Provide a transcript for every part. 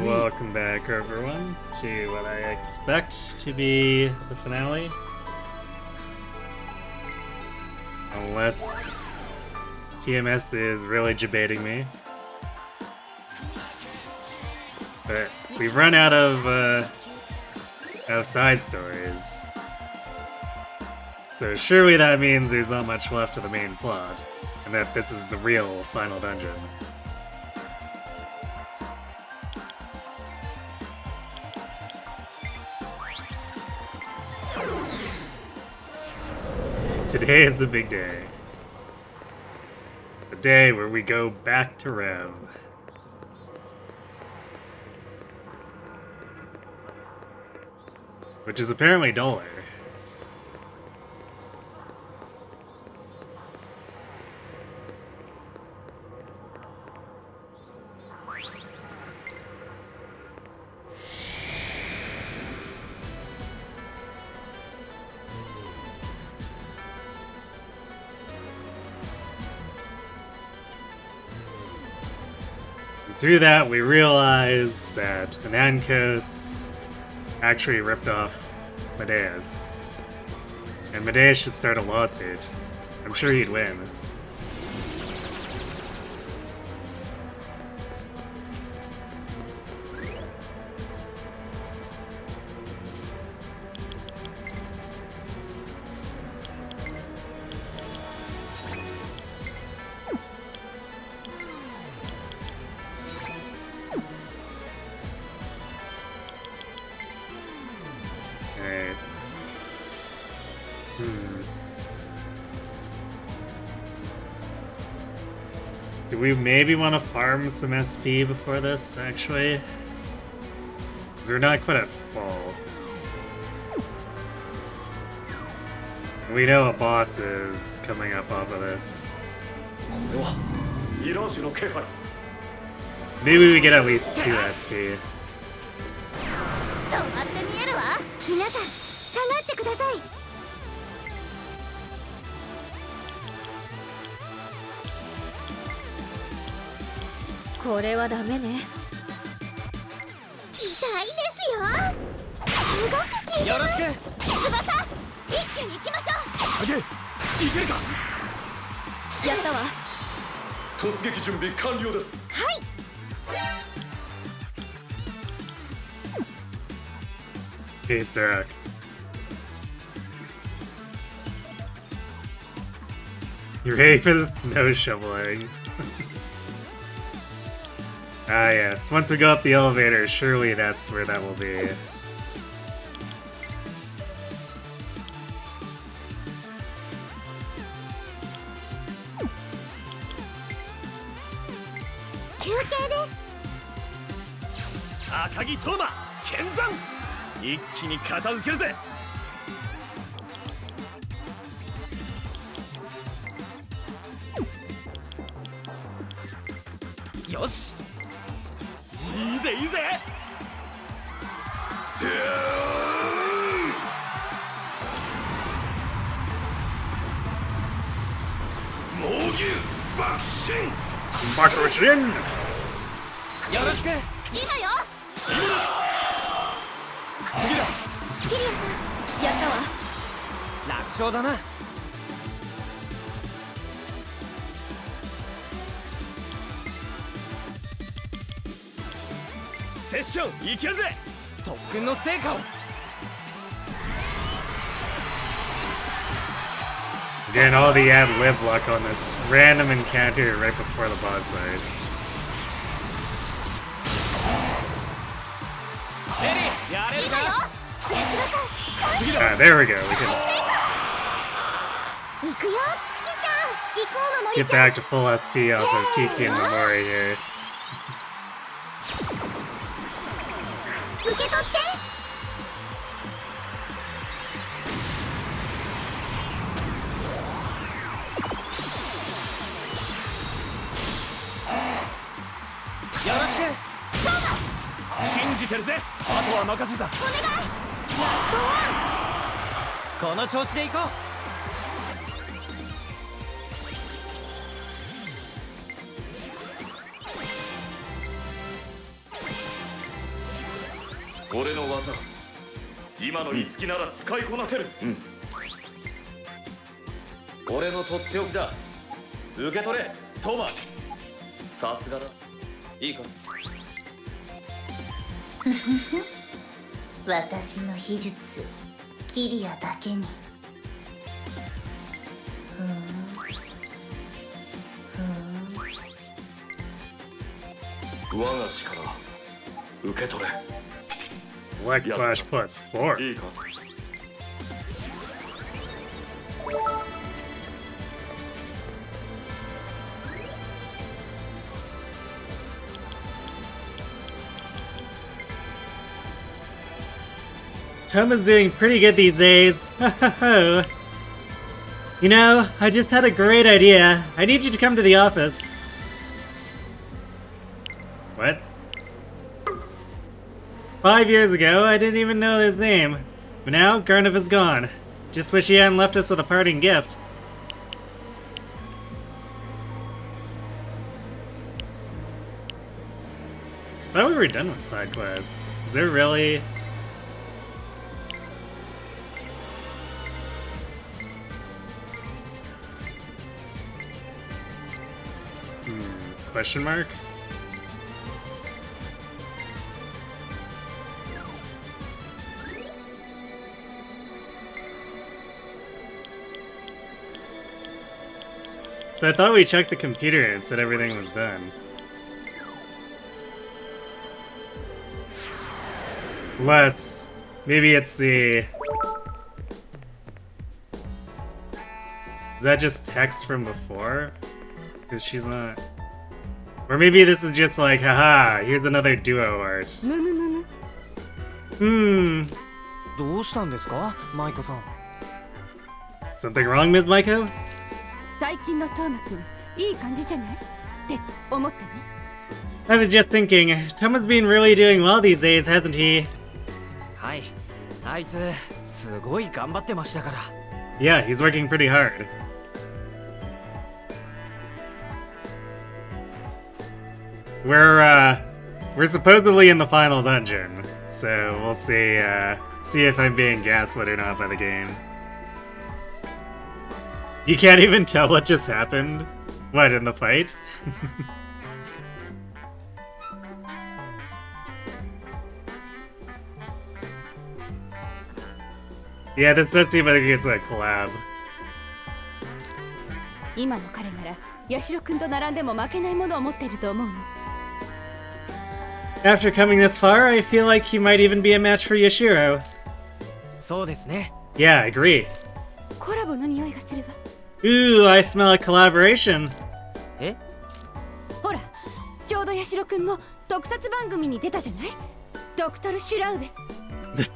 welcome back everyone to what I expect to be the finale. Unless TMS is really debating me. But we've run out of side stories. So surely that means there's not much left of the main plot, and that this is the real final dungeon. Today is the big day. The day where we go back to Rev. Which is apparently duller. Through that, we realize that Anankos actually ripped off Medea's. And Medea should start a lawsuit. I'm sure he'd win. Do we maybe want to farm some SP before this, actually? Because we're not quite at full. We know a boss is coming up off of this. Maybe we get at least 2 SP. Hey, Sarah. You ready for the snow shoveling? Ah yes, once we go up the elevator, surely that's where that will be. Again, all the ad-lib luck on this random encounter right before the boss fight. Ah, there we go. We can get back to full SP off of Tiki and Mamori here. 俺の技今の樹なら使いこなせる。俺のとっておきだ。受け取れトマ。さすがだ。いいか。私の秘術キリアだけに。我が力受け取れ。 Flex slash plus 4. いいか。Toma's doing pretty good these days. You know, I just had a great idea. I need you to come to the office. What? 5 years ago, I didn't even know his name. But now, Garnov is gone. Just wish he hadn't left us with a parting gift. I thought we were done with side quests. Is there really... Question mark? So I thought we checked the computer and said everything was done. Unless, maybe it's the... Is that just text from before? Because she's not... Or maybe this is just like, haha, here's another duo art. Something wrong, Ms. Maiko? I was just thinking, Toma's been really doing well these days, hasn't he? Yeah, he's working pretty hard. We're supposedly in the final dungeon, so we'll see if I'm being gaslit or not by the game. You can't even tell what just happened? What, in the fight? Yeah, this does seem like it's a collab. After coming this far, I feel like he might even be a match for Yashiro. Yeah, I agree. Ooh, I smell a collaboration.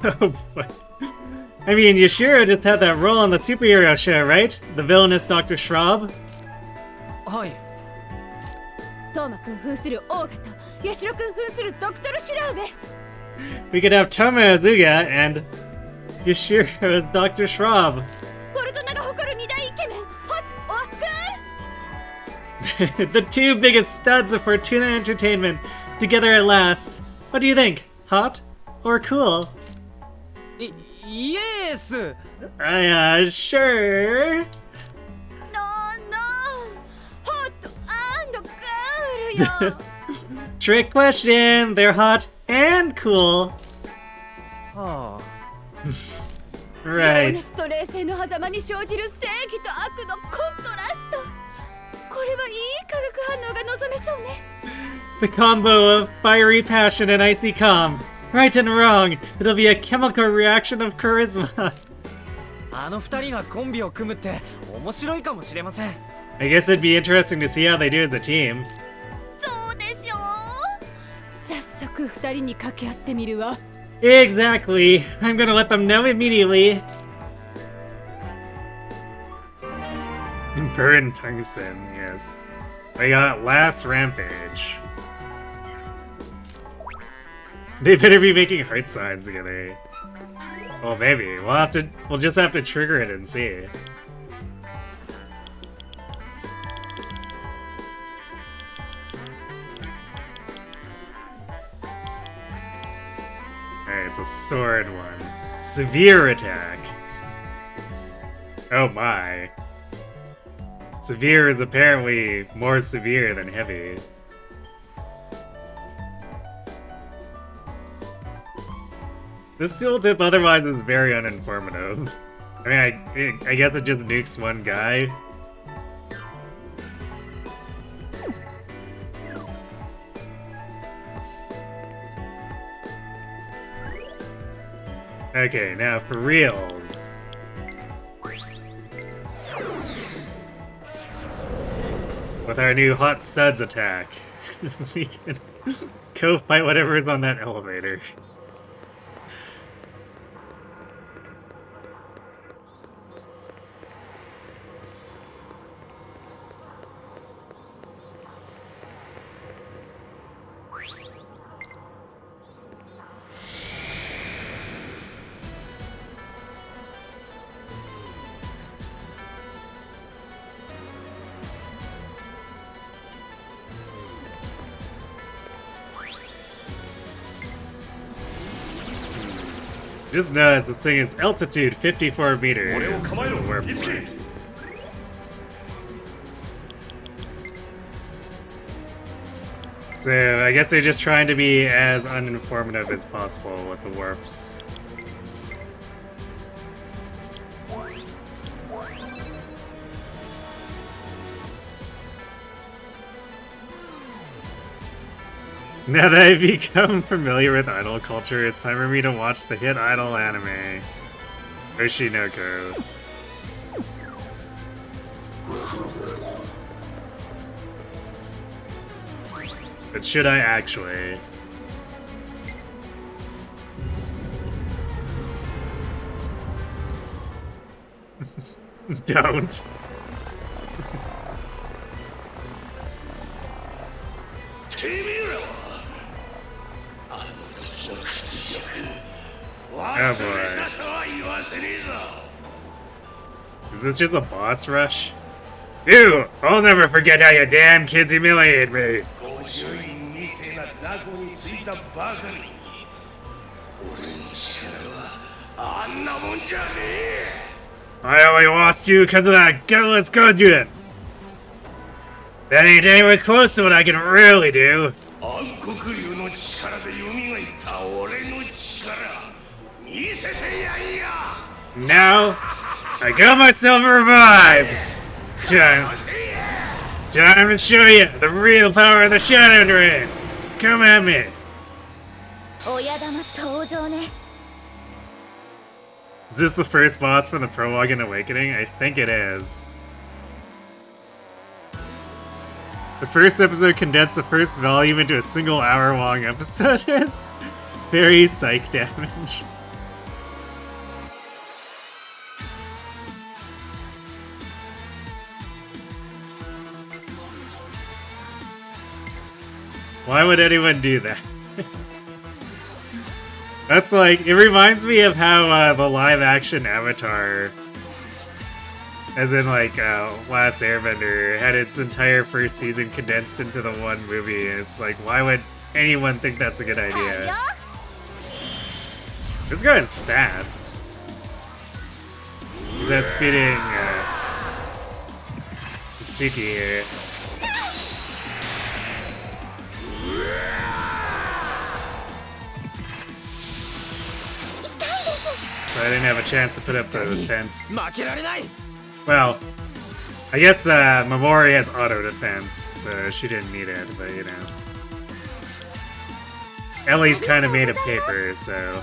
Oh boy. I mean, Yashiro just had that role on the superhero show, right? The villainous Dr. Schraub? We could have Toma as Uga and Yashiro as Dr. Schraub. The two biggest studs of Fortuna Entertainment together at last. What do you think? Hot or cool? Yes! Sure. Trick question. They're hot and cool. Right. The combo of fiery passion and icy calm. Right and wrong. It'll be a chemical reaction of charisma. I guess it'd be interesting to see how they do as a team. Exactly. I'm gonna let them know immediately. Burn Tungsten, yes. They got Last Rampage. They better be making heart signs together. Well, maybe. We'll just have to trigger it and see. Alright, it's a sword one. Severe attack. Oh my. Severe is apparently more severe than heavy. This tooltip otherwise is very uninformative. I mean, I guess it just nukes one guy. Okay, now for reals. With our new Hot Studs attack, we can go fight whatever is on that elevator. Just notice the thing is altitude 54 meters as a warp point. So I guess they're just trying to be as uninformative as possible with the warps. Now that I've become familiar with idol culture, it's time for me to watch the hit idol anime, Oshinoko. But should I actually? Don't. Oh boy. Is this just a boss rush? Ew! I'll never forget how you damn kids humiliated me! I only lost you because of that gutless Gojin! That ain't anywhere close to what I can really do! Now, I got myself revived! Time to show you the real power of the Shadow Drain! Come at me! Is this the first boss from the prologue in Awakening? I think it is. The first episode condensed the first volume into a single hour-long episode. It's very psych damage. Why would anyone do that? That's like, it reminds me of how the live-action Avatar, as in like Last Airbender, had its entire first season condensed into the one movie. It's like, why would anyone think that's a good idea? This guy is fast. He's outspeeding Tsuki here. So I didn't have a chance to put up the defense. Well, I guess Mamori has auto defense, so she didn't need it, but you know. Ellie's kind of made of paper, so.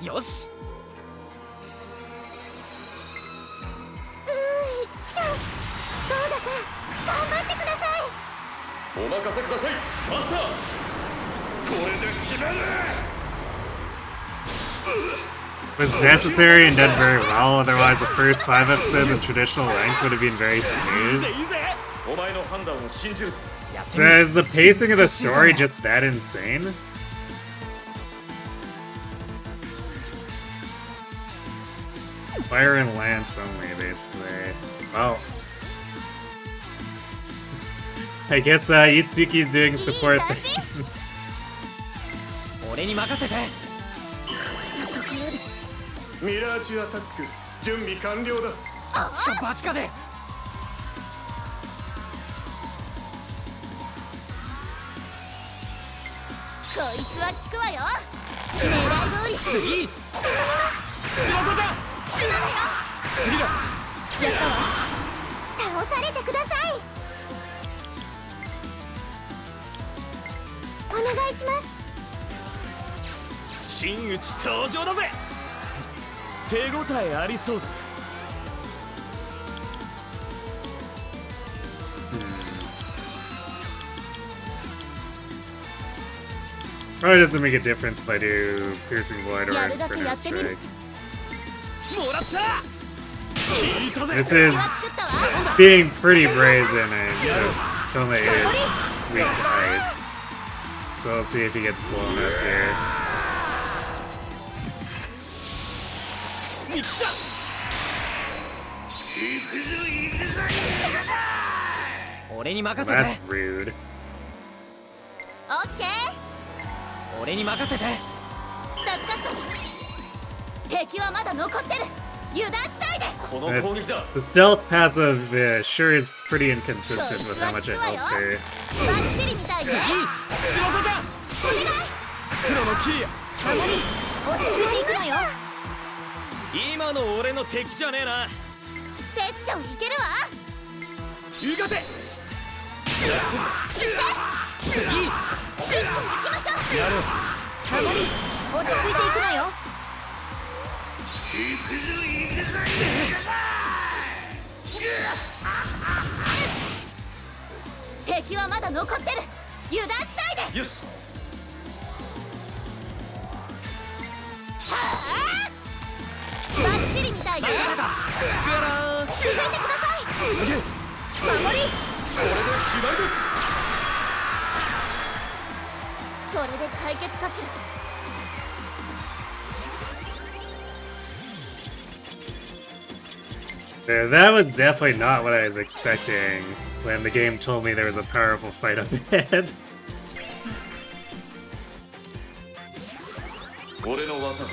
Yosh. Was necessary and done very well, otherwise the first 5 episodes in traditional length would have been very smooth. So is the pacing of the story just that insane? Fire and lance only, basically. Well, I guess Itsuki's doing support things. 俺に任せて。ミラージュアタック準備完了だ。バチかバチかで。こいつは効くわよ。狙い通り。次。翼じゃん。今だよ。次だ。やったわ。倒されてください。お願いします。真打ち登場だぜ。手応えありそうだ。Probably doesn't make a difference if I do piercing blood or inferno strike. もらった。聞いたぜ。 This is being pretty brazen, and Tome is weak to ice. So we'll see if he gets blown up here. 見つか。俺に任せ That's て。 rude. オッケー。俺に任せて。助かった。敵はまだ残ってる。油断しないで。この攻撃だ。 The stealth passive sure is pretty inconsistent with how much it helps her. バッチリみたいね。翼じゃん。お願い。黒のキリア。落ち着いていくのよ。今の俺の敵じゃねえな。セッションいけるわ。うがて。次。一気に行きましょう。やる。落ち着いていくのよ。敵はまだ残ってる。油断しないで。よし。はあ。バッチリみたいね。続いてください。守り。これで決まりだ。これで解決かしら。Yeah, that was definitely not what I was expecting when the game told me there was a powerful fight up ahead. 俺の技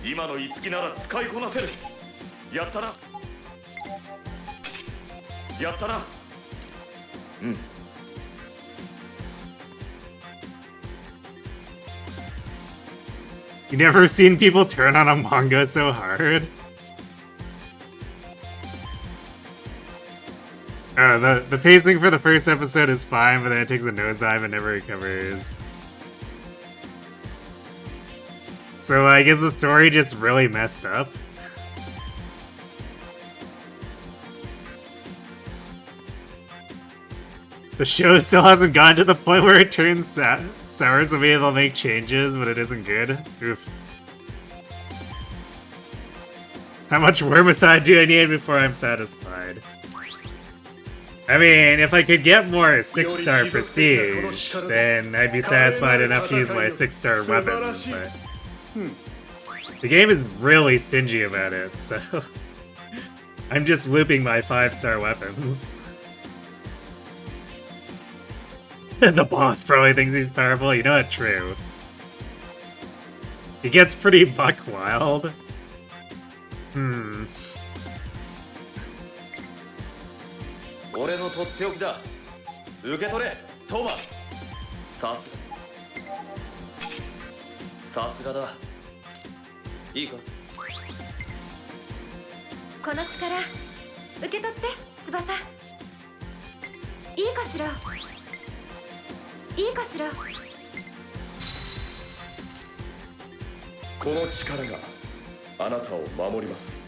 今の樹なら使いこなせる。やったな。やったな。うん。 You never seen people turn on a manga so hard? The pacing for the first episode is fine, but then it takes a nosedive and never recovers. So I guess the story just really messed up. The show still hasn't gotten to the point where it turns sour, so maybe they'll make changes, but it isn't good. Oof. How much Wormicide do I need before I'm satisfied? I mean, if I could get more 6-star prestige, then I'd be satisfied enough to use my 6-star weapons, but... The game is really stingy about it, so... I'm just looping my 5-star weapons. The boss probably thinks he's powerful, you know what? True. He gets pretty buck wild. Hmm. 俺のとっておきだ。受け取れ、トーマ。さすがだ。いいか。この力受け取って翼。いいかしら。いいかしら。この力があなたを守ります。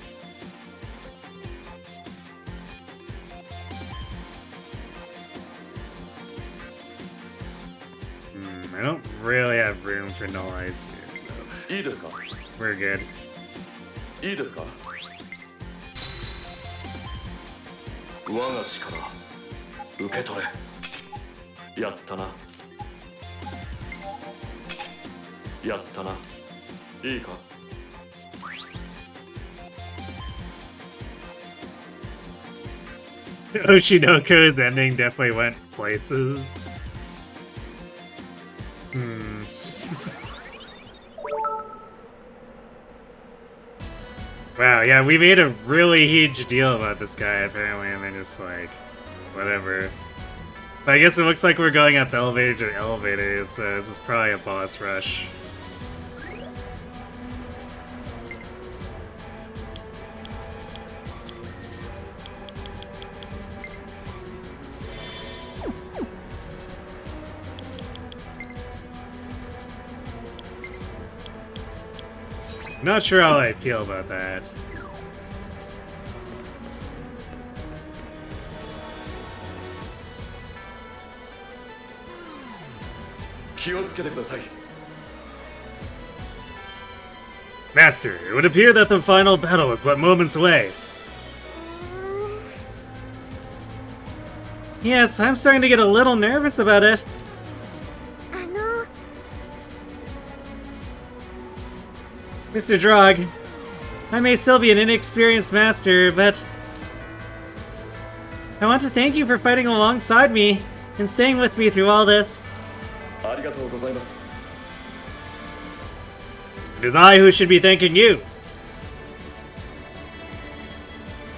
I don't really have room for null ice here, so いいですか。 we're good. いいですか。我が力受け取れ。やったな。やったな。いいか。Oshinoko's ending definitely went places. Wow, yeah, we made a really huge deal about this guy apparently, and then just like, whatever. But I guess it looks like we're going up elevator to elevator, so this is probably a boss rush. Not sure how I feel about that. Master, it would appear that the final battle is but moments away. Yes, I'm starting to get a little nervous about it. Mr. Drog, I may still be an inexperienced master, but I want to thank you for fighting alongside me and staying with me through all this. It is I who should be thanking you.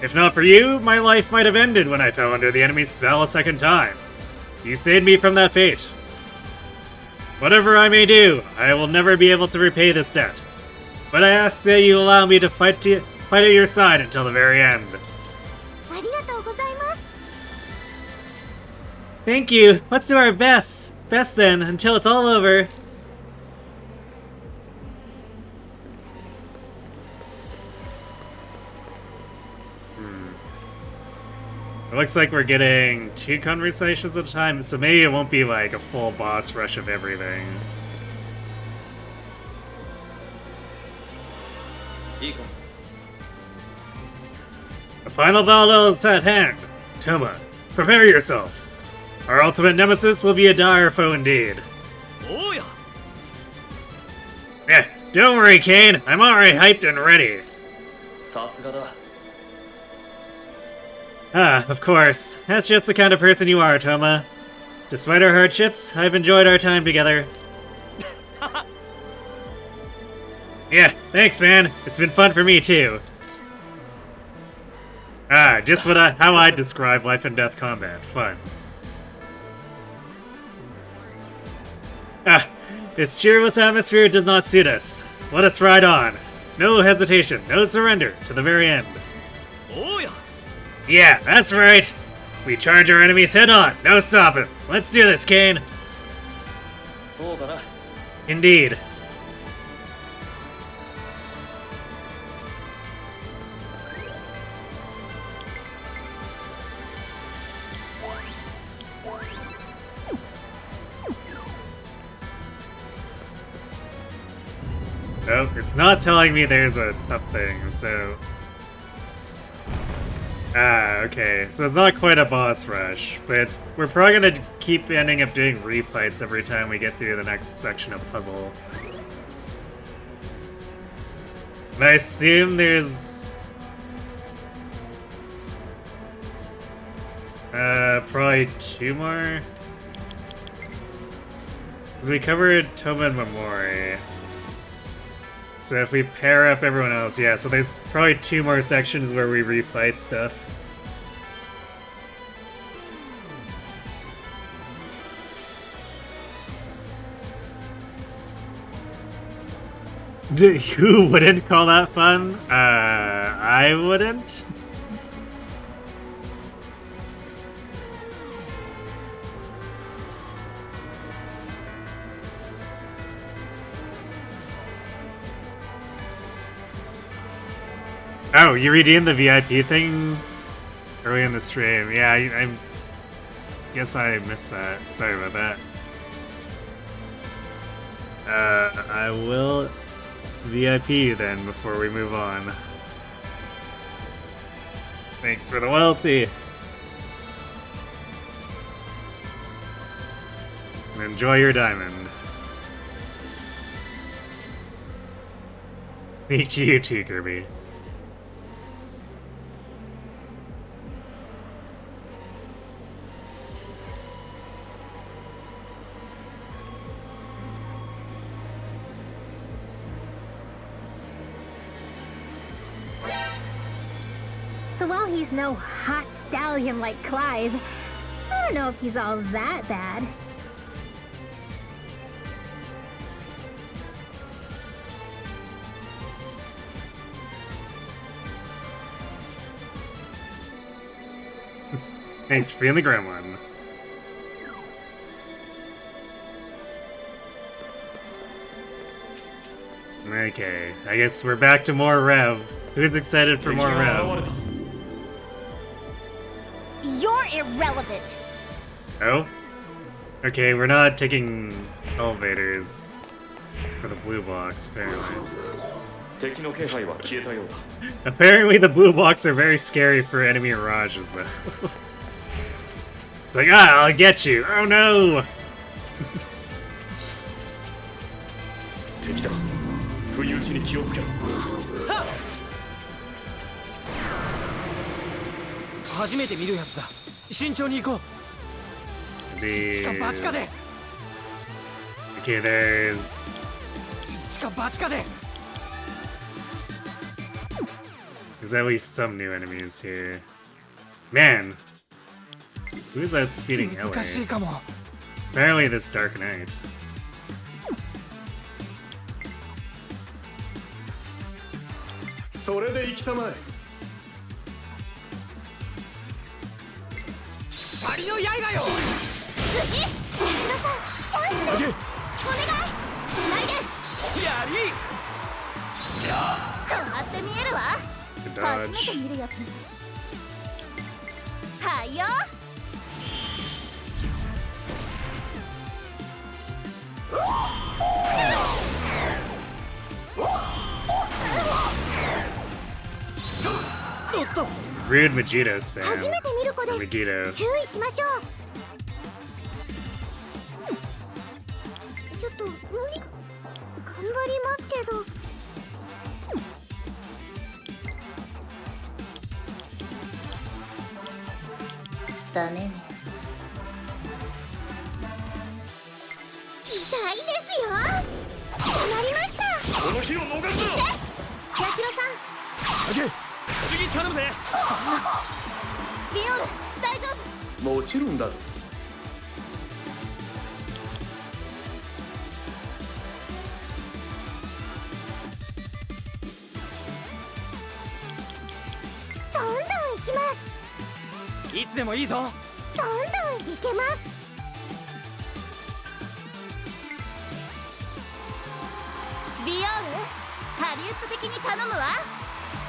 If not for you, my life might have ended when I fell under the enemy's spell a second time. You saved me from that fate. Whatever I may do, I will never be able to repay this debt. But I ask that you allow me to fight at your side until the very end. Thank you. Let's do our best. Best then, until it's all over. It looks like we're getting 2 conversations at a time, so maybe it won't be like a full boss rush of everything. The final battle is at hand. Toma, prepare yourself. Our ultimate nemesis will be a dire foe indeed. Oh yeah. Yeah, don't worry, Kane. I'm already hyped and ready. Ah, of course. That's just the kind of person you are, Toma. Despite our hardships, I've enjoyed our time together. Yeah, thanks, man. It's been fun for me, too. Ah, just how I'd describe life and death combat. Fun. Ah, this cheerless atmosphere does not suit us. Let us ride on. No hesitation, no surrender, to the very end. Oh yeah. Yeah, that's right. We charge our enemies head on, no stopping. Let's do this, Kane. Indeed. Nope, it's not telling me there's a tough thing, so... Ah, okay. So it's not quite a boss rush, but we're probably gonna keep ending up doing refights every time we get through the next section of puzzle. And I assume there's... probably 2 more? Because we covered Toma and Mamori. So if we pair up everyone else, yeah, so there's probably 2 more sections where we refight stuff. Who wouldn't call that fun? I wouldn't. Oh, you redeemed the VIP thing early in the stream. Yeah, I guess I missed that. Sorry about that. I will VIP then before we move on. Thanks for the loyalty. And enjoy your diamond. Meet you too, Kirby. So while he's no hot stallion like Clive, I don't know if he's all that bad. Thanks for being the gremlin. Okay, I guess we're back to more Rev. Who's excited for more Rev? You're irrelevant. Oh? Okay, we're not taking elevators for the blue box, apparently. 敵の気配は消えたようだ Apparently the blue blocks are very scary for enemy Mirages, though. It's like, ah, I'll get you! Oh no! 敵だ不意打ちに気をつけろ初めて見るやつだ慎重に行こう These... 一か八かで Okay, there's... 一か八かで There's at least some new enemies here. Man! Who's that speeding LA? 難しいかも Apparently this Dark Knight. それで行きたまえ光の刃よ次安田さんチャンスだお願いつないでやり止まって見えるわ Good 初 dodge. めて見るやつはいよおっと Rude Vegeta spam. 初めて見る子です Vegeta. 注意しましょうちょっと無理頑張りますけどダメね痛いですよ決まりましたこの日を逃すな八代さん次頼むぜリオール大丈夫もちろんだどんどん行きますいつでもいいぞどんどん行けますリオールハリウッド的に頼むわ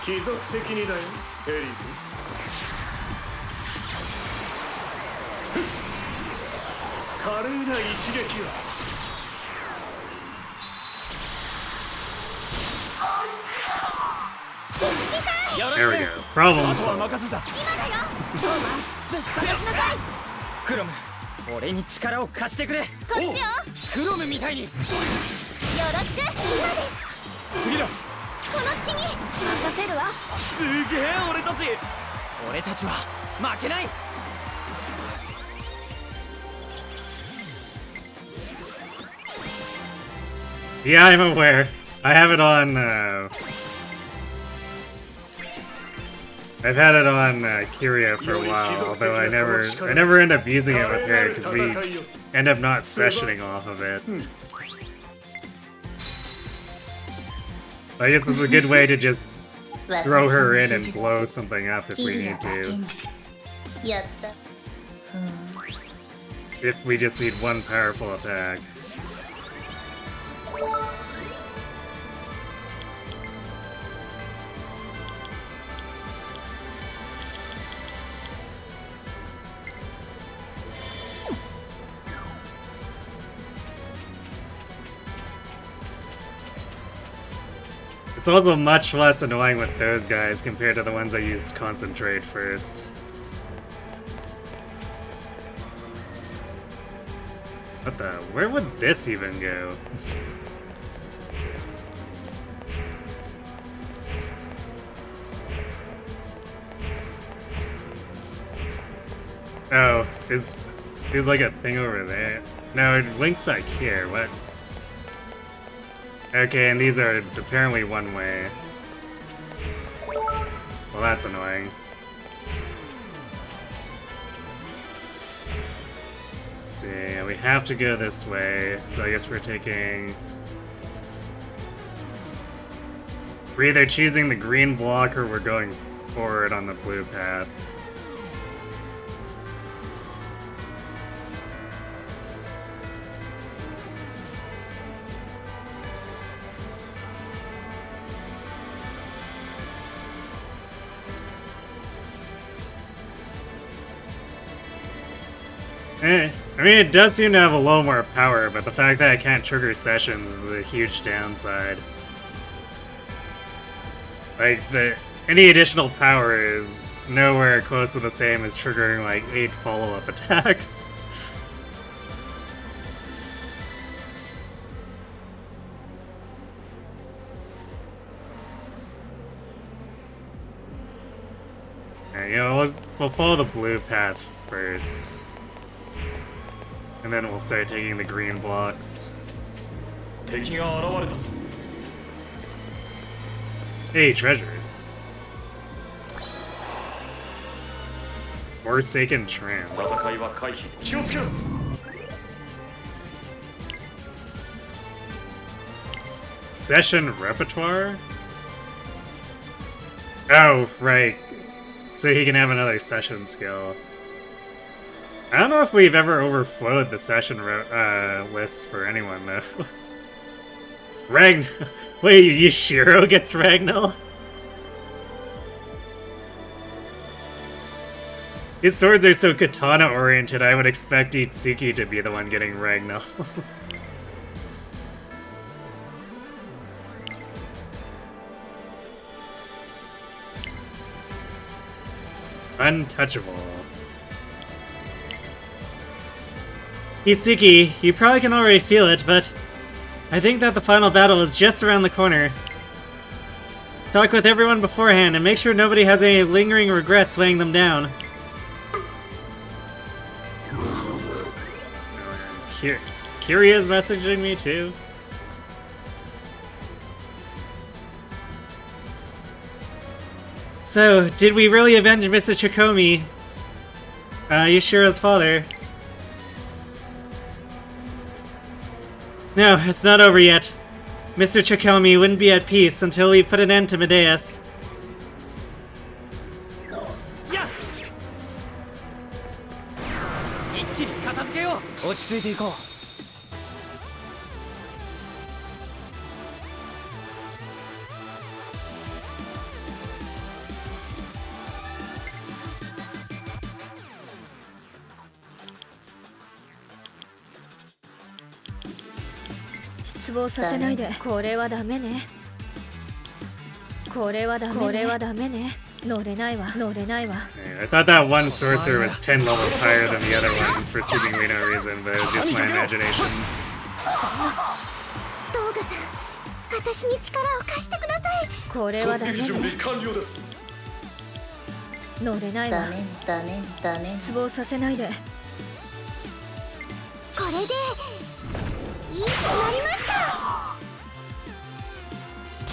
貴族的にだよエリー華麗な一撃は There we go. Problem あとは solved. 任せた今だよトーマぶっ放しなさいクロム俺に力を貸してくれこっちよクロムみたいによろしく今です次だこの隙に任せるわすげえ俺たちは負けない Yeah, I'm aware. I have it on, I've had it on Kyria for a while, although I never end up using it with her because we end up not sessioning off of it. I guess this is a good way to just throw her in and blow something up if we need to. やった If we just need one powerful attack. It's also much less annoying with those guys compared to the ones I used Concentrate first. What the? Where would this even go? Oh, there's like a thing over there. No, it links back here. What? Okay, and these are apparently one way. Well, that's annoying. see, we have to go this way, so I guess we're taking... We're either choosing the green block or we're going forward on the blue path. I mean, it does seem to have a little more power, but the fact that I can't trigger sessions is a huge downside. Like, any additional power is nowhere close to the same as triggering, like, 8 follow-up attacks. Alright, you know, we'll follow the blue path first. And then we'll start taking the green blocks. 敵が現れたぞ Hey, treasure. Forsaken Trance. 戦いは回避気をつけろ Session Repertoire? Oh, right. So he can have another session skill. I don't know if we've ever overflowed the session lists for anyone, though. Wait, Yashiro gets Ragnall? His swords are so katana-oriented, I would expect Itsuki to be the one getting Ragnall. Untouchable. Itsuki, you probably can already feel it, but I think that the final battle is just around the corner. Talk with everyone beforehand and make sure nobody has any lingering regrets weighing them down. Kiria's messaging me too. So, did we really avenge Mr. Chikomi, Yashiro's father? No, it's not over yet. Mr. Chikomi wouldn't be at peace until we put an end to Medeus. Yeah. 一気に片付けよう。落ち着いていこう。失望させないで。これはダメね。これはダメね。これはダメね。乗れないわ。乗れないわ。I thought that one sorcerer was 10 levels higher than the other one for seemingly no reason, but it's just my imagination. 動画さん、私に力を貸してください。これはダメね。準備完了です 乗れないわ。ダメ。失望させないで。これでいいとなりました。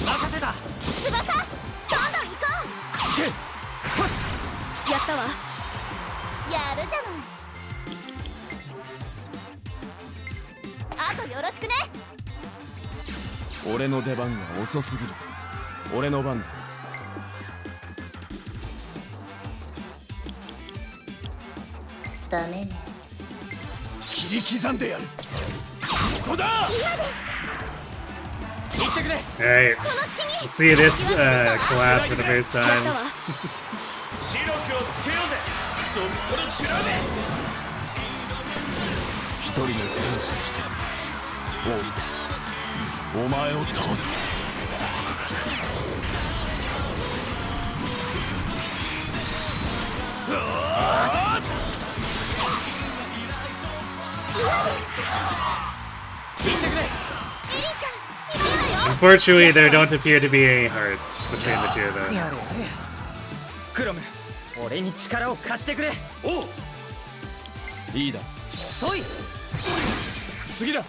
任せた。翼、どんどん行こう。やったわ。やるじゃない。あとよろしくね。俺の出番が遅すぎるぞ。俺の番だ。ダメね。切り刻んでやる。ここだ。行ってくれ。Alright, see this collab for the first time. 白くをつけようぜドクトルチュラメ一人の戦士としてお前を倒す。Unfortunately, there don't appear to be any hearts between the two of them. クロム、俺に力を貸してくれ。おう。いいだ。そい。次だ。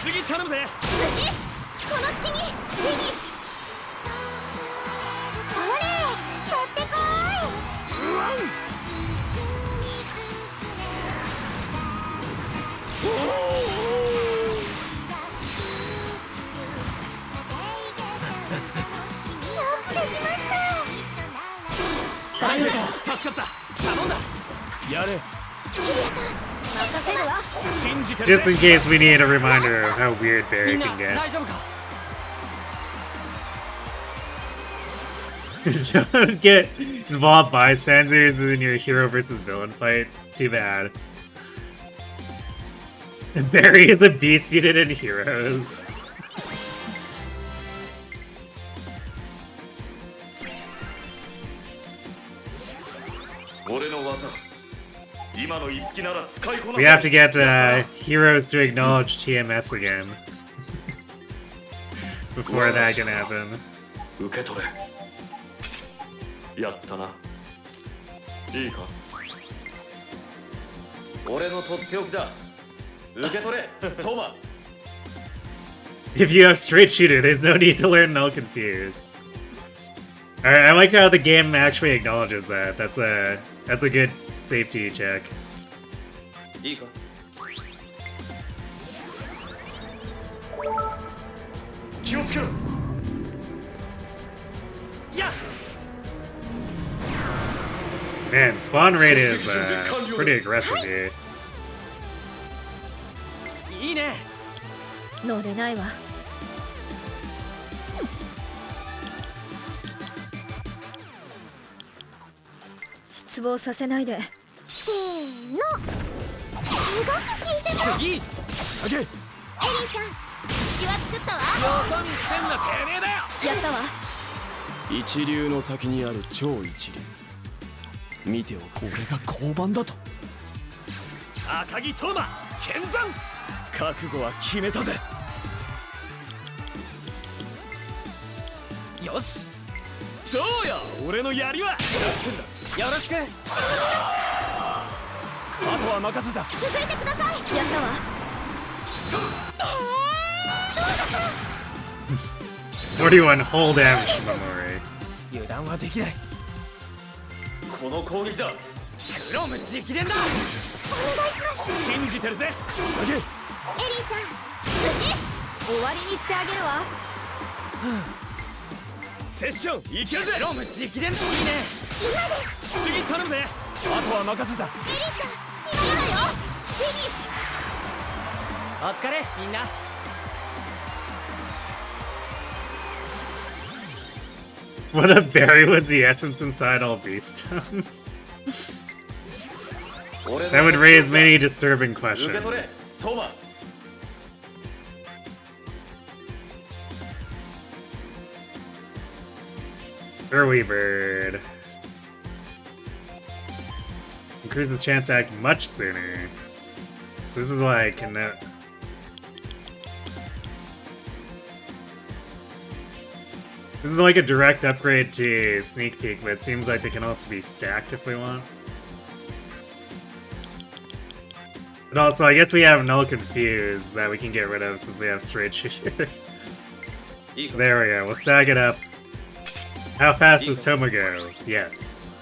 次頼むぜ。次、この隙にフィニッシュ。それ、取ってこーい。助かった。頼んだ。やれ。任せるわ。信じてる Just in case we need a reminder of how weird み Barry んな can get. 大丈夫か。Don't get involved bystanders in your hero versus villain fight. Too bad. Barry is the beast unit in Heroes. 俺の技今の五木なら使いこなせ We have to get Heroes to acknowledge TMS again. Before that can happen. 受け取れやったないいか俺のとっておきだ受け取れトマ If you have straight shooter, there's no need to learn Null Confuse. Alright, I liked how the game actually acknowledges that. That's a good safety check. いいか気をつけろやっ Man, spawn rate is pretty aggressive here. いいね。乗れないわ。失望させないで。せーの。すごく効いてます。次。あげ。エリーちゃん、気は作ったわ。よそ見してんのてめえだよ。やったわ。一流の先にある超一流。見ておく俺が交番だと。赤木トーマ剣山覚悟は決めたぜ。よしどうよ俺の槍は。よろしく。あとは任せた。続いてください。やったわ。41 whole damage from Memory. 油断はできない。この攻撃だクロム直伝だ。お願いします。信じてるぜ。あげ。エリーちゃん、終わりにしてあげるわ。セッションいけるぜ。クロム直伝いいね。今です。次頼むぜ。あとは任せた。エリーちゃん、今のだよ。フィニッシュ。お疲れみんな。What a Barry with the essence inside all beast stones. That would raise many disturbing 受け取れ questions. トマ Early bird. Increases chance to act much sooner. So this is like this is like a direct upgrade to Sneak Peek, but it seems like they can also be stacked if we want. But also, I guess we have Null Confuse that we can get rid of since we have Straight Shooter. いい So か there we go. We'll stack it up. How fast does Toma go? Yes.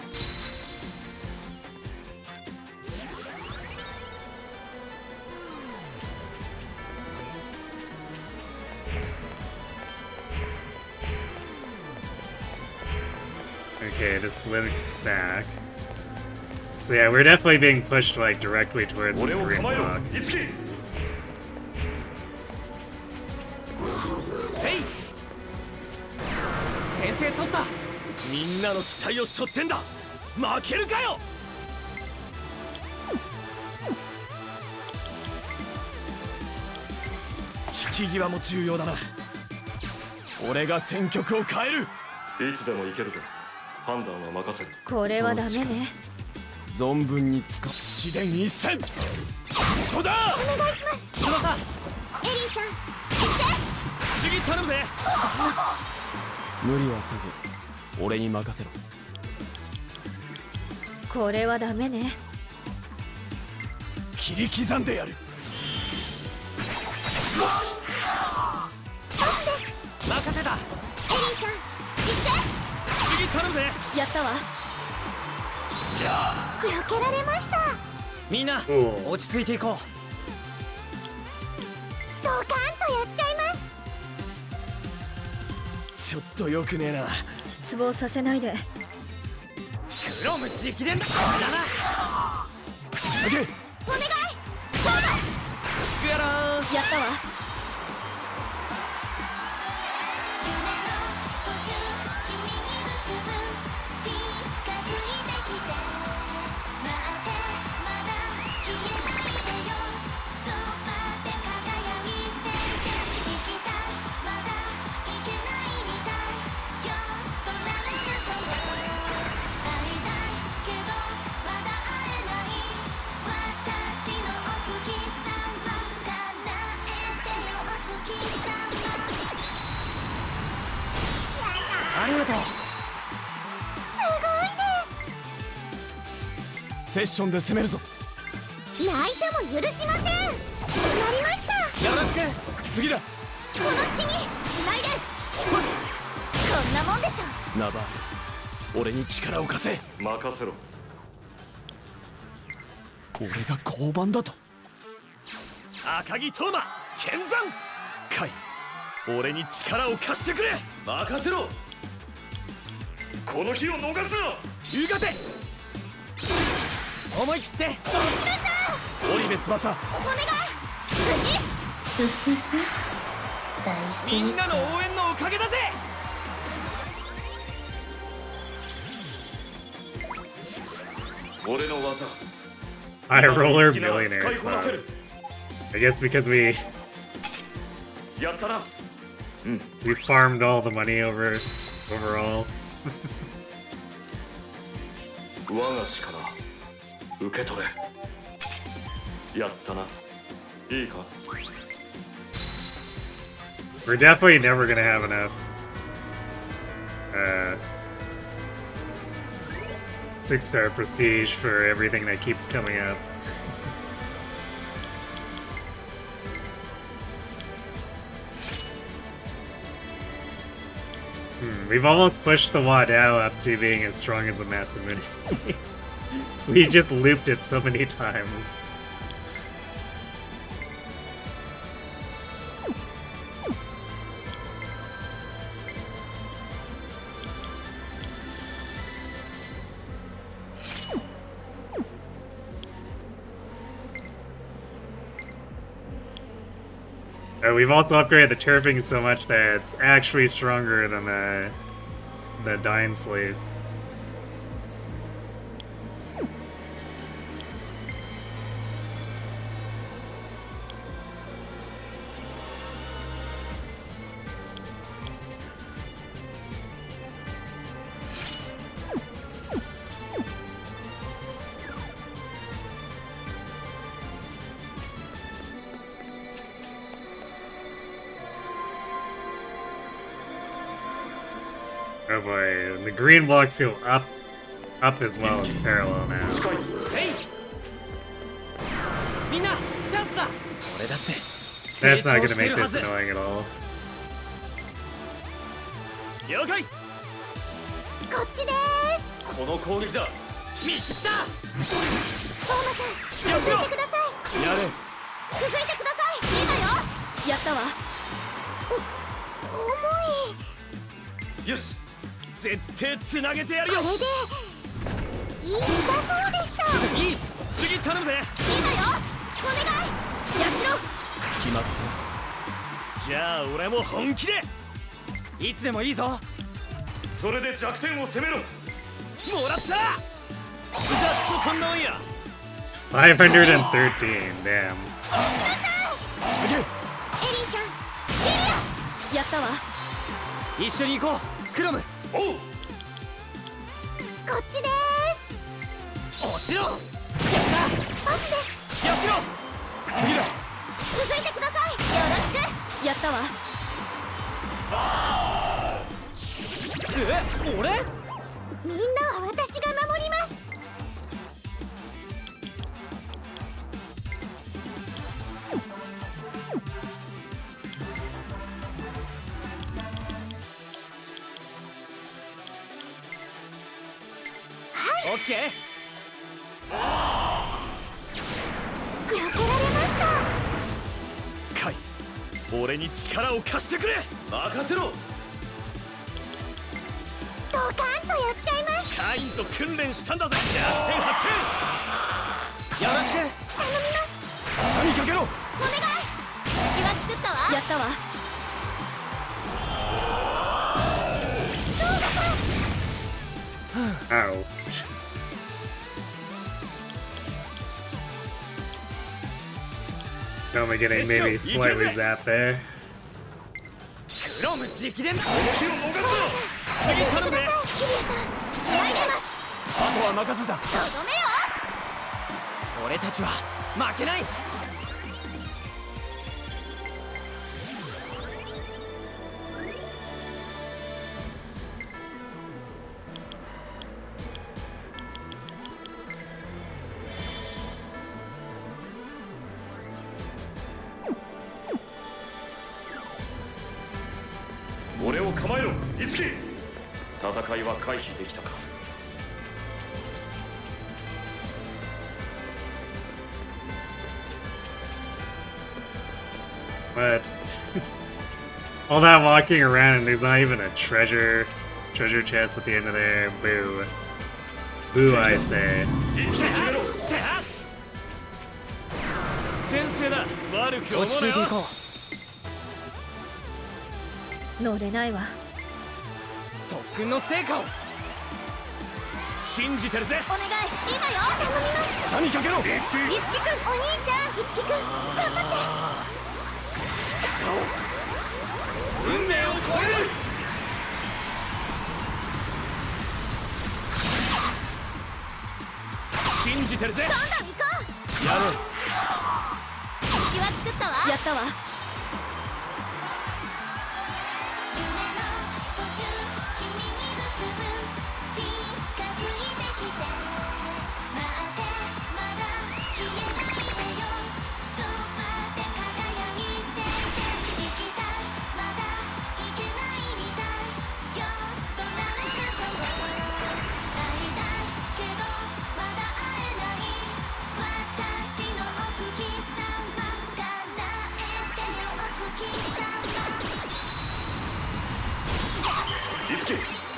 Okay, this links back. So yeah, we're definitely being pushed like directly towards this 俺を green 構えろ block. 五木せい。先制取った。みんなの期待を背負ってんだ。負けるかよ。引き際も重要だな。俺が戦局を変える。いつでも行けるぞ判断は任せるこれはダメね。存分に使う。試練一戦。ここだ。お願いします。今さエリーちゃん、次頼むぜ。無理はせず俺に任せろ。これはダメね。切り刻んでやる。よし任せた。エリーちゃん、次頼むぜ。やったわ。避けられました。みんなおう落ち着いていこドカンとやっちゃいます。う。ちょっとよくねえな。失望させないで。ククロム直伝だ。これだな。つなげ。お願い。スクやらー。やったわ。ありがとう。セッションで攻めるぞ。泣いても許しません。やりました。よろしく。次だ。この隙に繋いで。こんなもんでしょ。ナバール、俺に力を貸せ。任せろ。俺が交番だと。赤城トーマ、剣山。カイ、俺に力を貸してくれ。任せろ。この日を逃すな。うがて。思い切って。織部翼。お願い。みんなの応援のおかげだぜ。俺の技。 High roller 使い millionaire こなせる。 I guess because we やったな。we farmed all the money overall. 我が力受け取れ。やったな。いいか。 We're definitely never gonna have enough 6-star prestige for everything that keeps coming up. We've almost pushed the Wadao up to being as strong as a Masamune. We just looped it so many times. We've also upgraded the turfing so much that it's actually stronger than the Dying Slave. Oh boy, the green blocks go up as well as parallel now. 近いぞ。みんなチャンスだ。俺だって That's 成 not 長 gonna してる make は this ず。 annoying at all. 了解。こっちでこの攻撃だ。見切った。トーマさん、よしろ。続いてください。やれ。続いてください。いいだよ。やったわ。重い。よし。絶対つなげてやるよ。これでいいだそうでした。いい。次頼むぜ。いいだよ。お願い。やしろ。決まった。じゃあ俺も本気で。いつでもいいぞ。それで弱点を攻めろ。もらった。ざっとこんなもんや。 513, damn. エリンちゃん、シリア。やったわ。一緒に行こう。クロム。おう。こっちで落ちろ。やった。パスです。やしろ。次だ。続いてください。よろしく。やったわ。俺？みんなは私が守ります。オッケー。避けられました。カイ、俺に力を貸してくれ。任せろ。ドカンとやっちゃいます。カインと訓練したんだぜ。逆転発見。よろしく。頼みます。下にかけろ。お願い。隙は作ったわ。やったわ。Ow. Only getting maybe slightly zapped there. クロム直伝。動きを逃すぞ。次頼むぜ。キリアさん、試合出ます。あとは任せた。とどめよ。俺たちは負けない。俺を構えろ、いつき。戦いは回避できたか。But all that walking around and there's not even a treasure chest at the end of there. Boo. Boo, I say. 先生だ。悪く思うなよ。乗れないわ。特訓の成果を信じてるぜ。お願い、今よ。頼みます。下にかけろ。いつきくん、お兄ちゃん。いつきくん、頑張って。運命を超える。信じてるぜ。どんどん行こう。やる。気は作ったわ。やったわ。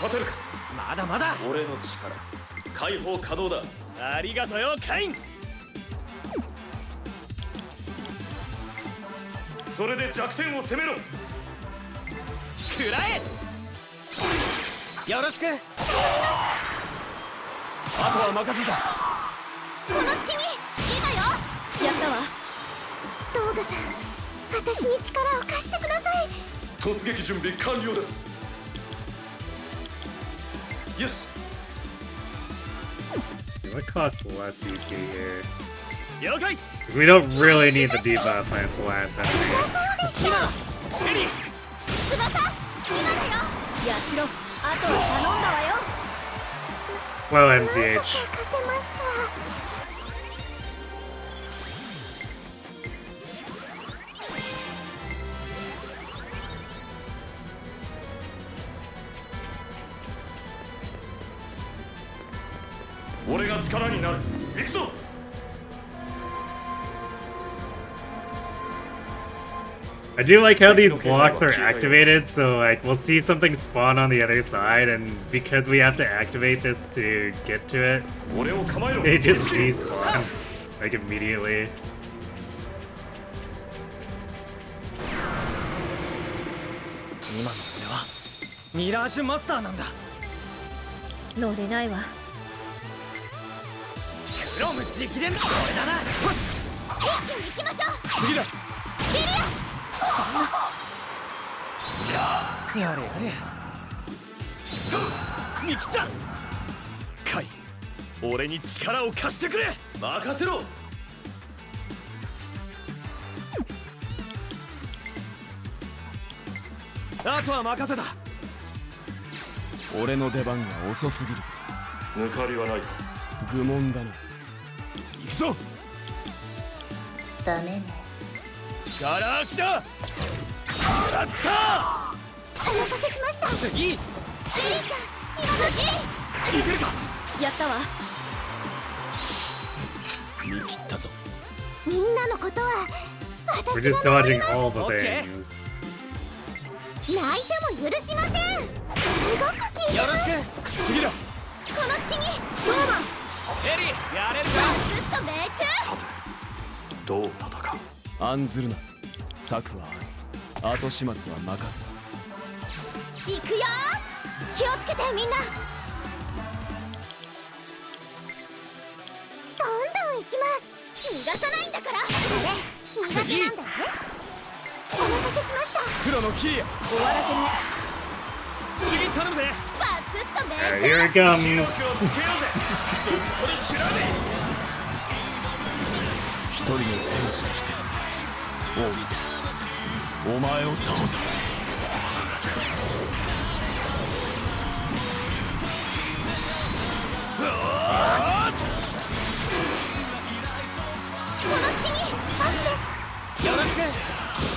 勝てるか。まだまだ。俺の力解放可能だ。ありがとよカイン。それで弱点を攻めろ。食らえ。よろしく。あとは任せた。この隙に今よ。やったわ。トーガさん、私に力を貸してください。突撃準備完了です。よし。 What costs less EP here? 了解。 Because we don't really need the debuff when it's the last enemy. 今エリー。翼、今だよ。やしろ、あとは頼んだわよ。Well, MCH. 勝てました。俺が力になる。行くぞ。I do like how these blocks are activated, so like we'll see something spawn on the other side, and because we have to activate this to get to it, 俺を構えろ。 they just despawn like immediately. 今の俺はミラージュマスターなんだ。乗れないわ。クロム直伝。これだな。一気に行きましょう。次だ。キリア。やれやれ。見切った。カイ、俺に力を貸してくれ。任せろ。あとは任せた。俺の出番が遅すぎるぞ。抜かりはないか。愚問だな。行くぞ。ダメね。ガラ空きだ。やった。お待たせしました。次。リリーちゃん、今のいけるか。やったわ。見切ったぞ。みんなのことは We're just dodging all the things. 泣いても許しません。すごくきれい。よろしく。次だ。この隙にエリーやれるか。ずっと命中。さてどう戦う。案ずるな。策はある。後始末は任せ。行くよ。気をつけてみんな。どんどん行きます。逃がさないんだから。あれ苦手なんだよね。お待たせしました。黒のキリア終わらせね。次頼むぜ。バツッと命 Alright, 中。 here it comes. 命をつけようぜ。本当に知らね一人の戦士としてお前を倒す。この隙にパスです。よろしく。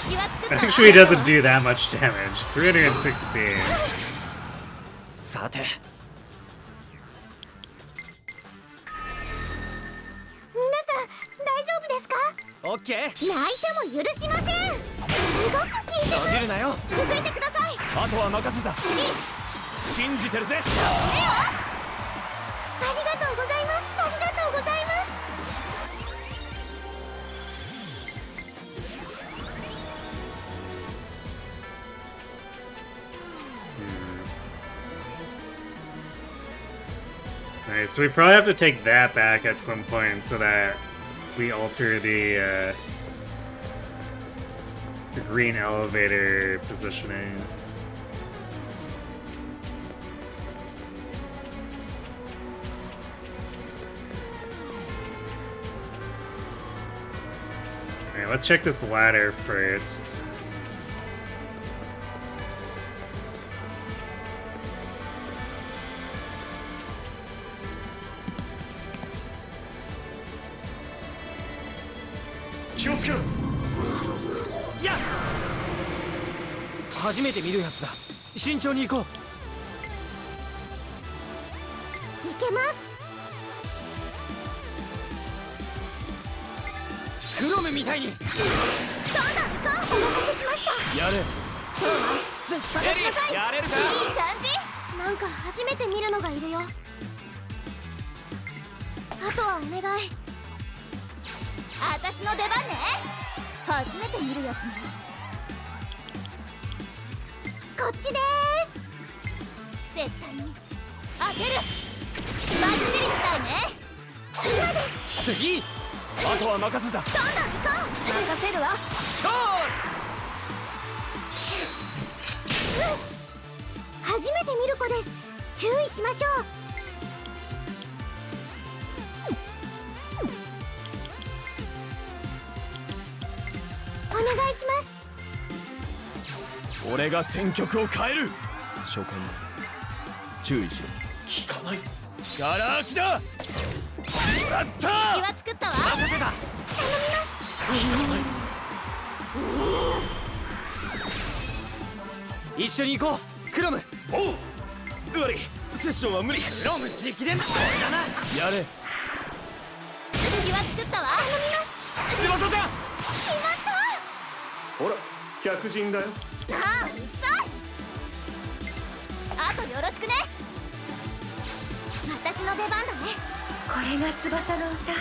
気は作ったわ。 Actually, doesn't do that much damage. 316. さて皆さん大丈夫ですか。オッケー。泣いても許しません。すごく効いて伸びるなよ。続いてください。あとは任せた。信じてるぜ。ありがとうございます。ありがとうございます。Alright, so we probably have to take that back at some point so that we alter the green elevator positioning. Alright, let's check this ladder first. Yeah! 初めて見るやつだ。慎重に行こう。いけます。クロムみたいに。どんどん行こう。お待たせしました。やれ。今日はぶっ放しなさい。エリーやれるか。いい感じ。なんか初めて見るのがいるよ。あとはお願い。私の出番ね。初めて見るやつね。こっちでーす。絶対に当てる。バッチリみたいね。今です。次。あとは任せた。どんどん行こう。任せるわ。勝初めて見る子です。注意しましょう。お願いします。利。俺が戦局を変える。召喚だ。注意しろ。聞かない。ガラ空きだ。もらった。気は作ったわ。任せた。一緒に行こう。クロム。おう。悪い。セッションは無理。クロム直伝だ。これだな。やれ。気は作ったわ。頼みます。翼ちゃん。決まった。ほら客人だよ。ああ、うっさい。あとよろしくね。私の出番だね。これが翼の歌。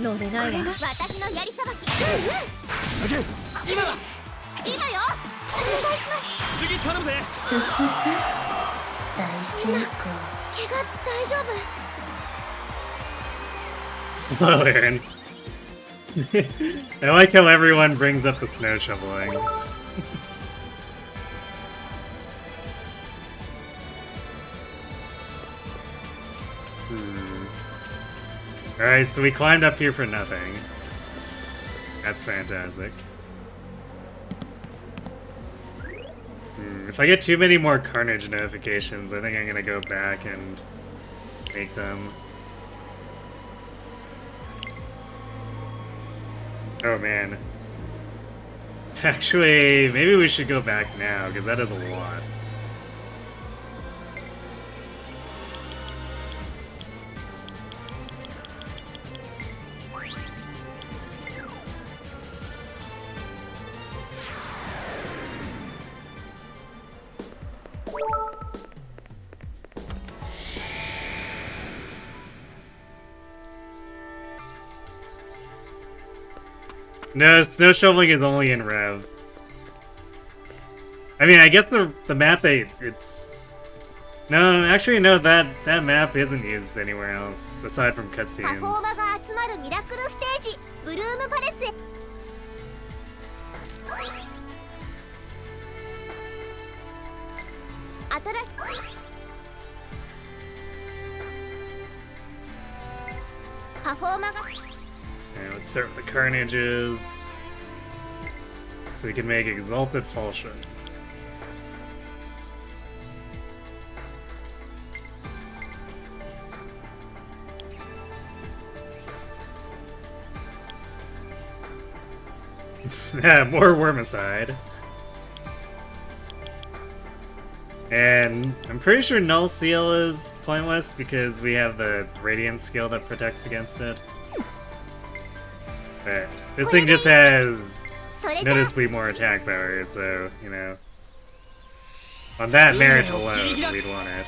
乗れないわ。私のやりさばき。今だ。今よ。お願いします。次頼むぜ。大成功。怪我大丈夫。Aaron. I like how everyone brings up the snow shoveling. Alright, so we climbed up here for nothing. That's fantastic. If I get too many more Carnage notifications, I think I'm gonna go back and make them. Oh man. Actually, maybe we should go back now, because that is a lot. No, snow shoveling is only in Rev. I mean, I guess the map it's... No, actually, no, that map isn't used anywhere else, aside from パフォー cutscenes. マが集まるミラクルステージブルームパレスへ。新しパフォーマが And let's start with the Carnages. So we can make Exalted Falchion. Yeah, more Wormicide. And I'm pretty sure Null Seal is pointless because we have the Radiant skill that protects against it. But this thing just has noticeably more attack power, so, you know. On that merit alone, we'd want it.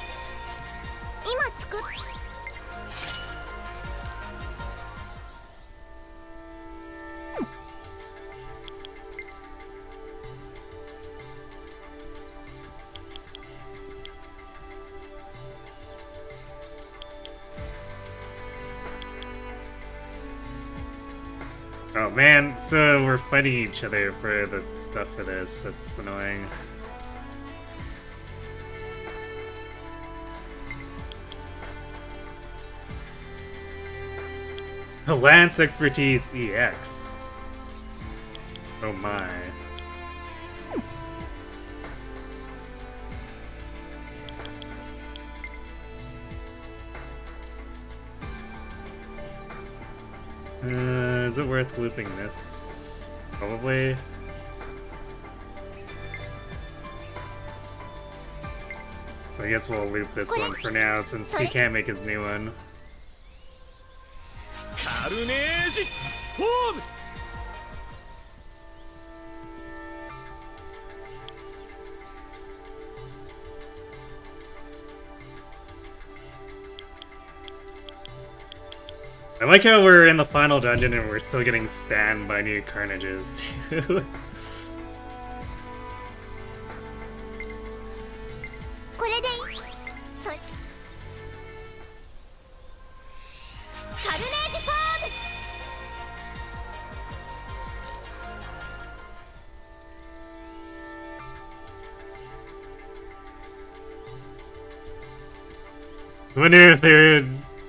今作っ Oh man, so we're fighting each other for the stuff for this. That's annoying. Lance Expertise EX. Oh my. Is it worth looping this? Probably. So I guess we'll loop this one for now since he can't make his new one. カルネージフォーム I like how we're in the final dungeon and we're still getting spammed by new Carnages. これでいいそれカルネージフォーム I wonder if they're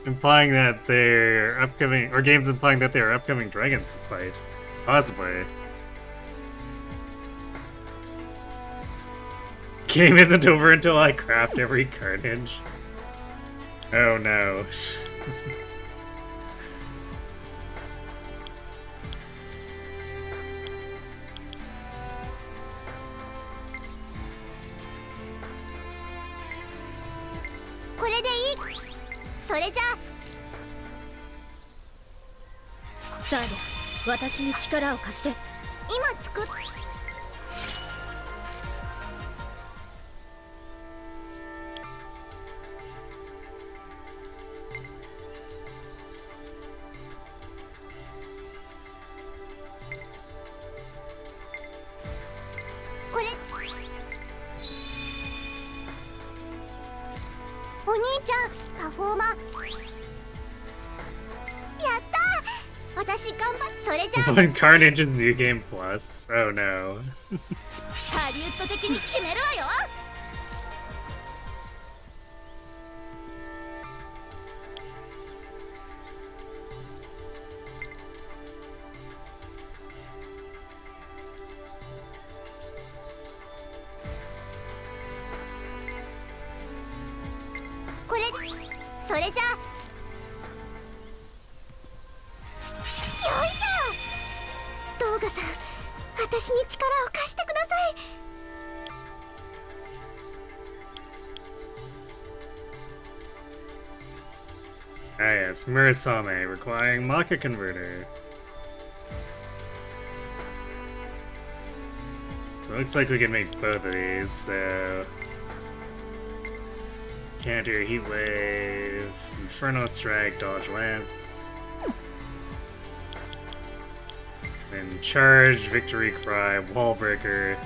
implying that they're upcoming, or games implying that they're upcoming dragons to fight. Possibly. Game isn't over until I craft every carnage. Oh no.それじゃあさあ私に力を貸して今作っこれお兄ちゃんパフォーマーやったー私頑張っそれじゃあ One Carnage in New Game Plus. Oh no. ハリウッド的に決めるわよこれそれじゃあよいしょ動画さん私に力を貸してください Ah yes, Murasame, requiring Maka Converter. So it looks like we can make both of these, so... Counter Heat Wave, Inferno Strike, Dodge Lance. Then charge, victory cry, wall breaker.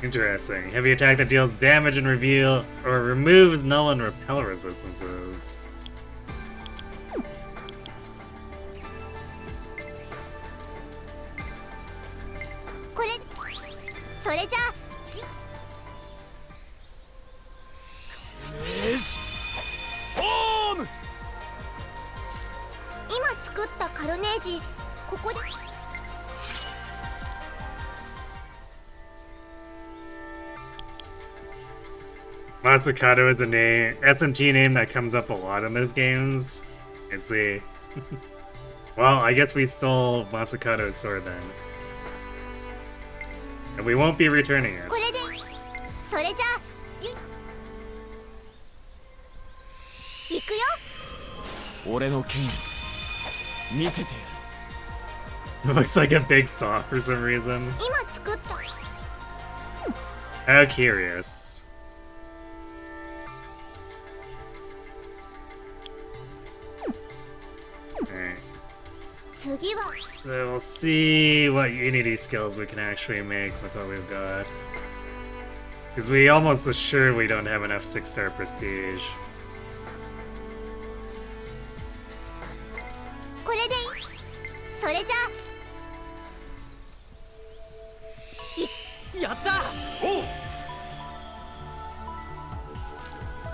Interesting. Heavy attack that deals damage and reveal or removes null and repel resistances. Matsukato is a name, SMT name that comes up a lot in those games. Let's see. Well, I guess we stole Matsukato's sword then. And we won't be returning it. 俺の剣見せてやる。 It looks like a big saw for some reason. How curious. Alright. So we'll see what Unity skills we can actually make with what we've got. Because we almost assured we don't have enough 6-star prestige.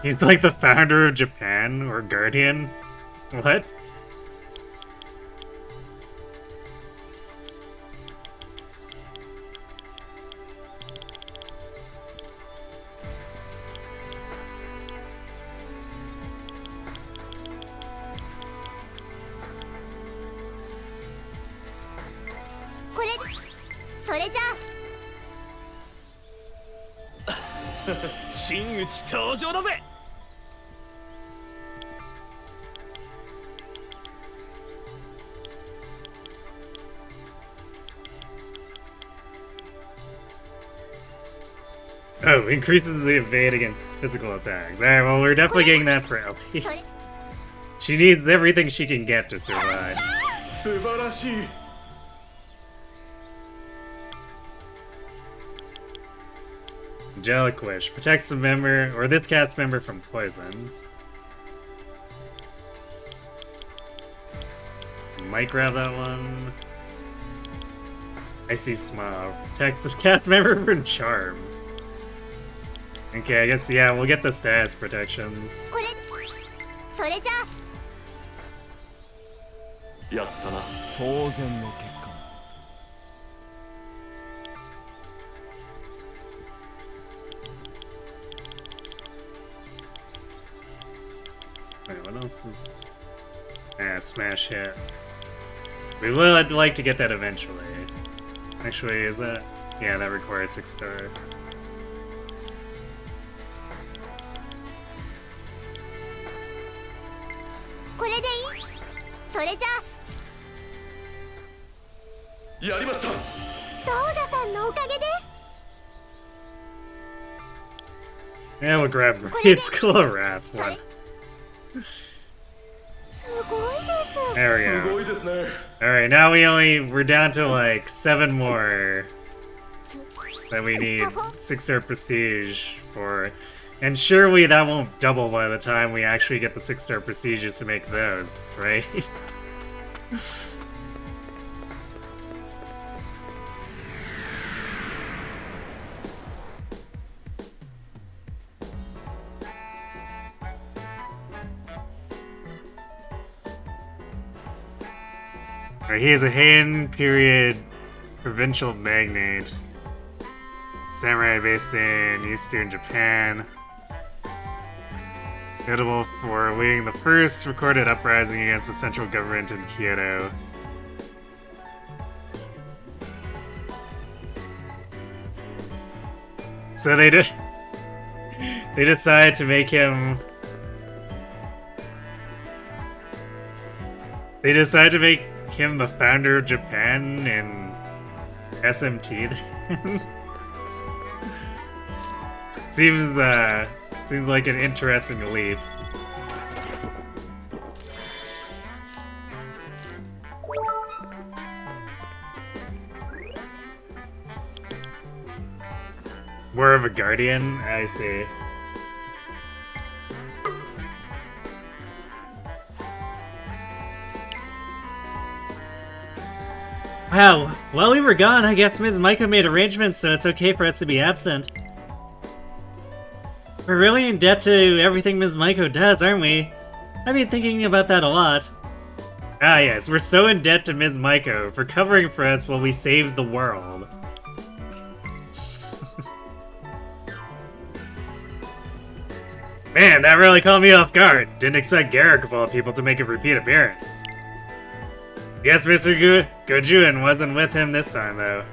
He's like the founder of Japan, or Guardian. What? Oh, increases the evade against physical attacks. Alright, well, we're definitely getting that for LP. She needs everything she can get to survive. Angelic Wish protects the member, or this cast member, from poison. Might grab that one. Icy Smile protects the cast member from charm. Okay, I guess, yeah, we'll get the status protections. Wait, what else was... smash hit. We would like to get that eventually. Actually, is that... Yeah, that requires 6-star. Yeah, we'll grab It's cool Wrath one. There we go. Alright, now we're down to like 7 more that we need 6-star prestige for. And surely that won't double by the time we actually get the 6-star prestiges to make those, right? Alright, he is a Heian period provincial magnate. Samurai based in Eastern Japan. Notable for leading the first recorded uprising against the central government in Kyoto. So they decided to make him... They decided to make him the founder of Japan in SMT. Seems like an interesting leap. more of a guardian? I see. Wow, while we were gone, I guess Ms. Maiko made arrangements so it's okay for us to be absent. We're really in debt to everything Ms. Maiko does, aren't we? I've been thinking about that a lot. Ah yes, we're so in debt to Ms. Maiko for covering for us while we saved the world. Man, that really caught me off guard. Didn't expect Garrick of all people to make a repeat appearance. Guess Mr. Gojuin wasn't with him this time, though.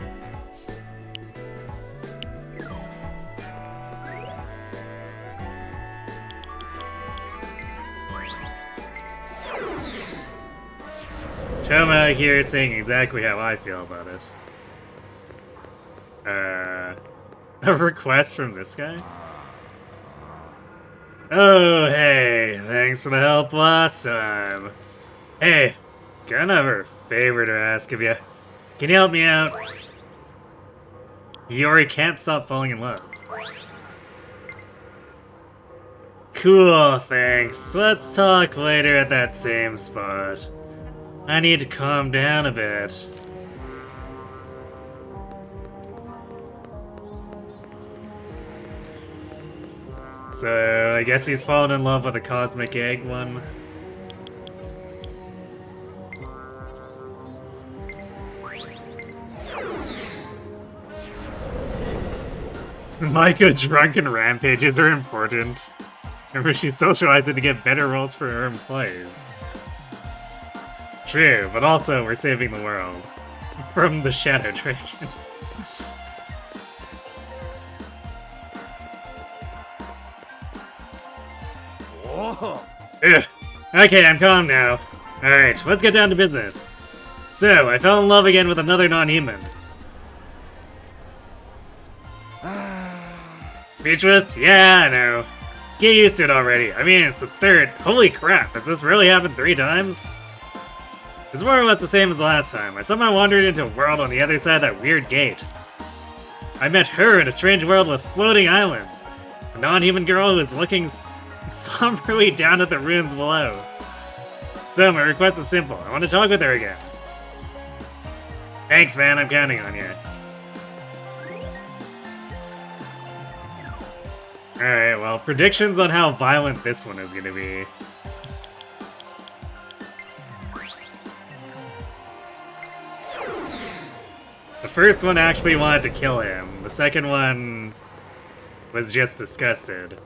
Toma here saying exactly how I feel about it. A request from this guy? Oh, hey, thanks for the help last time. Hey, got another favor to ask of you. Can you help me out? Yori can't stop falling in love. Cool, thanks. Let's talk later at that same spot. I need to calm down a bit. So, I guess he's fallen in love with a cosmic egg one. Maiko's drunken rampages are important. Remember, she's socializing to get better roles for her employees. True, but also we're saving the world. From the Shadow Dragon. Ugh. Okay, I'm calm now. Alright, let's get down to business. So, I fell in love again with another non-human. Speechless? Yeah, I know. Get used to it already. I mean, it's the third. Holy crap, has this really happened 3 times? It's more or less the same as last time. I somehow wandered into a world on the other side of that weird gate. I met her in a strange world with floating islands. A non-human girl who was looking somberly down at the ruins below. So, my request is simple. I want to talk with her again. Thanks, man. I'm counting on you. Alright, well, predictions on how violent this one is gonna be. The first one actually wanted to kill him. The second one was just disgusted.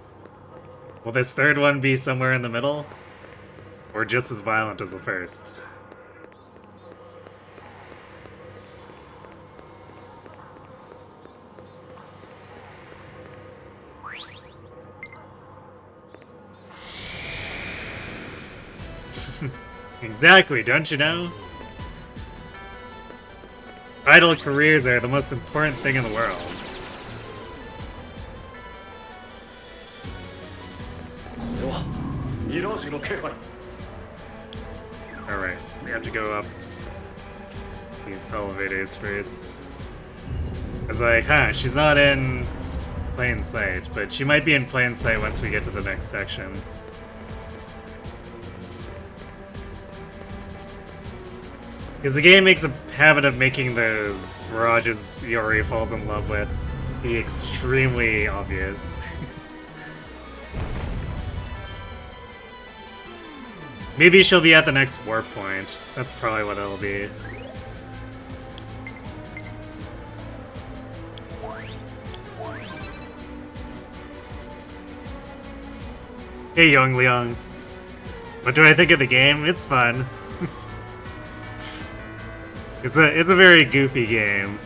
Will this third one be somewhere in the middle? Or just as violent as the first? Exactly, don't you know? Idle careers are the most important thing in the world. Alright, we have to go up these elevators first. I was like, huh, she's not in plain sight, but she might be in plain sight once we get to the next section. Because the game makes a habit of making those Mirages Yori falls in love with be extremely obvious. Maybe she'll be at the next warp point. That's probably what it'll be. Hey, Young Leong. What do I think of the game? It's fun. It's a very goofy game.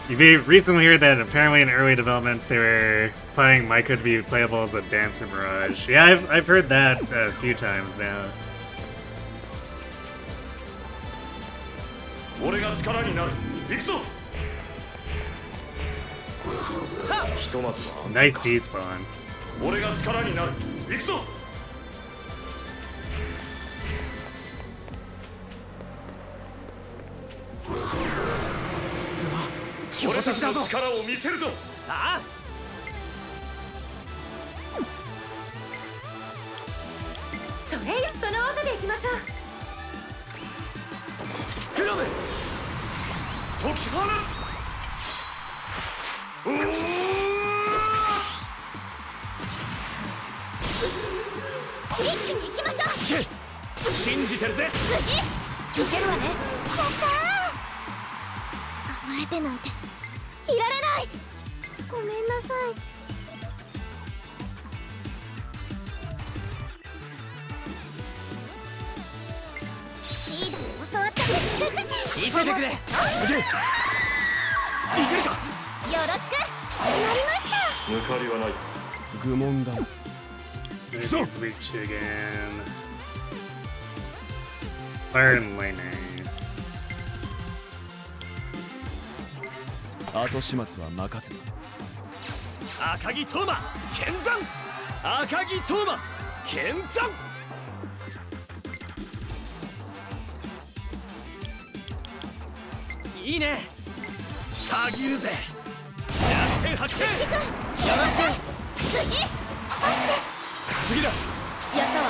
You recently heard that apparently in early development they were planning Maiko to be playable as a dancer Mirage. Yeah, I've heard that a few times now. Nice deed spawn. 俺たちの力を見せるぞ。あそれよ、その技でいきましょう。クロム解き放一気に行きましょう。け信じてるぜ。次いけるわね。やったー。甘えてなんていられない。ごめんなさい。シーダに教わった。見せてくれ。いけるか。よろしく。なりました。抜かりはない。愚問だ。 Maybe it's weak again. Fire and lightning. 後始末は任せた。赤城トーマ剣山。赤城トーマ剣山。いいね。たぎるぜ。やって発見。よろしく。次だ。やったわ。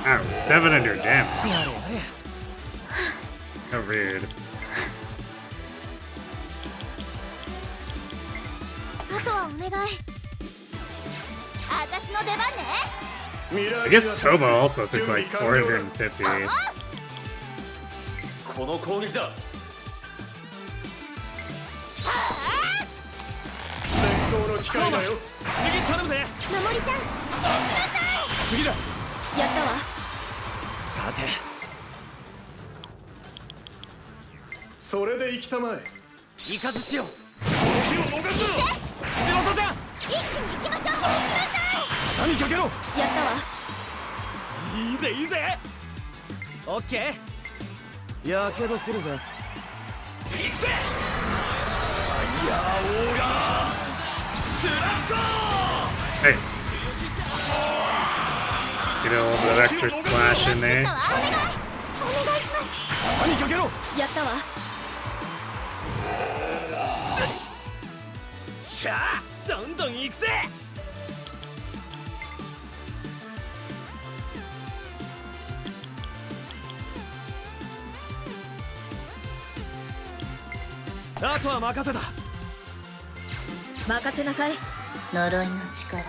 Ow, 700 damage. How rude. あとはお願い。私の出番ね。 I guess Toma also took like 450. この攻撃だ。先行の機会だよ。次頼むぜ。守りちゃん、次だ。やったわ。さてそれで行きたまえ。イカズチよ。火を逃すな。翼じゃん。一気に行きましょう。下にかけろ。やったわ。いいぜいいぜ。オッケー。やけどするぜ。行くぜ。いやオーガスラスト。 Nice. Get a little bit of extra splash in there. お願いします。下にかけろ。やったわ。しゃあどんどん行くぜ。あとは任せた。任せなさい。呪いの力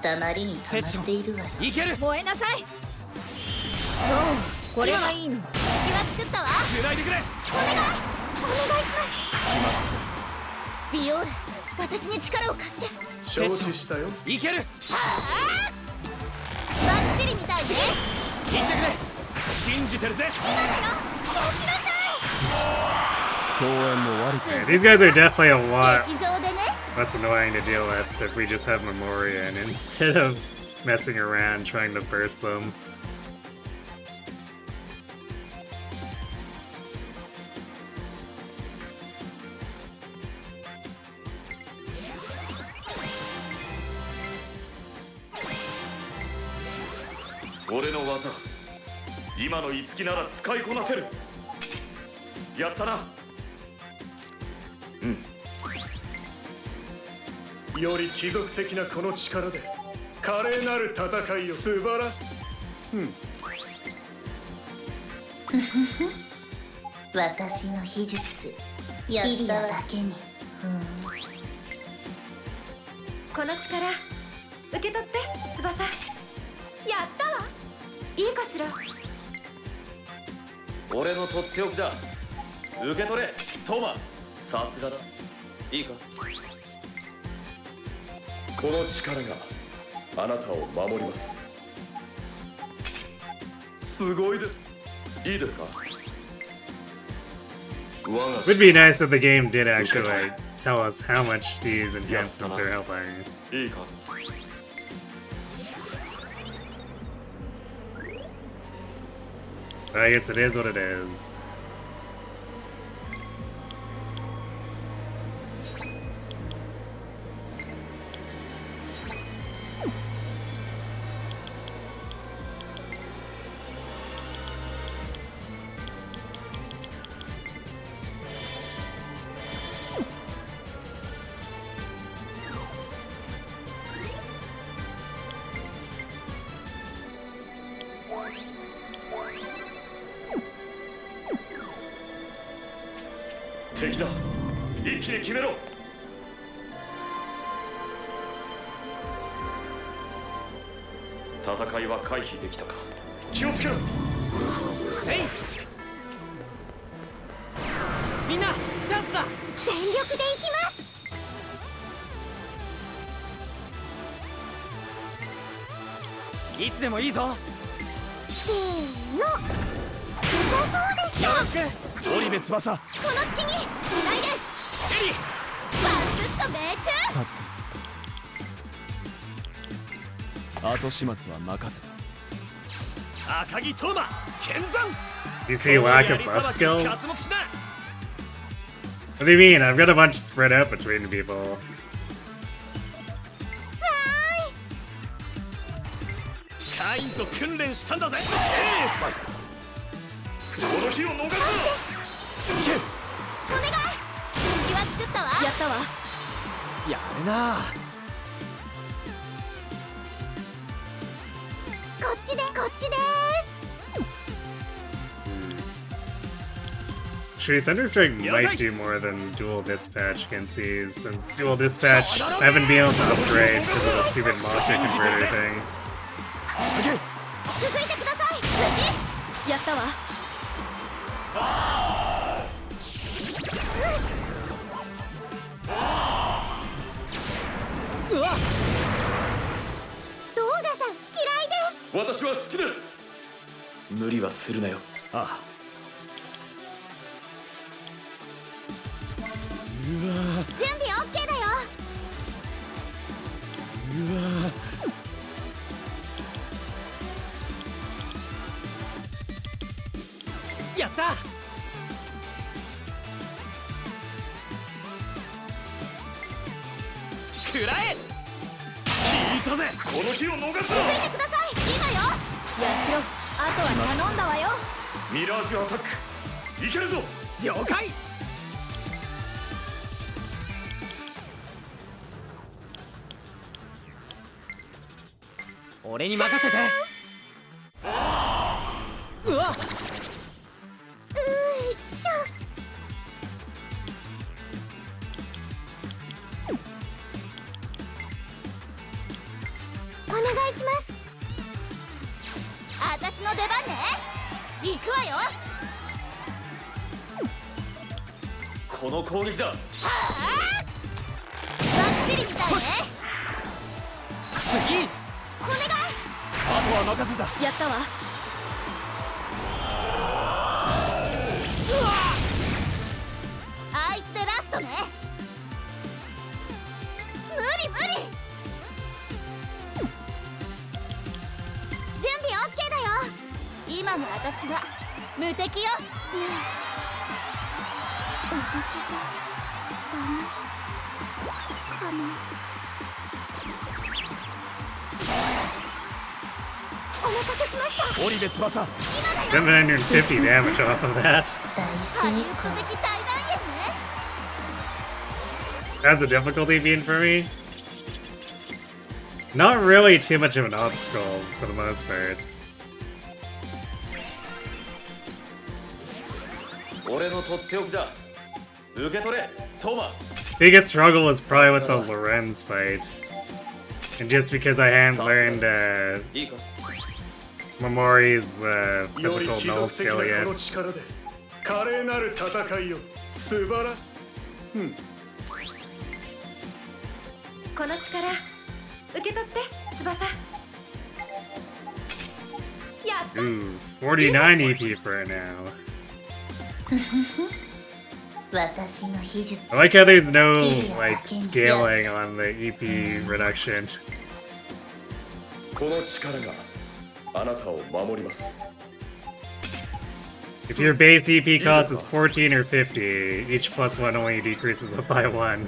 たまりに溜まっているわよ。いける。燃えなさい。そう、これがいいの。気は作ったわ。つないでくれ。お願いします。ビオーラ、私に力を貸して。承知したよ。いける。バッチリみたいね。言ってくれ。信じてるぜ。今だよ。起きなさ公園も悪く。 Yeah, these guys are definitely a い。 lot 劇場でね。 less annoying to deal with if we just have Memoria and instead of messing around trying to burst them. 俺の技、今の五木なら使いこなせる。やったな。より貴族的なこの力で華麗なる戦いを。素晴らしい。私の秘術やっただけに。この力受け取って翼。やったわ。いいかしら。俺のとっておきだ。受け取れトーマ。さすがだ。いいか。この力があなたを守ります。すごいです。いいですか。 Would be nice if the game did actually like, tell us how much these enhancements are helping. いいか。 But I guess it is what it is. 敵だ一気に決めろ戦いは回避できたか気をつけろせいみんなチャンスだ全力でいきますいつでもいいぞせーのそうでよろしく織部翼この隙につないでエリバスッと命中さて後始末は任せた赤城斗真剣山 You see lack of buff skills? What do you mean? I've got a bunch spread out between people. カインと訓練したんだぜこの日を逃すなお願い敵は作ったわやったわやるなこっちでーす Actually, Thunderstrike might do more than Dual Dispatch against these, since Dual Dispatch I haven't been able to upgrade because of the stupid monster converter thing. 続いてくださいやったわうわ動画さん嫌いです私は好きです無理はするなよああ準備 OK だようわやった食らえ聞いたぜこの日を逃すな続いてください今よやしろあとは頼んだわよミラージュアタックいけるぞ了解俺に任せてうわっお願いします私の出番ね行くわよこの攻撃だはあバッチリみたいね次お願いあとは任せたやったわあいつでラストね無理準備 OK だよ今の私は無敵よ私じゃダメかなお待たせしました織部翼750 damage off of that. 大成ハリウッド功的大団円ね How's the difficulty been for me? Not really too much of an obstacle for the most part. 俺のとっておきだ受け取れトマ Biggest struggle was probably with the Lorenz fight. And just because I hadn't learned いいか Momori's より physical 貴 null 族的な skill こ yet. の力で華麗なる戦いを素晴らこの力受け取って翼やった Ooh, 49 EP for it now. 私の秘術 I like how there's no like scaling on the EP reduction. この力があなたを守ります If your base EP cost is 14 or 50, each plus one only decreases it by one.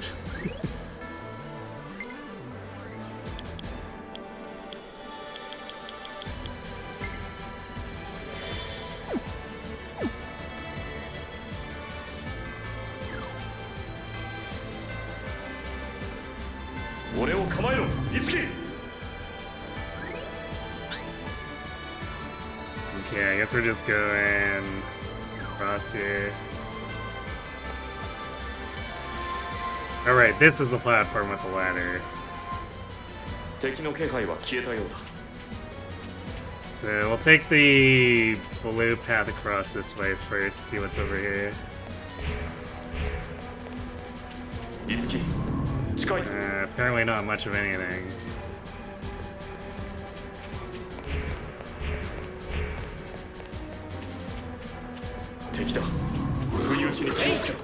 俺を構えろいつき Okay, I guess we're just going across here. Alright, this is the platform with the ladder. 敵の気配は消えたようだ。 So we'll take the blue path across this way first, see what's over here. いつき、近いぞ。 Apparently not much of anything. 敵だ。不意打ちに気をつけろ。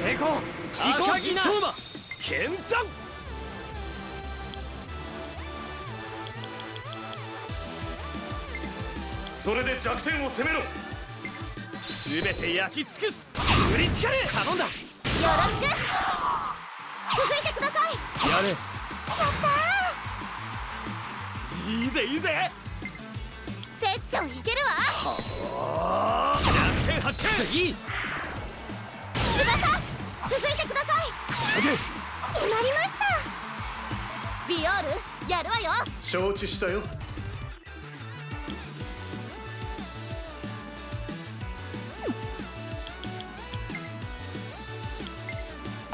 成功。赤木トーマ剣山。それで弱点を攻めろ。すべて焼き尽くす。振りつかれ。頼んだ。よろしく。続いてください。やれ。やったー。いいぜいいぜ。セッションいけるわ。弱点発見。次。翼、続いてください。決まりました。ビオール、やるわよ。承知したよ。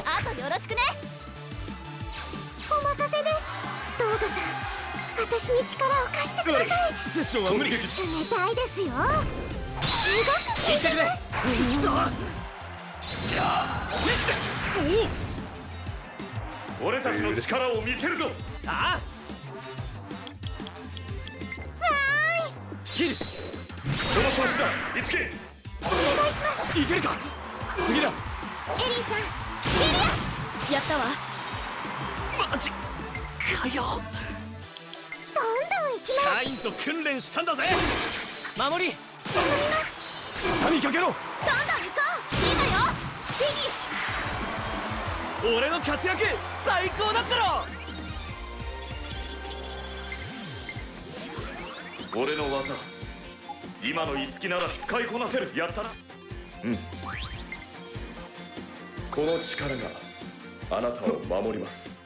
あとよろしくね。お任せです。トーガさん、私に力を貸してください。セッションは無理。冷たいですよ。すごく言ってくれ。俺たちの力を見せるぞ。ああ。切る。その調子だ。いつき。お願いします。いけるか。次だ。エリーちゃん、エリア。やったわ。マジかよ。どんどん行きます。カインと訓練したんだぜ。守り。頑張ります。畳みかけろ。どんどん行こう。いいのよ。フィニッシュ。俺の活躍最高だったろ。俺の技、今のいつきなら使いこなせる。やったな。うん。この力があなたを守ります。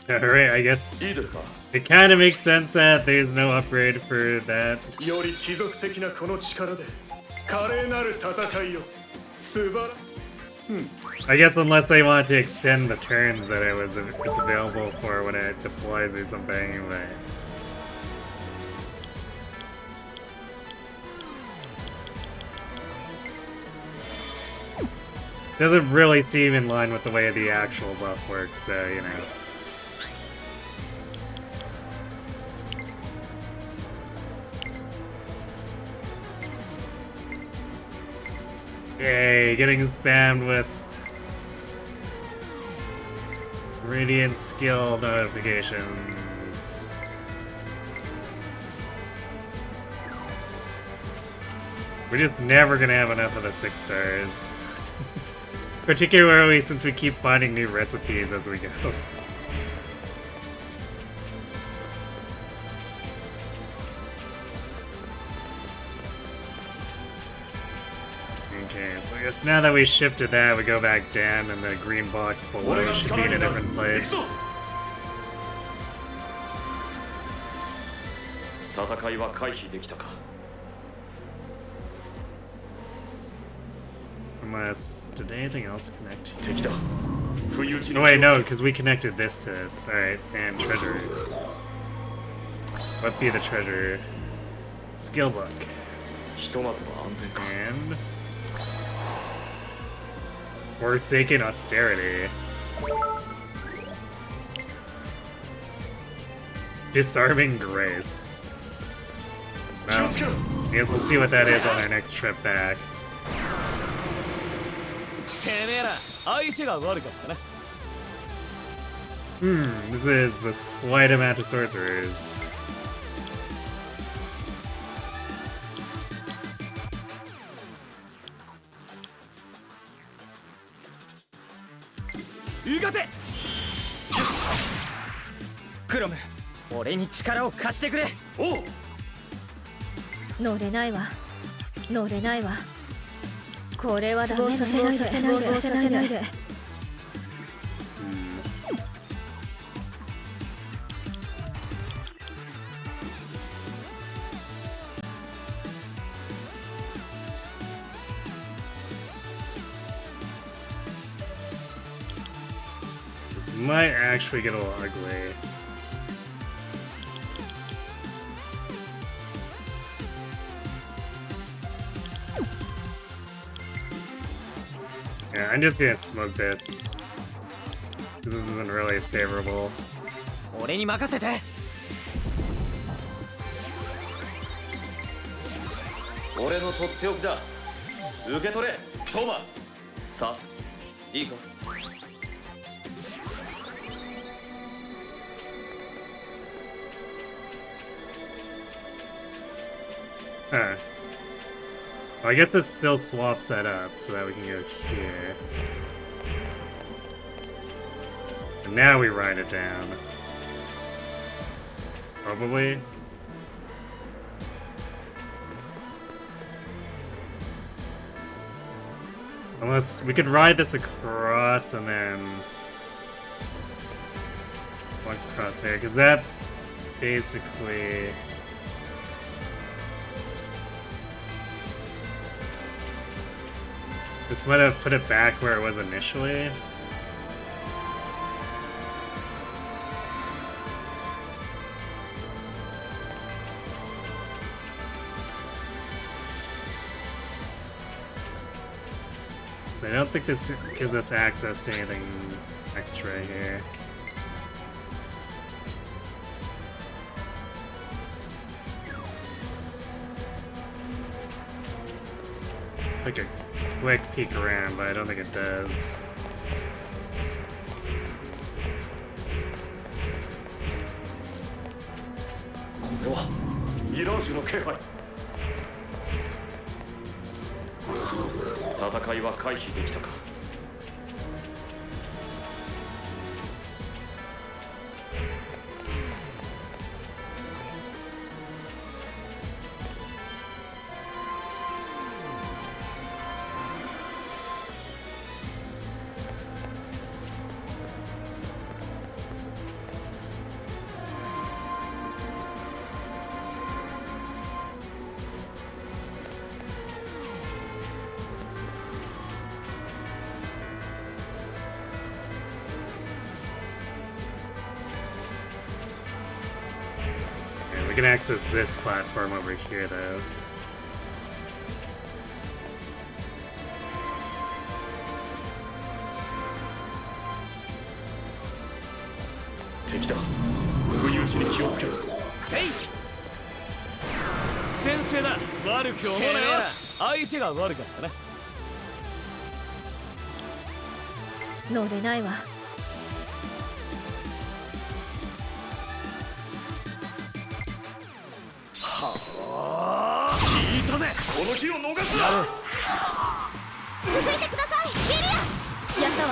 Alright, I guess いいですか。 it kind of makes sense that there's no upgrade for that. より貴族的なこの力で華麗なる戦いを。素晴らしい。 I guess unless they want to extend the turns that it's available for when it deploys or something, but doesn't really seem in line with the way the actual buff works, so you know. Yay, getting spammed with Radiant skill notifications. We're just never gonna have enough of the 6 stars. Particularly since we keep finding new recipes as we go. Okay, so I guess now that we shifted that, we go back down and the green box below should be in a different place. 戦いは回避できたか。 Unless, did anything else connect? 敵だ。不意打ちに No, wait, no, because we connected this to this. Alright, and treasure. What be the treasure? Skill book. ひとまずは安全か。 And Forsaken Austerity. Disarming Grace. Well, I guess we'll see what that is on our next trip back. てめえら相手が悪かったな。 This is the slight amount of sorcerers. Ugate! クロム、俺に力を貸してくれ。おう。乗れないわ。乗れないわ。これはダメだ。失望させないで。might actually get a little ugly. Yeah, I'm just gonna smoke this. This isn't really favorable. 俺に任せて。俺のとっておきだ。受け取れトーマ。さあいいか。Huh. Well, I guess this still swaps that up so that we can go here. And now we write it down. Probably. Unless we could ride this across and then walk across here, because that basically. This might have put it back where it was initially. So I don't think this gives us access to anything extra here. Like a quick peek around, but I don't think it does. Mirage の気配。戦いは回避できたか。We can access this platform over here, though. Takeだ。不意打ちに気をつけろ。せい。先生だ。悪く思うなよ。相手が悪かったな。乗れないわ。聞いたぜ。この日を逃すな。続いてくださいゲリア。やったわ。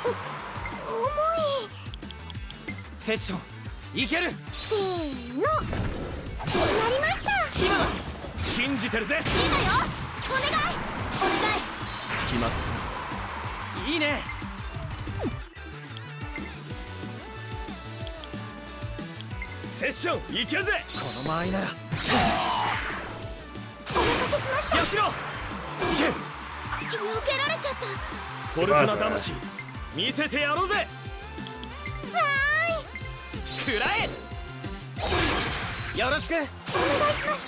重い。セッションいける。せーの。やりました。今だ。信じてるぜ。いいのよ。お願い。お願い。決まった。いいね。セッションいけるぜ。この間合いなら。お待たせしました。よしろ。いけ。避けられちゃった。フォルトナ魂見せてやろうぜ。はーい。くらえ。よろしく。お願いします。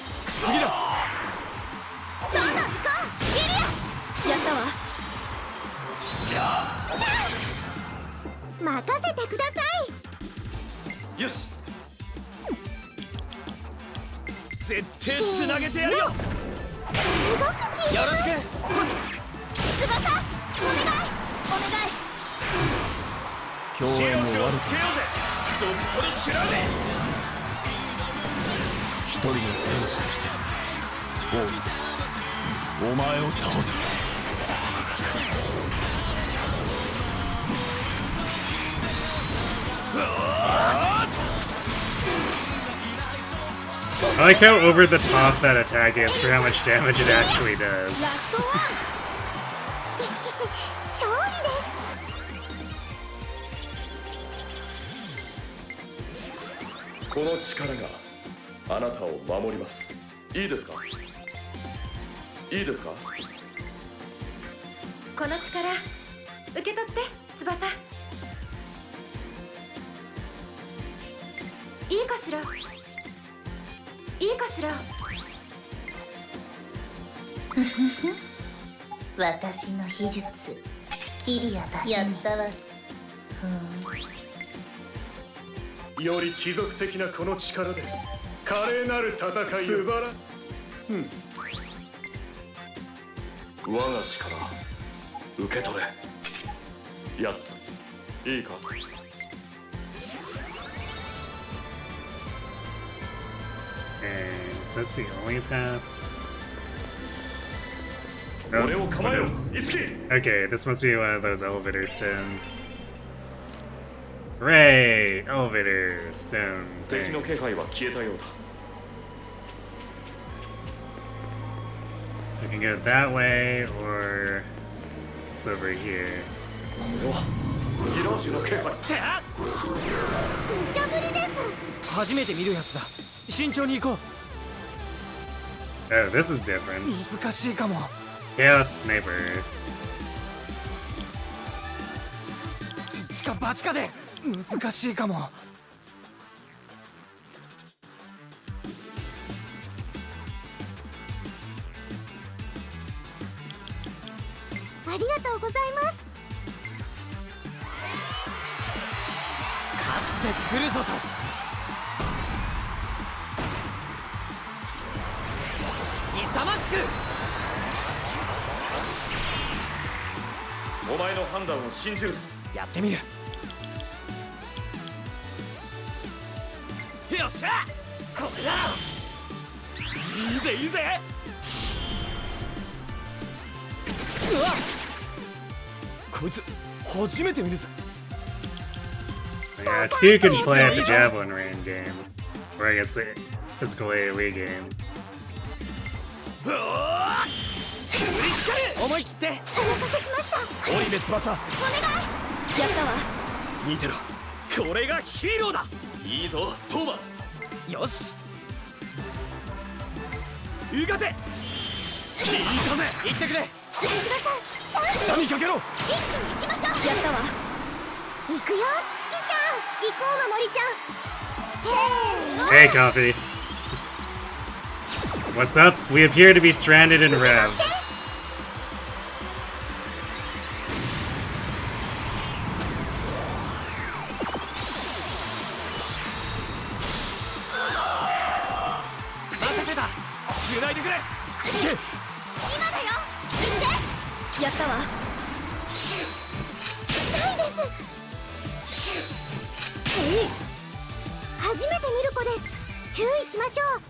次だ。どうぞ行こうゲリア。やったわ。任せてください。よし。絶対つなげてやるよ。すごく効いてる。よろしく。翼お願い。お願い。共演も悪くない。ドクトリチュラーで。一人の戦士としてお前を倒す。I like how over the top that attack is for how much damage it actually does. ラストワン。勝利です。この力があなたを守ります。いいですか。いいですか。この力受け取って翼。いいかしら、いいかしら。私の秘術キリアだけにやったわ。より貴族的なこの力で華麗なる戦いを素晴ら我が力受け取れ。やった。いいか。Okay, so that's the only path. 俺を構えろ。 but it's- いつき。 Okay, this must be one of those elevator stones. Hooray! Elevator stone 敵の thing. 気配は消えたようだ。 So we can go that way, or it's over here. これはミラージュの気配。ジャブルです。初めて見るやつだ。慎重に行こ Oh, this is different. う。難しいかも。 Chaos Sniper. 一か八かで難しいかも。ありがとうございます。勝ってくるぞと。勇ましく。お前の判断を信じるぞ。やってみる。よっしゃ、これだ。いいぜいいぜ。うわっ、こいつ初めて見るぜ。 Yeah, Q can play at the Javelin Rain game. Or I guess the physical AoE game. うわー、振り切れ。思い切って。お待たせしました。織部翼、やったわ。見てろ、これがヒーローだ。いいぞトーマ。よし、うがて、聞いたぜ。行ってくれ。畳みかけろ。一気に行きましょう。やったわ。行くよ、チキちゃん。行こう、守りちゃん。せーの。 Hey, Coffee. What's up? We appear to be stranded in Rev. 任せた。繋いでくれ。行け。今だよ。行って。やったわ。痛いです。初めて見る子です。注意しましょう。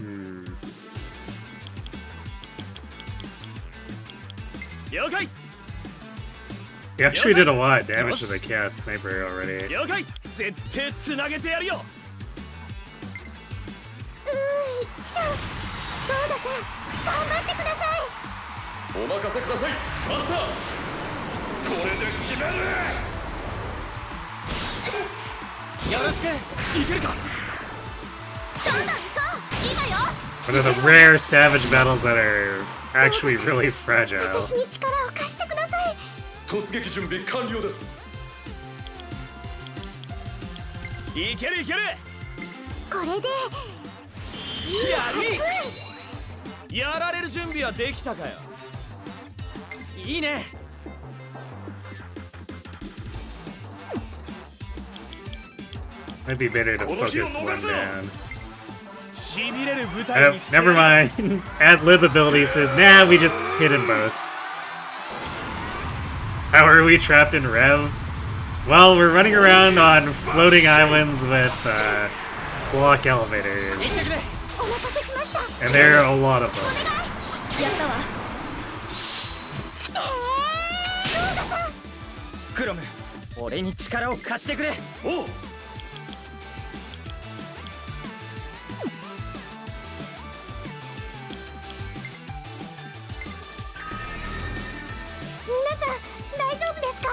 Hmm. 了解。 He actually did a lot of damage to the Chaos Sniper already. 了解。絶対繋げてやるよ。ソーダさん、頑張ってください。お任せください。マスター。これで決める。よろしく。いけるか。どんどん行こう。今よ。 One of the rare savage battles that are actually really fragile. 私に力を貸してください。突撃準備完了です。いけるいける。これで。やり。やられる準備はできたかよ。いいね。 Might be better to focus one down. しびれる舞台 Oh, にして。 never mind. Ad-lib ability says, nah, we just hit them both. How are we trapped in Rev? Well, we're running around on floating islands with block elevators. 行ってくれ。お待たせしました。 And there are a lot of them. やったわ。ソーダさん。クロム、俺に力を貸してくれ。おう。皆さん、大丈夫ですか？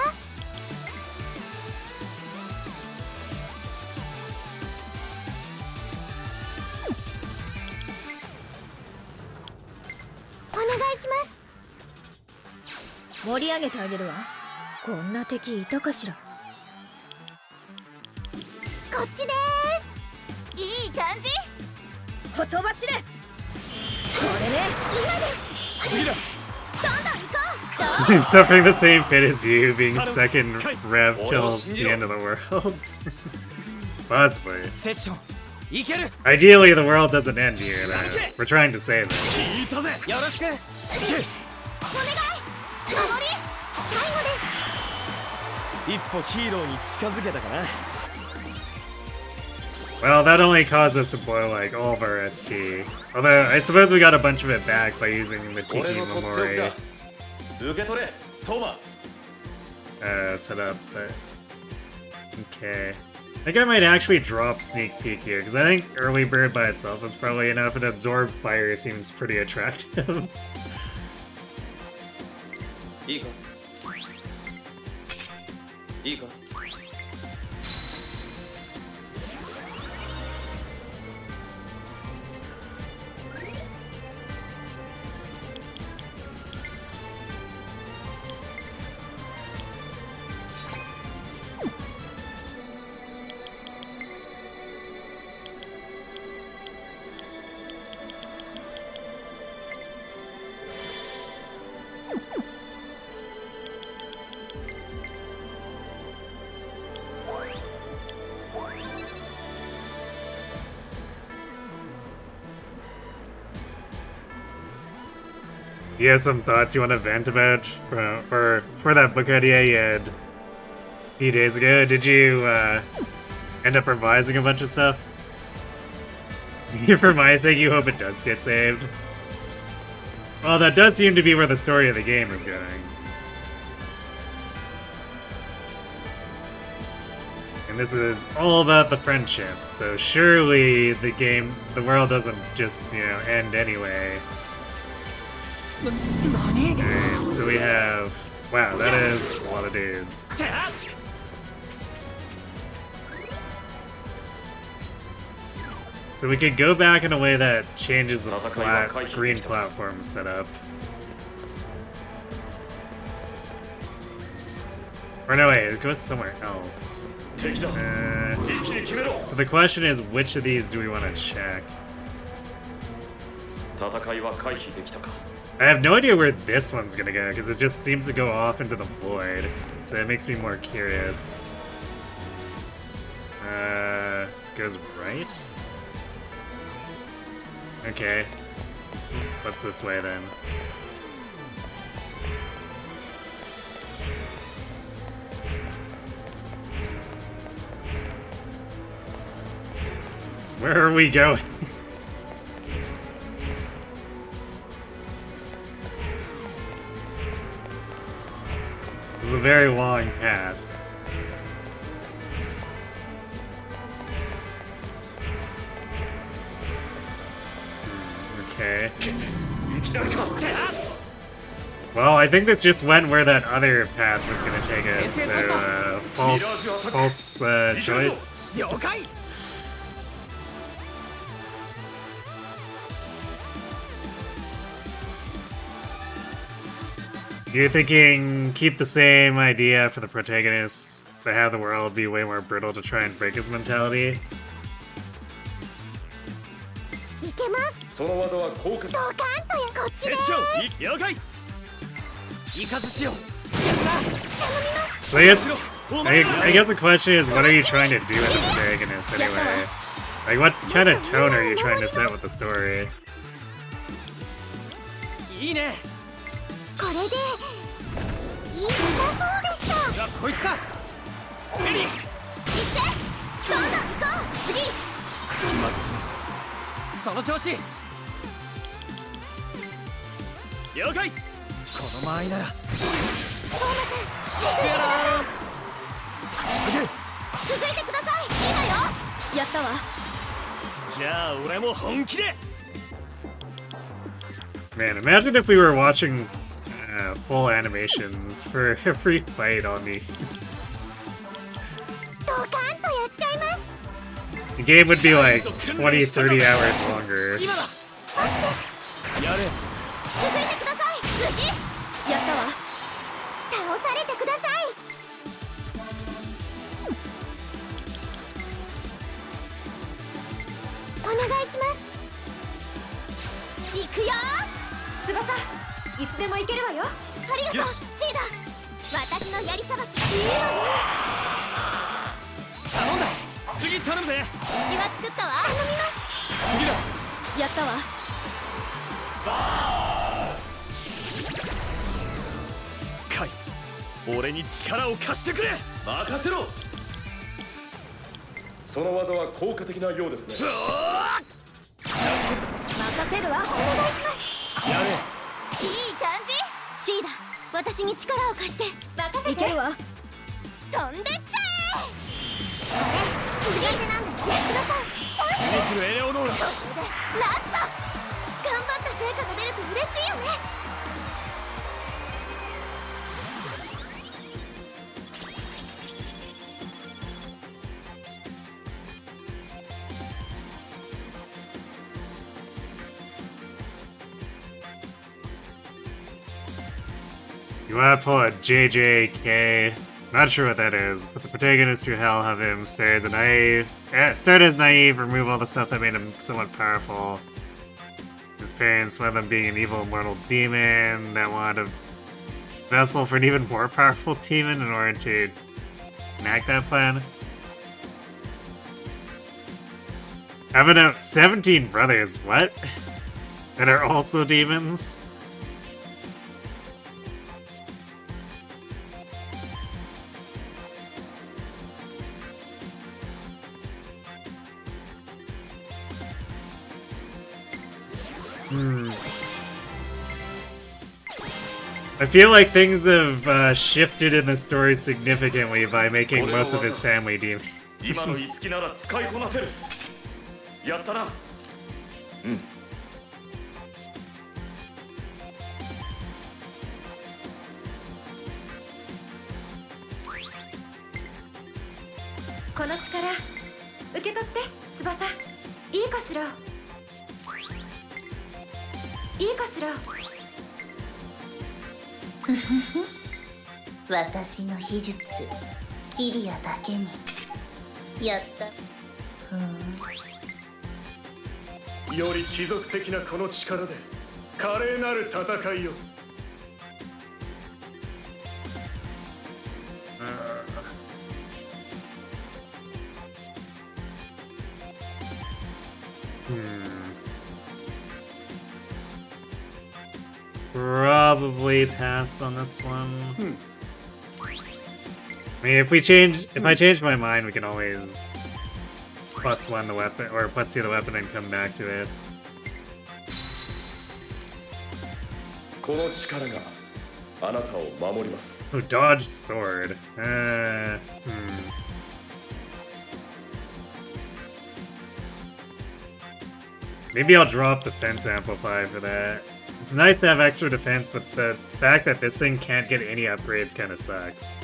お願いします。盛り上げてあげるわ。こんな敵いたかしら。こっちです。いい感じ。ほとばしれ。これね。今です。次だ。どんどん行こう。 I'm suffering the same fate as you, being second rev till the end of the world. Possibly. セッションいける。 Ideally, the world doesn't end here. We're trying to say that. 聞いたぜ。よろしく。お願い。守り。最後です。一歩ヒーローに近づけたかな。 Well, that only caused us to blow like all of our SP. Although, I suppose we got a bunch of it back by using the Tiki 俺のとっておき Memori だ。受け取れトーマ。 setup, but okay. I think I might actually drop Sneak Peek here, because I think Early Bird by itself is probably enough, and Absorb Fire seems pretty attractive. いいかいいか。 You have some thoughts you want to vent about for that book idea you had a few days ago? Did you end up revising a bunch of stuff? For my thing, you hope it does get saved. Well, that does seem to be where the story of the game is going. And this is all about the friendship, so surely the world doesn't just, you know, end anyway. Alright, so we have... Wow, that is a lot of dudes. So we could go back in a way that changes the green platform setup. Or no, wait, it goes somewhere else. So the question is, which of these do we want to check? 戦いは回避できたか。 I have no idea where this one's gonna go, because it just seems to go off into the void. So it makes me more curious. It goes right? Okay. What's this way then? Where are we going? This is a very long path. Okay. Well, I think this just went where that other path was gonna take us, so false choice. 了解。 You're thinking keep the same idea for the protagonist, but have the world be way more brutal to try and break his mentality? いけます。その技は効果。ドカンとやこっちセッです。ション了解。イカズチよ。 So I guess the question is, what are you trying to do with the protagonist anyway? Like, what kind of tone are you trying to set with the story? いいね。 これでいいそうでした。じゃあこいつか。エリー。行って。どんどん行こう。次。その調子。了解。この間合いなら。トーマさん。続いてください。今よ。やったわ。じゃあ俺も本気で。 Man, imagine if we were watching full animations for every fight on these. ドカンとやっちゃいます。 The game would be like 20, 30 hours longer. 今だ。やれ。続いてください。次。やったわ。頼んだ。次頼むぜ。血は作ったわ。頼みます。次だ。やったわ。カイ、俺に力を貸してくれ。任せろ。その技は効果的なようですね。任せるわ。お願いします。やれ。いい感じ。シーダ、私に力を貸して。任せて。いけるわ。飛んでっちゃえ。これ続いてなんだよ。やってください。チャンス。ミスルエレオノーラ。これでラスト。頑張った成果が出ると嬉しいよね。You wanna pull a JJK? Not sure what that is, but the protagonists who hell have him stay as a naive. Start as naive, remove all the stuff that made him somewhat powerful. His parents, one of them being an evil immortal demon that wanted a vessel for an even more powerful demon in order to enact that plan. Having 17 brothers, what? That are also demons? I feel like things have shifted in the story significantly by making most of his family demons. 今の一撃なら使いこなせる。やったな。うん。この力受け取って翼。いいかしら。いいかしら。私の秘術キリアだけにやった。より貴族的なこの力で華麗なる戦いを。Probably pass on this one. I mean, if I change my mind, we can always +1 the weapon, or +2 the weapon and come back to it. この力があなたを守ります。Oh, dodge sword. Maybe I'll drop defense amplify for that. It's nice to have extra defense, but the fact that this thing can't get any upgrades kind of sucks.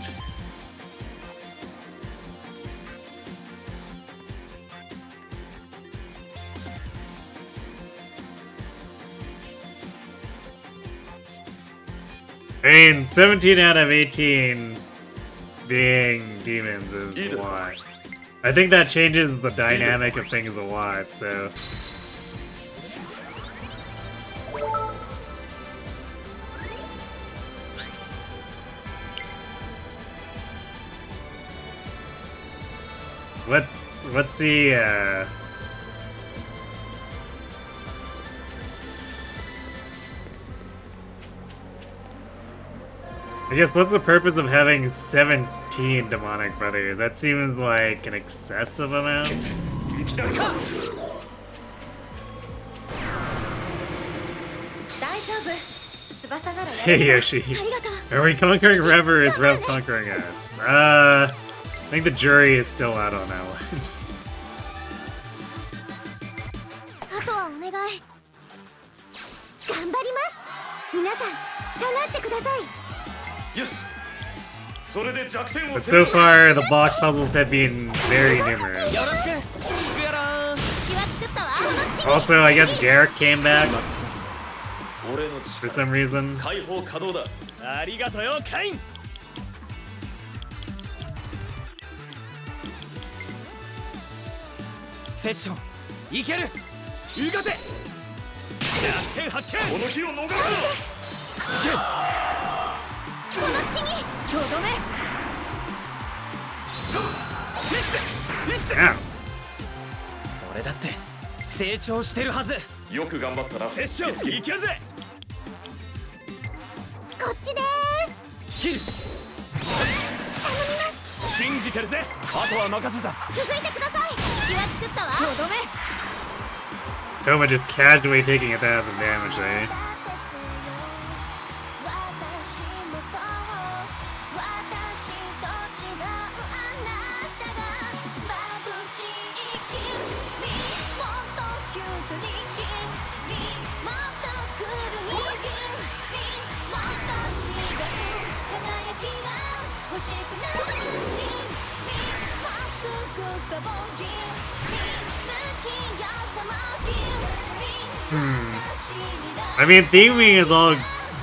I mean, 17 out of 18 being demons is a lot. I think that changes the dynamic of things a lot, so... What's the, I guess what's the purpose of having 17 demonic brothers? That seems like an excessive amount. Hey Yoshi, are we conquering Rev or is Rev conquering us? I think the jury is still out on that one. あとはお願い。頑張ります。皆さん、下がってください。よし。それで弱点を But so far, the block puzzles have been very numerous. よろしく。行くやら。気は作ったわ。 Also, I guess Garrick came back 俺の for 力 some reason. 解放可能だ。ありがとよ、カイン。セッションいける。うがて。弱点発見。この日を逃すな。この隙にとどめ。Damn. 俺だって成長してるはず。よく頑張ったな。セッションいけるぜ。こっちでキル。信じてるぜ。あとは任せた。ーす。続いてください。気は作ったわ。とどめ。 Toma just casually taking 1,000 damage there. Hmm. I mean, theming is all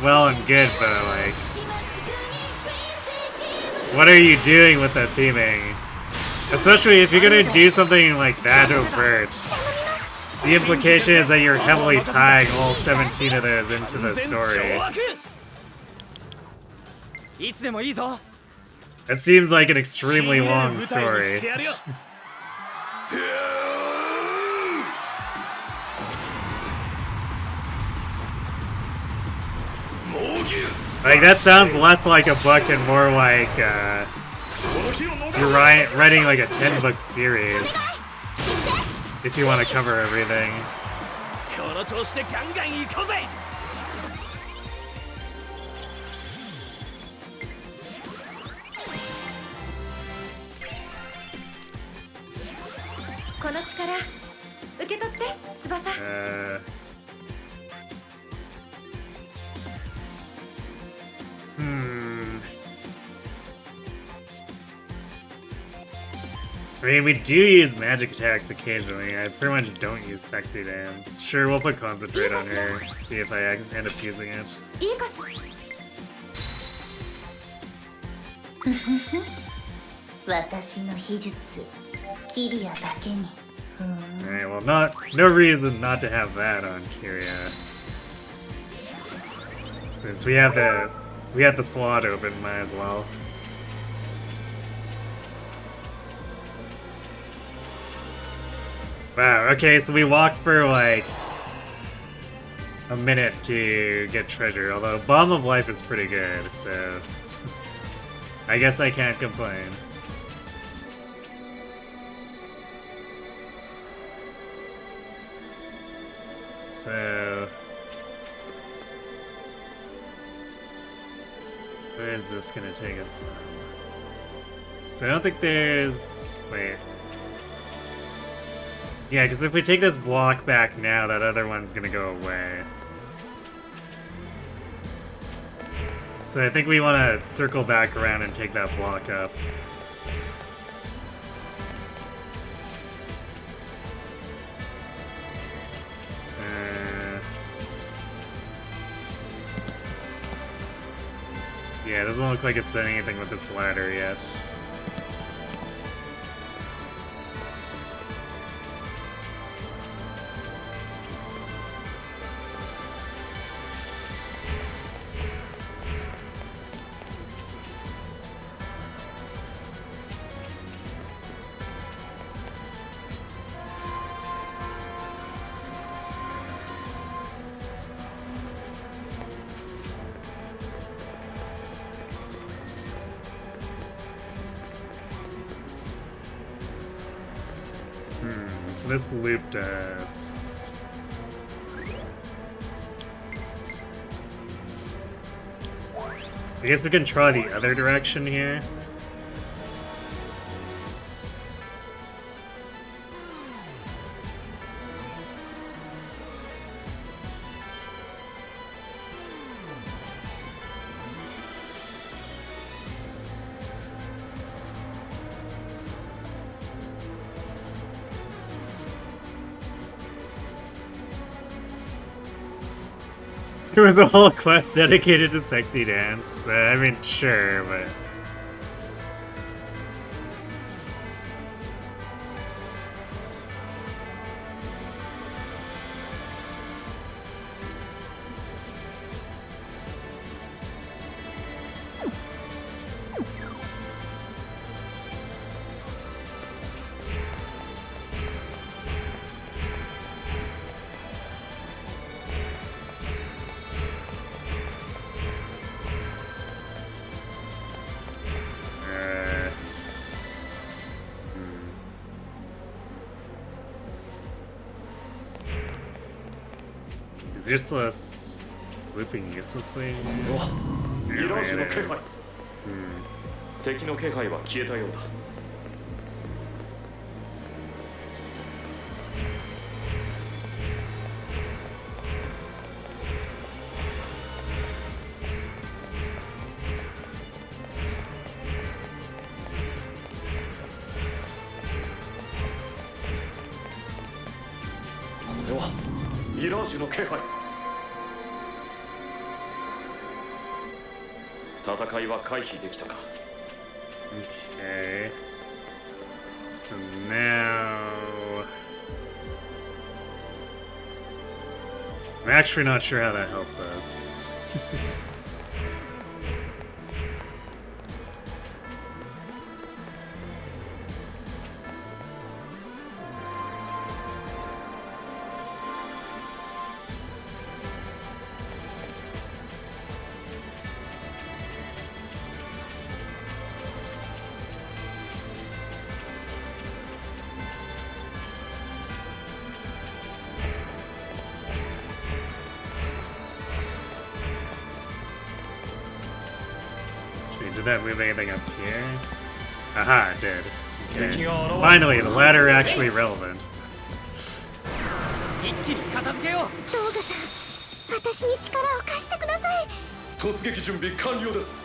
well and good, but like, what are you doing with that theming? Especially if you're gonna do something like that overt. The implication is that you're heavily tying all 17 of those into the story. いつでもいいぞ。 That seems like an extremely long story. Like, that sounds less like a book and more like, you're writing like a 10-book series. If you want to cover everything. この調子でガンガン行こうぜ。この力受け取って翼。I mean, we do use magic attacks occasionally. I pretty much don't use sexy dance. Sure, we'll put concentrate on her. See if I end up using it. いいかしら。私の秘術キリアだけに。 Alright, well, no reason not to have that on Kyria. Since we have the slot open, might as well. Wow, okay, so we walked for like a minute to get treasure, although Bomb of Life is pretty good, so I guess I can't complain. So where is this gonna take us? So I don't think there's... wait. Yeah, because if we take this block back now, that other one's gonna go away. So I think we want to circle back around and take that block up. Yeah, it doesn't look like it's done anything with this ladder yet. So this looped us. I guess we can try the other direction here. There was a whole quest dedicated to sexy dance. I mean, sure, but... useless. Looping uselessly? ミラージュの It 気配 is. 敵の気配は消えたようだこれはミラージュの気配戦いは回避できたか Okay. So now... I'm actually not sure how that helps us. Did that move anything up here? Aha, it did. Okay. Finally, the ladder actually relevant. 一気に片付けよう。動画さん、私に力を貸してください。突撃準備完了です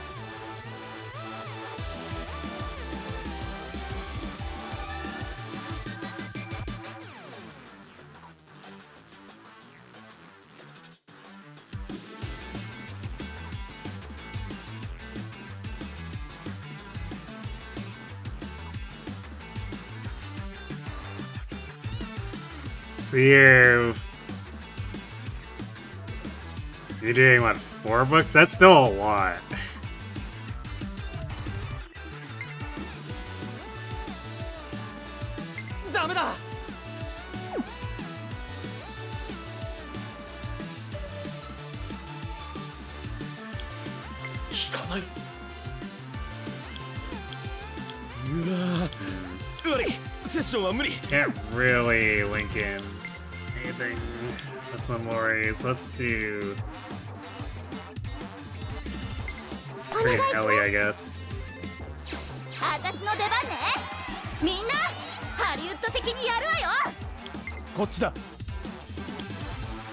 So you're doing what, 4 books? That's still a lot. ダメだ。効かない 悪いセッションは無理 Can't really link in anything with memories. Let's do freaking Ellie, I guess. 私の出番ね。みんな、ハリウッド的にやるわよ。こっちだ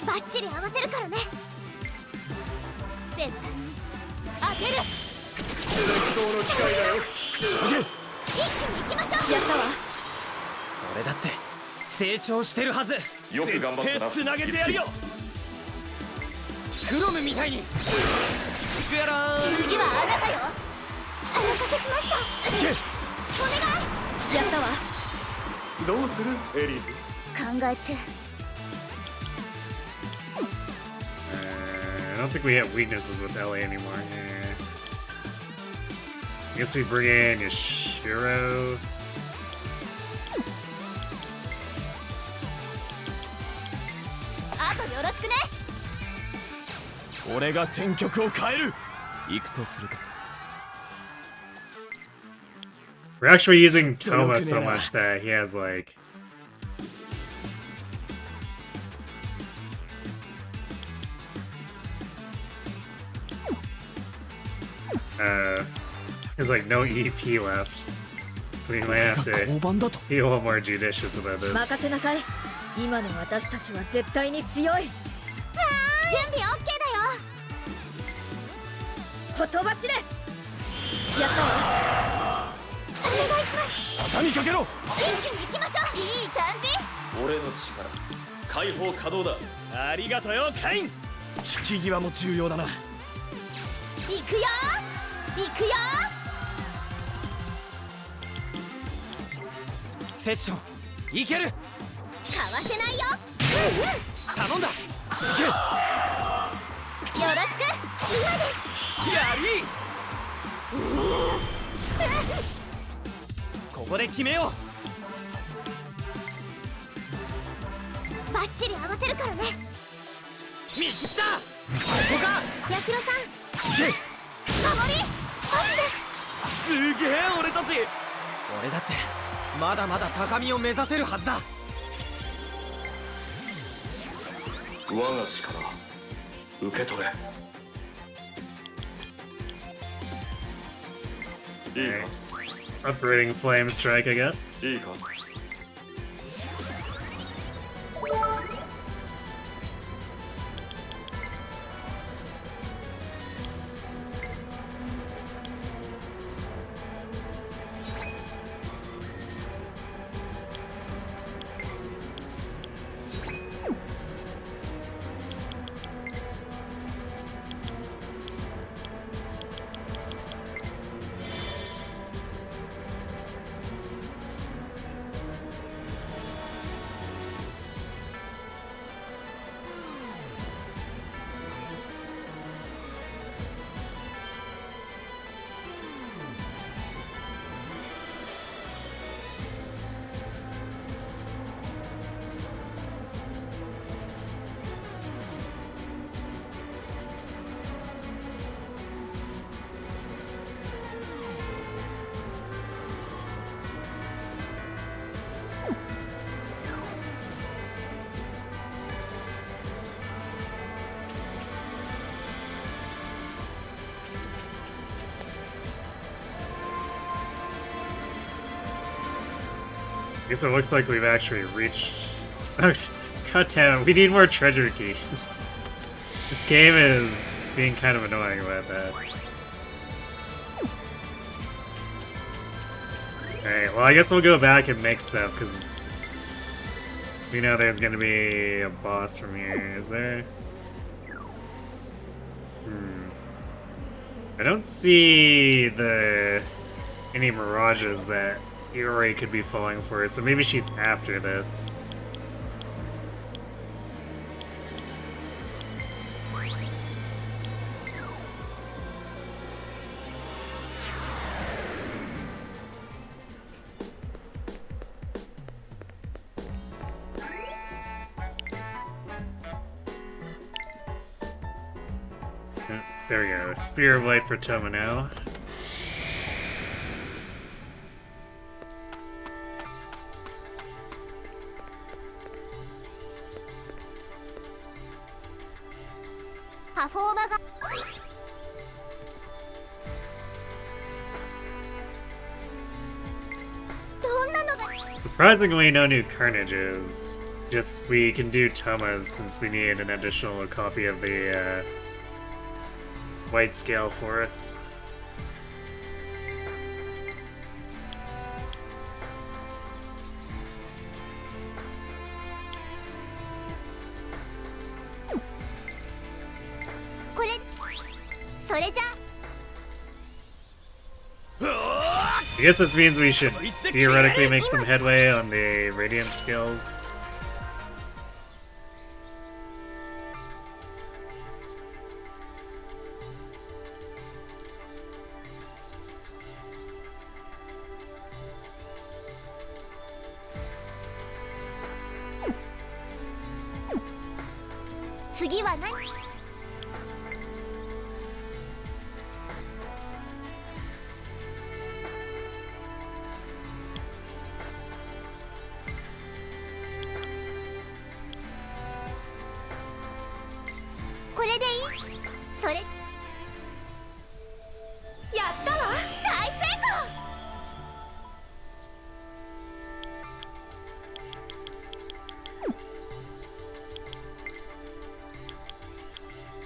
バッチリ合わせるからね。絶対に当てる。絶好の機会だよ一気に行きましょう。やったわ。俺だって成長してるはず。よく頑張ったなつなげてやるよクロムみたいに。シクヤラーン。次はあなたよ。お任せしました。お願い。やったわ。どうするエリー考え中。I don't think we have weaknesses with Ellie anymore. I guess we bring in Yashiro. あとよろしくね。俺が戦局を変える行くとすると We're actually using Toma so much that he has like there's like no EP left. So we might have to 交番だと be a little more judicious about this. 任せなさい。今の私たちは絶対に強い。準備 OK だよ。ほとばしれ。やったわ。お願いします。畳みかけろ一気に行きましょう。いい感じ。俺の力解放可能だありがとよカイン引き際も重要だな行くよ行くよ。セッションいける。かわせないよ。頼んだ。よろしく。今です。やりここで決めよう。バッチリ合わせるからね。見切った。ここか。ヤシロさん守りパスです。すげえ俺たち。俺だってまだまだ高みを目指せるはずだ。我が力受け取れ。いいか Upgrading Flame Strike, I guess. いいか I guess it looks like we've actually reached... God damn it, we need more treasure keys. This game is being kind of annoying about that. Alright, well I guess we'll go back and make stuff, because we know there's gonna be a boss from here, is there? I don't see any mirages that Iori could be falling for, so maybe she's after this. There we go. Spear of Light for Toma now. Surprisingly, no new carnages. Just we can do Tomas since we need an additional copy of the white scale for us. I guess this means we should theoretically make some headway on the Radiant skills.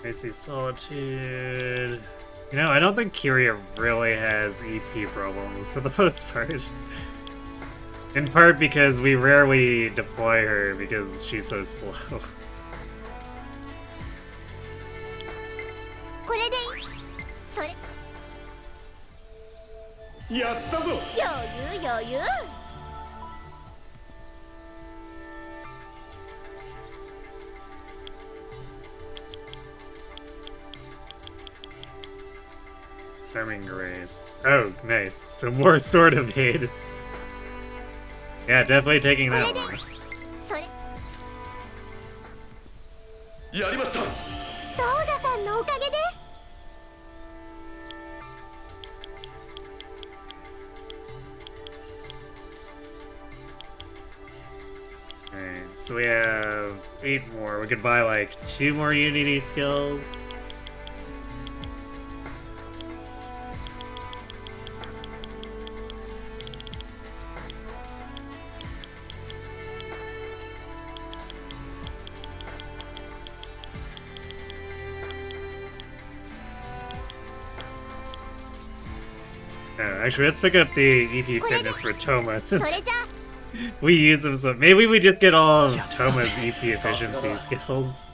Icy Solitude. You know, I don't think Kyria really has EP problems for the most part. In part because we rarely deploy her because she's so slow. Disarming Grace. Oh, nice. So more Sword of Aid. Yeah, definitely taking that one. Alright, So we have 8 more. We could buy like 2 more Unity skills. Actually, let's pick up the EP Fitness for Toma since we use them, so maybe we just get all of Toma's EP efficiency skills.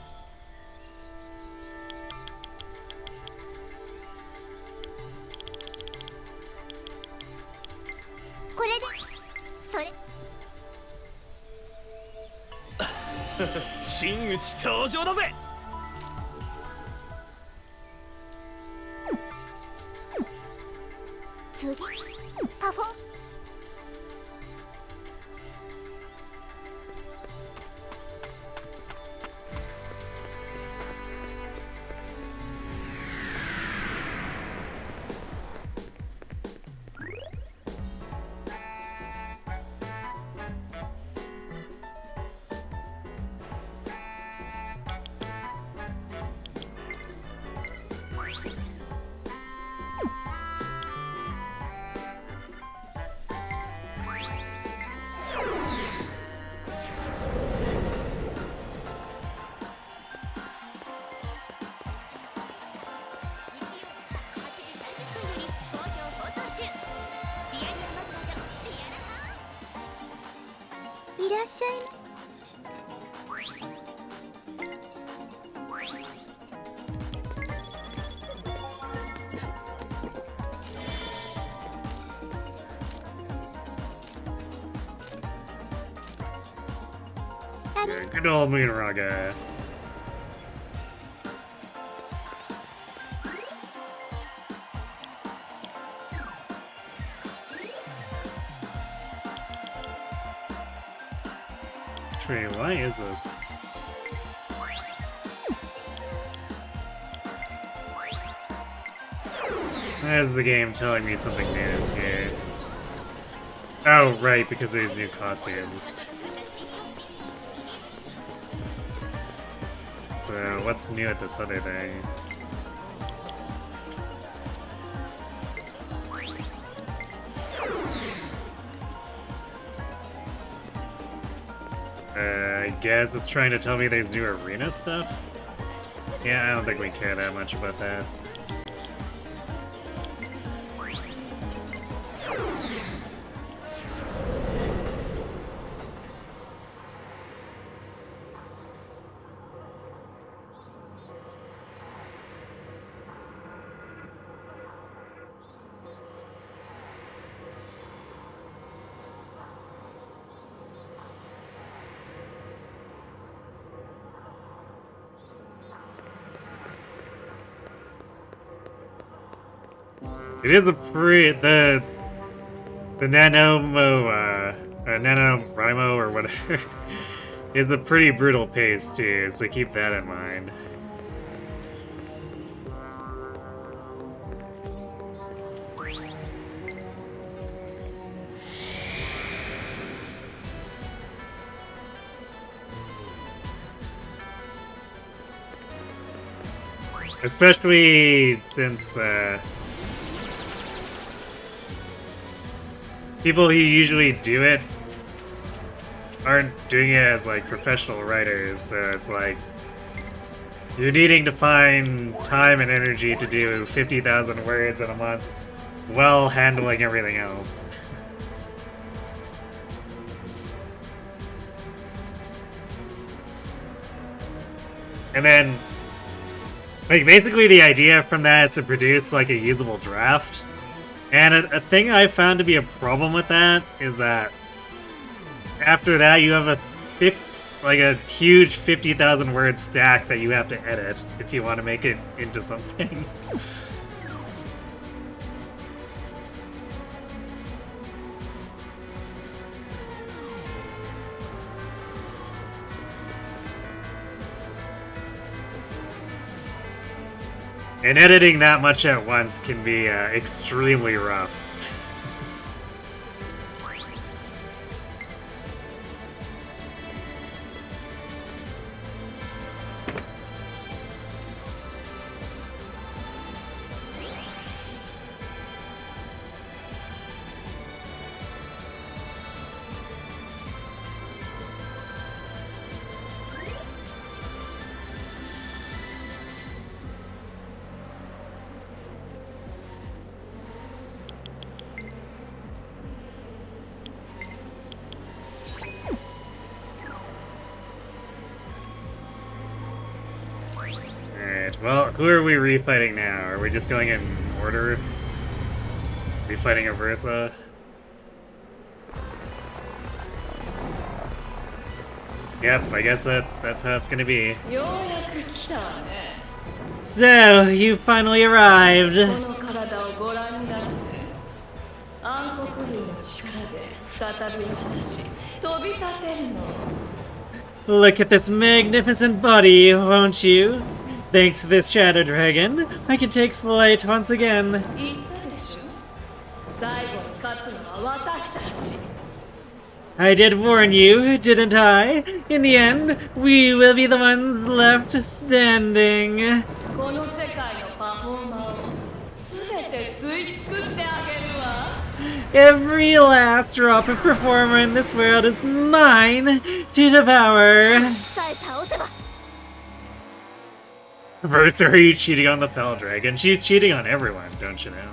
Yeah, good old Mirage. Actually, why is this? Why is the game telling me something new is here? Oh, right, because of these new costumes. So, what's new at this other thing? I guess it's trying to tell me there's new arena stuff? Yeah, I don't think we care that much about that. It is the NaNoWriMo or whatever is a pretty brutal pace too, so keep that in mind. Especially since people who usually do it aren't doing it as like professional writers, so it's like you're needing to find time and energy to do 50,000 words in a month while handling everything else. And then, like, basically the idea from that is to produce like a usable draft. And a thing I found to be a problem with that is that after that you have a huge 50,000 word stack that you have to edit if you want to make it into something. And editing that much at once can be extremely rough. Well, who are we refighting now? Are we just going in order? Refighting Aversa? Yep, I guess that's how it's gonna be. So, you finally arrived. Look at this magnificent body, won't you? Thanks to this Shadow Dragon, I can take flight once again. I did warn you, didn't I? In the end, we will be the ones left standing. Every last drop of performer in this world is mine to devour. Versa, are you cheating on the Fell Dragon? She's cheating on everyone, don't you know?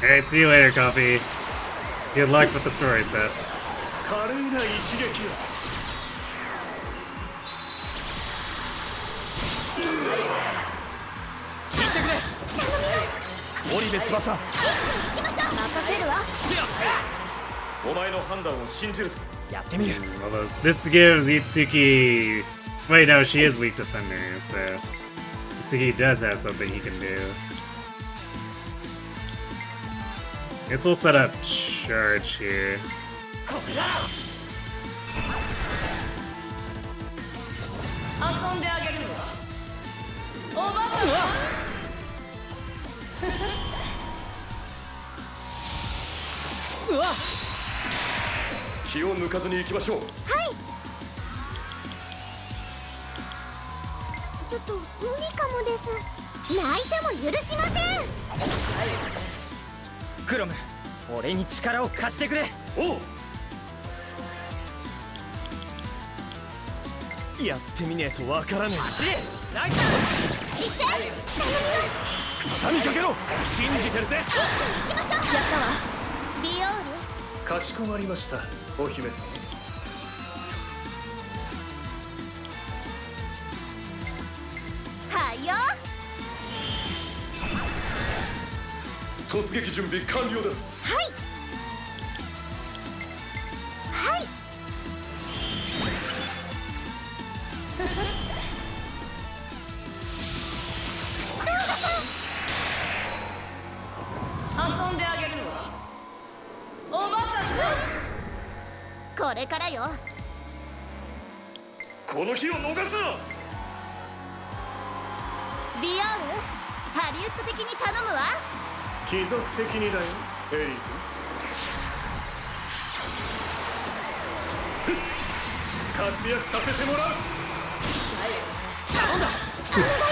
Alright, see you later, Coffee. Good luck with the story set. Although this gives Itsuki... Wait, no, she is weak to thunder, so... Itsuki does have something he can do. Guess we'll set up charge here.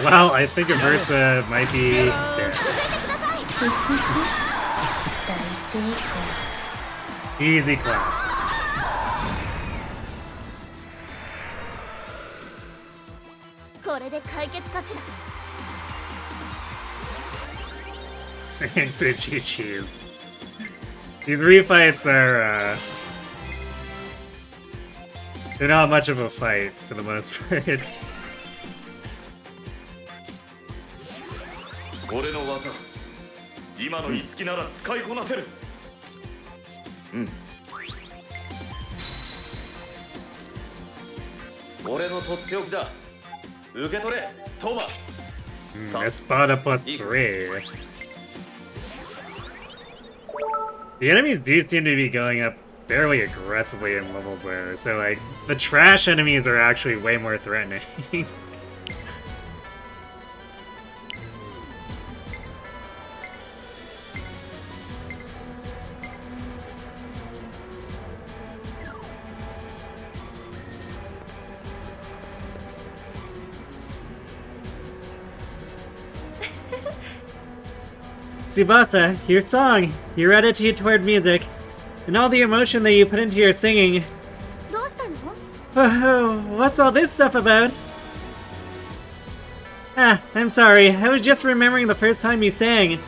Well, I think Aversa might be dead. Easy clap. Thanks to GG's. These refights are, They're not much of a fight for the most part. 俺の技今の五木なら使いこなせる。俺のとっておきだ。受け取れ、トーマ。Espada plus 3. The enemies do seem to be going up fairly aggressively in levels though, so like, the trash enemies are actually way more threatening. Tsubasa, your song, your attitude toward music, and all the emotion that you put into your singing. どうしたの？ Oh, what's all this stuff about? Ah, I'm sorry, I was just remembering the first time you sang,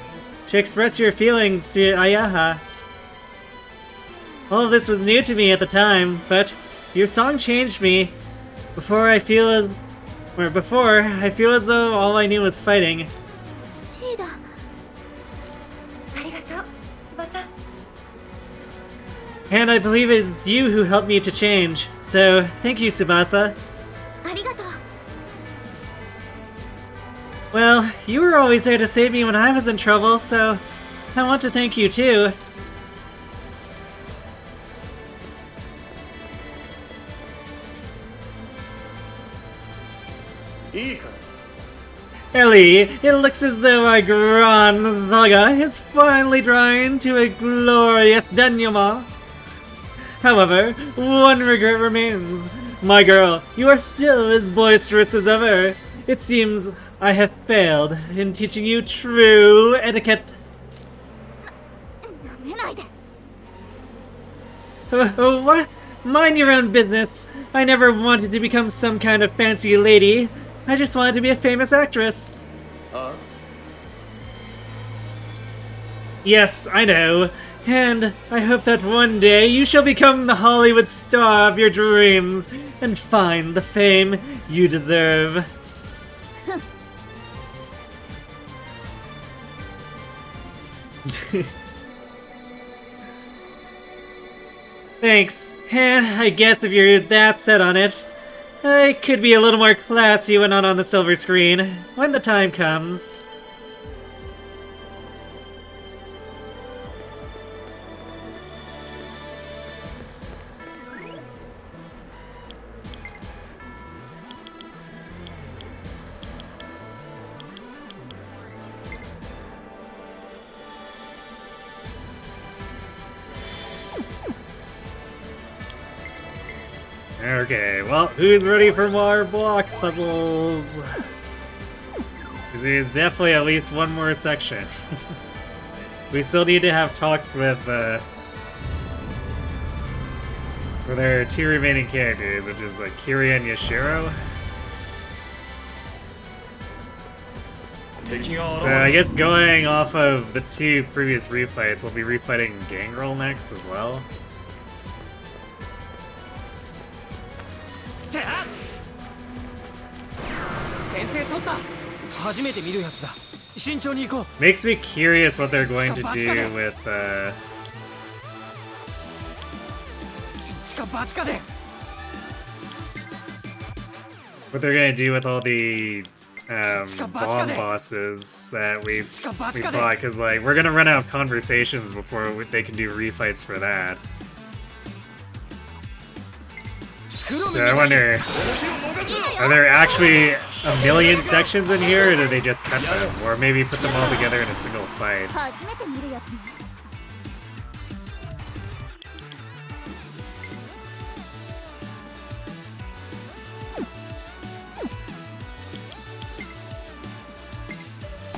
to express your feelings to Ayaha. All of this was new to me at the time, but your song changed me. Before I feel as though all I knew was fighting. シーダ。ありがとう、翼。 And I believe it's you who helped me to change, so thank you, Tsubasa. ありがとう。 Well, you were always there to save me when I was in trouble, so I want to thank you too. Ellie, it looks as though our grand saga is finally drawing to a glorious denouement. However, one regret remains. My girl, you are still as boisterous as ever. It seems I have failed in teaching you true etiquette. 舐めないで。 What? Mind your own business. I never wanted to become some kind of fancy lady. I just wanted to be a famous actress. Yes, I know. And I hope that one day you shall become the Hollywood star of your dreams and find the fame you deserve. Thanks. And I guess if you're that set on it, I could be a little more classy when not on the silver screen, when the time comes. Okay, well, who's ready for more block puzzles? Because there's definitely at least one more section. We still need to have talks with our two remaining characters, which is Kiri and Yashiro. So I guess going off of the two previous refights, we'll be refighting Gangrel next as well. 先生取った初めて見るやつだ慎重に行こう Makes me curious what they're going to do with what they're going to do with all the bomb bosses that we fought, because we're gonna run out of conversations before they can do refights for that. So I wonder, are there actually a million sections in here, or do they just cut them? Or maybe put them all together in a single fight? 初めて見るやつね。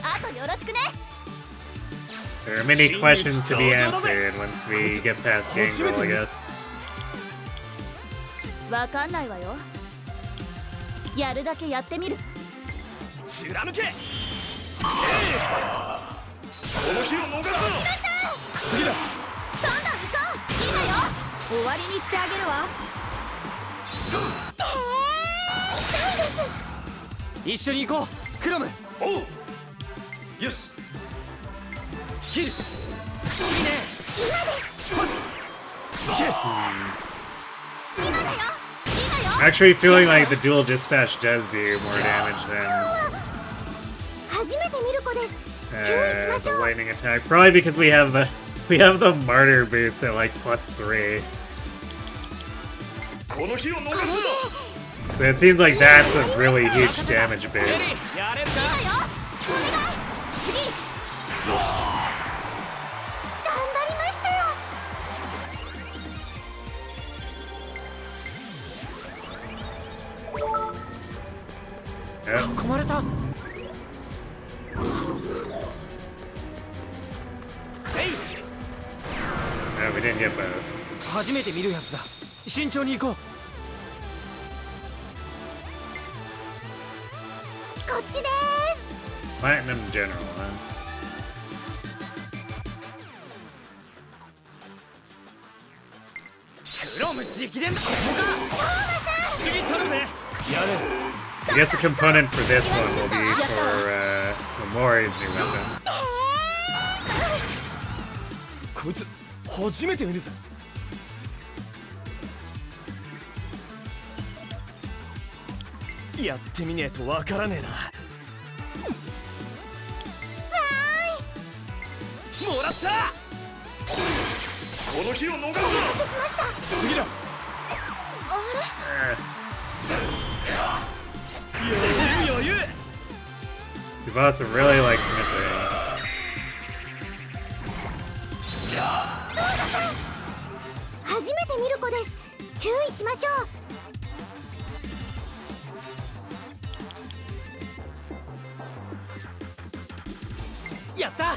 あとよろしくね。 There are many questions to be answered once we get past Gangrel, I guess. わかんないわよ。やるだけやってみる。貫け。この日を逃すな。次だ。どんどん行こう。いいのよ。終わりにしてあげるわ。一緒に行こうクロム。おう。よし。切る。いいね。今だよ。 Actually feeling like the dual dispatch does do more damage than 初めて見る子です。注意しまし the ょう。 lightning attack. Probably because we have the martyr boost at like +3. この日を逃すな。 So it seems like that's a really huge damage boost. やれるか。だよ。お願い。次。よし。頑張りましたよ。 Yep. 囲まれた。せい。 No, we didn't get both. 初めて見るやつだ。慎重に行こう。こっちです。 Platinum general, huh? クロム直伝ここか。次取るぜ。やれ。 I guess the component for this one will be for Mori's new weapon. こいつ初めて見るぜ。やってみねえとわからねえな。もらった。この日を逃すな。次だ。余裕。 Tsubasa really likes missing. 初めて見る子です。注意しましょう。 やった。は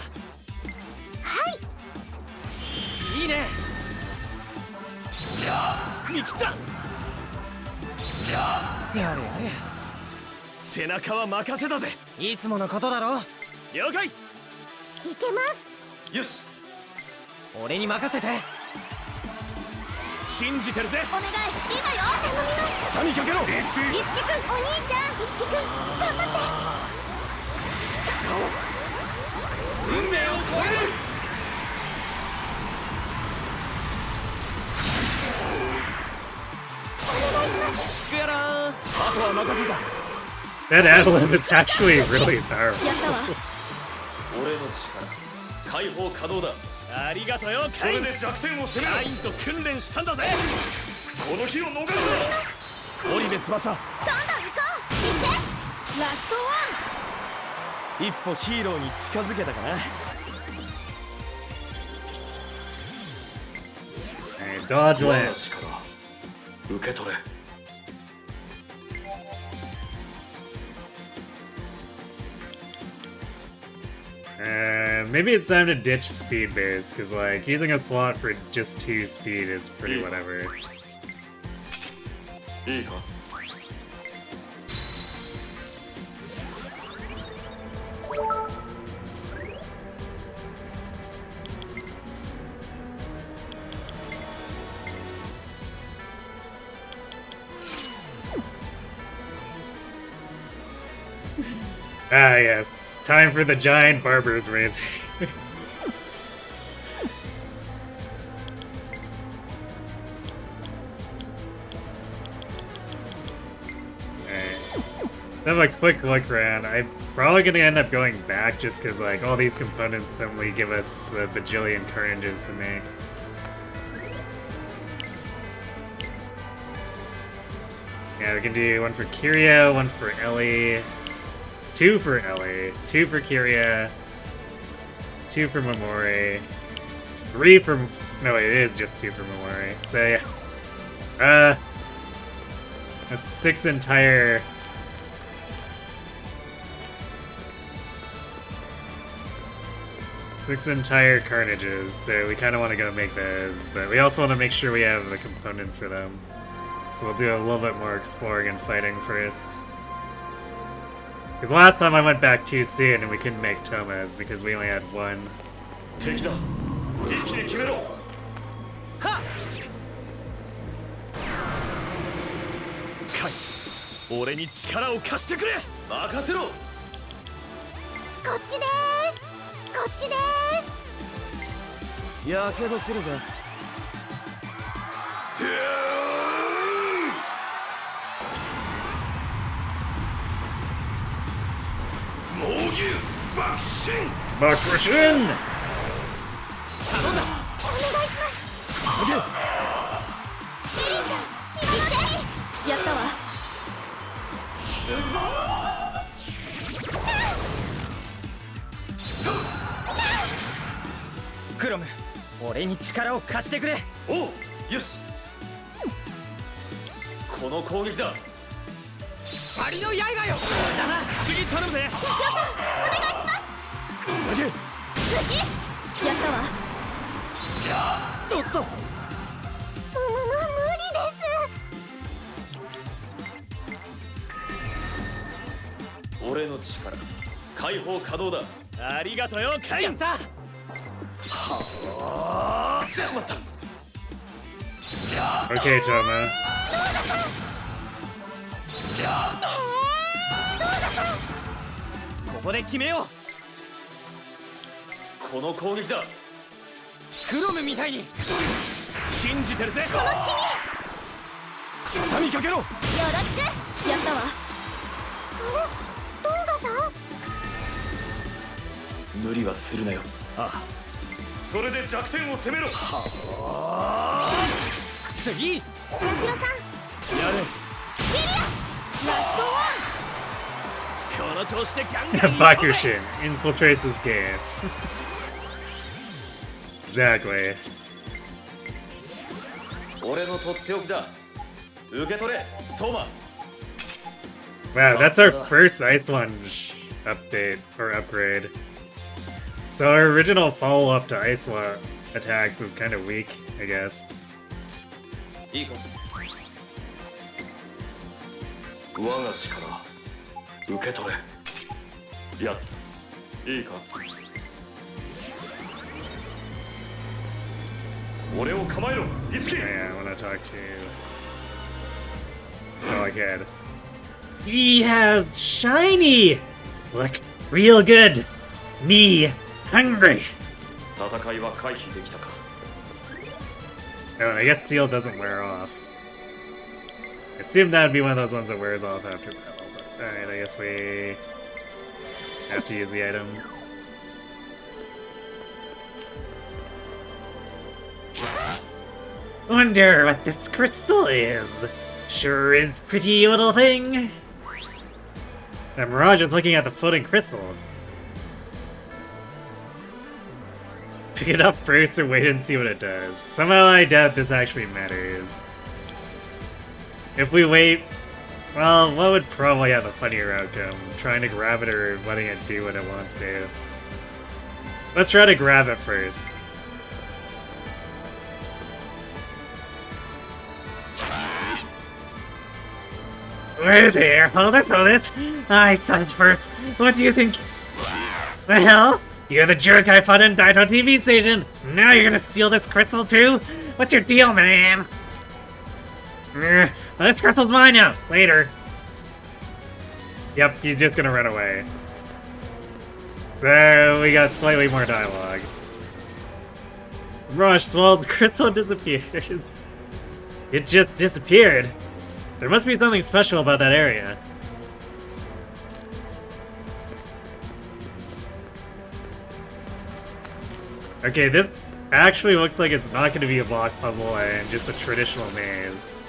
い。いいね。見切った。やれやれ。背中は任せたぜ。いつものことだろ。了解。いけます。よし。俺に任せて。信じてるぜ。お願い。今よ。頼みます。畳みかけろ。いつきくん、お兄ちゃん。いつきくん、頑張って。 運命を超える。しくやらん。あとは任せた。 That Emblem is actually really powerful. やったわ。俺の力解放可能だ。ありがとよ。それで弱点を攻めろ。カインと訓練したんだぜ。この日を逃すな。織部翼。どんどん行こう。行って。ラストワン。一歩ヒーローに近づけたかな。 Alright, dodge 我 land. の力受け取れ。 Maybe it's time to ditch speed base, because like using a slot for just 2 speed is pretty whatever. いいか。 Ah yes, time for the giant barber's rant. Have a quick look around. I'm probably gonna end up going back just because like all these components suddenly give us a bajillion carnages to make. Yeah, we can do one for Kiria, one for Ellie, 2 for Ellie, 2 for Kiria, 2 for Momori, 3 for... No, wait, it is just 2 for Momori. So yeah. That's 6 entire... Six entire carnages, so we kind of want to go make those, but we also want to make sure we have the components for them. So we'll do a little bit more exploring and fighting first. Because last time I went back too soon and we couldn't make Tomas because we only had 1. 敵だ。一気に決めろ。はっ。俺に力を貸してくれ。任せろ。こっちでーす。こっちでーす。やけどするぜ。猛牛爆心。爆心。頼んだ。お願いします。エリンちゃん、今までやったわ。クロム、俺に力を貸してくれ。おう、よし。この攻撃だ。針の刃よ。だな。次頼むぜ。お願いします。やったわ。おっと。無理です。俺の力解放可能だ。ありがとよカイン。やった。しまった。 Okay, Toma. ここで決めよこの攻撃だ。う。クロムみたいに。信じてるぜ。この隙に畳みかけろ。よろしく。やったわ。トンガさん。無理はするなよ。ああ、それで弱点を攻めろ。次。ヤシロさん。やれ。ラストワこの調子でガンガン Bakushin infiltrates his game. Exactly. 俺のとっておきだ。受け取れ、トーマ。 Wow, that's our first Ice Lunge update or upgrade. So our original follow-up to Ice attacks was kind of weak, I guess. いいか。我が力受け取れ。やった。いいか。俺を構えろ、いつき。 Yeah, I want to talk to Doghead. He has shiny! Look, real good! Me, hungry! 戦いは回避できたか。 Oh, I guess Seal doesn't wear off. I assume that would be one of those ones that wears off after battle, but alright, I guess we have to use the item. Wonder what this crystal is. Sure is pretty little thing. And Mirage is looking at the floating crystal. Pick it up first and wait and see what it does. Somehow I doubt this actually matters. If we wait, well, what would probably have a funnier outcome? Trying to grab it or letting it do what it wants to? Let's try to grab it first. Wait there, hold it, hold it. I saw it first. What do you think? The hell? You're the jerk I fought in Dino TV station. Now you're gonna steal this crystal too? What's your deal, man? This crystal's mine now. Later. Yep, he's just gonna run away. So we got slightly more dialogue. Rush swallowed crystal disappears. It just disappeared. There must be something special about that area. Okay, this actually looks like it's not going to be a block puzzle and just a traditional maze.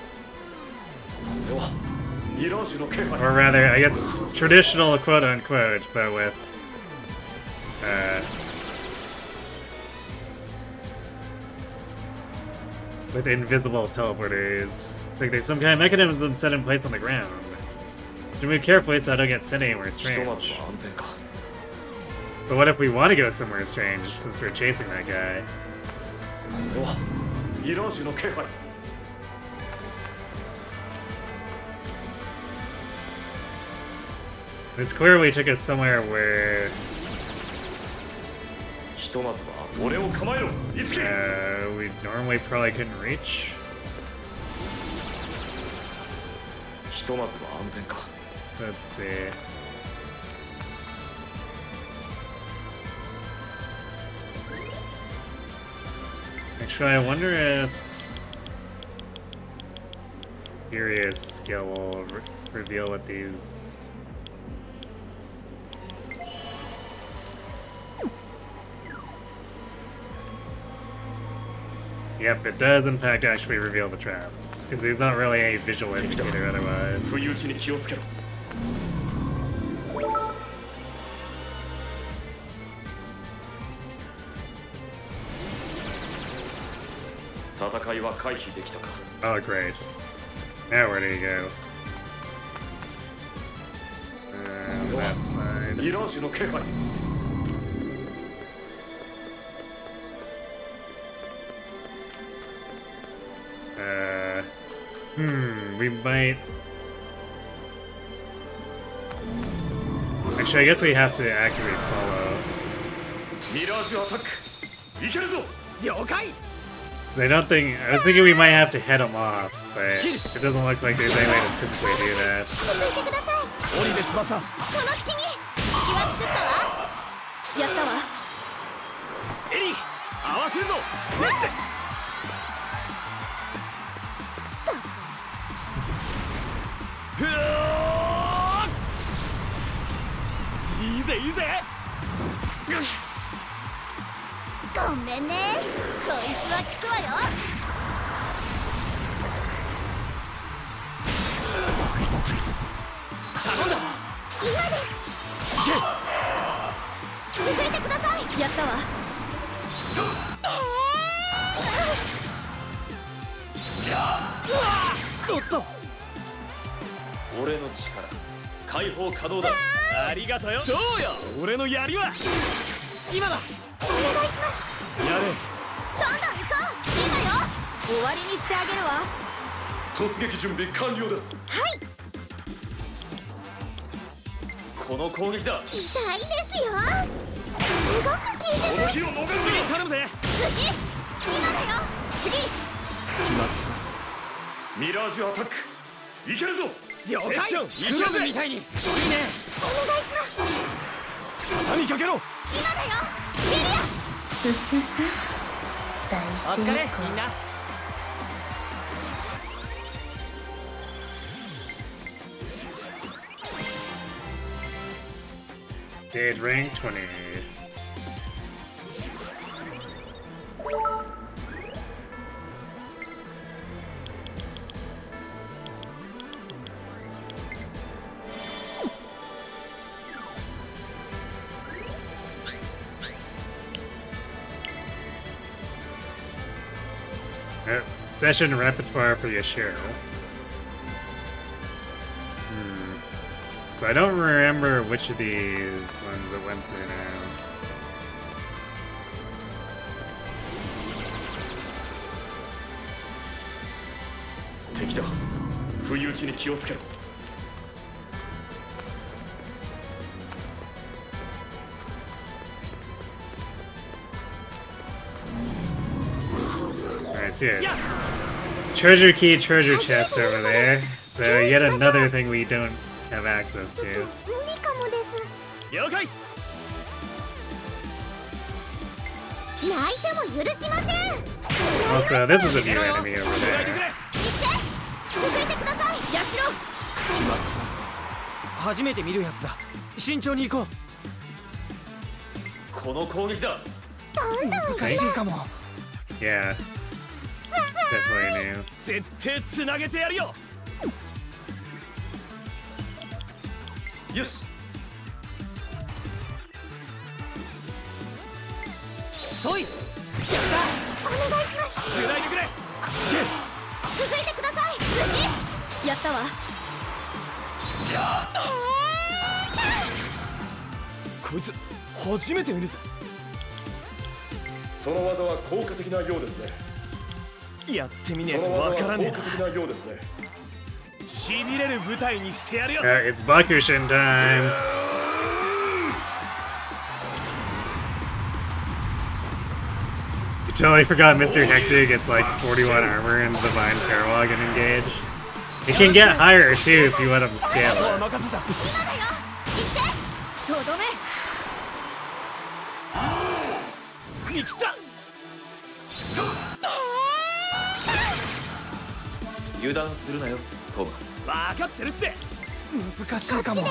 Or rather, I guess traditional quote-unquote, but with invisible teleporters. Like there's some kind of mechanism set in place on the ground. To move carefully so I don't get sent anywhere strange. But what if we want to go somewhere strange since we're chasing that guy? This clearly took us somewhere where we normally probably couldn't reach. ひとまずは安全か。 So let's see. Actually, I wonder if Furious skill will reveal what these. Yep, it does in fact actually reveal the traps, because there's not really any visual indicator otherwise. 不意打ちに気をつけろ。戦いは回避できたか。 Oh, great. Now where do you go? That side. ミラージュの気配。 We might. Actually, I guess we have to activate follow. ミラージュアタック。いけるぞ。了解 'Cause I was thinking we might have to head them off, but it doesn't look like there's any way to physically do that. オリベ翼この隙に隙は作ったわ。やったわ。エリー合わせるぞふーいいぜいいぜごめんね。こいつは効くわよ。頼んだ今です。続いてください。やったわ。おっと俺の力解放可能だ。ありがとよどうよ俺の槍は今だお願いします。やれどんどん行こう。今よ。終わりにしてあげるわ。突撃準備完了です。はい。この攻撃だ。痛いですよ。すごく効いてる。この火を逃す次頼むぜ次今だよ。次。決まっミラージュアタック。いけるぞ。了解セッションクラブみたいにいいねお願いします。畳みかけろ今だよ。ゲリア。大成お疲れ功みんな Gauge rank 20. Session repertoire for Yashiro. So I don't remember which of these ones it went through now.敵だ。不意打ちに気をつけろ。 Alright, so yeah. Treasure key, treasure chest over there. So yet another thing we don't have access to. 無理かもです。了解泣いても許しません。 Also, this is a new enemy over つないでく there. れ続いてください。ヤシロ。決まった初めて見るやつだ慎重に行ここの攻撃だ。う難しいかも Yeah. Definitely new. 絶対つなげてやるよよし。そいやったお願いします。つないでくれ続いてください。次。やったわ。こいつ初めて見るぜその技は効果的なようですね。やってみねそのえとわ技は効からねえ果的なようですね。なしびれる舞台にしてやるよ It's Bakushin time. You totally forgot Mr. Hector gets like 41 armor in Divine Paralog and Engage. It can get higher too if you let them scale あとは it. 任せた今だよ行ってとどめに来た油断するなよトマ。分かってるって難しいかも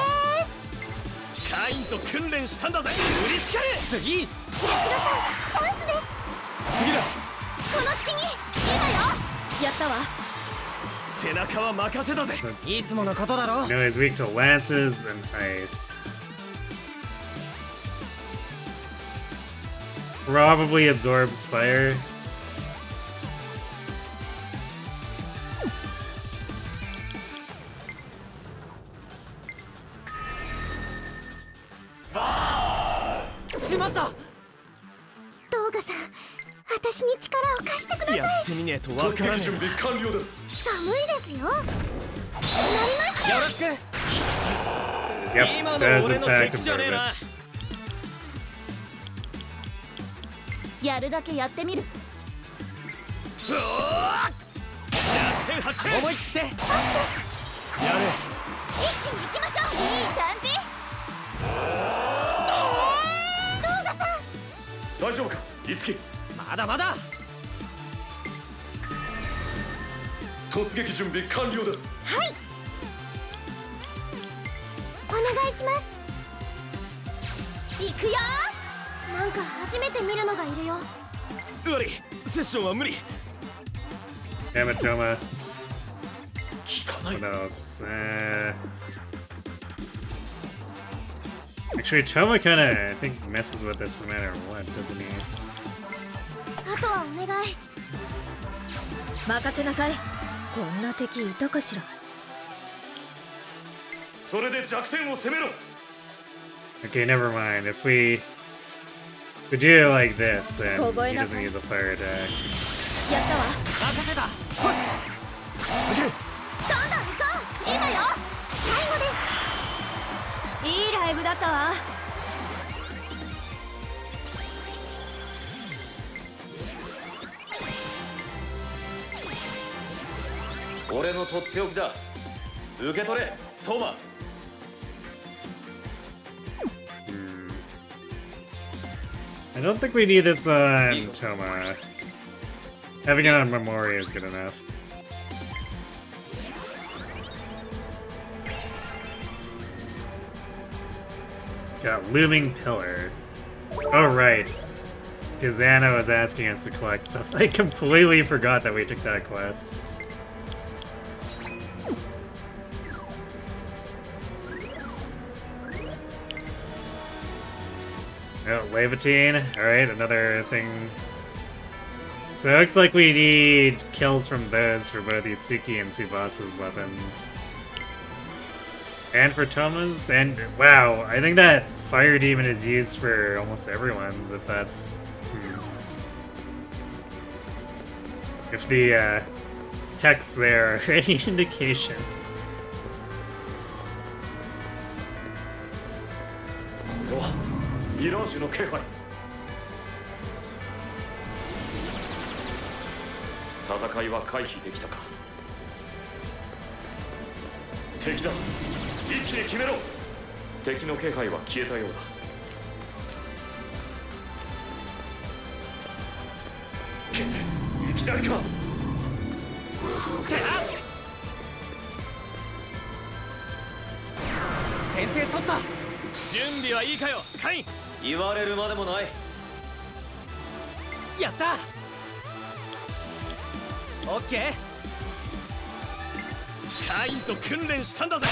カインと訓練したんだぜ売りつける次チャンスです次だこの隙に今よやったわ背中は任せたぜ That's- いつものことだろ You know, he's weak to lances and ice. Probably absorbs fire. しまったトーガさん私に力を貸してくださいやってみねえとわからねえ準備完了です。寒いですよなりますよろしく Yep, 今 does の俺 in の fact 敵じゃ absorb ねえな it. やるだけやってみるうわーやって発見思い切ってやる一気に行きましょういい感じトーガさん大丈夫かいつき。まだまだ突撃準備完了です。はいお願いします行くよなんか初めて見るのがいるよ悪いセッションは無理 Damn it, Toma. 効かない。 What else? Actually, Toma kinda, I think, messes with this no matter what, doesn't he? あとはお願い任せなさいこんな敵いたかしらそれで弱点を攻めろ。 Okay, never mind. If we do it like this, then he Kogoe doesn't use a fire attack. やったわ任せたどんどん行こう今よ最後ですいいライブだったわ俺のとっておきだ。受け取れトマ。 I don't think we need this on Toma. Having it on Memory is good enough. Got Looming Pillar. Oh, right. Kazana was asking us to collect stuff. I completely forgot that we took that quest. Oh, Levitine. Alright, another thing. So it looks like we need kills from those for both Itsuki and Tsubasa's weapons. And for Toma's, and wow, I think that Fire Demon is used for almost everyone's, if that's... If the texts there are any indication. Mirage の気配。戦いは回避できたか。敵だ。一気に決めろ。敵の気配は消えたようだ。いきなりか。先制取った準備はいいかよカイン言われるまでもない。やったオッケーカインと訓練したんだぜ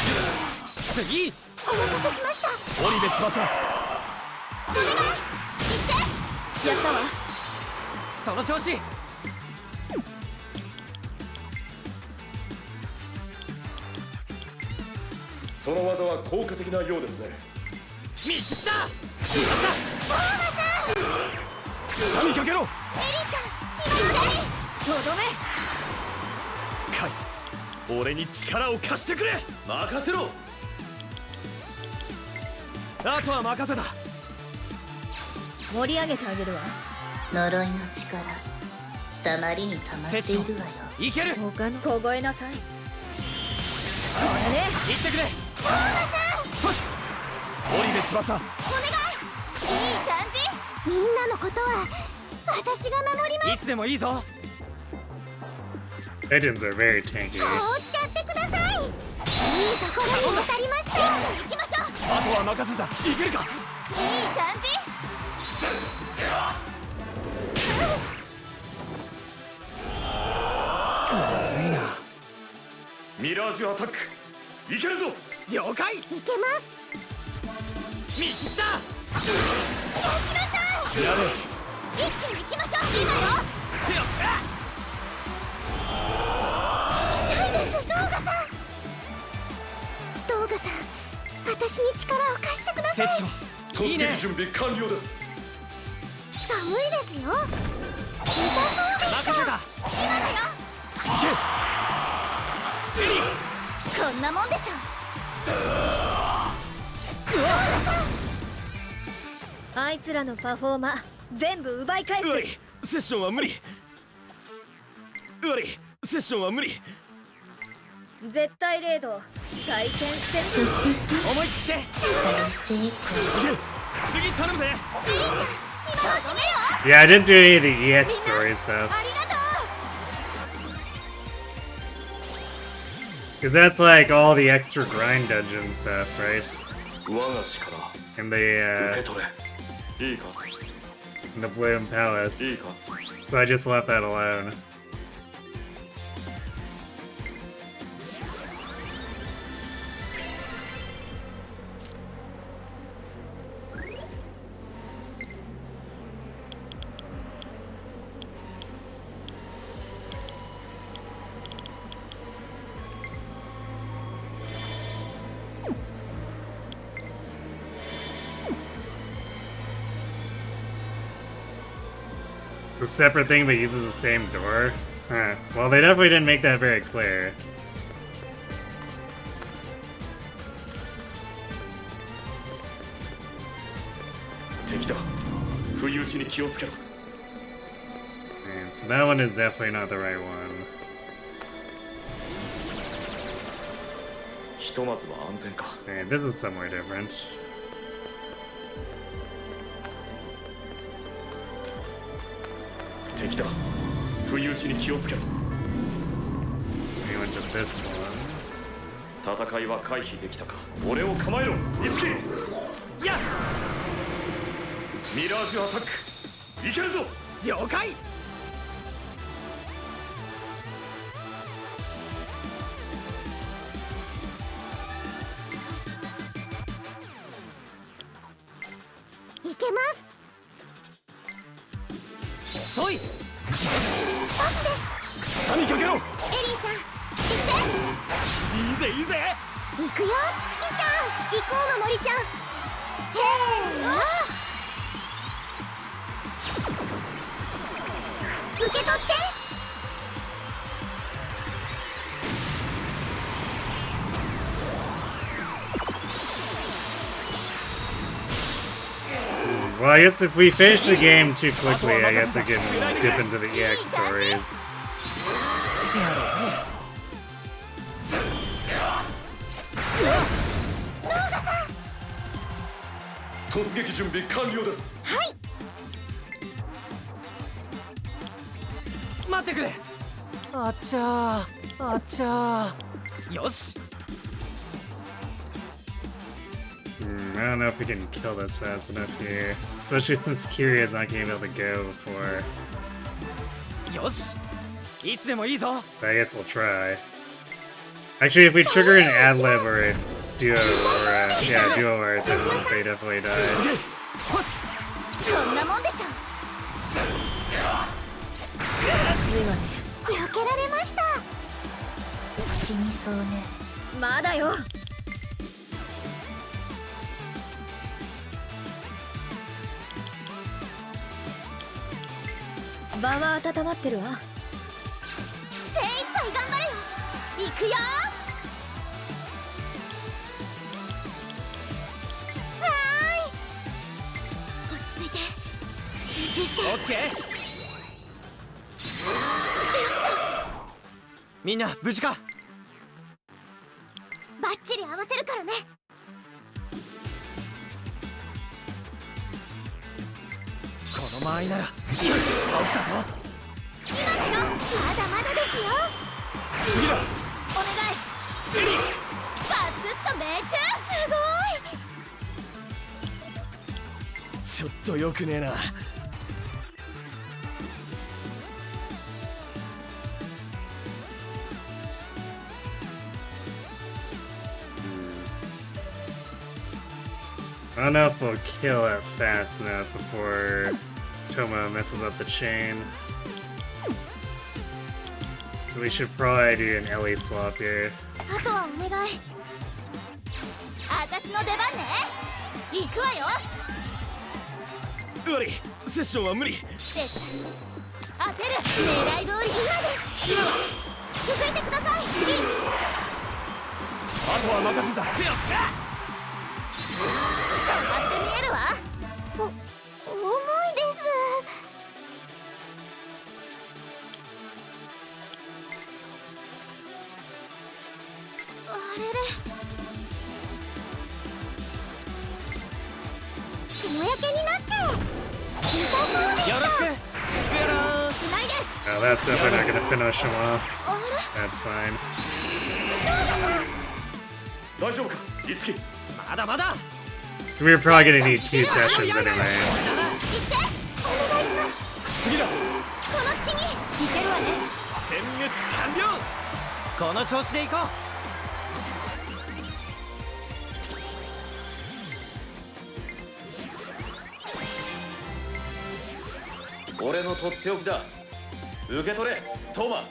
次お待たせしました織部翼お願い行ってやったわその調子その技は効果的なようですね。見つった畳みかけろエリーちゃん今のでとどめカイン俺に力を貸してくれ任せろ。あとは任せた盛り上げてあげるわ呪いの力たまりにたまっているわよ。いける他の凍えなさい行ってくれ。織部翼。お願い。いい感じ。みんなのことは私が守ります。いつでもいいぞ。 Legends are very tanky. 放っちゃってください。いいところに渡りました。一気に行きましょう。あとは任せた。いけるか。いい感じ。まずいな。ミラージュアタックいけるぞ。了解。いけます。見切った。やれ。一気に行きましょう。今よ。よっしゃ。痛いです、ドーガさん。ドーガさん、私に力を貸してください。セッションいいね。突撃準備完了です。寒いですよ。痛そうで任せた。今だよ。こんなもんでしょ。あいつらのパフォーマー全部奪い返す。うわり、セッションは無理。うわり、セッションは無理。絶対レード体験して思い切って。次頼むぜ。今はごめんよ。 Yeah, I didn't do any of the EX story stuff. ありがとう。 Because that's like all the extra grind dungeon stuff, right? 我が力 In the, 受け取れ。いいか。 in the Bloom いい Palace. か。 So I just left that alone. The separate thing that uses the same door? Huh. Well, they definitely didn't make that very clear. 敵だ。不意打ちに気をつけろ。 And so that one is definitely not the right one. ひとまずは安全か。 And this is somewhere different. 敵だ。不意打ちに気をつけろ。 We went to this one. 戦いは回避できたか。俺を構えろ。いつき。やっ。ミラージュアタックいけるぞ。了解。いけます。そい。畳みかけろ。エリーちゃん、いいぜいいぜ。行くよ。チキちゃん、行こう、守りちゃん。せーの。受け取って。 Well, I guess if we finish the game too quickly, I guess we can dip into the EX stories. 突撃準備完了です。はい。待ってくれ。あっちゃー、あっちゃー。よし。 I don't know if we can kill this fast enough here. Especially since Kyria is not going to be able to go before. よし。いつでもいいぞ。 But I guess we'll try. Actually, if we trigger an ad-lib or a duo or yeah, duo art, then they definitely die. こんなもんでしょ。避けられました。死にそうね。まだよ。場は温まってるわ。精一杯頑張れよ。行くよ。はーい。落ち着いて。集中して。オッケー。みんな無事か。の間合いなら今すぐ倒したぞ。今だよ。まだまだですよ。次だ。お願い。バツッと命中。すごい。ちょっとよくねえな。I don't know if we'll kill it fast enough before Toma messes up the chain. So we should probably do an Ellie swap here. あとはお願い。私の出番ね。行くわよ。悪い、セッションは無理。当てる。狙い通り今です。続いてください。次。あとは任せた。よっしゃ。止まって見えるわ。重いです。あれれ。日の焼けになって痛そうでした。よろしく。スペラー。つないで。Oh, that's definitely not gonna finish him off. あれ。 That's fine. 大丈夫かいつき。まだまだ。 So we're probably gonna need 2 sessions anyway. 行って。お願いします。次だ。この隙に行けるわね。殲滅完了。この調子でいこう。俺のとっておきだ。受け取れトーマ。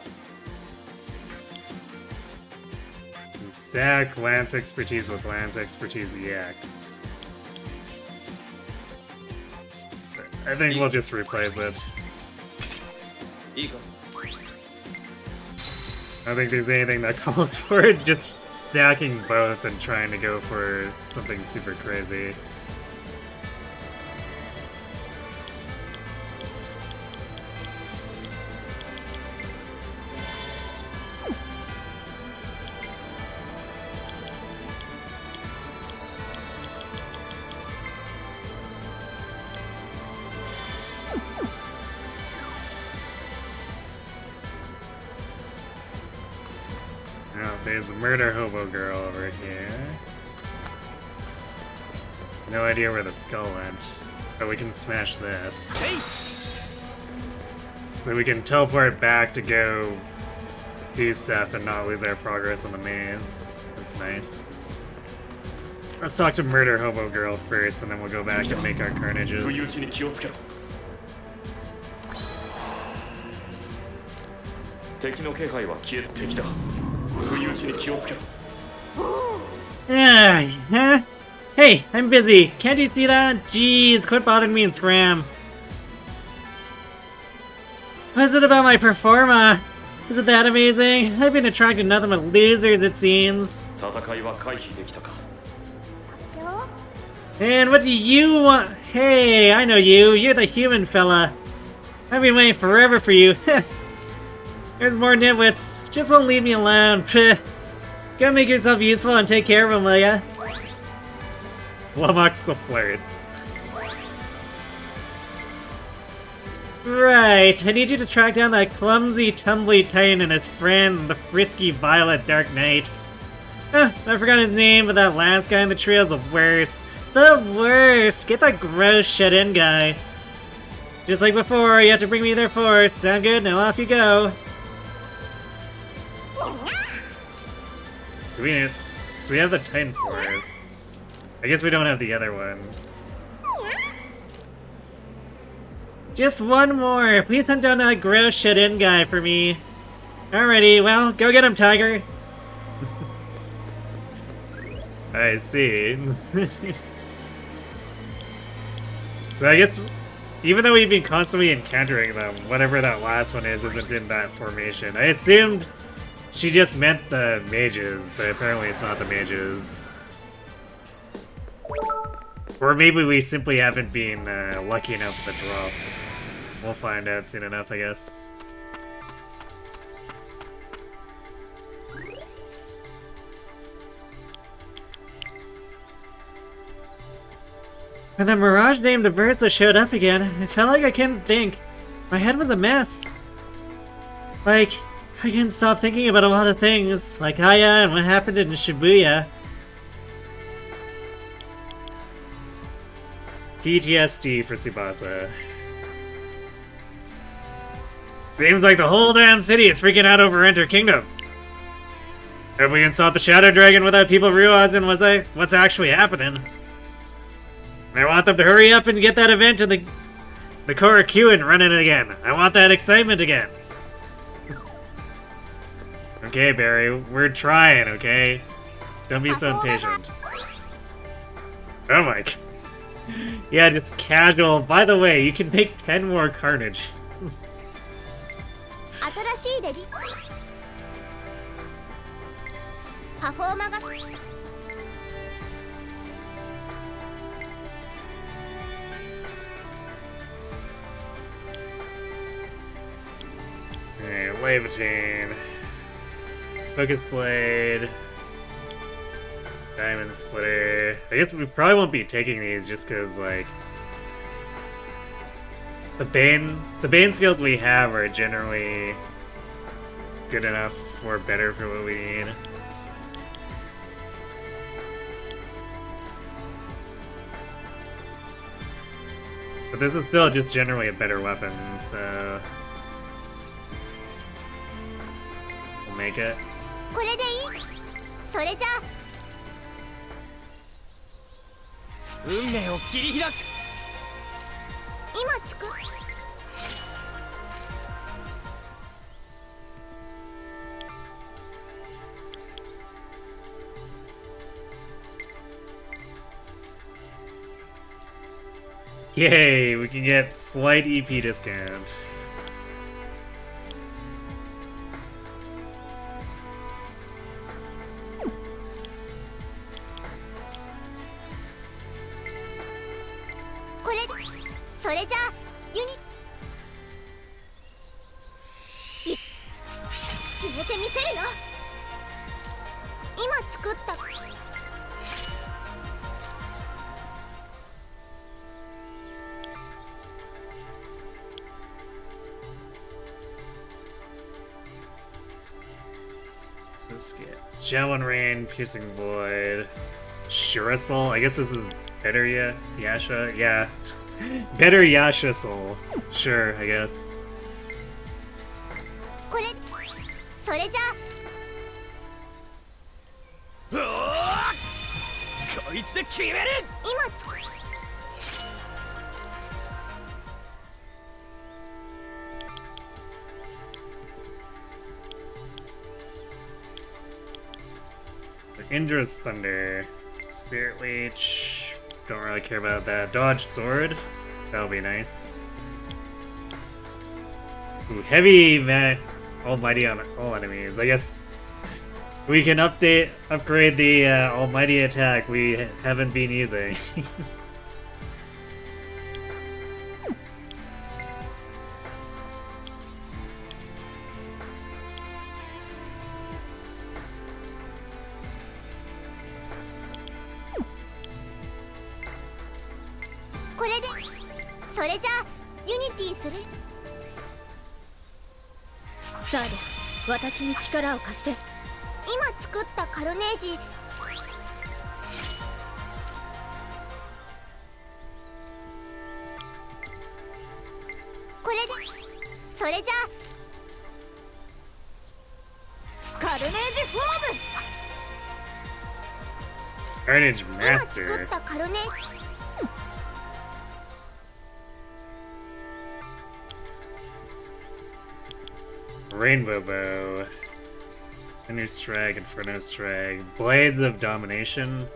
Stack Lance expertise with Lance expertise EX. I think we'll just replace it. いいか。 I don't think there's anything that calls for it, just stacking both and trying to go for something super crazy. Now, there's the murder hobo girl over here. No idea where the skull went, but we can smash this. So we can teleport back to go do stuff and not lose our progress on the maze. That's nice. Let's talk to murder hobo girl first, and then we'll go back and make our 不意打 carnages. ちに気をつけろ。敵の気配は消えた。敵だ。不意打ちに気をつけろ。 Ah, huh? Hey, I'm busy. Can't you see that? Jeez, quit bothering me and scram. What is it about my performa? Is it that amazing? I've been attracting nothing but losers, it seems. 戦いは回避できたか。 And what do you want? Hey, I know you. You're the human fella. I've been waiting forever for you. There's more nitwits. Just won't leave me alone. Go make yourself useful and take care of him, will ya? Flummox the flirts. Right, I need you to track down that clumsy, tumbly Titan and his friend, the frisky Violet Dark Knight. I forgot his name, but that last guy in the trio is the worst. The worst! Get that gross shut-in guy. Just like before, you have to bring me there first. Sound good? Now off you go. So we have the Titan Force. I guess we don't have the other one. Just one more. Please hunt down that gross shut-in guy for me. Alrighty, well, go get him, Tiger. I see. So I guess, even though we've been constantly encountering them, whatever that last one is isn't in that formation. I assumed she just meant the mages, but apparently it's not the mages. Or maybe we simply haven't been lucky enough with the drops. We'll find out soon enough, I guess. When the Mirage named Aversa showed up again, it felt like I couldn't think. My head was a mess. Like, I couldn't stop thinking about a lot of things, like Aya and what happened in Shibuya. PTSD for Tsubasa. Seems like the whole damn city is freaking out over Enter Kingdom. If we can stop the Shadow Dragon without people realizing what's actually happening. I want them to hurry up and get that event in the Korakuin running again. I want that excitement again. Okay, Barry, we're trying, okay? Don't be so impatient. Oh my. Yeah, just casual. By the way, you can make 10 more Carnage. Alright, Levitine. Focus Blade. Diamond Splitter. I guess we probably won't be taking these just because, like, the Bane skills we have are generally good enough or better for what we need. But this is still just generally a better weapon, so we'll make it. Yay, we can get slight EP discount. Javelin Rain, Piercing Void, Shurasol. I guess this is better Yasha? Yeah. Better Yasha Soul. Sure, I guess. Indra's Thunder. Spirit Leech. Don't really care about that. Dodge Sword. That'll be nice. Ooh, heavy Almighty on all enemies. I guess we can upgrade the Almighty attack we haven't been using. Carnage Master. Rainbow Bow. Inner Strag, Inferno Strag. Blades of Domination.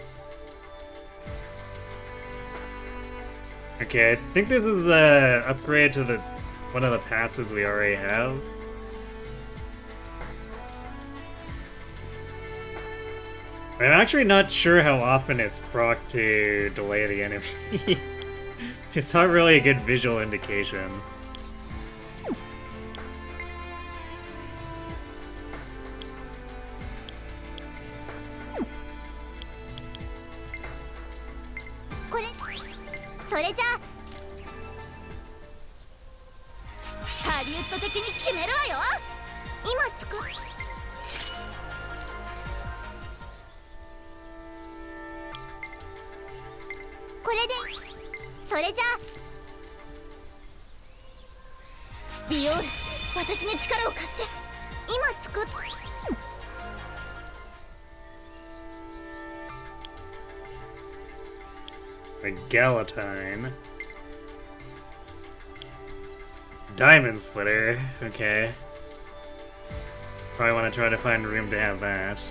Okay, I think this is the upgrade to one of the passes we already have. I'm actually not sure how often it's proc to delay the enemy. It's not really a good visual indication. ゃハリウッド的に決めるわよ。今作っこれでそれじゃビオール、私に力を貸して。今作っA Galatine. Diamond Splitter. Okay. Probably want to try to find room to have that.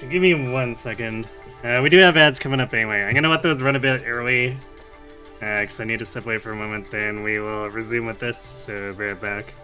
Give me 1 second. We do have ads coming up anyway. I'm gonna let those run a bit early, because I need to step away for a moment, then we will resume with this, so be right back.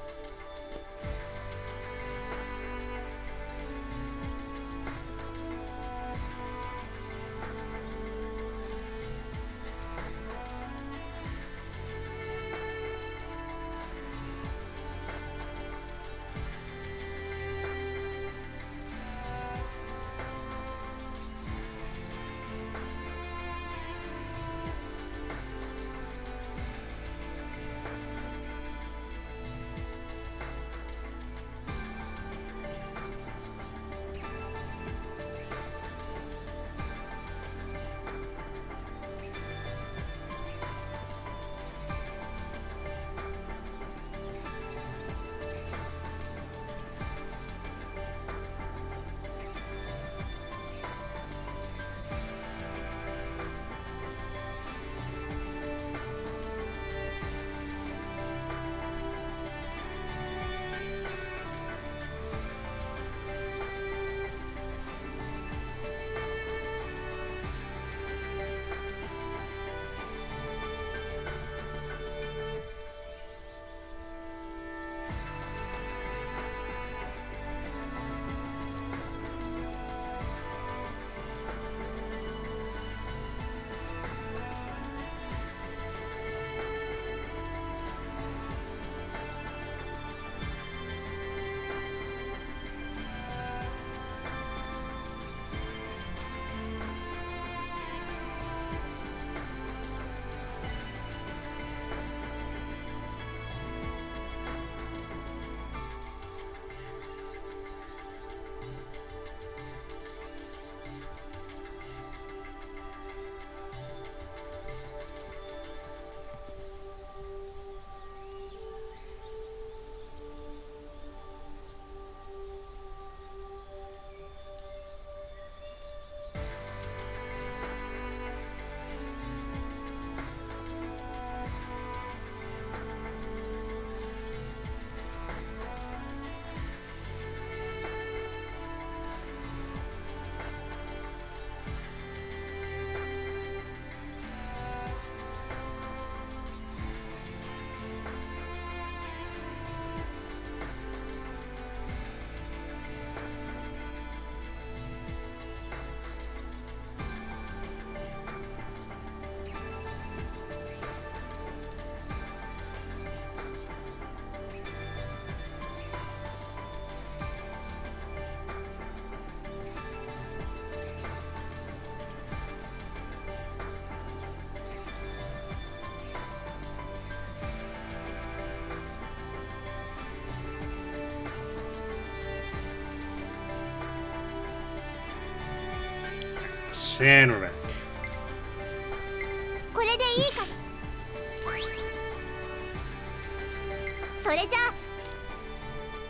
And we're back.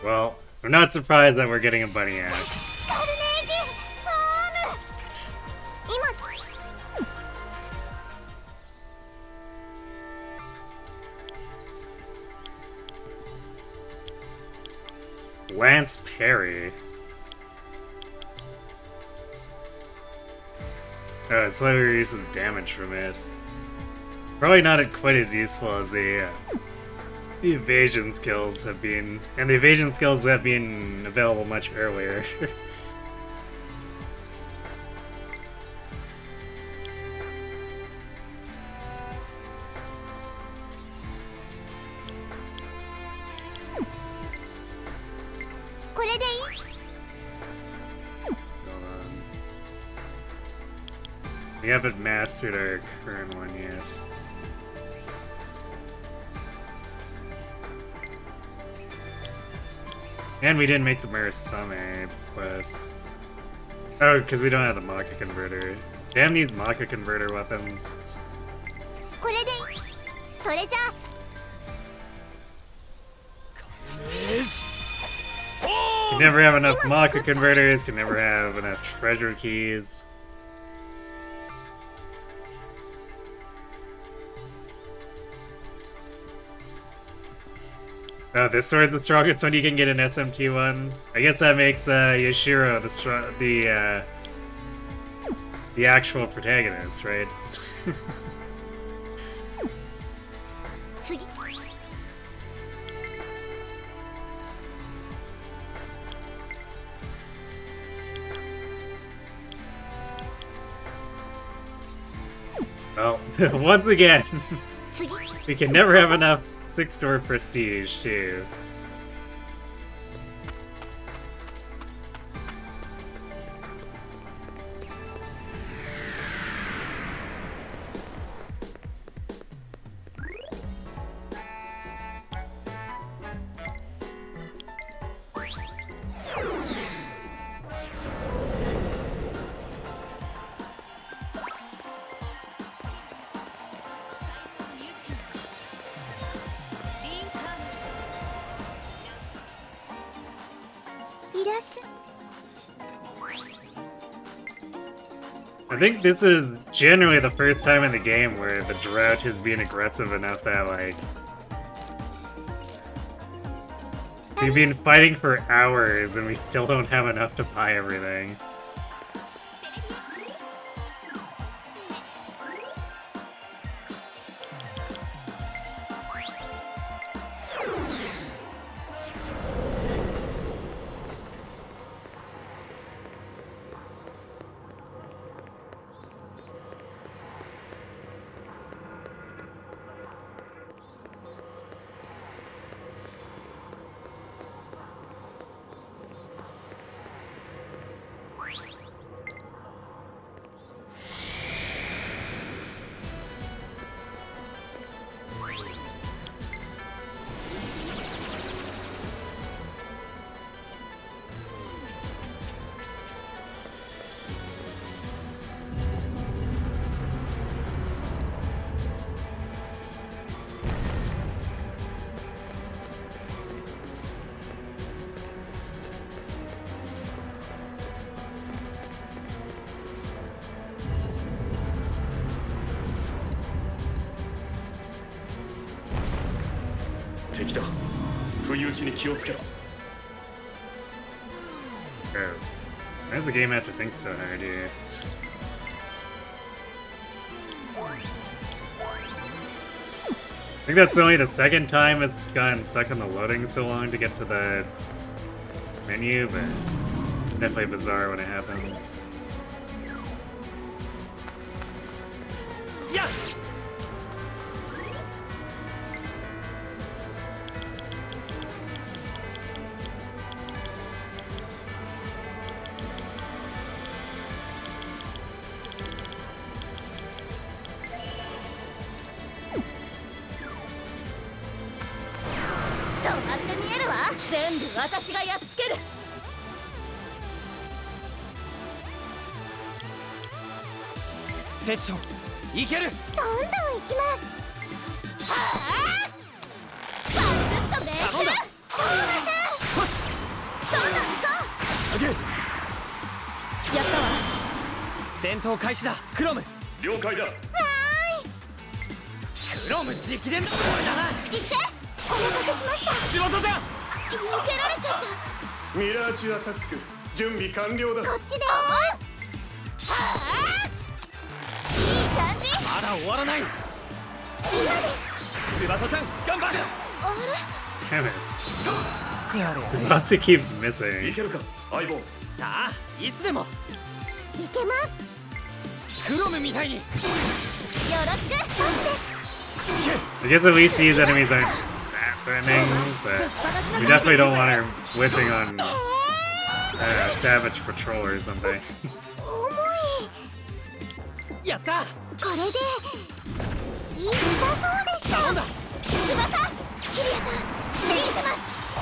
Well, I'm not surprised that we're getting a bunny axe. Lance Perry. Oh, it's why we uses damage from it. Probably not quite as useful as the evasion skills have been, and the evasion skills have been available much earlier. We haven't mastered our current one yet. And we didn't make the Murasame quest. Oh, because we don't have the Maka converter. Damn these Maka converter weapons. Can never have enough Maka converters, can never have enough treasure keys. Oh, this sword's the strongest one you can get an SMT one. I guess that makes Yashiro the actual protagonist, right? Well, once again, we can never have enough 6-star prestige, too. I think this is generally the first time in the game where the drought has been aggressive enough that, like, we've been fighting for hours and we still don't have enough to buy everything. Oh. Why does the game have to think so hard here? I think that's only the second time it's gotten stuck on the loading so long to get to the menu, but definitely bizarre when it happens. Yeah.セッションいける。どんどん行きます。はあ。バクッと命中。どんどん行こう。やったわ。戦闘開始だ。クロム。了解だ。はーい。クロム直伝だ。これだな。行って。お待たせしました。翼じゃん。避けられちゃった。ミラージュアタック準備完了だ。こっちでーす。はあ。だ終わらない。翼ちゃん頑張る。 Damn it. やれ Tsubasa keeps missing. いけるか相棒。ああ、いつでもいけます。クロムみたいに。よろしく。 I guess at least these enemies aren't that threatening, but we definitely don't want her whipping on Savage Patrol or something. やった。これでいい痛そうでした。頼んだ。翼、キリアさん、信じてます。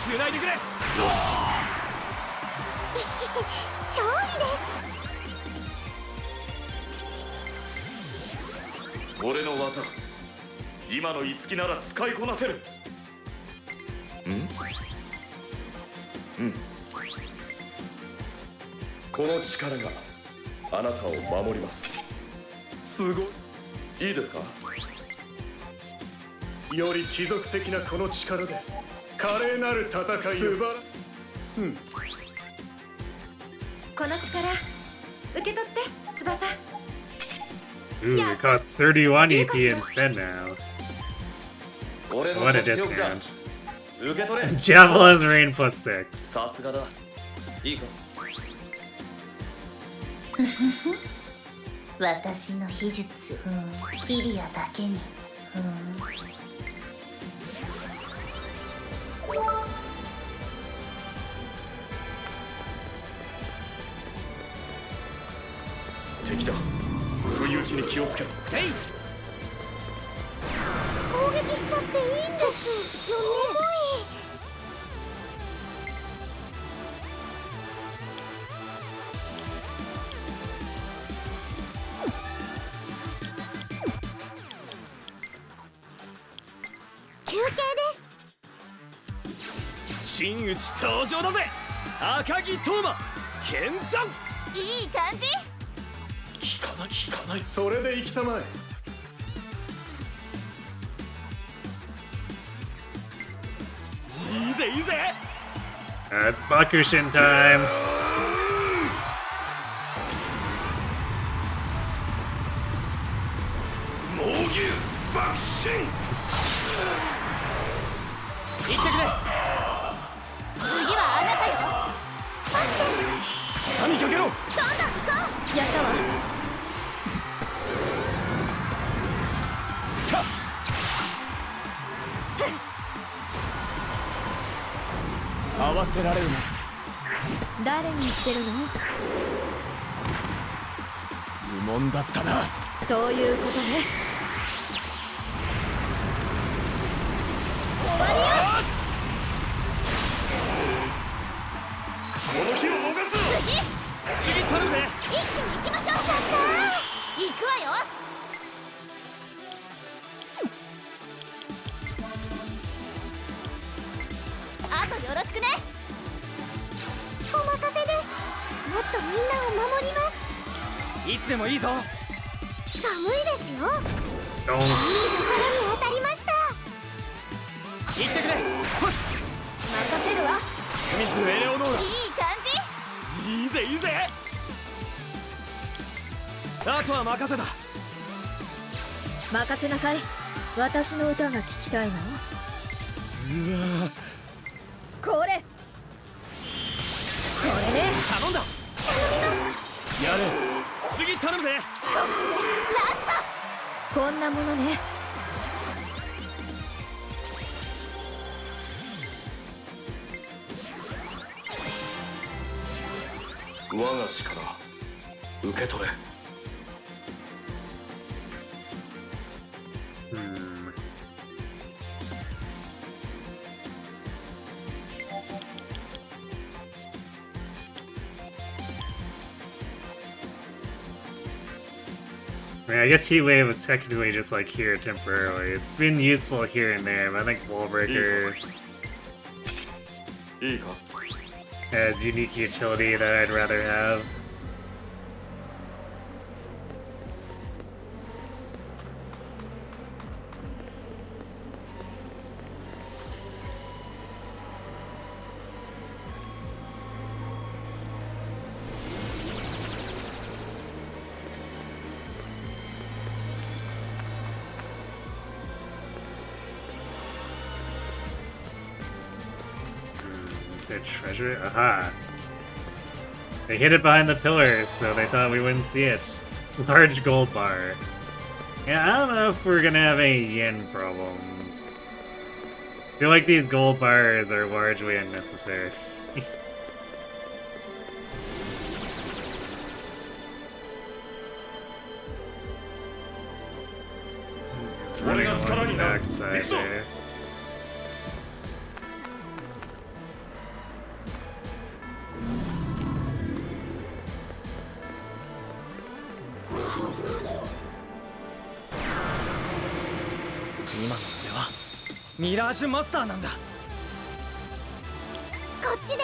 繋いでくれ。よし。勝利です。俺の技今の五木なら使いこなせる。この力があなたを守ります。すごい。いいですか。より貴族的なこの力で華麗なる戦いを。この力受け取って、翼。 Ooh, we caught 31 EP instead now. 俺の What a 取っておきだ。 discount. 受け取れ。 Javelin Rain plus 6. さすがだ。いいか。私の秘術、キリアだけに。敵だ。不意打ちに気をつけろ。せい。攻撃しちゃっていいんですよね。休憩です。真打ち登場だぜ。赤城トーマ剣山。いい感じ。効かない。それで生きたまえ。いいぜいいぜ。 It's Bakushin time. 猛牛爆心。行ってくれ。次はあなたよ。神かけろ。どんどん行こう。やったわ。合わせられるな。誰に言ってるの？無問だったな。そういうことね。終わりよ。この日を逃す。次取るぜ。一気に行きましょう。やったー。行くわよ。あとよろしくね。お任せです。もっとみんなを守ります。いつでもいいぞ。寒いですよ。 Don't. 心に当たりました。行ってくれ。任せるわ。ミスエレオノーラ。いい感じ。いいぜいいぜ。あとは任せだ。任せなさい。私の歌が聞きたいの。うわ。これね。頼んだ。やれ。次頼むぜ。ラスト。こんなものね。我が力受け取れ。 I mean, I guess Heat Wave was technically just like here temporarily. It's been useful here and there, but I think Wall Breaker いいか。 had unique utility that I'd rather have. Is there treasure? Aha. They hid it behind the pillars, so they thought we wouldn't see it. Large gold bar. Yeah, I don't know if we're gonna have any yen problems. I feel like these gold bars are largely unnecessary. It's running along the backside there. Mirage マスターなんだ。こっちで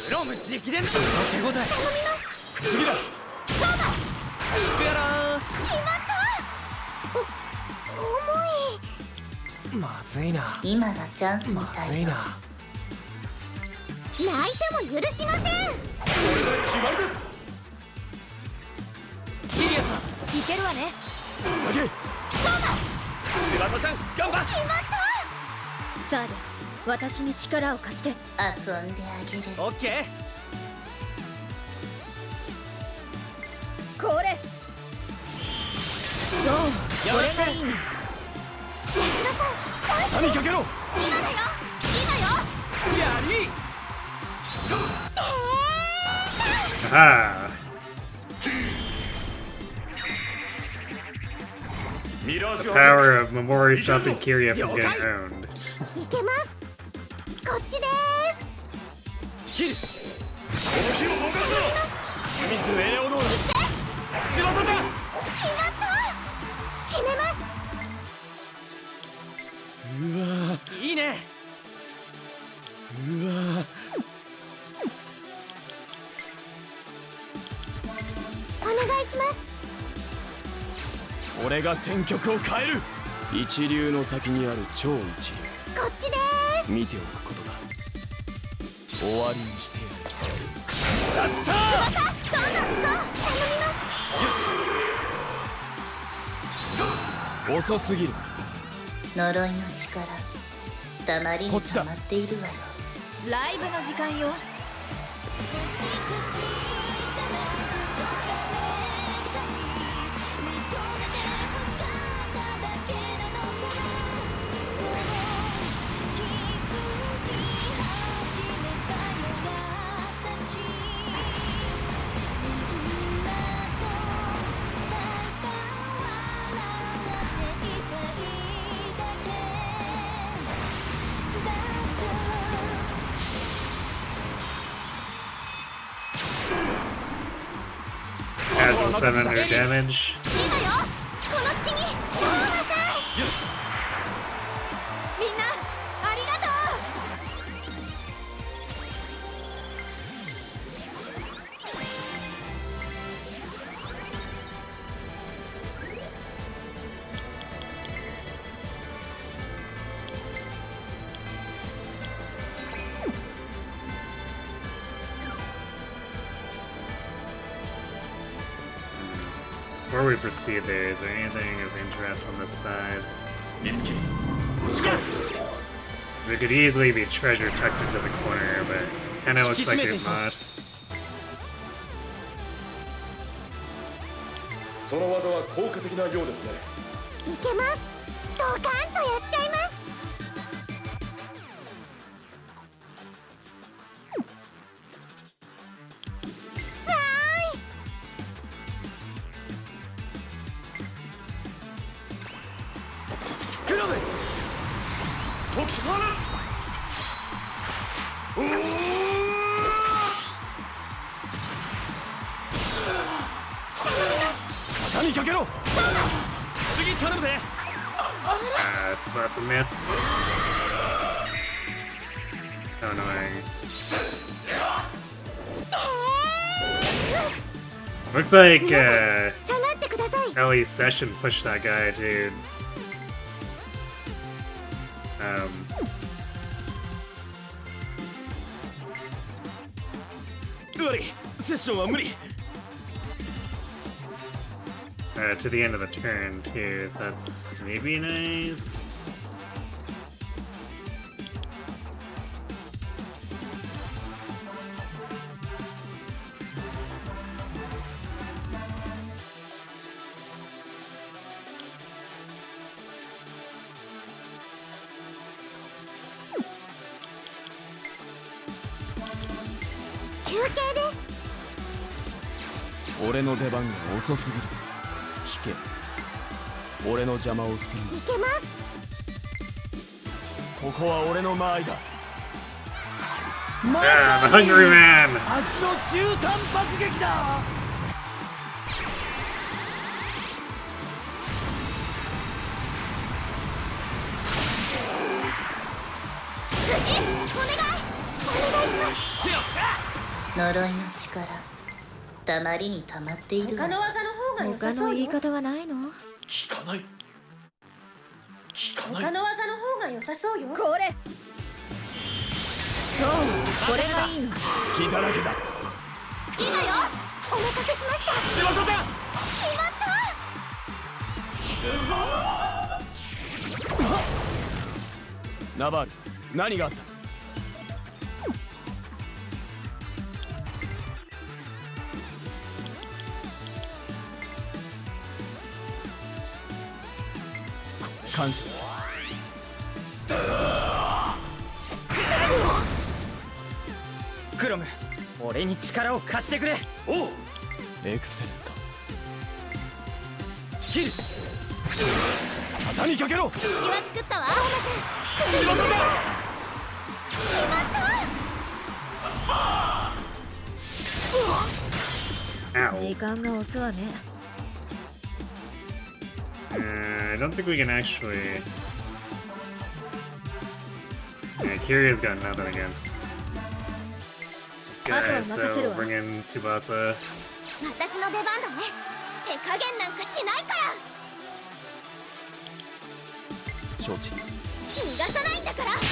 クロム直伝の手応え。次だ。そうだ。スクやらー。決まった重い。まずいな。今がチャンスみまたいよ。ずいな。泣いても許しません。キリアさん。いけるわね。つなげ。そうだ。翼ちゃん頑張っ。決まった。さあで私に力を貸して。遊んであげる。オッケー。これそうこれがいいの。畳みかけろ。今だよやり。Aha! The power of Momori stopping Kiria from getting owned. いけます。こっちです。切る。この火を動かすぞ。清水エレオノーラ。翼ちゃん。決まった。決めます。うわいいね。うわお願いします。俺が戦局を変える。一流の先にある超一流。こっちで見ておくことだ。終わりにしてやる。やったー。どうぞ頼みます。遅すぎる。呪いの力たまりにこっちだ溜まっているわよ。ライブの時間よ。Casual 700 damage. いいのよ。この隙にごめんなさい。みんなありがとBefore we proceed there, is there anything of interest on this side? There could easily be treasure tucked into the corner, but kinda looks like there's not. その技は効果的なようですね。う。いけます。ドカンとやっちゃいます。はーい。クロム。解き放畳みかけろ。次頼むぜ。It's about to miss. So annoying. Looks like 下がってください。 Ellie's session pushed that guy, dude. 悪い。セッションは無理。to the end of the turn too, so that's maybe nice. Ore 俺の出番が遅すぎるぞ。引け。俺の邪魔をする。いけます。ここは俺の間合いだ。Yeah, the Hungry Man! 味の中タン爆撃だ。呪いの力たまりにたまっている。他の技の方が良さそうよ。他の言い方はないの？聞かない。聞かない。他の技の方が良さそうよ。これ。そう、これがいいの。好きだらけだ。いいのよ。お任せしました。翼ちゃん。決まった。ナバール、何があった？感謝する。クロム、俺に力を貸してくれ。おう。エクセレント。キル。肩にかけろ。隙は作ったわ。翼ちゃん。決まった。 Ow. 時間が押すわね。I don't think we can actually. Yeah, Kiria's got nothing against this guy, so bring in Tsubasa. 私の出番だね。手加減なんかしないから。承知。逃がさないんだから。苦手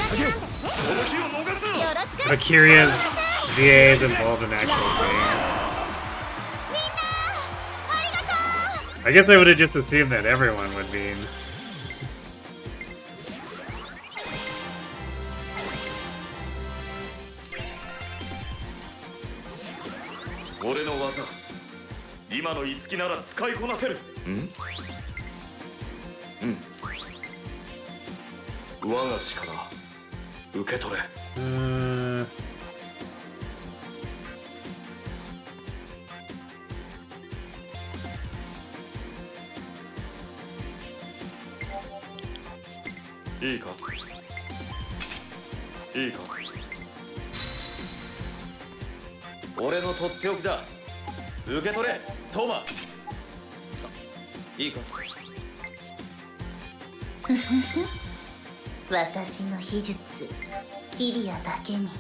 なんだよね。この日を逃すな。よろしく。But Kiria's VA is involved in actual things. I guess I would have just assumed that everyone would be. 俺の技、今の五木なら使いこなせる。我が力受け取れ。いいかいいか。俺のとっておきだ。受け取れトーマ。さいいか。私の秘術キリアだけに。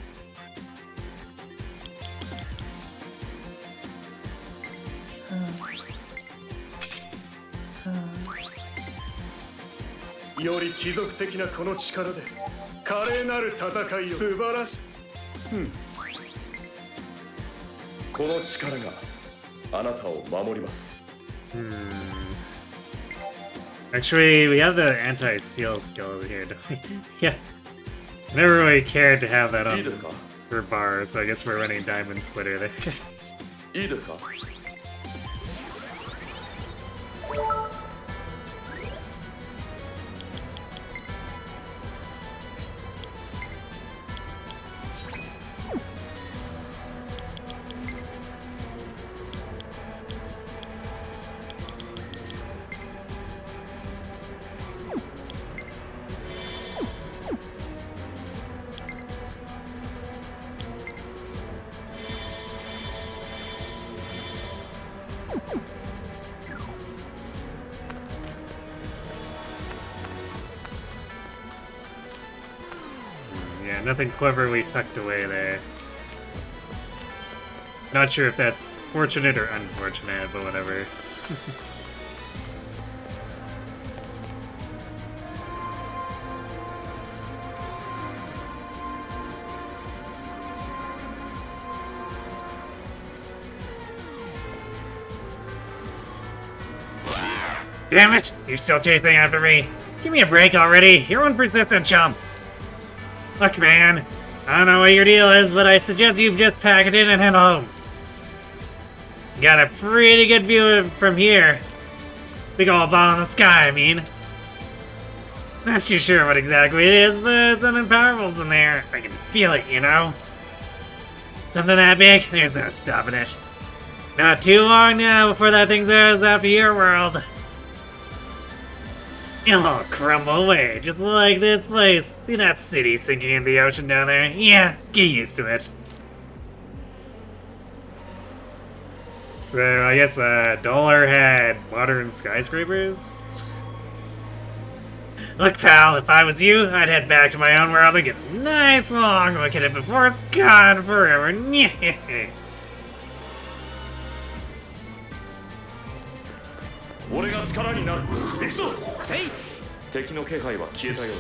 より貴族的なこの力で華麗なる戦いを。素晴らしい。この力があなたを守ります。Actually, we have the anti-seal skill here, don't we? Yeah. I never really cared to have that on her bar, so I guess we're running Diamond Splitter there. いいですか。Yeah, nothing cleverly tucked away there. Not sure if that's fortunate or unfortunate, but whatever. Damn it! You're still chasing after me. Give me a break already. You're one persistent chump. Look, man. I don't know what your deal is, but I suggest you just pack it in and head home. Got a pretty good view of it from here. Big old ball in the sky, I mean. Not too sure what exactly it is, but something powerful's in there. I can feel it, you know? Something that big, there's no stopping it. Not too long now before that thing says after your world. It'll all crumble away, just like this place. See that city sinking in the ocean down there? Yeah, get used to it. So, I guess Dollar had modern skyscrapers? Look, pal, if I was you, I'd head back to my own world and get a nice long look at it before it's gone forever. 俺が力になる。行くぞ。せい。敵の気配は消えたようだ。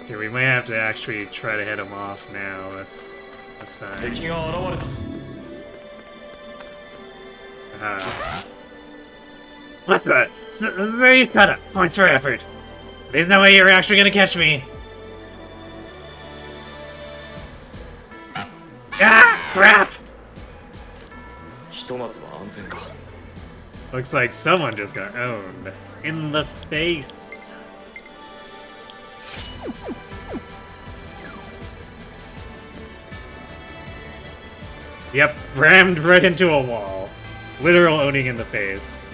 Okay, we might have to actually try to head him off now. This side. 敵が現れたぞ。What the? There you cut it. Points for effort. There's no way you're actually gonna catch me. Ah! Crap! ひとまずは安全か。 Looks like someone just got owned. In the face. Yep, rammed right into a wall. Literal owning in the face.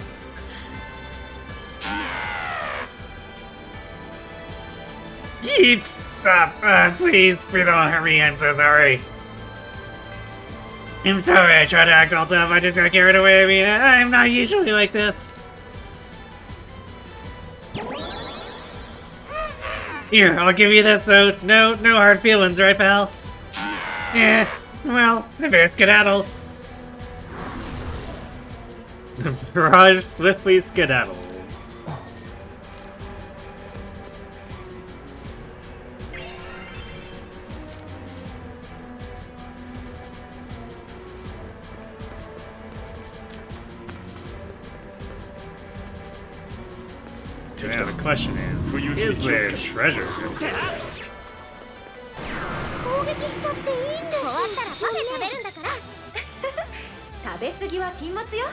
Yeeps! Stop! Please, don't hurt me, I'm so sorry. I'm sorry, I tried to act all tough, I just got carried away. I mean, I'm not usually like this. Here, I'll give you this though. No hard feelings, right, pal? Yeah, well, I better skedaddle. The Mirage swiftly skedaddles. So now the question is there treasure? 攻撃しちゃっていいんです。終わったらパフェ食べるんだから。食べ過ぎは禁物よ。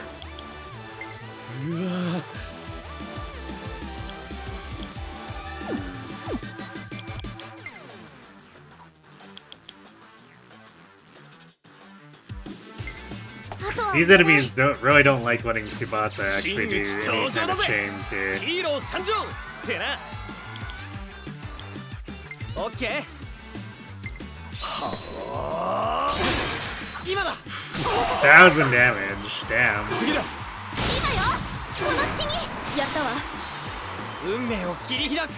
These enemies really don't like letting Tsubasa actually do any kind of chains here. ヒーロー参上ってな。オッケー。はあ。今だ。1000 damage. Damn. 次だ。今よ。この隙に。やったわ。運命を切り開く。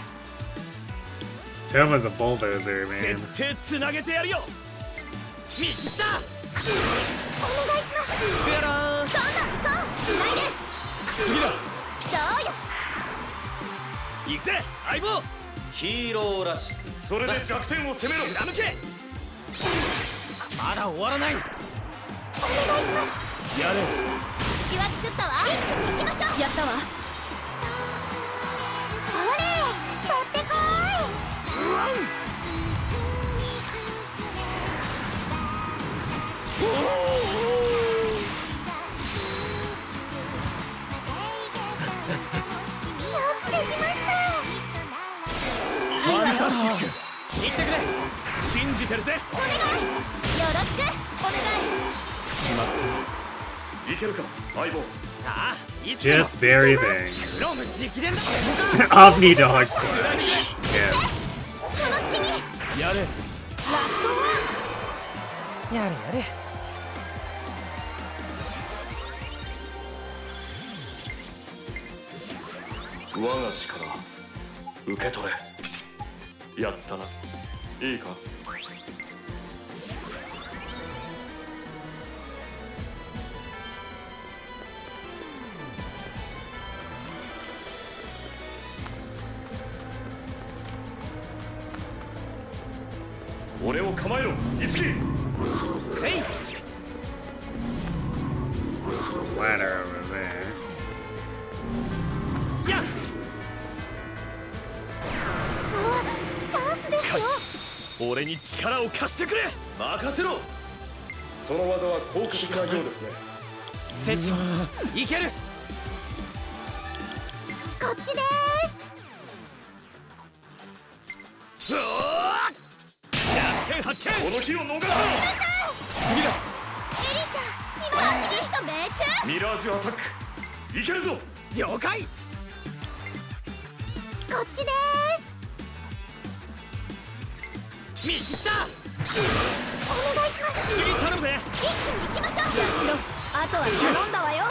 Toma's a bulldozer, man. 絶対つなげてやるよ。見切った。 お願いします。やらー。そうだ、そう、つないで。次だ。どうよ。行くぜ、相棒。ヒーローらしく。それで弱点を攻めろ。貫け。まだ終わらない。お願いします。やれ。隙は作ったわ。行きましょう。やったわ。それ、取ってこーい。ファンタスティック。行ってくれ。信じてるぜ。お願い。よろしく。お願い。いけるか、相棒。ああ、いつでも。 Just bury things. ロム直伝だ。 Omni Dog Slash. Yes. この隙に。やれ。ラストワン。やれやれ。 我が力受け取れ。やったな。いいか。俺を構えろ、いつき。せい。ladder over there. Yeah. チャンスですよ。俺に力を貸してくれ。任せろ。その技は効果的なようですね。セッションいける。こっちでうわー。100点発見。この日を逃すな。次だ。エリちゃん、今のうちに人命中。ミラージュアタック。いけるぞ。了解。こっちで見切った。お願いします。次頼むぜ。一気に行きましょう。やしろ。あとは頼んだわよ。やっ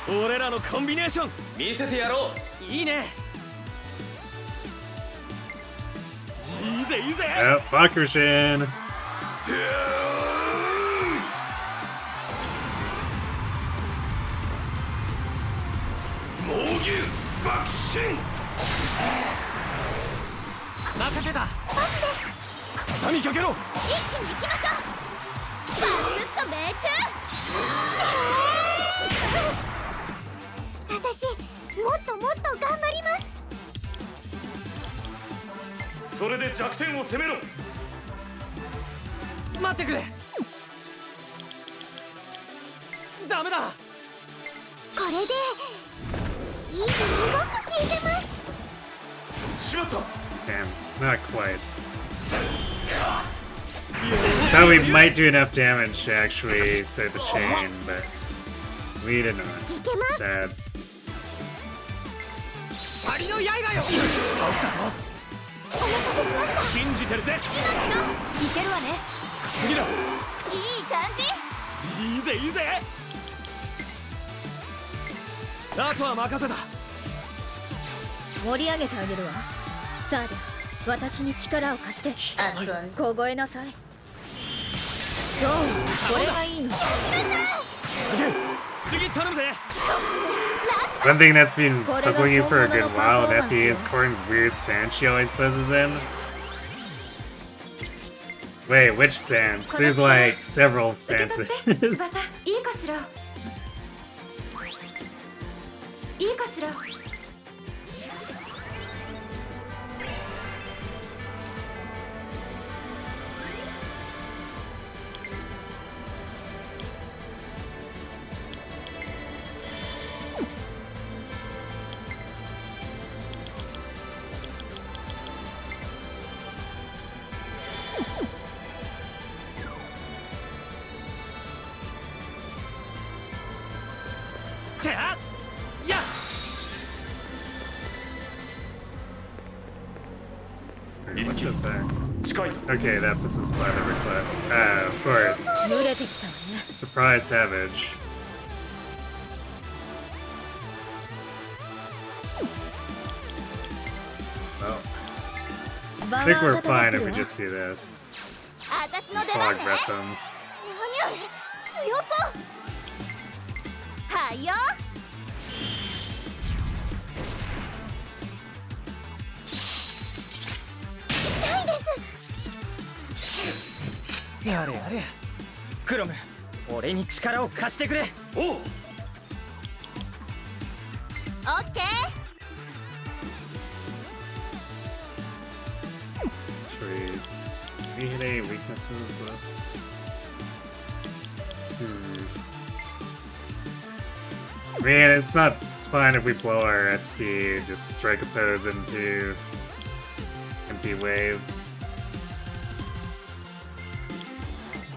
た。俺らのコンビネーション見せてやろう。いいね。いいぜいいぜ。 Yep, Bakushin. 猛牛爆心。任せた。民かけろ。一気に行きましょう。バスッと命中。私もっともっと頑張ります。それで弱点を攻めろ。待ってくれ。ダメだ。これでいいすごく効いてます。しまった。 Damn, not quite. Thought we might do enough damage to actually set the chain, but we did not. Sads. 針の刃よ。倒したぞ。信じてるぜ。いけるわね。次だ。いい感じ。いいぜいいぜ。あとは任せた。盛り上げてあげるわ。さあで、私に力を貸して。あとは凍えなさい。そう、これがいいの。次頼むぜ。 One thing that's been bugging you for a good while in FE is Corrin's weird stance she always poses in. Wait, which stance? There's like several stances. いいかしら。いいかしら。てあや。 What does that? 近いぞ。 Okay, that puts us by the request. Of course. 濡れてきたわね。 Surprise Savage. Well, I think we're fine if we just do this. 私の出番 Fog ね。 breath them. 何あれ、強そう。はいよ。痛いです。やれやれ。クロム、俺に力を貸してくれ。おう。オッケー。 Should we hit any weaknesses? I mean, it's fine if we blow our SP, just strike a pose into empty wave.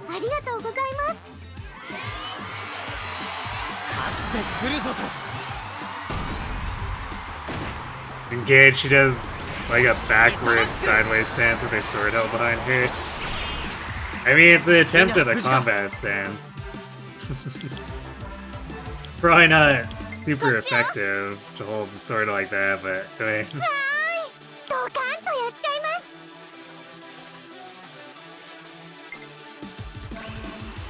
ありがとうございます。来るぞと。 Engage, she does like a backwards sideways stance with her sword held behind her. I mean, it's an attempt at a combat stance. Probably not super effective to hold the sword like that, but I mean, ドカンとやっちゃいます。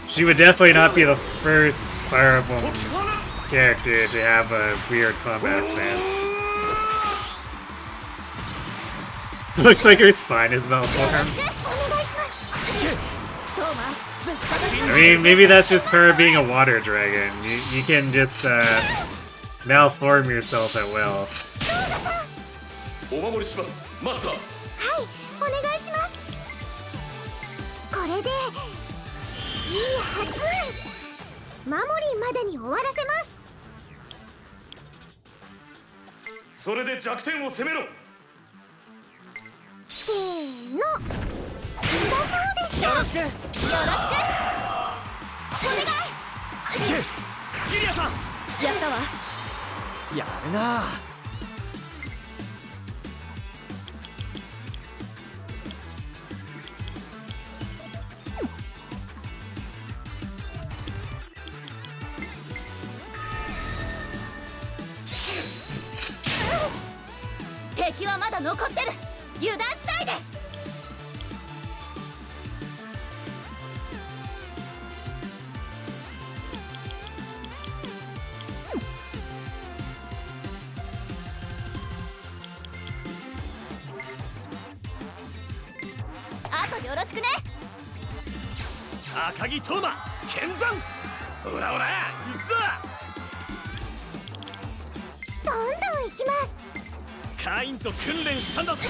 she would definitely not be the first Fire Emblem character to have a weird combat stance. Looks like her spine is malformed. お願いします。トーマ、I mean, maybe that's just part of being a water dragon. You can just malform yourself at will. お守りしますマスター。はいお願いします。これでいいはず。守りまでに終わらせます。それで弱点を攻めろ。せーの。だそうでした。よろしく。よろしく。お願い。ジュリアさん。やったわ。やるな。敵はまだ残ってる。油断しないで。あとよろしくね。赤木トーマ剣山。ほらほら行くぞ。どんどん行きます。カインと訓練したんだぜ。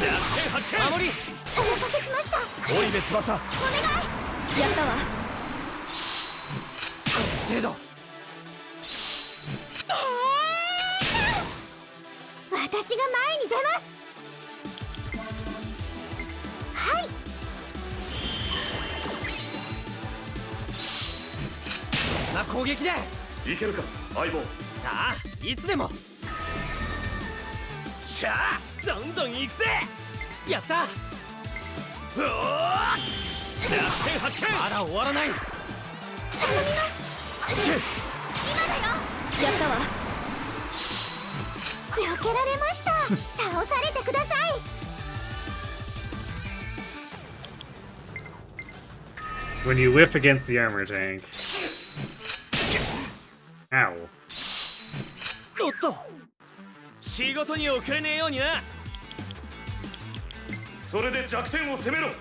発見。守り。お任せしました。織部翼。お願い。やったわ。程度。私が前に出ます。はい。そんな攻撃で。いけるか相棒。ああ、いつでも。しゃあどんどん行くぜ。やった。うおー弱点発見。まだ終わらない。今だよ。やったわ。避けられました。倒されてください。When you whip against the armor tank. Ow. おっと仕事に遅れねえようにな。それで弱点を攻めろ。ど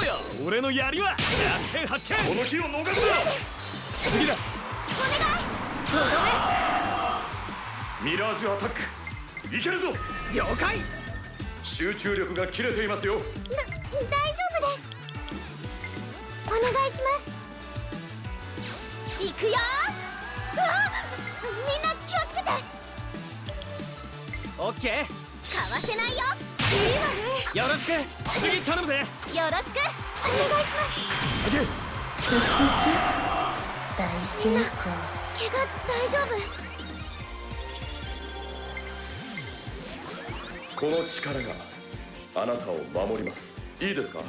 うよ俺の槍は。弱点発見。この日を逃すな。次だ。ミラージュアタックいけるぞ。了解。集中力が切れていますよ。大丈夫です。お願いします。行くよ。うわみんな気をつけて。オッケー。かわせないよ。いいわね。よろしく。次頼むぜ。よろしくお願いし大成功。ます。怪我大丈夫。この力があなたを守ります。いいですか。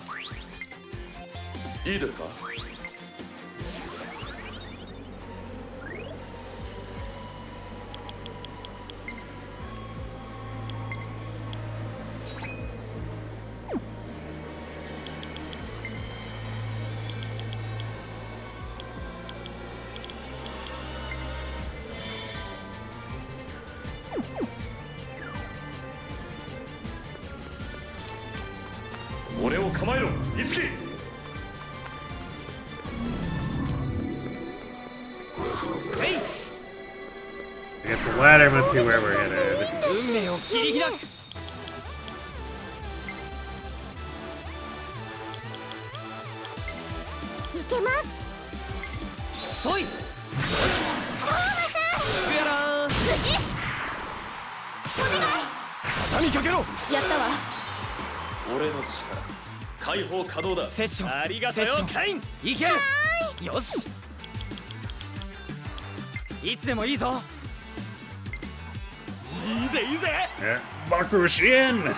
いいですか。俺を構えろ、いつき。I guess the ladder must be where we're headed. 運命を切り開く。いけます。そい。よし。シクヤラーン。畳みかけろ。やったわ。俺の力解放可能だ。セッション。ありがとうよカイン。いける。よし。いつでもいいぞ。いいぜいいぜ。Bakushin!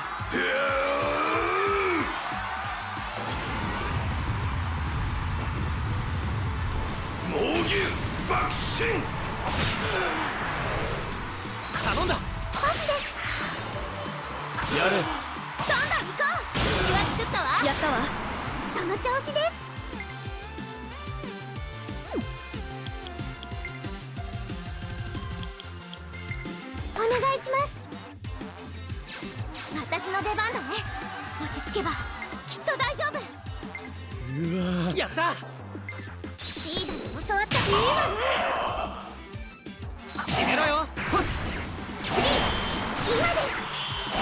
猛牛爆心。頼んだ。やれ。どんどん行こう。敵は作ったわ。やったわ。その調子です。お願いします。私の出番だね。落ち着けばきっと大丈夫。やった。決めろよパス今です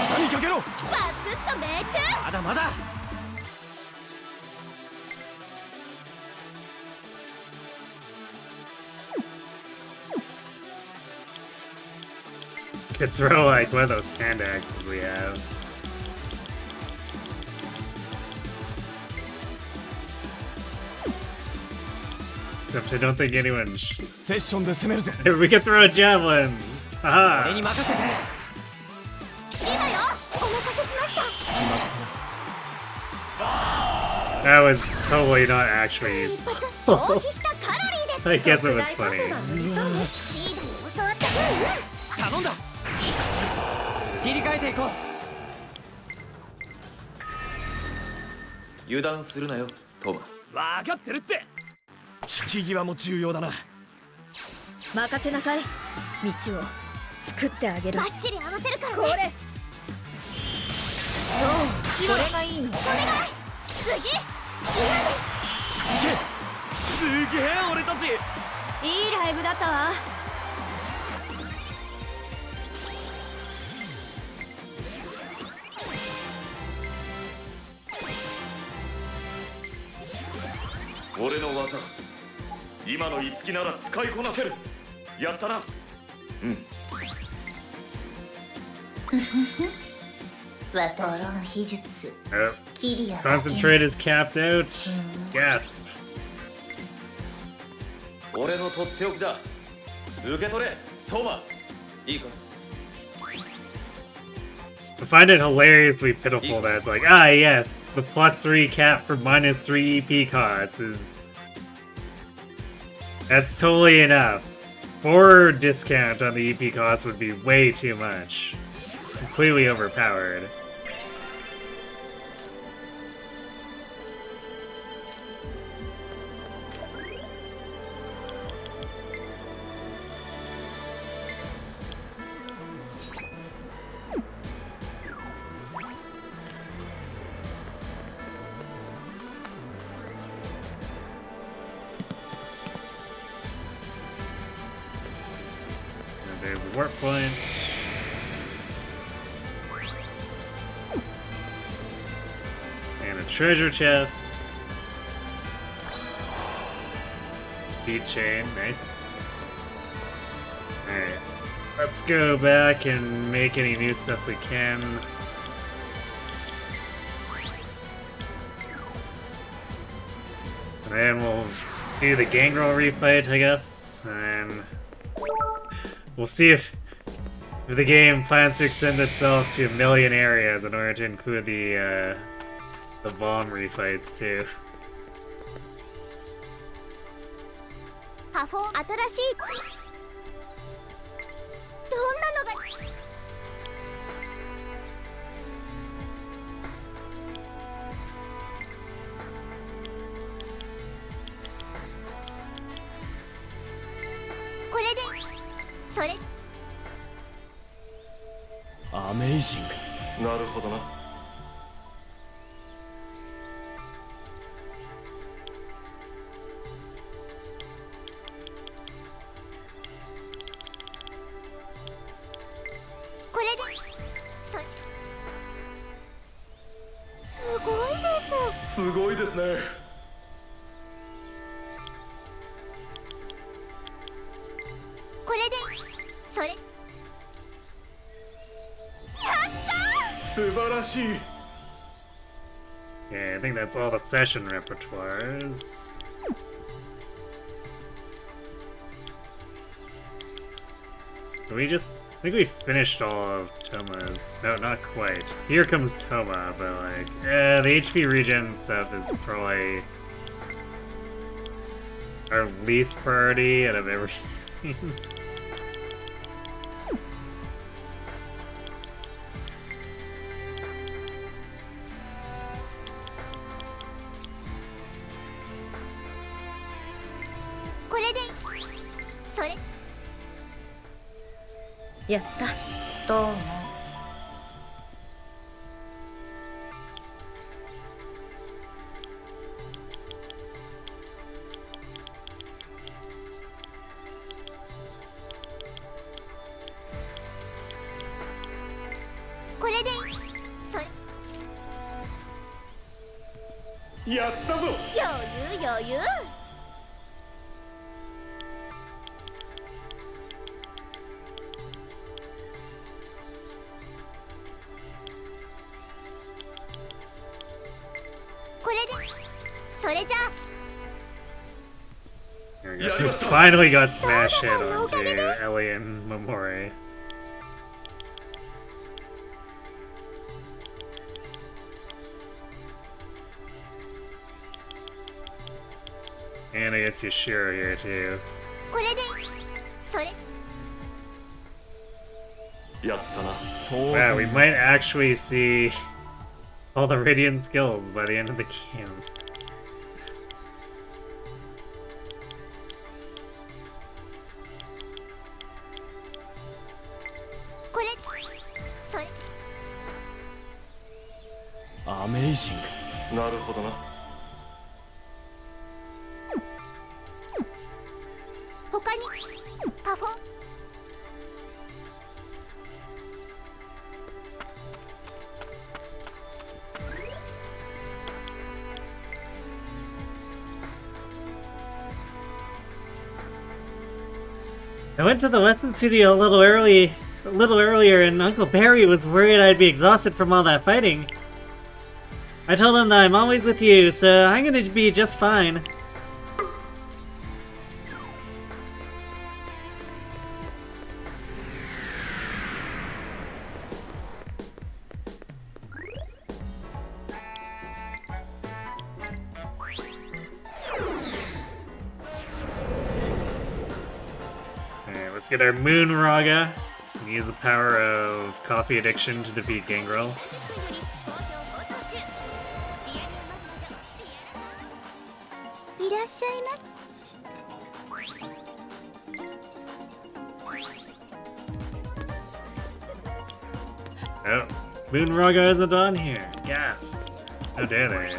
肩にかけろバスッと命中まだまだ Could throw like one of those hand axes we have. Except I don't think anyone. セッションで攻めるぜ We could throw a javelin. 俺に Aha! 任せて今よお任せしました That was totally not actually 一 useful. 発消費したカロリーで I guess it was funny. シーダに教わった頼んだ切り替えていこう油断するなよトーマ。分かってるって引き際も重要だな任せなさい道を作ってあげるバッチリ合わせるからこねれそうこれがいいのお願い次今ですすげえ俺たちいいライブだったわ俺の技今の五木なら使いこなせる。やったな。うん。私の秘術 Oh, キリアだけの concentrate is capped out. Gasp. 俺のとっておきだ。受け取れトーマ。いいか。 I find it hilariously pitiful that it's like, ah, yes, the +3 cap for -3 EP costs is. That's totally enough. 4 discount on the EP cost would be way too much. Completely overpowered. There's a warp point. And a treasure chest. Beat chain, nice. Alright. Let's go back and make any new stuff we can. And then we'll do the gangrel refight, I guess. And we'll see if the game plans to extend itself to 1 million areas in order to include the bomb refights too. パフォー新しいどんなのがこれでそれアメイジングなるほどな。これでそれすごいですすごいですね。これでそれやった素晴らしい。 Yeah, I think that's all the session repertoires. I think we finished all of Toma's. No, not quite. Here comes Toma, but like, the HP regen stuff is probably our least priority out of everything. これでそれやったどうもれでそれやったぞ。余裕余裕。これでそれじゃあ There we go. Finally got smash hit onto Ellie and Momori. And I guess Yashiro here too. これでそれやったな。 Wow, we might actually see all the Radiant skills by the end of the game. これそれアメイジング。なるほどな。他にパフォー I went to the lesson studio a little earlier, and Uncle Barry was worried I'd be exhausted from all that fighting. I told him that I'm always with you, so I'm gonna be just fine. Let's get our Moon Raga and use the power of coffee addiction to defeat Gangrel. いらっしゃいま Oh, Moon Raga isn't on here. Gasp. How dare they?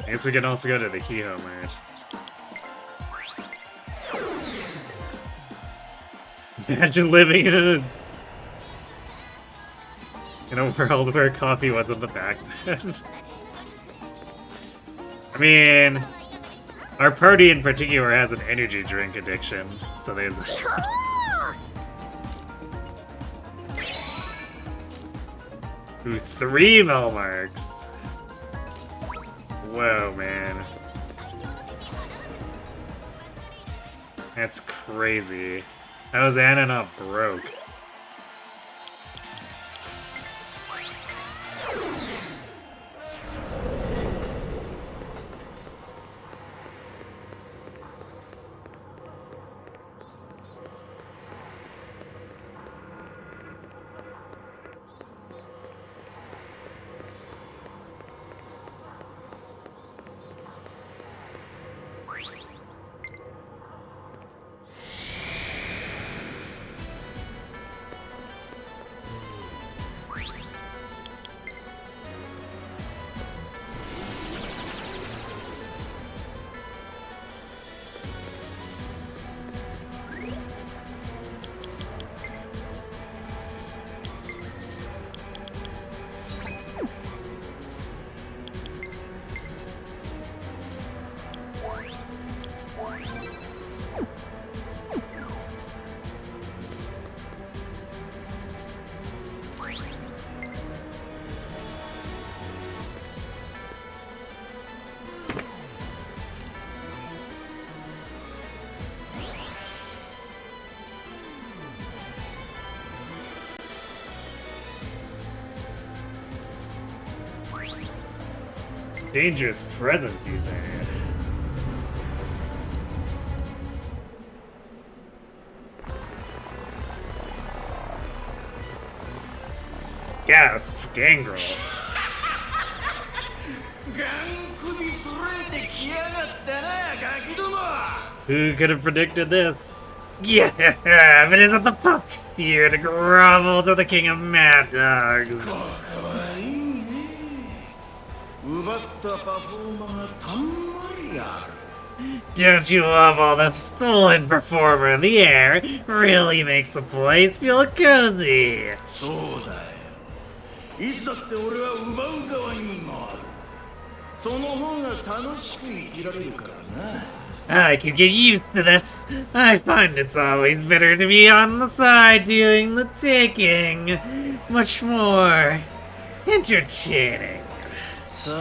I guess we can also go to the Hiho merge. Imagine living in a world where coffee wasn't the backbone. I mean, our party in particular has an energy drink addiction, so there's that. Ooh, 3 Melmarks. Whoa, man. That's crazy. How is Anna not broke? Dangerous presence, you say? Gasp, Gangrel. Who could have predicted this? Yeah, but isn't the pups here to grovel to the king of mad dogs? 奪ったパフォーマーがたんまりある。Don't you love all the stolen performer in the air? Really makes the place feel cozy. そうだよ。いつだって俺は奪う側に回る。その方が楽しく生きられるからな。I could get used to this. I find it's always better to be on the side doing the taking. Much more entertaining. さて、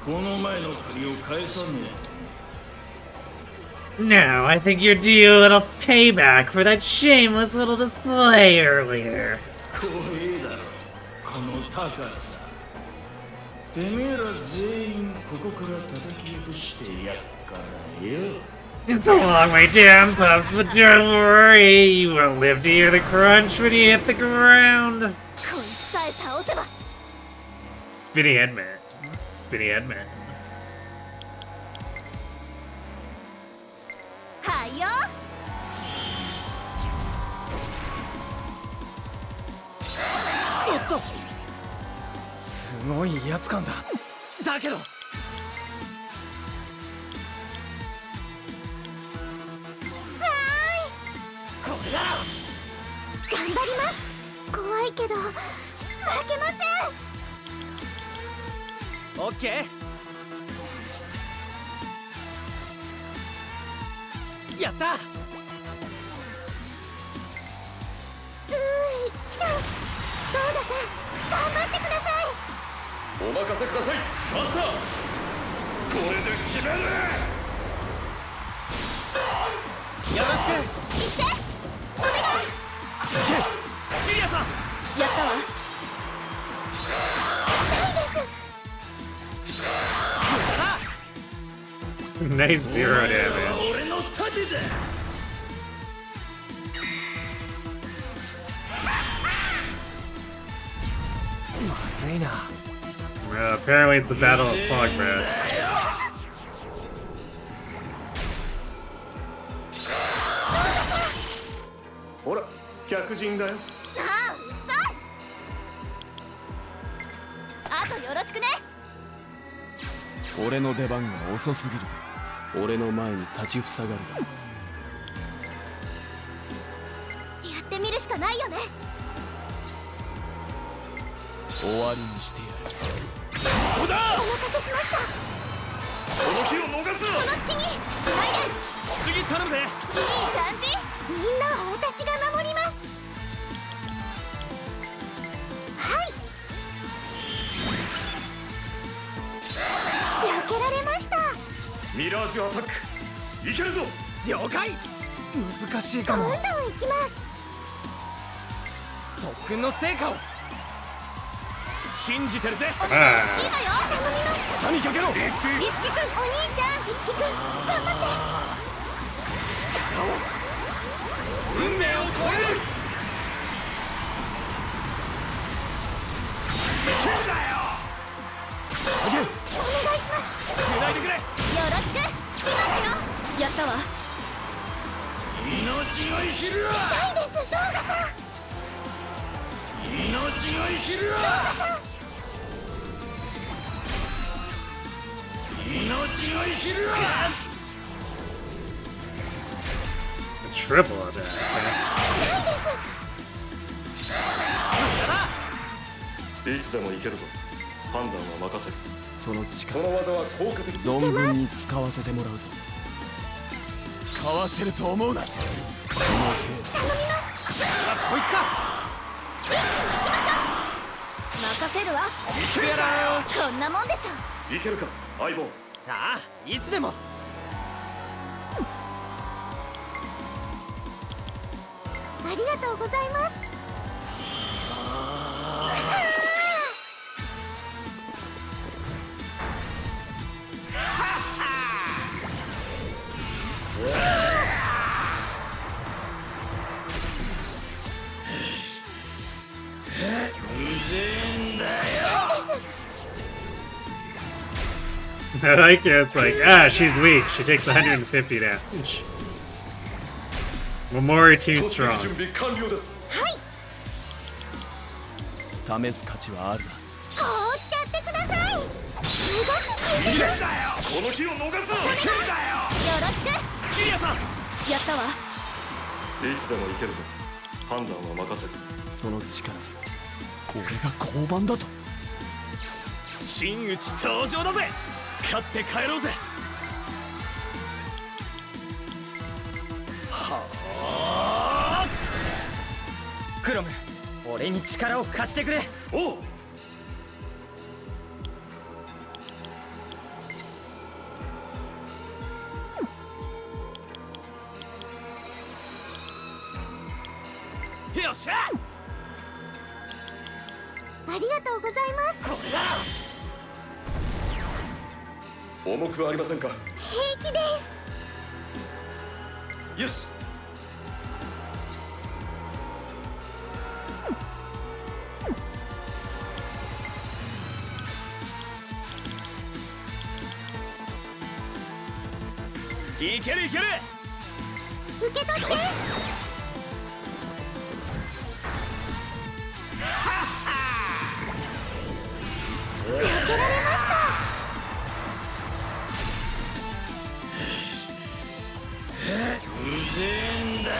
この前の借りを返さねえ。 No, I think you're due a little payback for that shameless little display earlier. 怖えだろ、この高さ。てめえら全員ここから叩き落としてやっからよ。 It's a long way down, pups, but don't worry. You won't live to hear the crunch when you hit the ground. こいつさえ倒せば Spinny Head Man. Spinny Head Man. はいよ。おっとすごい威圧感だ。だけどこれなら頑張ります。怖いけど負けません。オッケー。やった。どうださん頑張ってください。お任せください。マスター、これで決める。よろしく。行ってお願い。ジュリアさん。やったわ。Nice zero damage. 俺の盾だ。 まずいな。Apparently it's the Battle of Progress. ほら客人だよ。ああ、あとよろしくね。俺の出番が遅すぎるぞ。俺の前に立ちふさがるが。やってみるしかないよね。終わりにしてやる。お待たせしました。この日を逃すな。この隙につないで。次頼むぜ。いい感じ。みんなは私が守ります。はい。避けられました。ミラージュアタック、いけるぞ。了解。難しいかも。どんどん行きます。特訓の成果を信じてるぜ。いいわよ。頼みます。畳みかけろ。いつきくん、お兄ちゃん、いつきくん、頑張って。運命を超える。お願いします。つないでくれ。よろしく。しますよ。やったわ。命乞いしろ。痛いです、動画さん。命乞いしろ。命乞いしろ。 Triple attack. いつでもいけるぞ。判断は任せる。そのそ力の技は効果的。存分に使わせてもらうぞ。かわせると思うな。この程こいつか。一気に行きましょう。任せるわ。行くやらよ。こんなもんでしょ。いけるか、相棒。ああ、いつでも。ありがとうございます。I like it. It's like, ah, she's weak. She takes 150 damage. Well, more too 準 strong. 備完了です。試す価値はあるな。放っちゃってください。すごくこの日を逃すのは剣だよ。よろしく。ジュリアさん。やったわ。いつでも行けるぞ。判断は任せる。その力、俺が交番だと。真打ち登場だぜ。勝って帰ろうぜ。はあ。クロム、俺に力を貸してくれ。おう。よっしゃ。ありがとうございます。これだ。重くありませんか。平気です。よし。いけるいける。受け取って。負けられました。うぜえんだよ。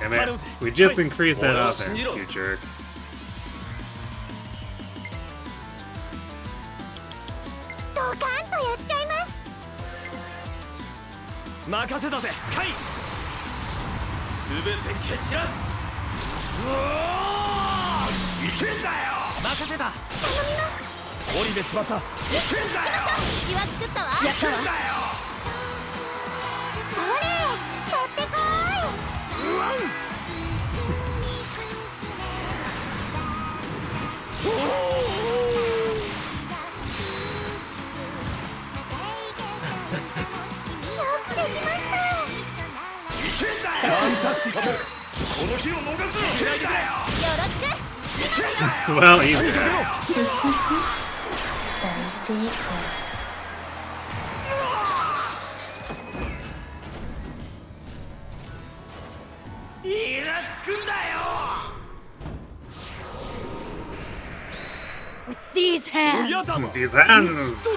Damn it. We just increased that offense, you jerk. ドカンとやっちゃいます。任せたぜカイ。全て蹴散らす。いけんだよ。任せた。織部翼、行きましょう。隙は作ったわ。やったわ。それ取ってこーい。よくできました。ファンタスティック。この日を逃すのは剣だよ。よろしく。Well, even 大成功。イラつくんだよ。 With these hands. やだ。 these hands.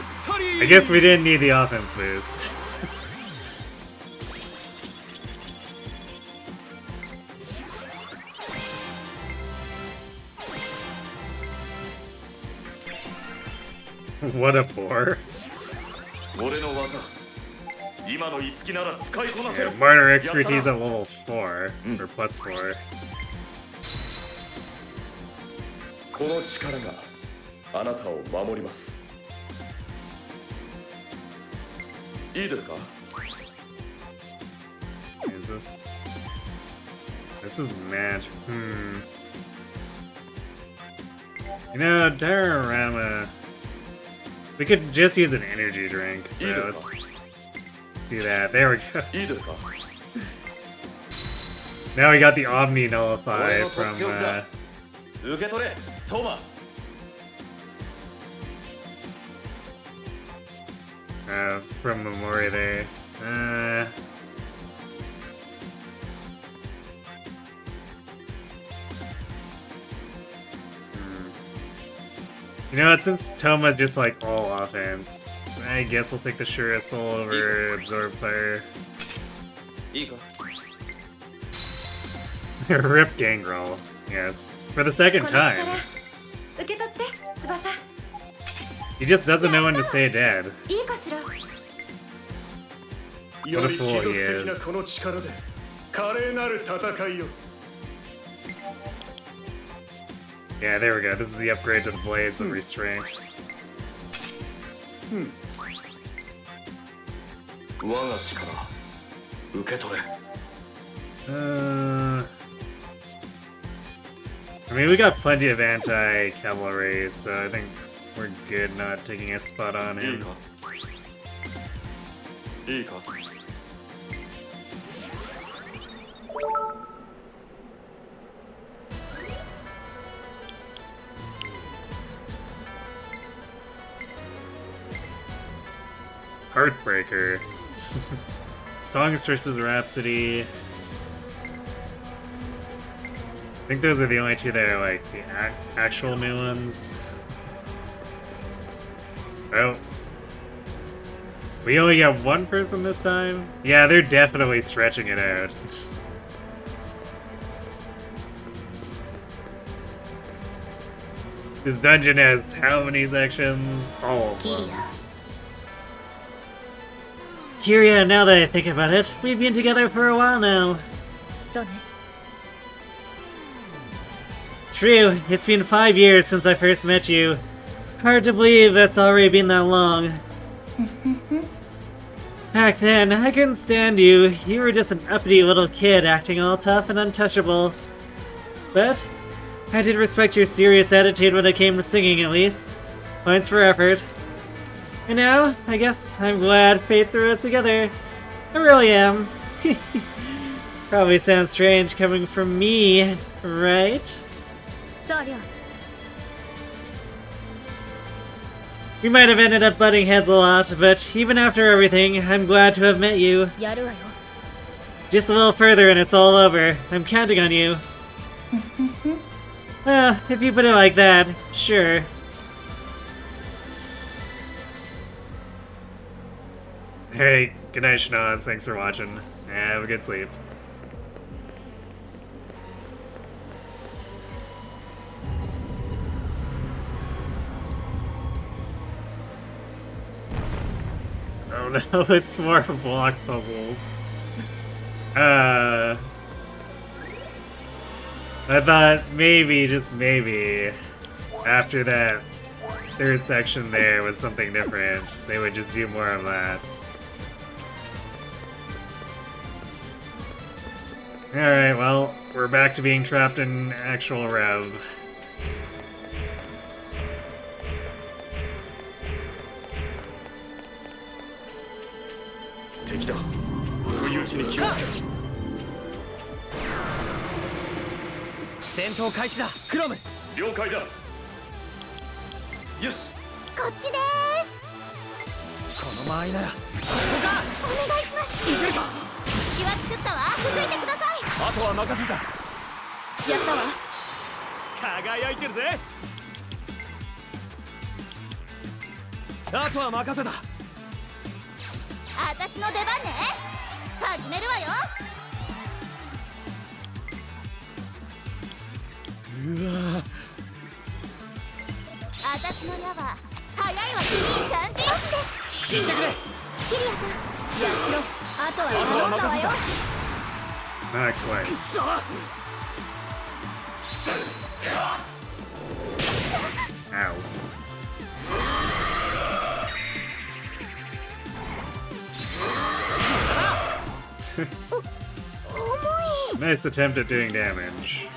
I guess we didn't need the offense boost. What a bore. 俺の技。今の五木なら使いこなせ Yeah, る。 Martyr expertise at level 4, or plus 4. この力があなたを守ります。いいですか。 Is this? This is mad. You know, Diorama. We could just use an energy drink, so let's do that. There we go. いいですか。 Now we got the Omni Nullify from 受け取れ、トーマ。from Memoria there. You know what, since Toma's just like all offense, I guess we'll take the Shura Soul over Absorb Fire. いいか。Rip Gangrel, yes. For the second time. 受け取って翼。 He just doesn't know when to stay dead. いいかしら。より貴 What a 族 fool he 的な is. この力で華麗なる戦いを。 Yeah, there we go. This is the upgrade to the Blades of Restraint. 我が力受け取れ。I mean, we got plenty of anti-cavalry, so I think we're good not taking a spot on いい him. か。いいか。 Heartbreaker. Songs versus Rhapsody. think those are the only two that are like the actual new ones. Oh. We only got one person this time? Yeah, they're definitely stretching it out. This dungeon has how many sections? All of them. Kiria, now that I think about it, we've been together for a while now. True, it's been 5 years since I first met you. Hard to believe that's already been that long. Back then, I couldn't stand you. You were just an uppity little kid acting all tough and untouchable. But I did respect your serious attitude when it came to singing, at least. Points for effort. And now, I guess I'm glad fate threw us together. I really am. Probably sounds strange coming from me, right? We might have ended up butting heads a lot, but even after everything, I'm glad to have met you. Just a little further and it's all over. I'm counting on you. Well, if you put it like that, sure. Hey, good night, Schnoz. Thanks for watching. Have a good sleep. Oh no, it's more block puzzles. I thought maybe, just maybe, after that third section there was something different. They would just do more of that. Alright, well, we're back to being trapped in actual Rev. Not quite. Ow. Nice attempt at doing damage.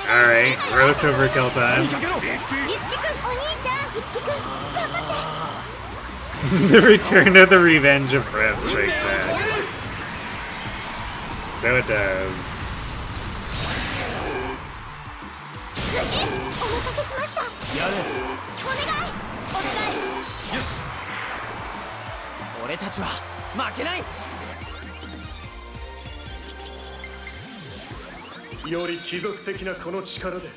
Alright, road to overkill time. The return of the revenge of Rev strikes back. So it does. より貴族的なこの力で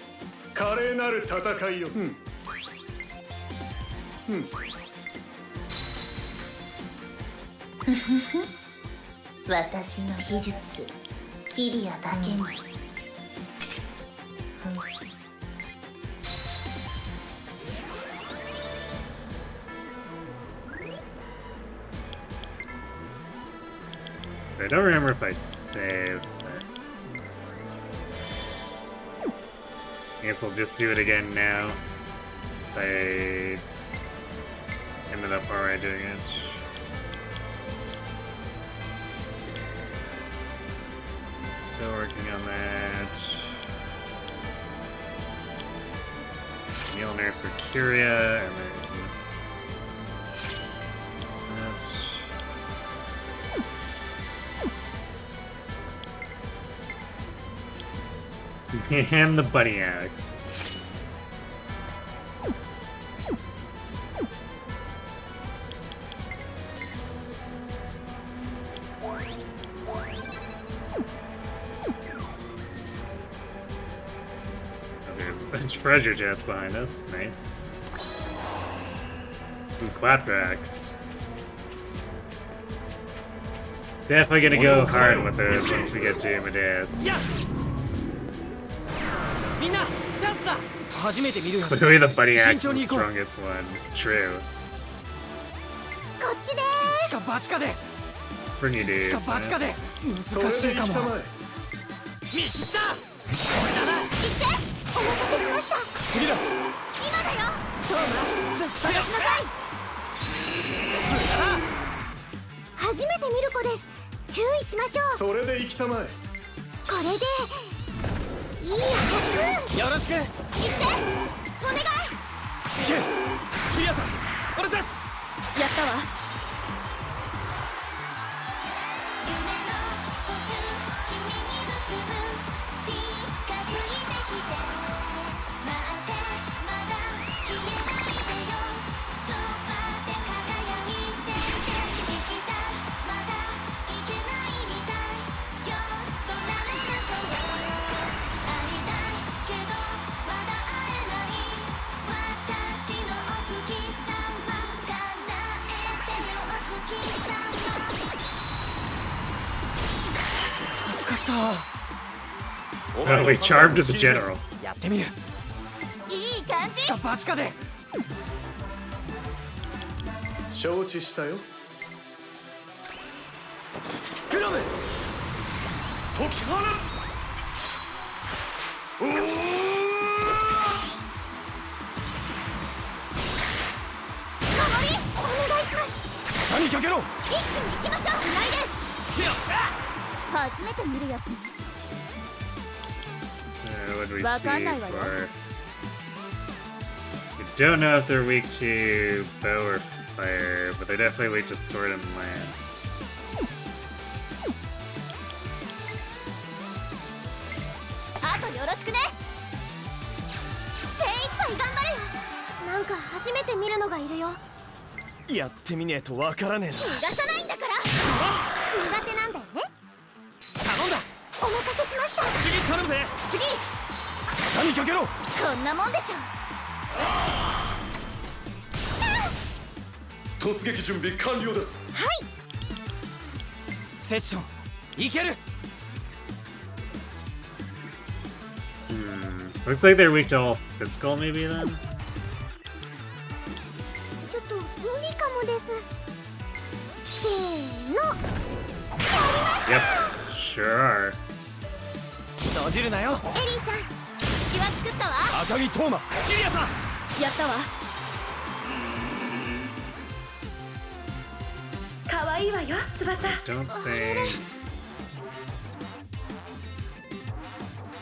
華麗なる戦いを。私の秘術キリアだけに。I don't remember if I saved. I guess we'll just do it again now. I ended up already doing it. Still working on that. Mjolnir for Kyria, and then that. And the bunny axe. There's a treasure chest behind us. Nice. Some quadrax. Definitely gonna go hard with those once we get to Amadeus. Clearly the bunny axe is the strongest one. True. Springy dudes. Oh, we charmed the general. いい感じ。承知したよ。グラム解き放何かけろ。一気に行きましょう。つないで。よっしゃ。初めて見るやつ。 So what do we see for? We don't know if they're weak to bow or fire, but they're definitely weak to sword and lance. あとよろしくね。精一杯頑張れよ。なんか初めて見るのがいるよ。やってみねえとわからねえな。逃がさないんだから。苦手なんだよね。頼んだ。お任せしました。次頼むぜ。次。何かけろ。そんなもんでしょ。突撃準備完了です。はい。セッションいける。Looks like they're weak to all physical, maybe then. ちょっと無理かもです。せーの。 Yep, sure are. 閉じるなよ。エリーちゃん、気は作ったわ。赤木トーマ、ジュリアさん。やったわ。可愛いわよ、翼。 Don't think.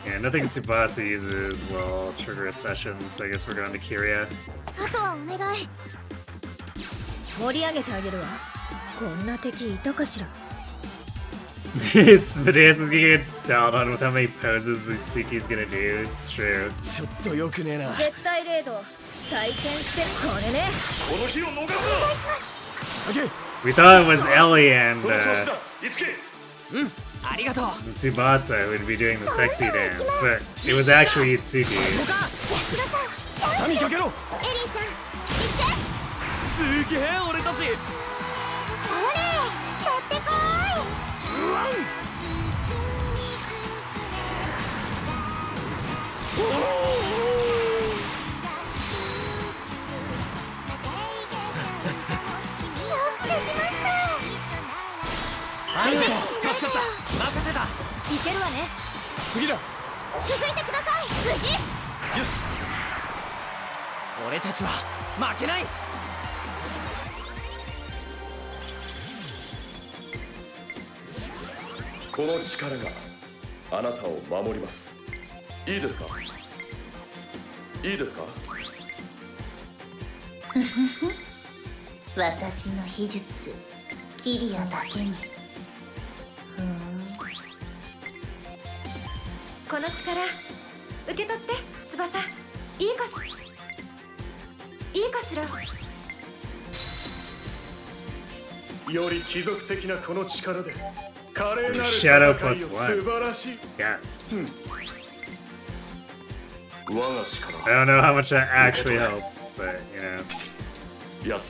Yeah, nothing Tsubasa uses will trigger a session, so I guess we're going to Kyria. あとはお願い。盛り上げてあげるわ。こんな敵いたかしら。 It's Amadeus gonna get styled on with how many poses Tsuki's gonna do. It's true. ちょっとよくねえな。絶対レード体験してこれね。この日を逃すな。 We thought it was Ellie and その調子だ。いつけ。ありがとう。 Tsubasa would be doing the sexy dance, but it was actually Itsuki. 畳かけろ。エリーちゃん行ってすげえ俺たち。それ取ってこありがとう。助かった。任せた。いけるわね。次だ。よ続いてください次し。俺たちは負けない。この力があなたを守ります。いいですか？いいですか？私の秘術キリアだけに。この力受け取って翼。いいかしら。より貴族的なこの力で華麗なる戦い Shadow を plus 素 one. 晴らしい。 Yes. 我が力 I don't know how much that actually helps, but you know, いや、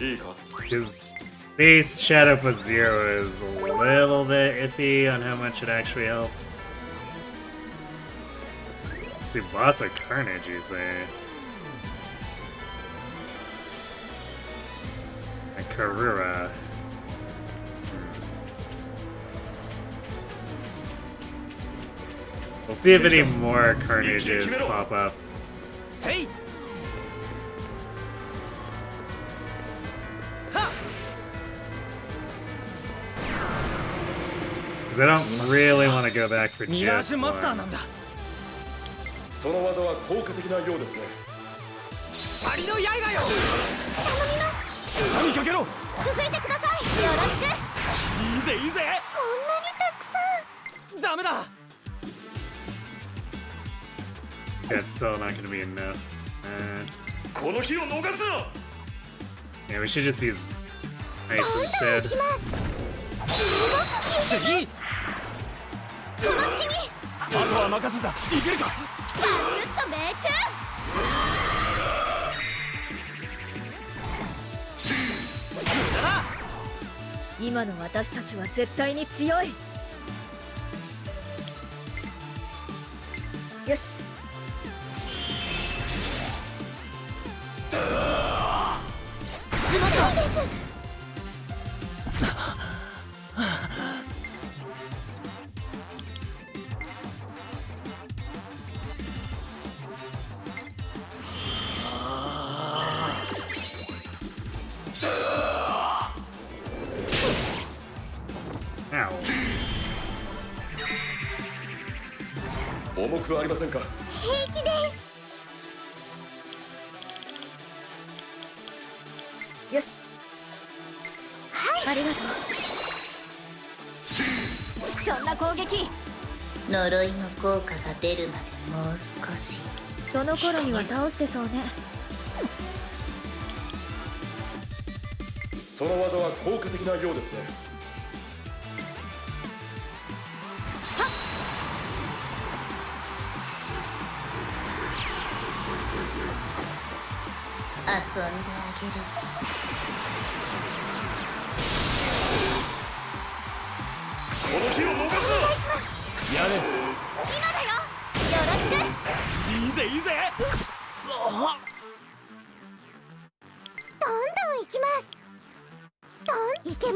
いいか？ his base Shadow plus 0 is a little bit iffy on how much it actually helps. Tsubasa Carnage, you say? And Karura. We'll see if any more Carnages pop up. せい。は。 Because I don't really want to go back for ミラー just ジュマスター one. なんだ。その技は効果的なようですね。針の刃よ。畳かけろ。続いてくださいよろしくいいぜいいぜ。こんなにたくさんダメだ。 That's still not going to be enough. この日を逃すな。 Yeah, we should just use ice instead. 次。この隙にあとは任せた。いけるか。サクッと命中今の私たちは絶対に強い。よし。Ow. 重くありませんか？平気ですよし。ありがとう。そんな攻撃呪いの効果が出るまでもう少し。その頃には倒してそうね。その技は効果的なようですね。遊んであげる。この日を逃すやれ。今だよよろしくいいぜいいぜ。どんどん行きます行け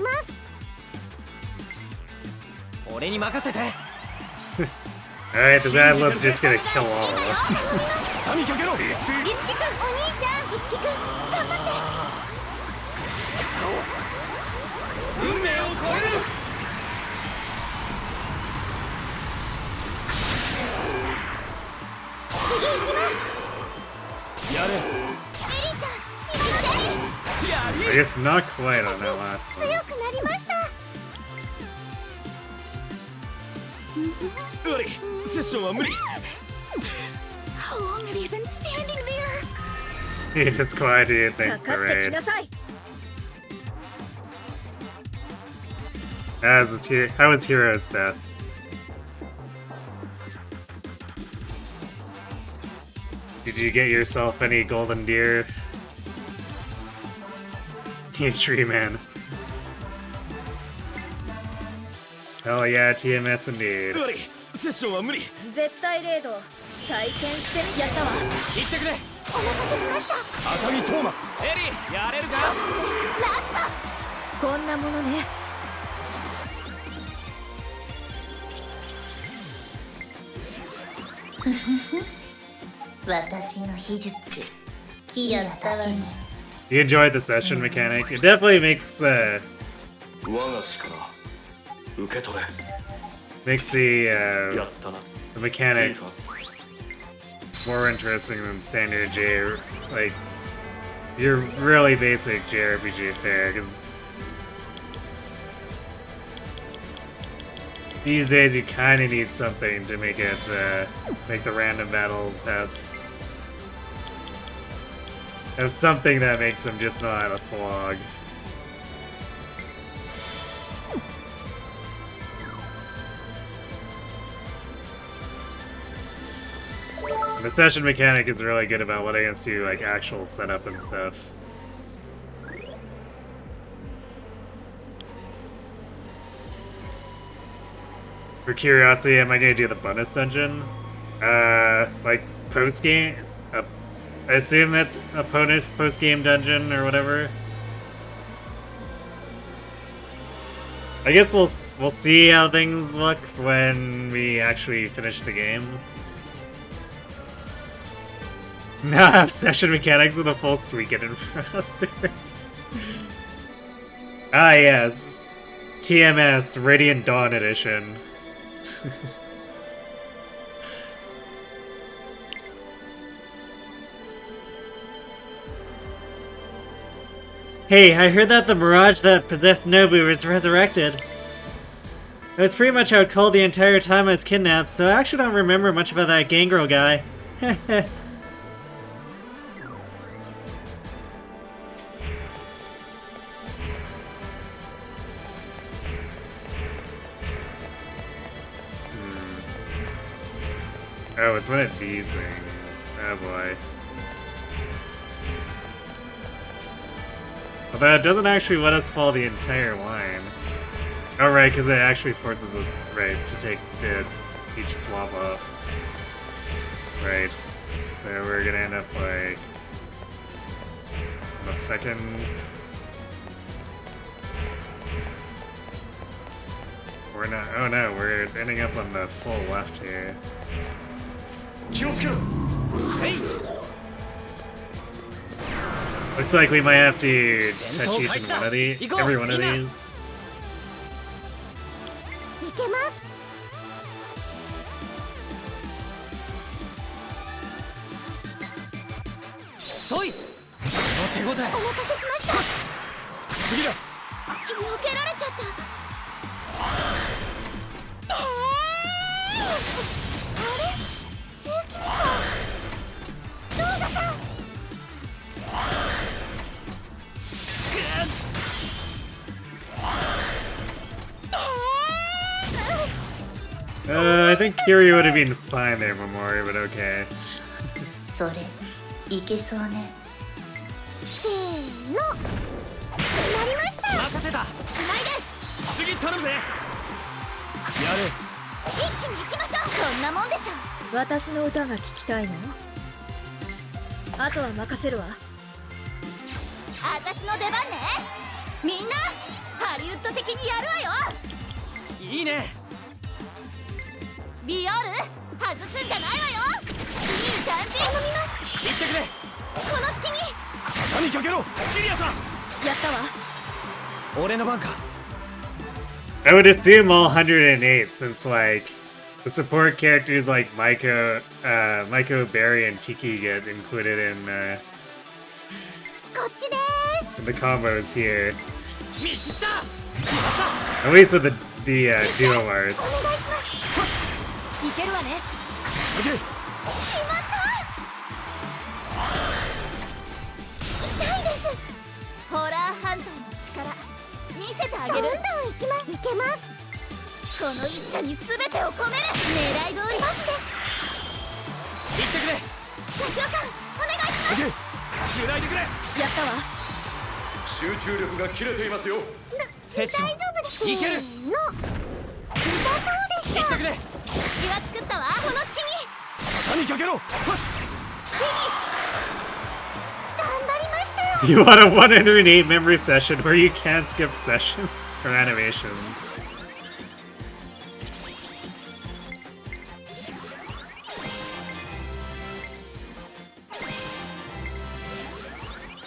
ます俺に任せて。 Alright, the bad loop's just gonna kill all of them. 畳かけろ。いつきくんお兄ちゃんいつきくん頑張って運命を超える。やれ。エリーちゃん今のでや I guess not quite on that last one. 強くなりましたうり。セッションは無理。 How long have you been standing there? He just quietly か thanks か the ってき raid. なさい。How was Hero's stuff? Did you get yourself any golden deer? You tree man. Hell yeah, TMS indeed. セッションは無理。絶対レード体験してやったわ。行ってくれ。お待たせしました。赤城トーマ。エリー、やれるか。ラスこんなものね。私の秘術キヤだけに You enjoyed the session mechanic? It definitely makes 我が力受け取れ makes やったな the mechanics more interesting than standard J, like your really basic JRPG fare. Because these days you kind of need something to make it make the random battles have something that makes them just not a slog. The session mechanic is really good about letting us do like actual setup and stuff. For curiosity, am I gonna do the bonus dungeon? Like post game? I assume that's a post game dungeon or whatever. I guess we'll see how things look when we actually finish the game. Now I have session mechanics with a full Suikoden roster. Ah yes, TMS Radiant Dawn Edition. Hey, I heard that the Mirage that possessed Nobu was resurrected. It was pretty much out cold the entire time I was kidnapped, so I actually don't remember much about that gangrel guy. Oh, it's one of these things. Oh boy. Although it doesn't actually let us follow the entire line. Oh right, because it actually forces us, right, to take each swap off. Right. So we're gonna end up like a second. We're not. Oh no, we're ending up on the full left here. Looks like we might have to touch each and one of these, every one of these. いけます。そい。この手応え。お待たせしました。次だ。避けられちゃった。あれ？どうだった？ I think Kiryu would have been fine there, Momori, but okay. それいけそうねせーの。決まりました。任せた。つないで。次頼むぜ。やれ。一気に行きましょう。そんなもんでしょ。私の歌が聞きたいの？あとは任せるわ。私の出番ね。みんなハリウッド的にやるわよ。いいね。ビオール外すんじゃないわよ。いい感じ。頼みます。行ってくれ。この隙に。肩にかけろ。ジュリアさん。やったわ。俺の番か。I would assume all 108 since like the support characters like Maiko, Barry, and Tiki get included in こっちです。 the combos here. 見切った。 At least with the duo arts. いけるわね。決まった。痛いです。ホラーハンターの力見見せてあげる。どんどんいけます。この一射に全てを込める。狙い通りますね。行ってくれ。社長さんお願いします。繋いでくれ。やったわ。集中力が切れていますよ。セッション大丈夫です。いける。痛そうでした。行ってくれ。隙は作ったわ。この隙に肩にかけろ。フィニッシュ。頑張りましたよ。 You want a 108 memory session where you can't skip session or animations.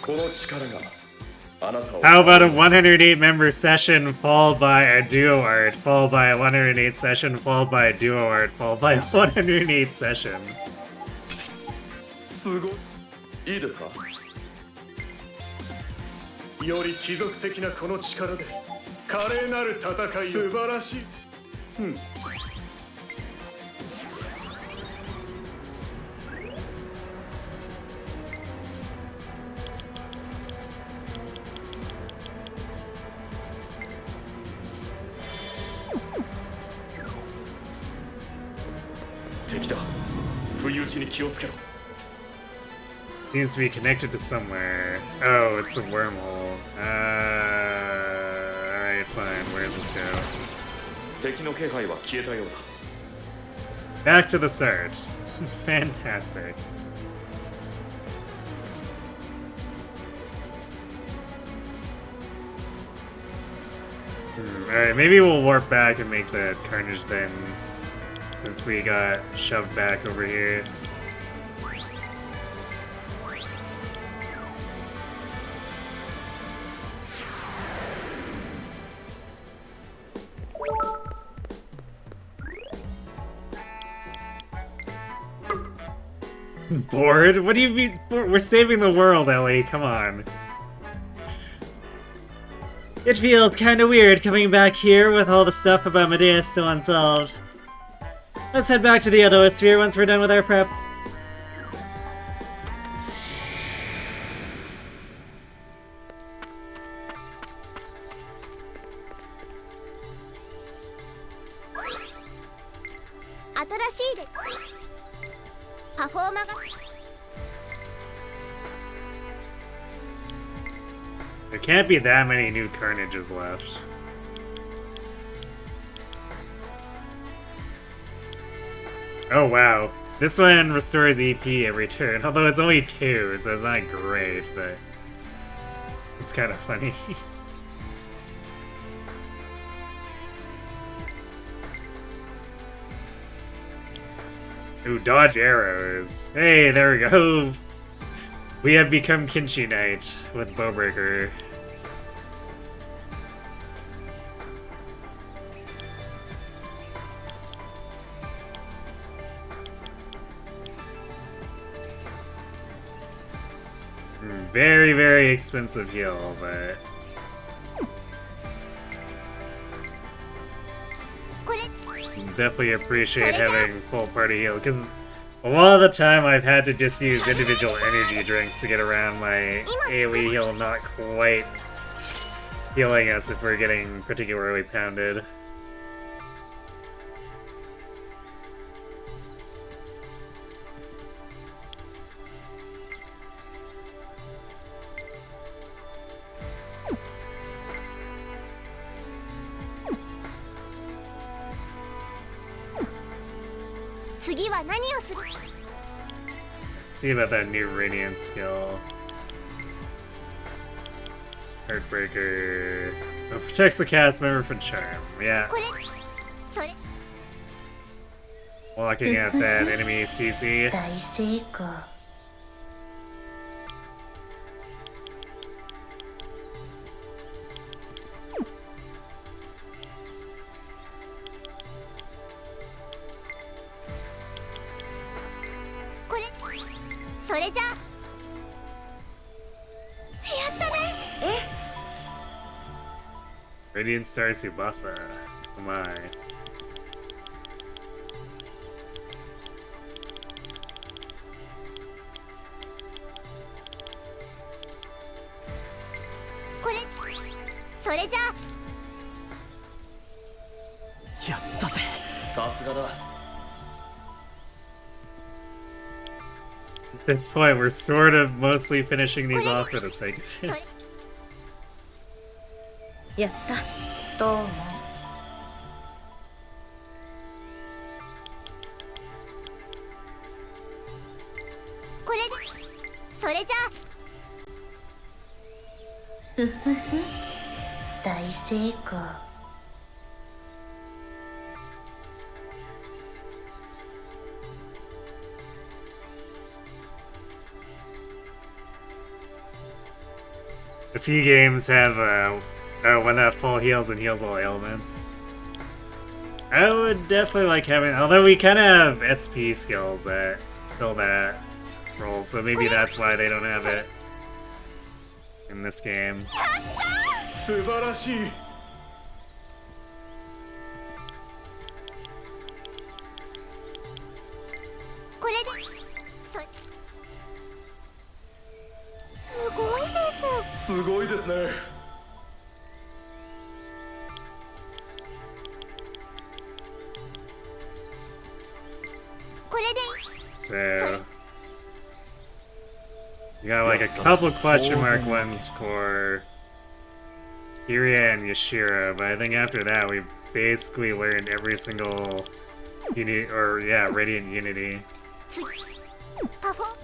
この力があなたを How about a 108 member session followed by a duo art, followed by a 108 session, followed by a duo art, followed by a 108 session? すごい。いいですか。より貴族的なこの力で華麗なる戦いを。素晴らしい。敵だ。不意打ちに気をつけろ。 Seems to be connected to somewhere. Oh, it's a wormhole. Alright, fine. Where does this go? 敵の気配は消えたようだ。 Back to the start. Fantastic. Alright, maybe we'll warp back and make that carnage then, since we got shoved back over here. Bored? What do you mean? We're saving the world, Ellie. Come on. It feels kinda weird coming back here with all the stuff about Medea still unsolved. Let's head back to the Odosphere once we're done with our prep. There can't be that many new carnages left. Oh wow. This one restores EP every turn, although it's only 2, so it's not great, but it's kind of funny. Ooh, dodge arrows. Hey, there we go. We have become Kinshi Knight with Bowbreaker. Very, very expensive heal, but... definitely appreciate having full party heal, because a lot of the time I've had to just use individual energy drinks to get around my AoE heal not quite healing us if we're getting particularly pounded. See about that new Radiant skill. Heartbreaker. Oh, protects the cast member from charm. Yeah. Locking out that enemy CC. 大成功。Radiant Star Tsubasa. Oh my. だ。 At this point, we're sort of mostly finishing these off for the sake of it. やった。どうも。これでそれじゃあふふふ。大成功。 A few games have one that full heals and heals all ailments. I would definitely like having, although we kind of have SP skills that fill that role, so maybe that's why they don't have it in this game. 素晴らしい。これですごいです。すごいですね。これで So, you got like a couple question mark ones for Kiria and Yashira, but I think after that we basically learned every single Radiant Unity. パフォ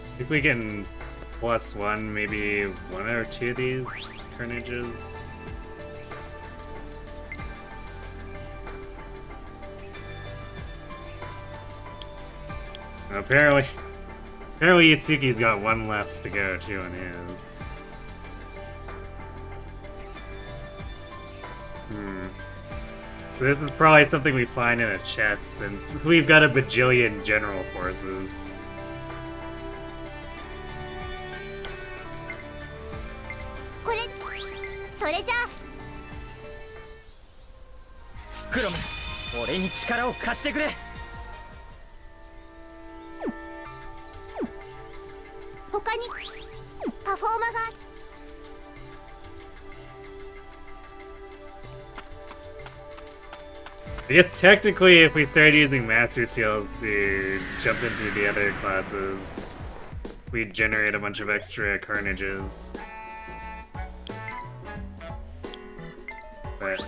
I think we can +1 maybe one or two of these carnages. Apparently Itsuki's got one left to go too on his. So this is probably something we find in a chest since we've got a bajillion general forces. これそれじゃあ クロム、俺に力を貸してくれ。 他にパフォーマが I guess technically if we start using Master Seal to jump into the other classes, we'd generate a bunch of extra carnages. But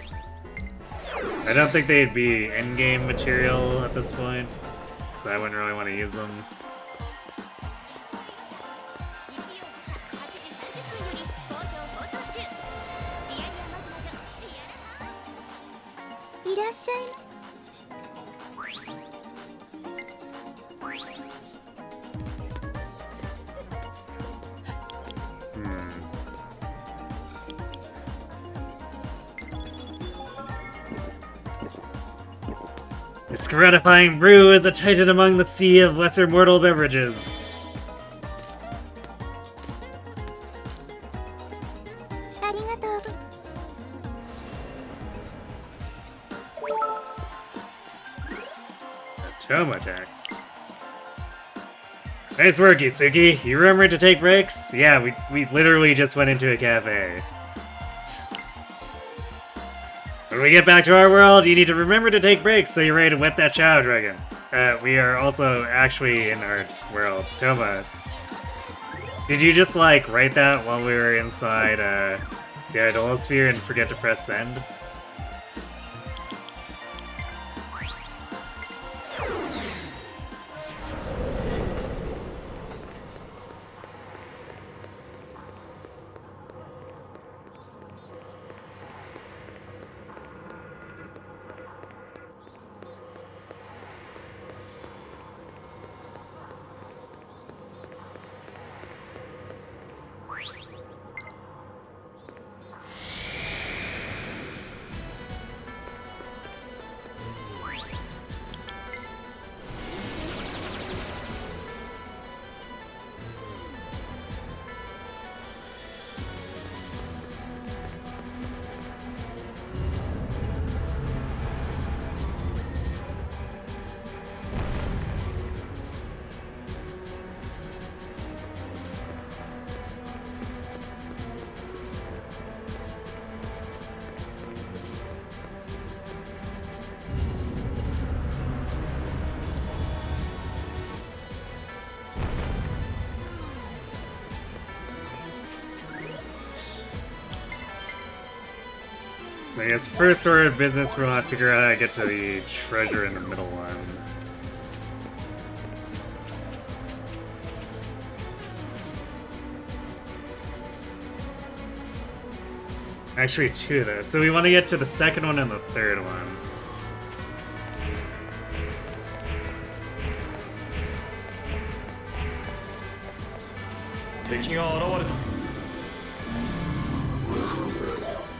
I don't think they'd be endgame material at this point, so I wouldn't really want to use them. いらっしゃいま This gratifying brew is a titan among the sea of lesser mortal beverages. ありがとう Toma text. Nice work, Itsuki. You remember to take breaks? Yeah, we literally just went into a cafe. When we get back to our world, you need to remember to take breaks so you're ready to whip that Shadow Dragon. We are also actually in our world. Toma, did you just like write that while we were inside the Idolosphere and forget to press send? So I guess first order of business, we'll have to figure out how to get to the treasure in the middle one. Actually, two though. So we want to get to the second one and the third one.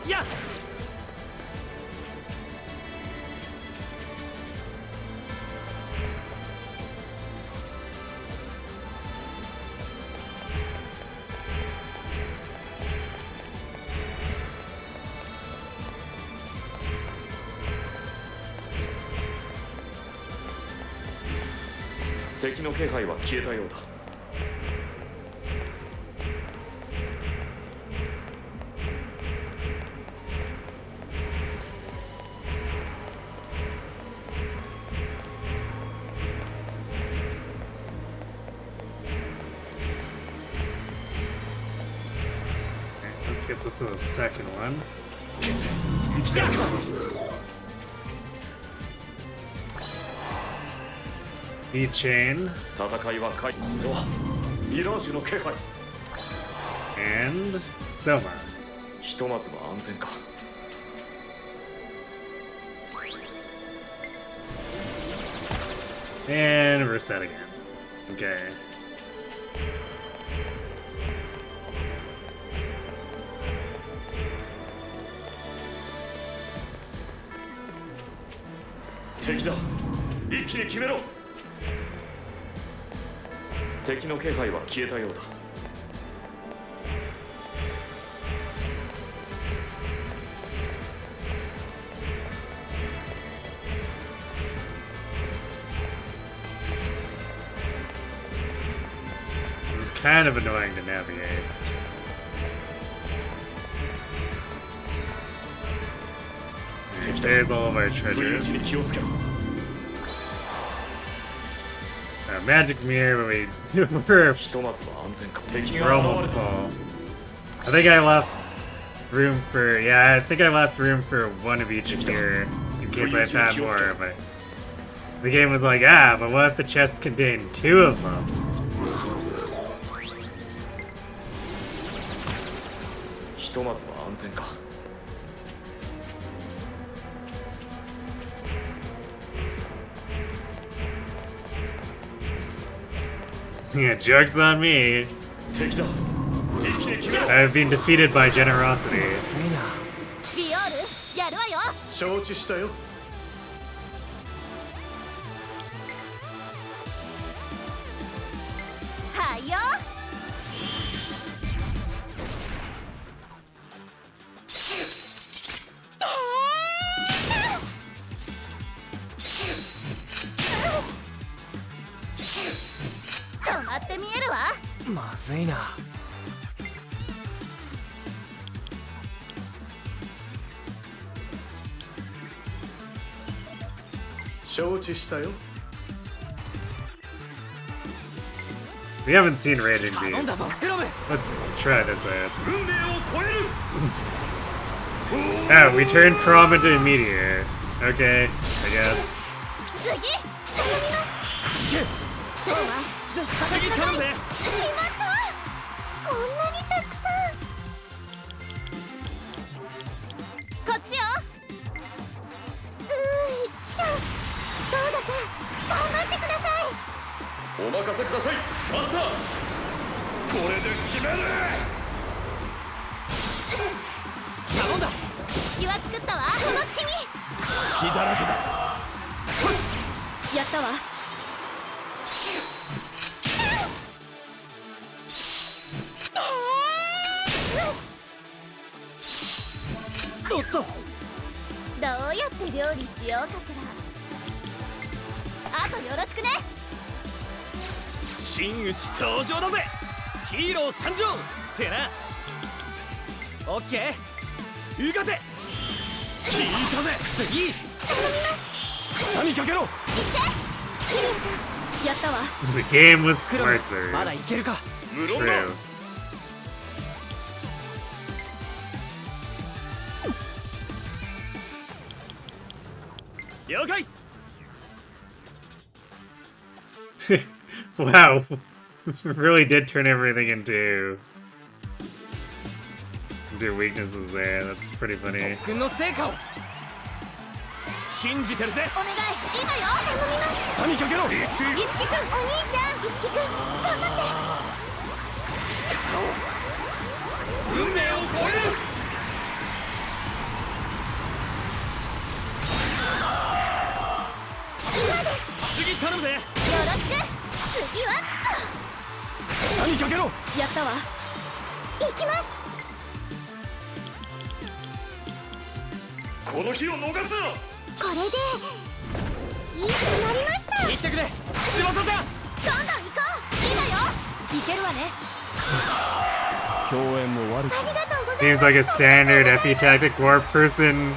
Yeah.敵の気配は消えたようだ。This gets us to the second one. P10 戦いは開始。これはミラージュの気配。 and Soma. ひとまずは安全か。 And reset again. Okay.敵だ。一気に決めろ。敵の気配は消えたようだ。 This is kind of annoying to navigate. There's all of our treasures. Magic mirror, but we're almost full. I think I left room for, yeah, I think I left room for one of each here in case I found more, but the game was like, ah, but what if the chest contained two of them? Yeah, joke's on me. I've been defeated by generosity. リオールやるわよ。承知したよ。はいよ。止まって見えるわ。まずいな。承知したよ。 We haven't seen Raging Beast. Let's try this out. Oh, we turned Crom into a meteor. Okay, I guess. 次。次頼むぜ。こんなにたくさん。こっちよ。そうださん、頑張ってください。お任せください。マスター。これで決める。頼んだ。岩作ったわ。この隙に。隙だらけだ。やったわ。おっと。どうやって料理しようかしら。あとよろしくね。真打ち登場だぜ。ヒーロー参上ってな。オッケー。うがて。聞いたぜ。次。畳みかけろ。行って。キリンさん。やったわ。 The game with クロム smarts. まだいけるか。 True. こ了解 Wow. Really did turn everything into weaknesses there. That's pretty funny. 君の成果を信じてるぜお願い今よ頼みます谷かけろいつきくんお兄ちゃんいつきくん頑張って運命を超える次頼むぜよろしく次は谷かけろやったわ行きますこの日を逃すなこれでいいくなりました行ってくれ翼ちゃんどんどん行こう今よいけるわね共演も悪くありがとうござい Seems like a standard epi tactic warp person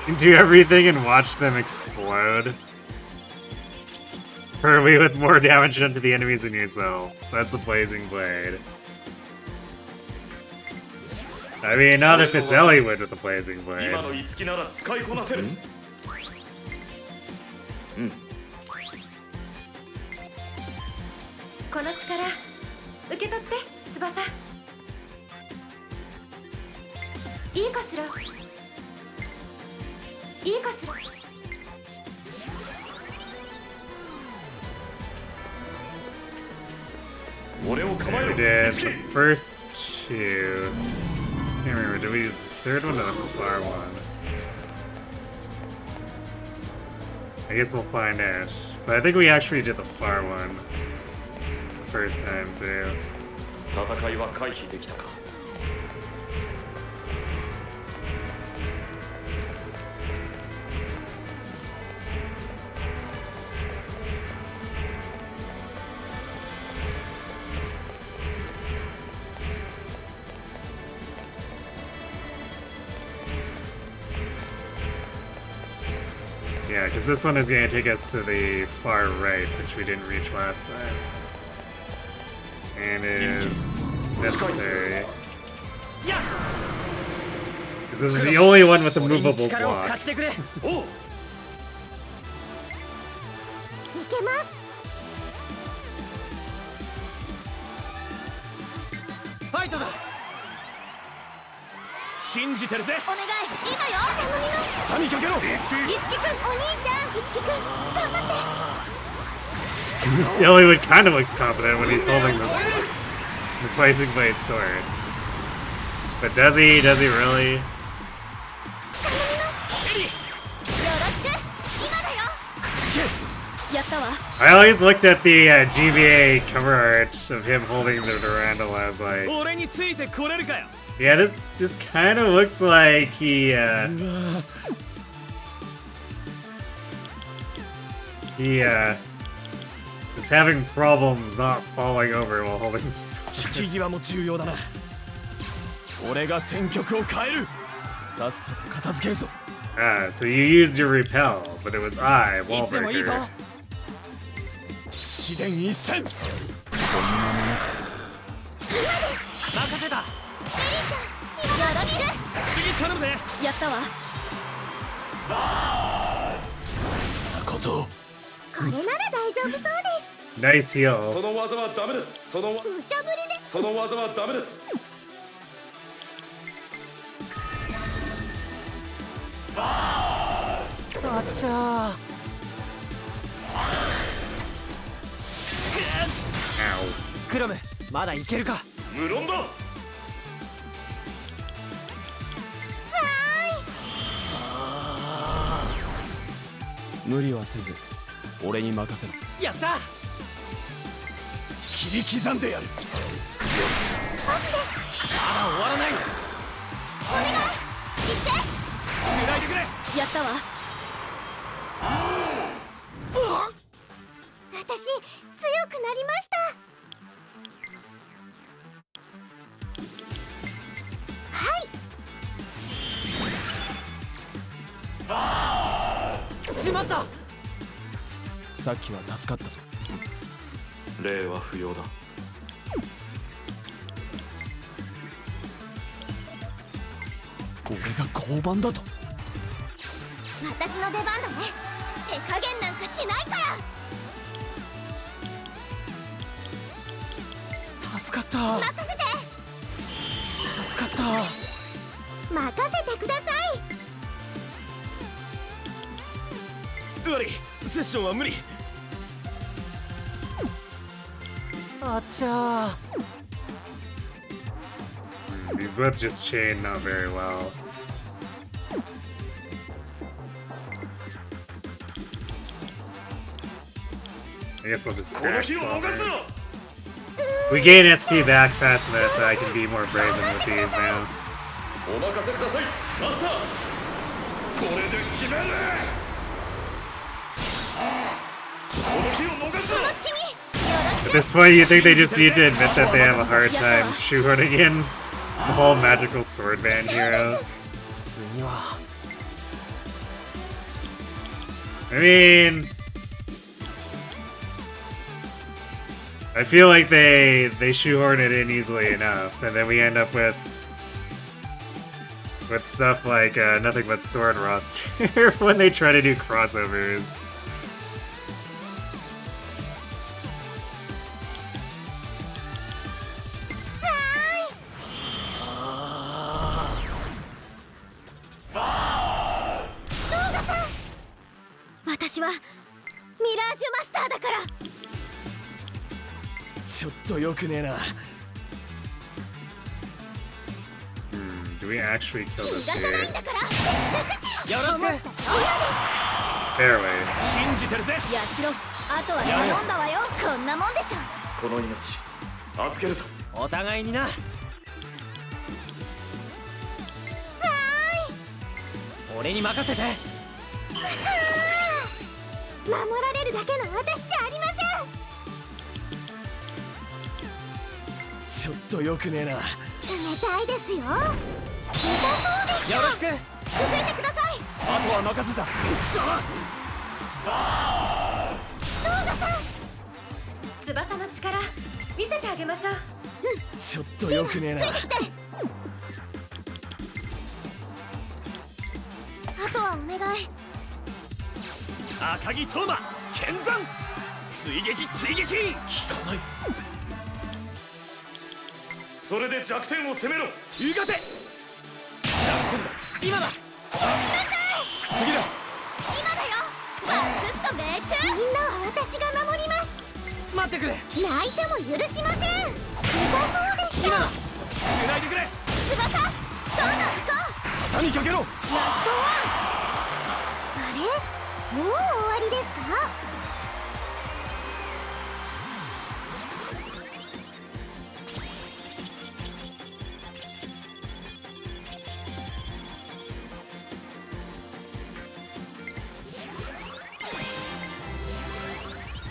can do everything and watch them explode. Preferably with more damage done to the enemies than yourself. That's a blazing blade. I mean, not if it's Elliewood with a blazing blade. 今のいつきなら使いこなせるこの力受け取って翼いいかしらいいかしら俺を構え We ろ did いつき the first two. Can't remember, did we do the third one or the far one? I guess we'll find out. But I think we actually did the far one the first time through. 戦いは回避できたか Yeah, because this one is going to take us to the far right, which we didn't reach last time. And is necessary. This is the only one with a 俺に movable 力を block. 貸してくれおういけますファイトだ信じてるぜお願い今よ頼みます谷かけろいつきくんお兄ちゃんいつきくん頑張って Elliewood kind of looks confident when he's holding this replacing blade sword. But does he? Does he really? よろしく今だよやったわ I always looked at the GBA cover art of him holding the Durandal. I was like, 俺についてこれるかよ yeah, this kind of looks like he is having problems not falling over while holding the sword. 引き際も重要だな俺が戦局を変えるさっさと片付けるぞ Ah, so you used your repel, but it was I, いつでもいいぞ Wallbreaker. 試練一戦任せたよろしく次頼むぜやったわことこれなら大丈夫そうです Nice そ heal. の技はダメですその無茶ぶりですその技はダメですあっちゃ Ow. クラムまだいけるか無論だ無理はせず俺に任せろやった切り刻んでやるよしまだ終わらないお願い行って繋いでくれやったわ私強くなりましたはいしまったさっきは助かったぞ礼は不要だ俺が交番だと私の出番だね手加減なんかしないから。助かった任せて。助かった。任せてください。悪い、セッションは無理。あっちゃー。 These both just chain not very well. I guess I'll just axe bomb her. We gain SP back fast enough that I can be more brazen with these now. お任せくださいマスター。これで決める。この日を逃すな。 At this point, you think they just need to admit that they have a hard time shoehorning in the whole magical sword band hero. 次は I mean, I feel like they shoehorn it in easily enough, and then we end up with stuff like nothing but sword rust when they try to do crossovers. Mirage マスターだから。ちょっとよくねえな。 Do we actually kill this 逃がさないん here? だから。よろしく。 Fairway. 信じてるぜ。やしろ。あとは頼んだわよ。こんなもんでしょ。この命預けるぞ。お互いにな。俺に任せて。守られるだけの私じゃありまちょっとよくねえな。せん。冷たいですよ。痛そうですよ。よろしく。続いてください。あとは任せた。くっ動画さん。翼の力見せてあげましょう。ちょっとよくねえな。ついてきて。あとはお願い。赤木トーマ剣山追撃追撃。効かない。それで弱点を攻めろ。うがて。今だ。次だ。今だよ。バクッと命中。みんなは私が守ります。待ってくれ。泣いても許しません。痛そうでした。今だ。繋いでくれ。翼どんどん行こう。肩にかけろ。ラストワン。あれもう終わりですか。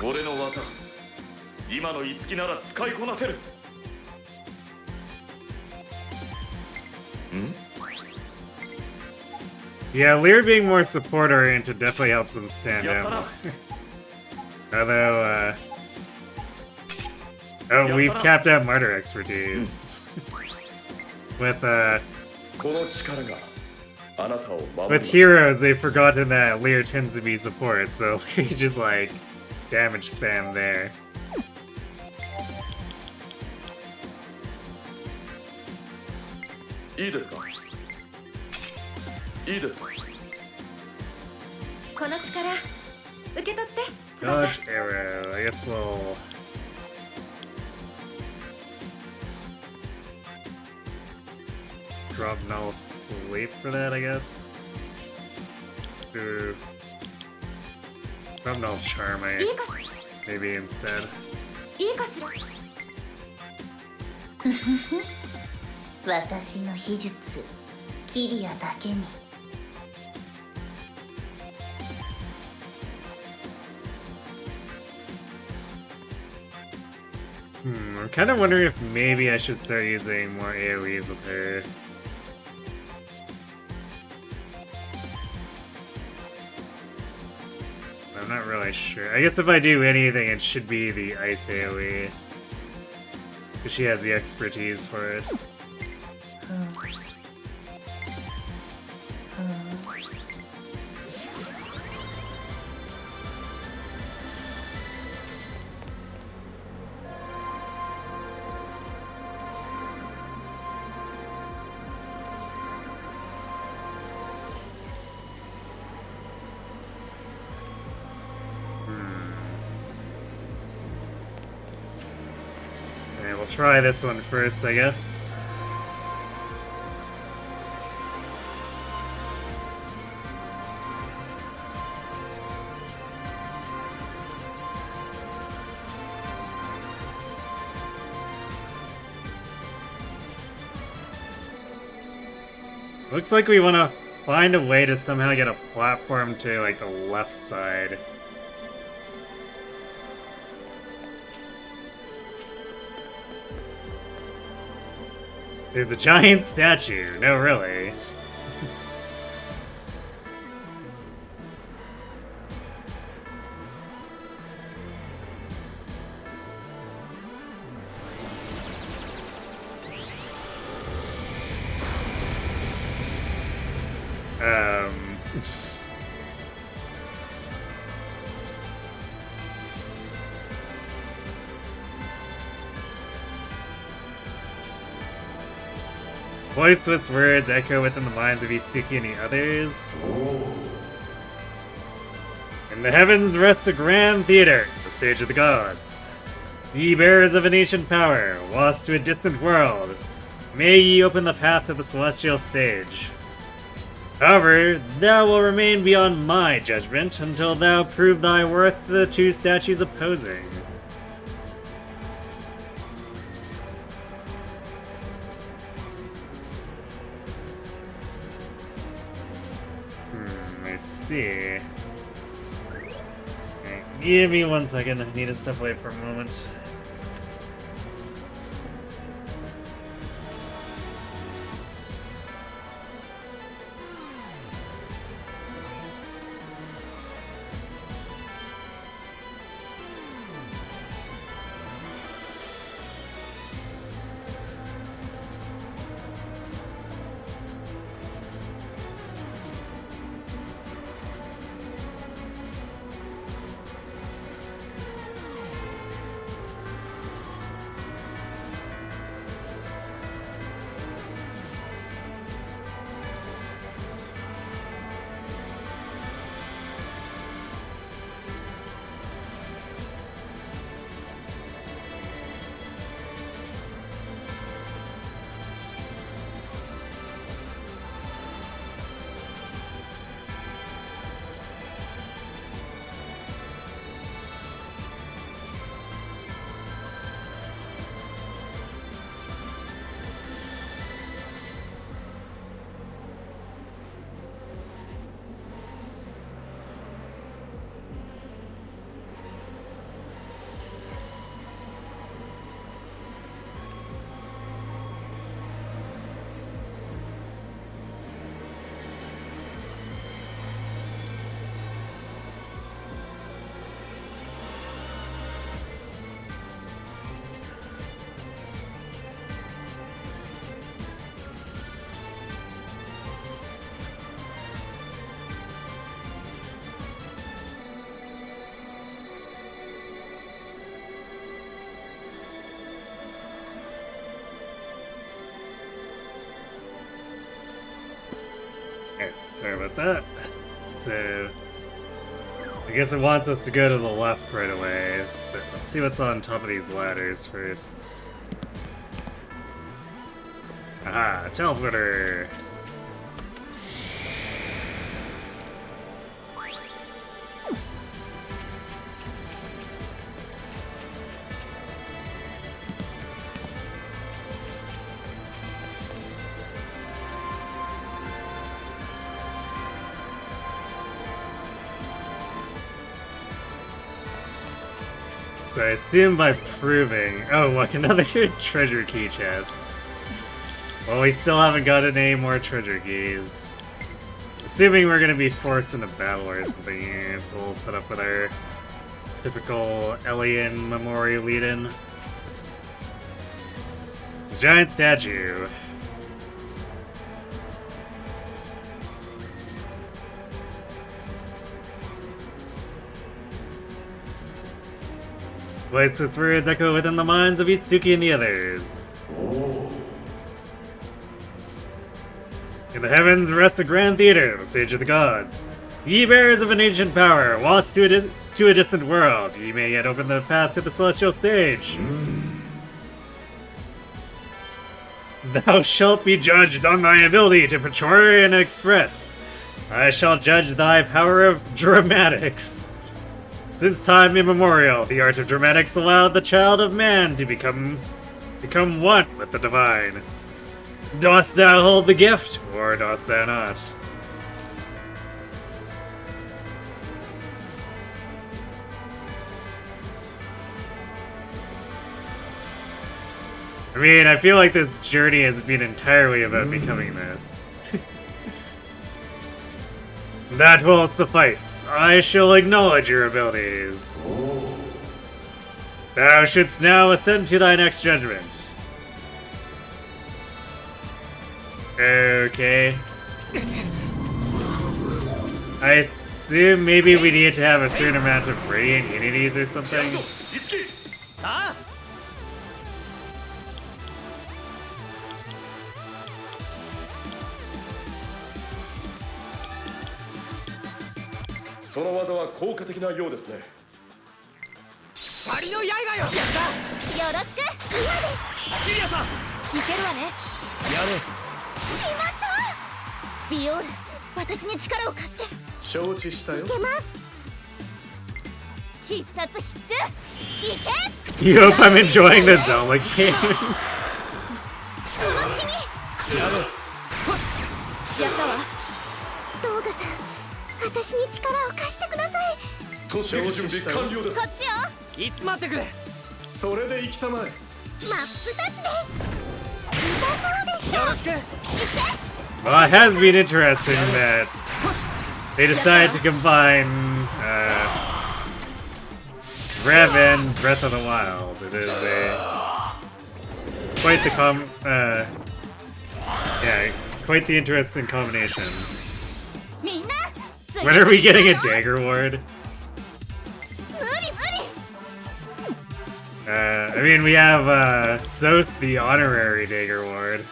俺の技今の五木なら使いこなせる。ん Yeah, Lear being more support oriented definitely helps them stand やったな。 out. Although, oh, we've capped out martyr expertise. With この力があなたを守ります。 with heroes, they've forgotten that Lear tends to be support, so they just like damage spam there. いいですか。いいですか。この力受け取って。 Dodge arrow. I guess we'll drop null sleep for that. I guess. Drop null charm. いいか Maybe instead. いいかしら。私の秘術キリアだけに。 I'm kind of wondering if maybe I should start using more AoEs with her. I'm not really sure. I guess if I do anything, it should be the ice AoE. Because she has the expertise for it. Alright, we'll try this one first, I guess. Looks like we want to find a way to somehow get a platform to, like, the left side. There's a giant statue. No, really. Voiced with words echo within the minds of Itsuki and the others. In the heavens rests a grand theater, the stage of the gods. Ye bearers of an ancient power, lost to a distant world, may ye open the path to the celestial stage. However, thou will remain beyond my judgment until thou prove thy worth to the two statues opposing. I see. Okay, give me 1 second, I need to step away for a moment. Okay, sorry about that. So, I guess it wants us to go to the left right away, but let's see what's on top of these ladders first. Aha, teleporter! So I assume by proving... Oh, look, another treasure key chest. Well, we still haven't gotten any more treasure keys. Assuming we're gonna be forced into battle or something here, so we'll set up with our typical alien memorial lead-in. It's a giant statue. Voice its words echo within the minds of Itsuki and the others. In the heavens rests a grand theater, the stage of the gods. Ye bearers of an ancient power, lost to a distant world, ye may yet open the path to the celestial stage. Thou shalt be judged on thy ability to portray and express. I shall judge thy power of dramatics. Since time immemorial, the art of dramatics allowed the child of man to become one with the divine. Dost thou hold the gift, or dost thou not? I mean, I feel like this journey has been entirely about becoming this. That will suffice. I shall acknowledge your abilities. Thou shouldst now ascend to thy next judgment. Okay. I assume maybe we need to have a certain amount of radiant unities or something. Ah! その技は効果的なようですね。光の刃よ。やった。よろしく。今です。キリアさん。いけるわね。やれ。決まった。ビオール、私に力を貸して。承知したよ。いけます。必殺必中。いけ。 You hope I'm enjoying the Zelda game. この隙に。やれ。やったわ。動画さん。 私に力を貸してください。突撃準備完了です。こっちよ。いつ待ってくれ。それで行きたまえ。真っ二つです。痛そうでした。よろしく。 Well, it has been interesting that they decided to combine Rev and Breath of the Wild. It is quite the quite the interesting combination. When are we getting a dagger ward? I mean, we have Soth, the honorary dagger ward.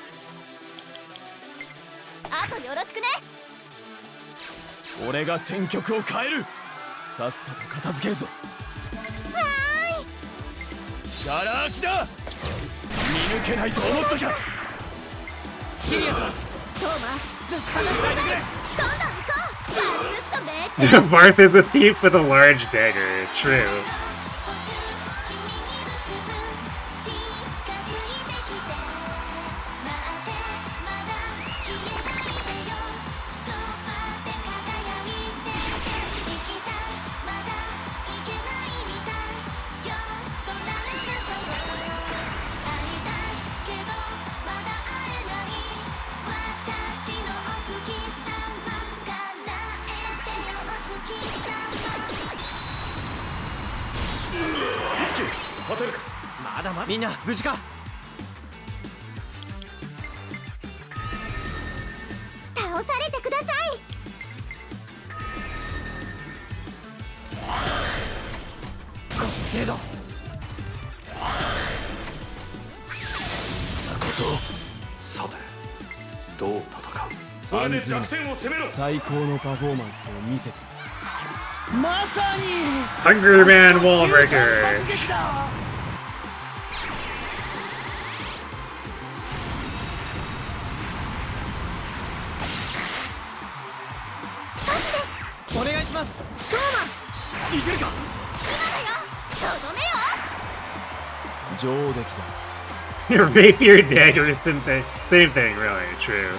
Barth is a thief with a large dagger, true. Hungry Man Wallbreaker! Your rapier dagger is same thing, really, true.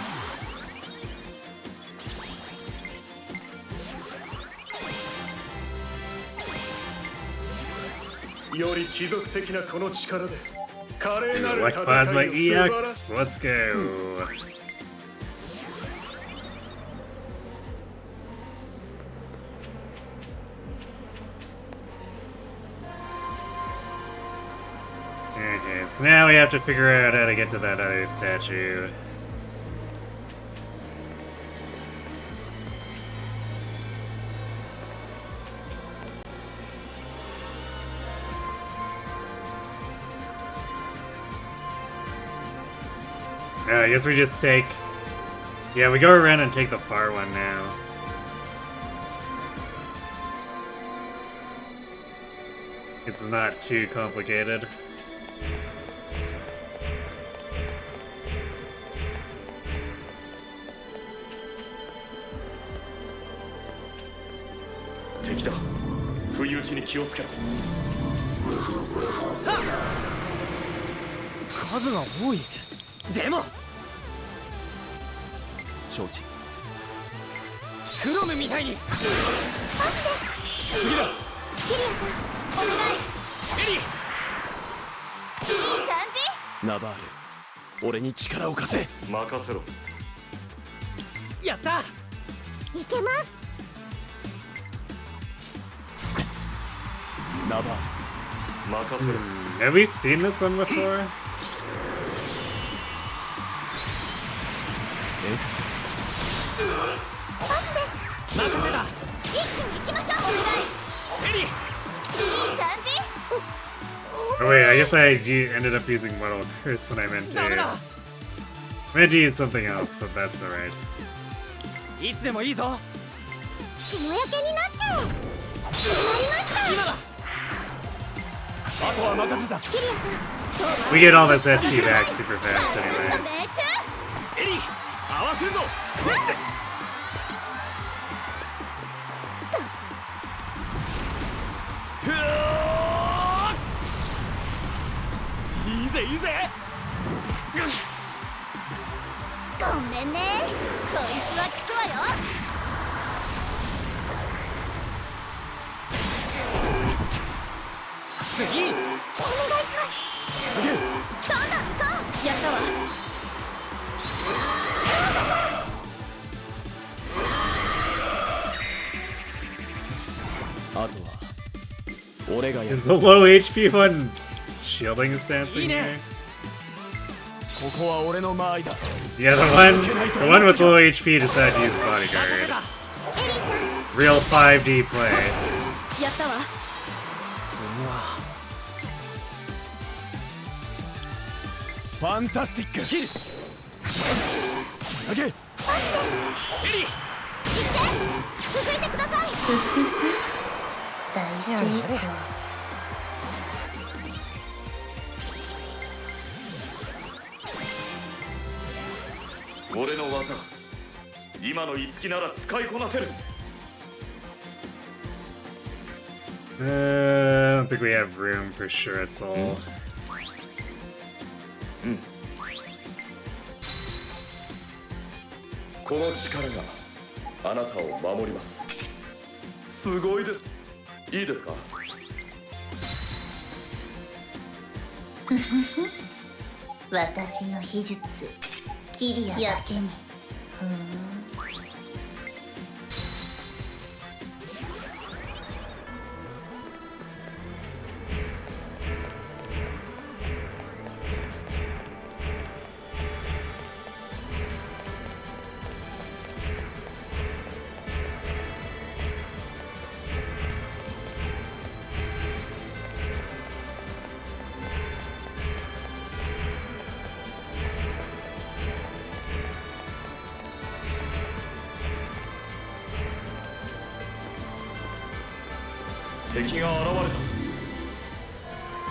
Like Plasma EX, let's go. Okay, so now we have to figure out how to get to that other statue. I guess we just take... Yeah, we go around and take the far one now. It's not too complicated. ちに気をつけろ。数が多い。でも承知。クロムみたいに。次だ。キリアさんお願い。エリいい感じ。ナバール、俺に力を貸せ。任せろ。やった。いけます。ナバール、任せろ。 Have we seen this one before? エクセル。パスです。任せた。一気に行きましょう。お願い。エリいい感じ。 Oh wait, I guess I ended up using Mortal Curse when I meant ダメ to. だ。 I meant to use something else, but that's alright. いつでもいいぞ。肝焼けになっちゃう。決まりました。今だ。あとは任せた。キリアさん We get all this SP back super fast anyway. 命中。エリ合わせるぞ。ふおー、いいぜいいぜ。ごめんね。こいつは効くわよ。次。お願いします。どんどん行こう。やったわ。あとは俺がやる。 Is the low HP one shielding stance いい in ね。 here? ここは俺の間合いだ。 Yeah, the one with low HP decided to use bodyguard. エリーさん Real 5D play. やったわ。次はファンタスティック。キル。つなげ。エリ続いてください。大成功。俺の技、今のイツキなら使いこなせる。 I don't think we have room for sure, Soul. この力があなたを守ります。すごいです。いいですか？私の秘術キリアだけに。敵が現れたぞ。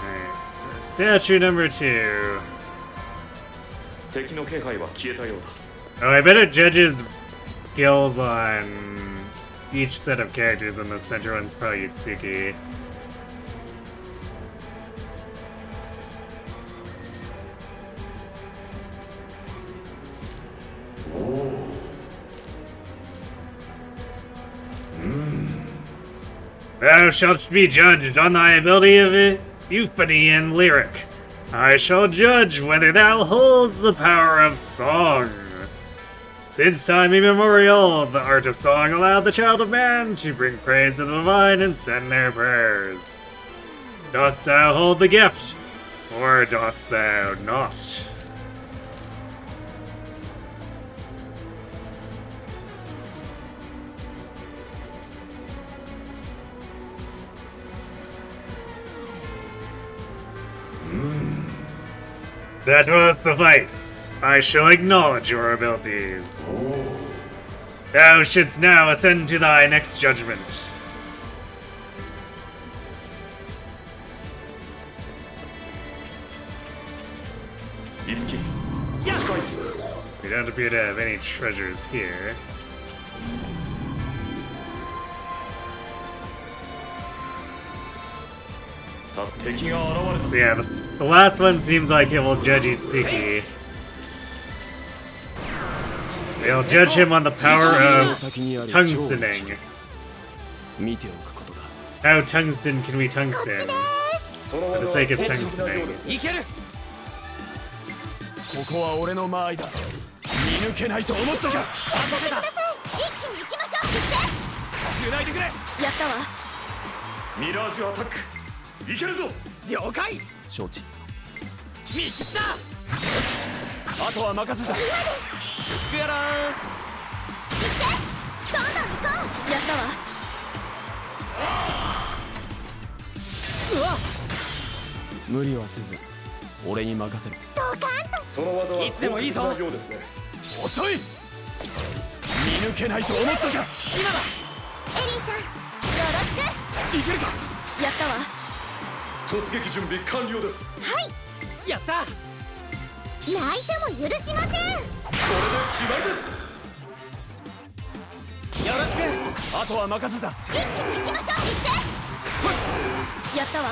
Alright, so statue number 2. 敵の気配は消えたようだ。 Oh, I bet it judges skills on each set of characters, and the center one's probably Yutsuki. Thou shalt be judged on thy ability of euphony and lyric. I shall judge whether thou holds the power of song. Since time immemorial, the art of song allowed the child of man to bring praise to the divine and send their prayers. Dost thou hold the gift, or dost thou not? That will suffice. I shall acknowledge your abilities. Thou shouldst now ascend to thy next judgment. Itsuki, We don't appear to have any treasures here. 敵が現れた So yeah, the last one seems like it will judge Itsuki. They'll judge him on the power of tungstening. 見ておくことだ。 How tungsten can we tungsten? その For the 技 sake は of 斬新なよう tungstening. ですねいける。ここは俺の間合いだ。見抜けないと思ったか。一気に行きましょう。繋いでくれ。やったわ。ミラージュアタックいけるぞ。了解。承知。見切った。あとは任せた。くやらーん。どんどん行こやったわ。うわ。無理はせず俺に任せる。その技はいつでもいいぞ本気なようですね。遅い。見抜けないと思ったか。今だ。う。エリーちゃんよろしいけるか。やったわ。突撃準備完了です。やった。く泣いても許しません。これで決まりです。よろしく。あとは任せた。一気に行きましょう。やったわ。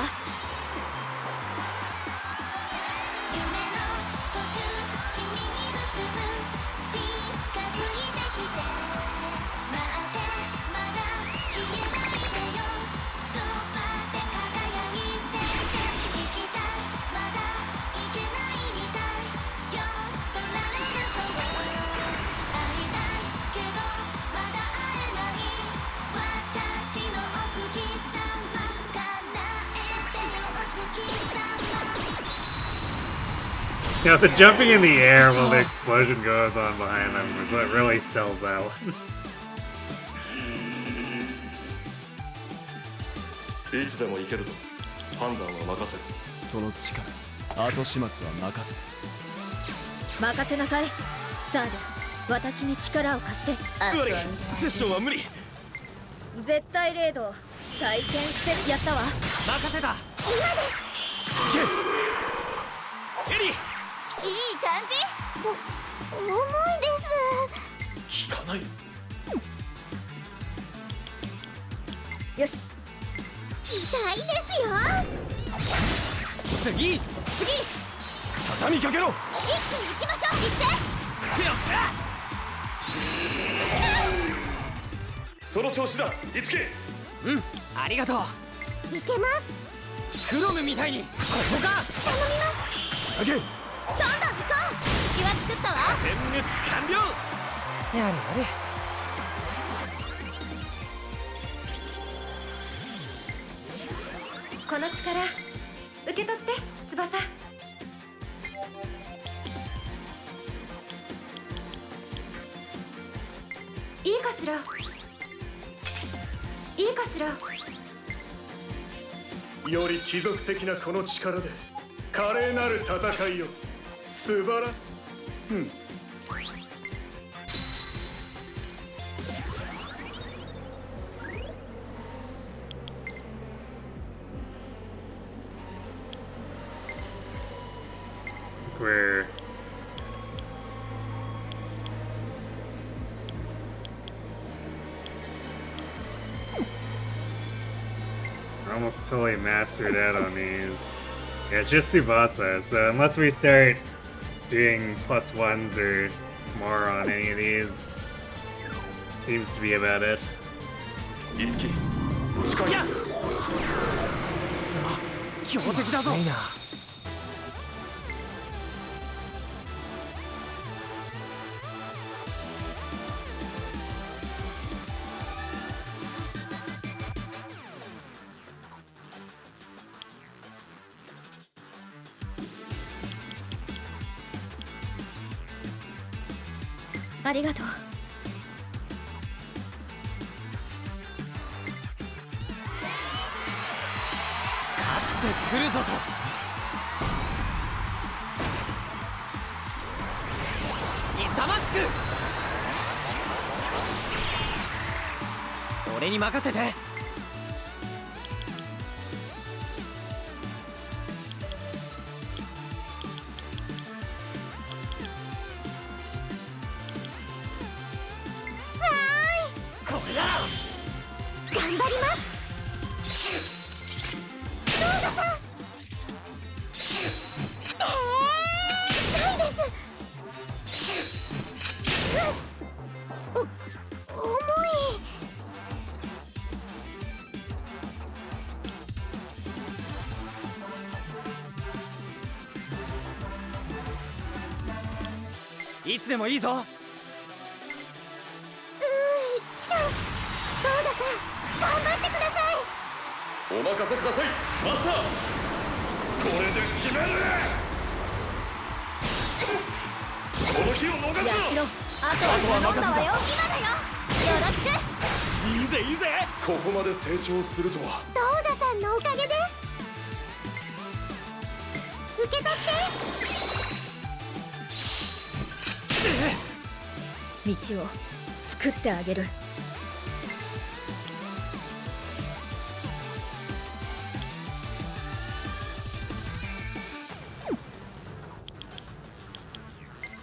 Yeah, the jumping in the air while the explosion goes on behind them is what really sells out. いつでもいけるぞ。判断は任せる。その力後始末は任せる。任せなさい。さあで私に力を貸して。悪い。セッションは無理。絶対レード体験してやったわ。任せた。エリー。いい感じ。重いです。効かない。よし。痛いですよ。次。畳みかけろ。一気に行きましょう。行って。よっしゃ。その調子だ。いつき。うん。ありがとう。いけます。クロムみたいにここか。頼みます。上げ。どんどん行こう。敵は作ったわ。全滅完了。やれやれ。この力受け取って翼。いいかしら。いいかしら。より貴族的なこの力で華麗なる戦いを。素晴ら。We're almost totally mastered out on these. Yeah, it's just Tsubasa, so unless we start doing +1s or more on any of these, seems to be about it. いつき。近い。やっ。強敵だぞ。いいな。ありがとう。勝ってくるぞと。勇ましく。俺に任せて。これだ。頑張ります。そうださん。いつでもいいぞ。どうださん頑張ってください。お任せくださいマスター。これで決める。この日を逃すな。やしろ、あとは頼んだわよ。今だよ。よろしく。いいぜいいぜ。ここまで成長するとは。どうださんのおかげです。受け取って。道を作ってあげる。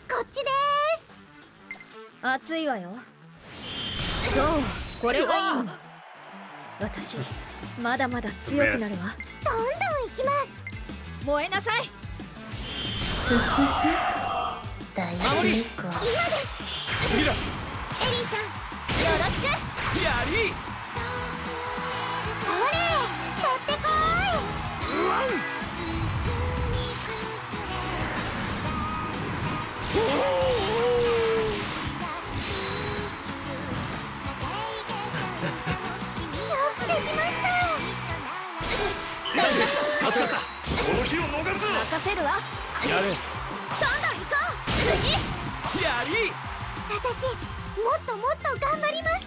こっちです。熱いわよ。そう、これがいいの。私まだまだ強くなるわ。どんどん行きます。燃えなさい。大成功。今です。次だ。エリーちゃんよろしく。やり。それ取ってこよくできました。助かった。この日を逃すな。任せるわ。やれ。どんどん行こう。次。やり。私もっともっと頑張ります。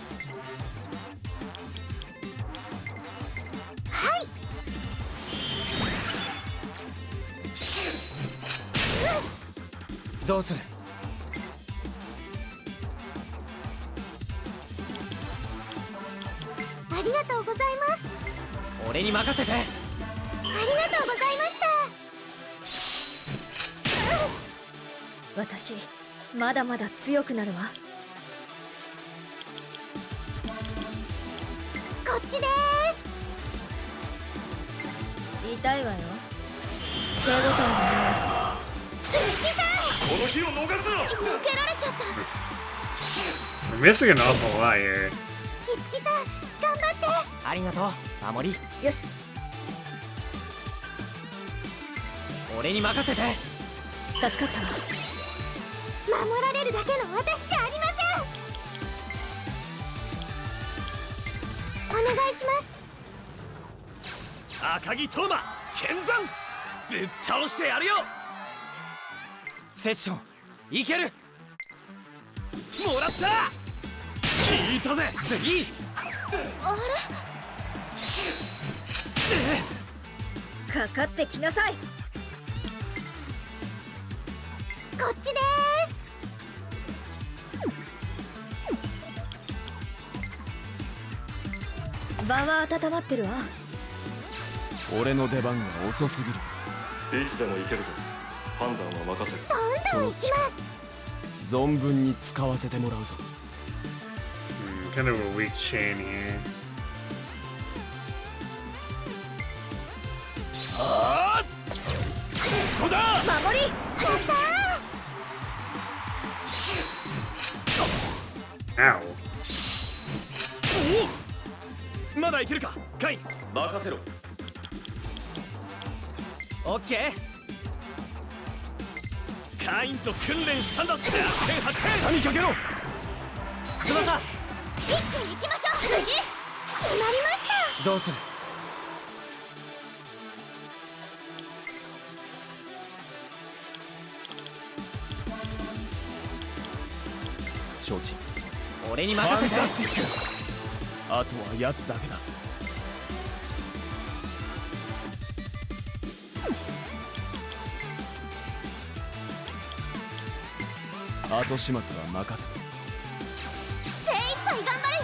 はい。どうする。ありがとうございます。俺に任せて。ありがとうございました。私まだまだ強くなるわ。こっちです。痛いわよ。手応えがない。この日を逃すな。抜けられちゃった。 We're missing an awful lot here. いつきさん頑張って。ありがとう守り。よし、俺に任せて。助かったわ。守られるだけの私じゃありません。お願いします。赤城斗真剣山ぶっ倒してやるよ。セッションいける。もらった。聞いたぜ次。あれかかってきなさい。こっちです。場は温まってるわ。俺の出番が遅すぎるぞ。いつでも行けるぞ。判断は任せる。どんどん行きます。存分に使わせてもらうぞ。Kind of a weak chain here. ああここだ。守り。やったー。Ow. まだいけるかカイン。任せろ。オッケー。カインと訓練したんだ。発見発見。下にかけろ。翼一気に行きましょう。次決まりました。どうする。承知。俺に任せて。あとは奴だけだ。後始末は任せて。精一杯頑張れよ。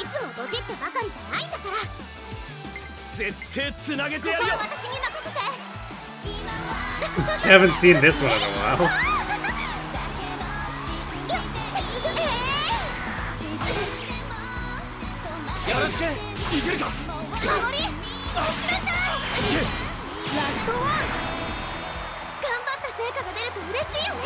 いつもドジってばかりじゃないんだから。絶対つなげてここやるよ。は私に任せて。 Haven't seen this one in a while. よろしく。いけるか。守りラストワン。頑張った成果が出ると嬉しいよね。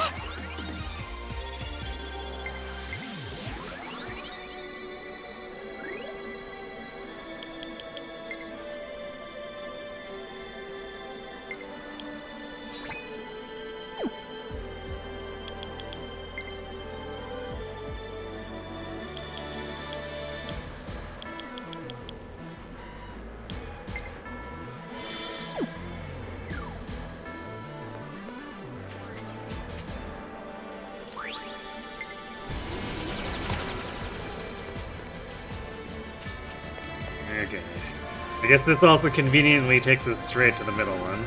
guess this also conveniently takes us straight to the middle one.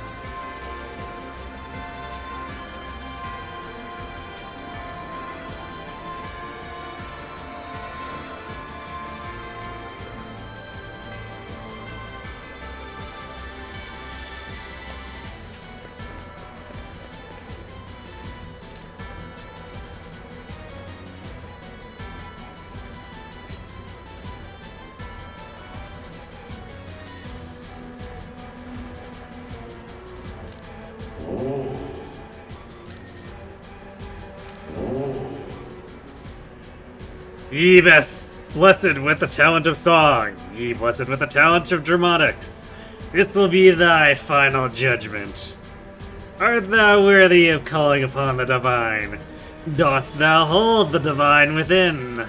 Ye blessed with the talent of song, ye blessed with the talent of dramatics, this will be thy final judgment. Art thou worthy of calling upon the divine? Dost thou hold the divine within?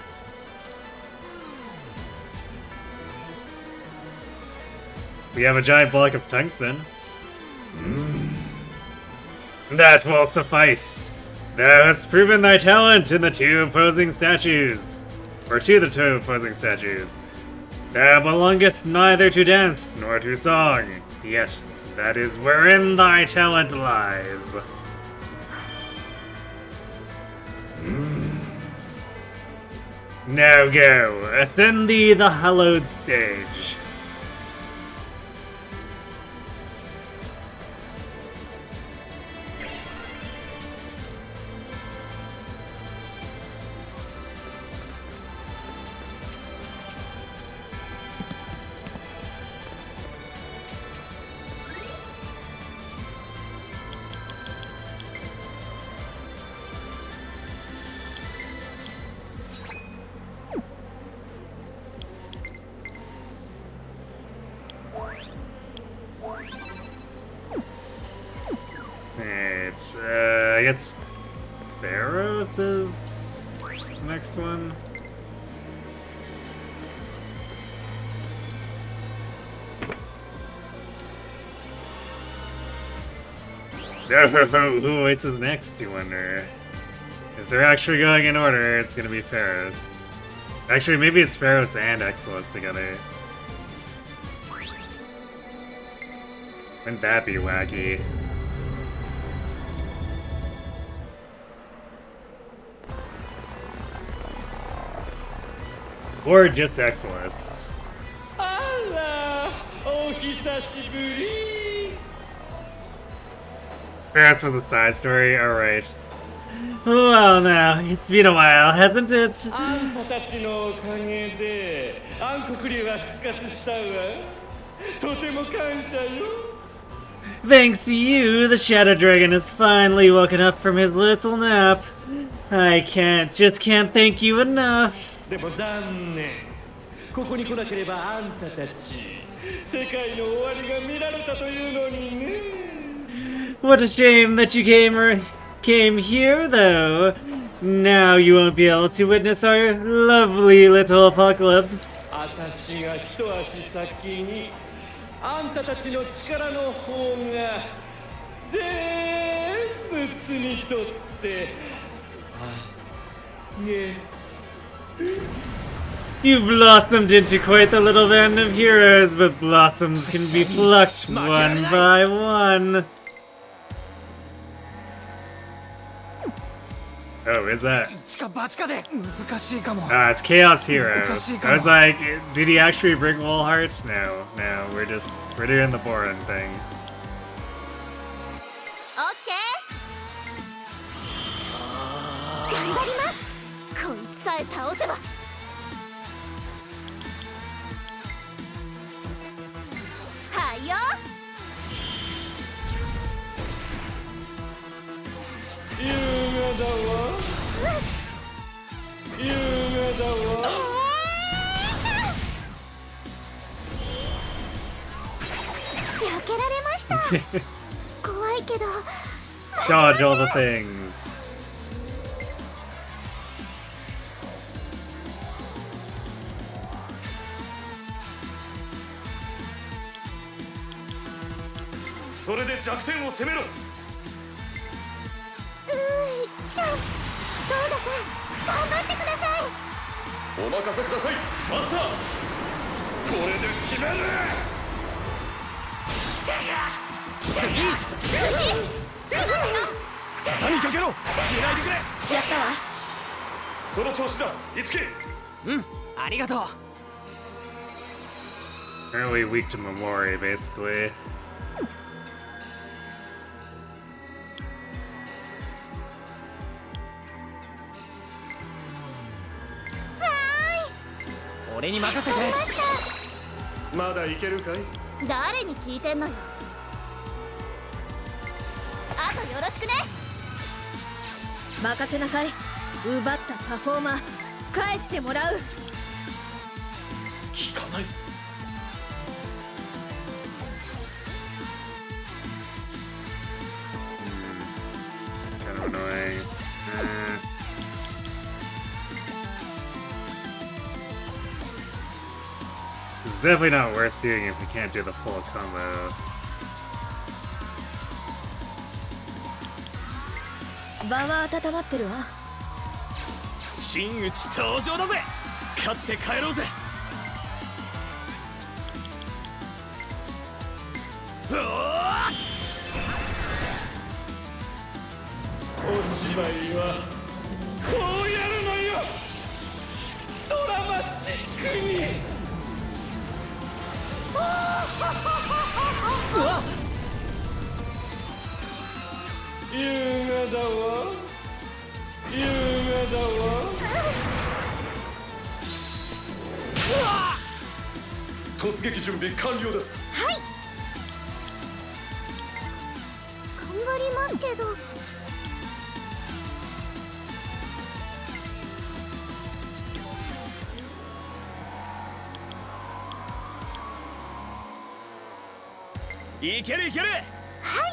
We have a giant block of tungsten. That will suffice. Thou hast proven thy talent in the two opposing statues. Or to the two opposing statues. Thou belongest neither to dance nor to song, yet that is wherein thy talent lies. Now go, ascend thee the hallowed stage. I guess Pharaoh's is the next one. Who waits is next, you wonder? If they're actually going in order, it's gonna be Pharaoh's. Actually, maybe it's Pharaoh's and Exilus together. Wouldn't that be wacky? Or just Exilus. Pharaoh's was a side story, alright. Well now, it's been a while, hasn't it? Thanks to you, the Shadow Dragon has finally woken up from his little nap. I just can't thank you enough. What a shame that you came here, though. Now you won't be able to witness our lovely little apocalypse. You've blossomed into quite the little band of heroes, but blossoms can be plucked one by one. Oh, is that? Ah, it's Chaos Hero. I was like, did he actually bring Woolheart? No, we're doing the boring thing. Dodge all the things. 畳みかけろ。つないでくれ。やったわ。その調子だ、いつき。うん、ありがとう。 Apparently weak to Memori, basically. 俺に任せて。まだいけるかい？誰に聞いてんのよ。あとよろしくね。任せなさい。奪ったパフォーマー返してもらう。聞かない。 It's kind of annoying. This is definitely not worth doing if we can't do the full combo. 場は温まってるわ。真打ち登場だぜ。勝って帰ろうぜ。うわおしまいはこうやるのよ。ドラマチックに。うわ優雅だわ。優雅だわ。突撃準備完了です。はい。頑張りますけど。いけるいける。はい。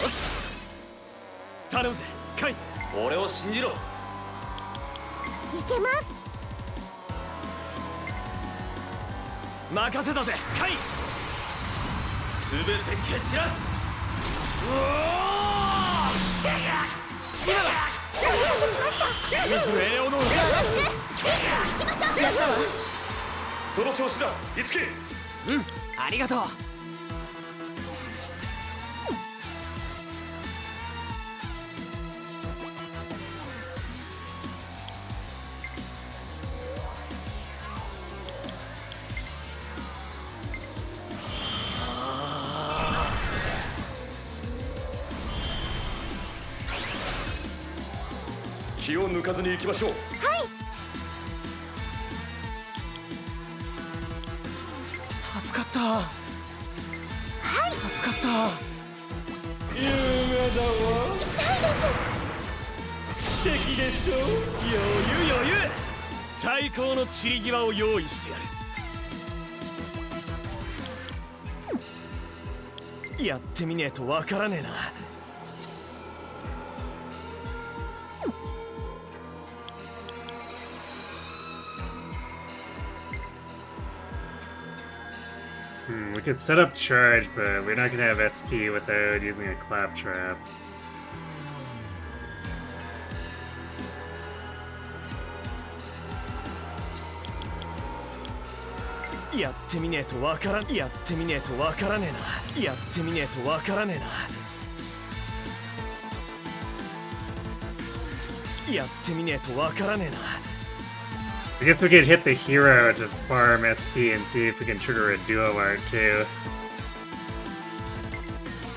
よし。頼むぜ、カイ。俺を信じろ。いけます。任せたぜ、カイ。すべて蹴散らす。うわ今だ。水の栄養の。よろしく。行きましょう。やったわ。その調子だ、いつき。うん、ありがとう。気を抜かずに行きましょう。はい。助かった。はい。助かった。優雅だわ。痛いです。素敵でしょ。余裕余裕。最高の散り際を用意してやる。やってみねえとわからねえな。We could set up charge, but we're not gonna have SP without using a claptrap. やってみねえとわからん。やってみねえとわからねえな。やってみねえとわからねえな。やってみねえとわからねえな。I guess we could hit the hero to farm SP and see if we can trigger a duo art too.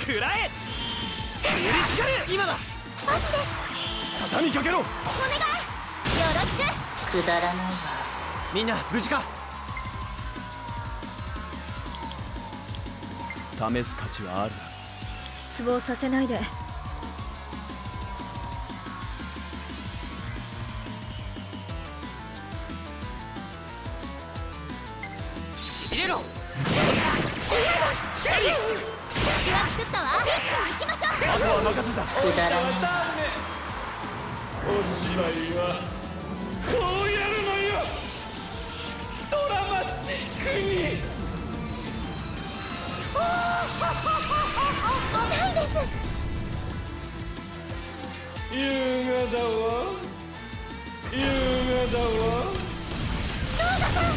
くらえ。つかれ。今だ。畳みかけろ。お願い。よろしく。くだらないわ。みんな無事か。試す価値はある。失望させないで。しびれろ。敵は作ったわ。一気に行きましょう。あとは任せた。くだらないわ。おしまいはこうやるのよ。ドラマチックに。痛いです。優雅だわ。優雅だわ。どうぞさん。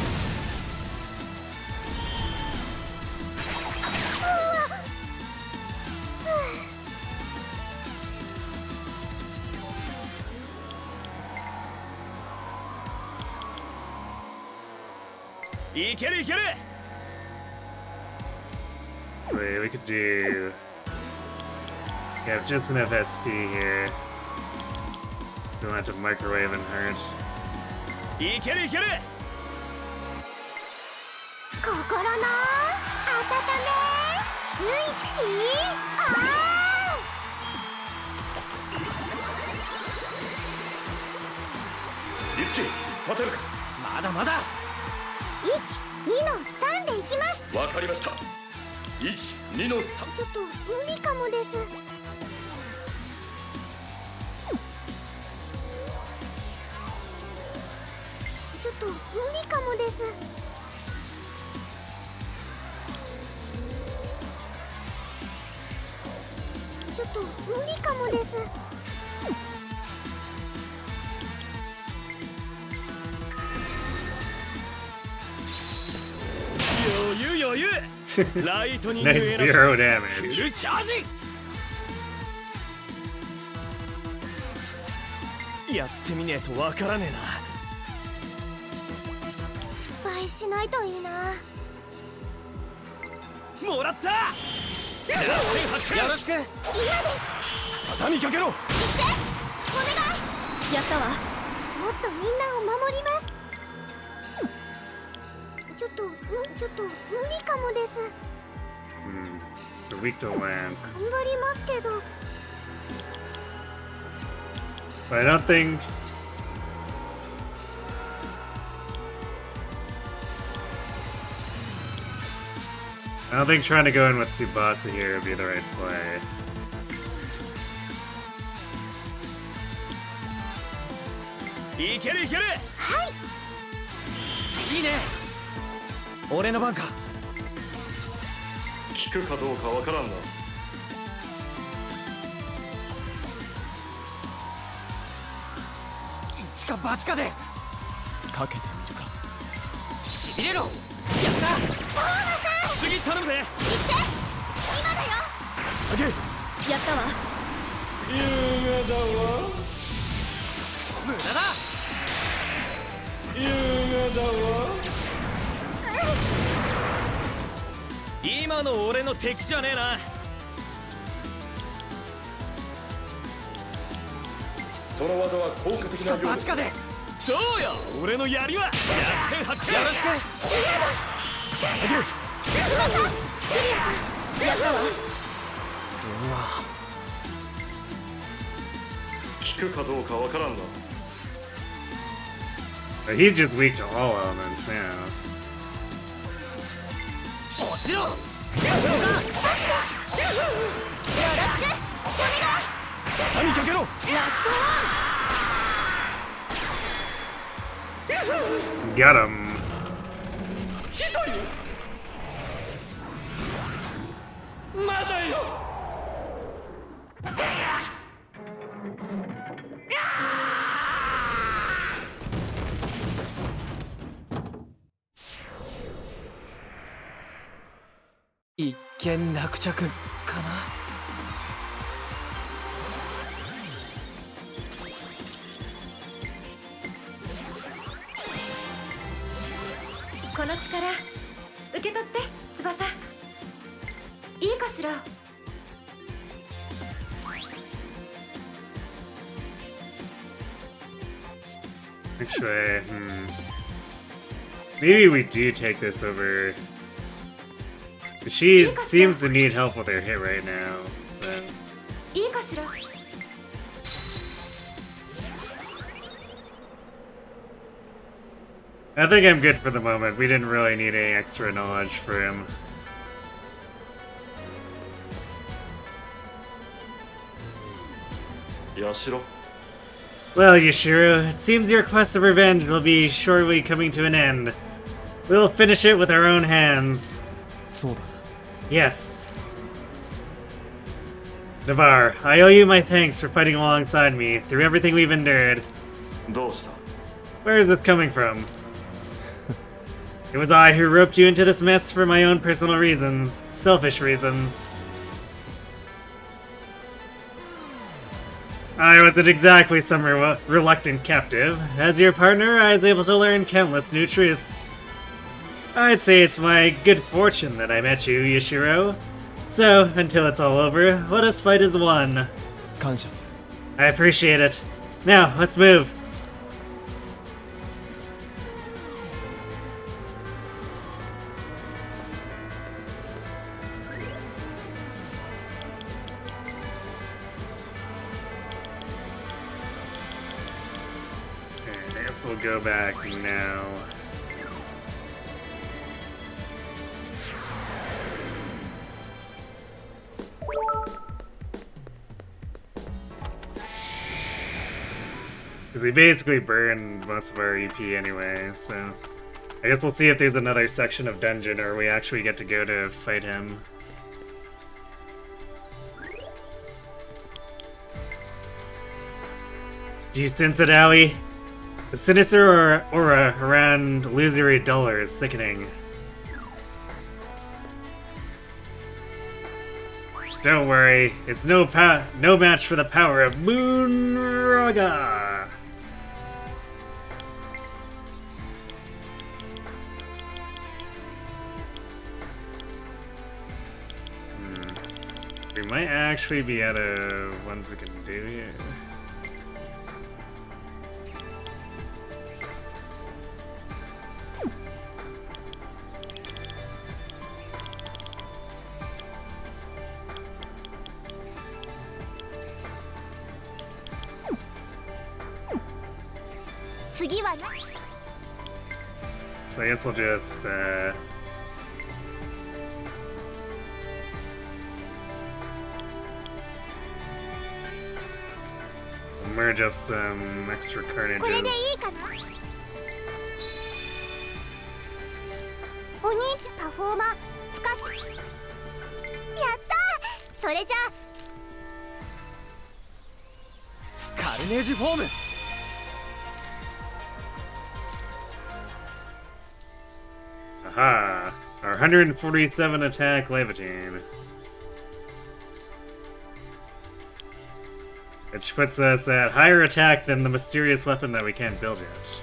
いけるいける。 Wait, we could do... Yeah, just enough SP here. Don't have to microwave and hurt. いけるいける。 心の温めスイッチオン。いつき立てるか。まだまだ。 1、2の3でいきます。わかりました。1、2の3。ちょっと無理かもです。ちょっと無理かもです。ちょっと無理かもです。余裕余裕。ライトニング Nice エナジ zero ー damage. フルチャージ。やってみねえとわからね失敗しないといいな。えな。もらった。よろしく。今です。畳みかけろ。お願い。やったわ。もっとみんなを守ります。ちょっと無理かもです。So weak to lance. 頑張りますけど。 But I don't think... I don't think trying to go in with Tsubasa here would be the right play. いけるいける。はい。いいね。俺の番か。効くかどうかわからんな。一か八かでかけてみるか。しびれろ。やった。次頼むぜ。行って。今だよ。あげ。やったわ。優雅だわ。無駄だ。優雅だわ。今の俺の敵じゃねえな。その技は効果的なようです。バチかでどうよ。俺の槍はやって発見。よろしく。やったわ。次は効くかどうかわからんな。 But he's just weak to all elements now. もちろん。よろしく。お願い。畳みかけろ。ラストワン。 Got him. ひどいよ。まだよ。一件落着かな。この力受け取って翼。いいかしら。 Actually, maybe we do take this over. She seems to need help with her hit right now, so... いいかしら。 I think I'm good for the moment. We didn't really need any extra knowledge for him. Yashiro. Well, Yashiro, it seems your quest of revenge will be shortly coming to an end. We'll finish it with our own hands. そうだな。 Yes. Navarre, I owe you my thanks for fighting alongside me through everything we've endured. どうした？ Where is this coming from? It was I who roped you into this mess for my own personal reasons. Selfish reasons. I wasn't exactly some reluctant captive. As your partner, I was able to learn countless new truths. I'd say it's my good fortune that I met you, Yashiro. So, until it's all over, let us fight as one. 感謝する I appreciate it. Now, let's move. I guess we'll go back now. Because we basically burned most of our EP anyway, so... I guess we'll see if there's another section of dungeon or we actually get to go to fight him. Do you sense it, Allie? The sinister aura around illusory dollar is thickening. Don't worry, it's no match for the power of Moonraga! We might actually be out of ones we can do here. So I guess we'll just merge up some extra carnages. お兄ちゃんパフォーマー使ってやったーそれじゃカルネージフォーム Aha! Our 147 attack Levitine. Which puts us at higher attack than the mysterious weapon that we can't build yet.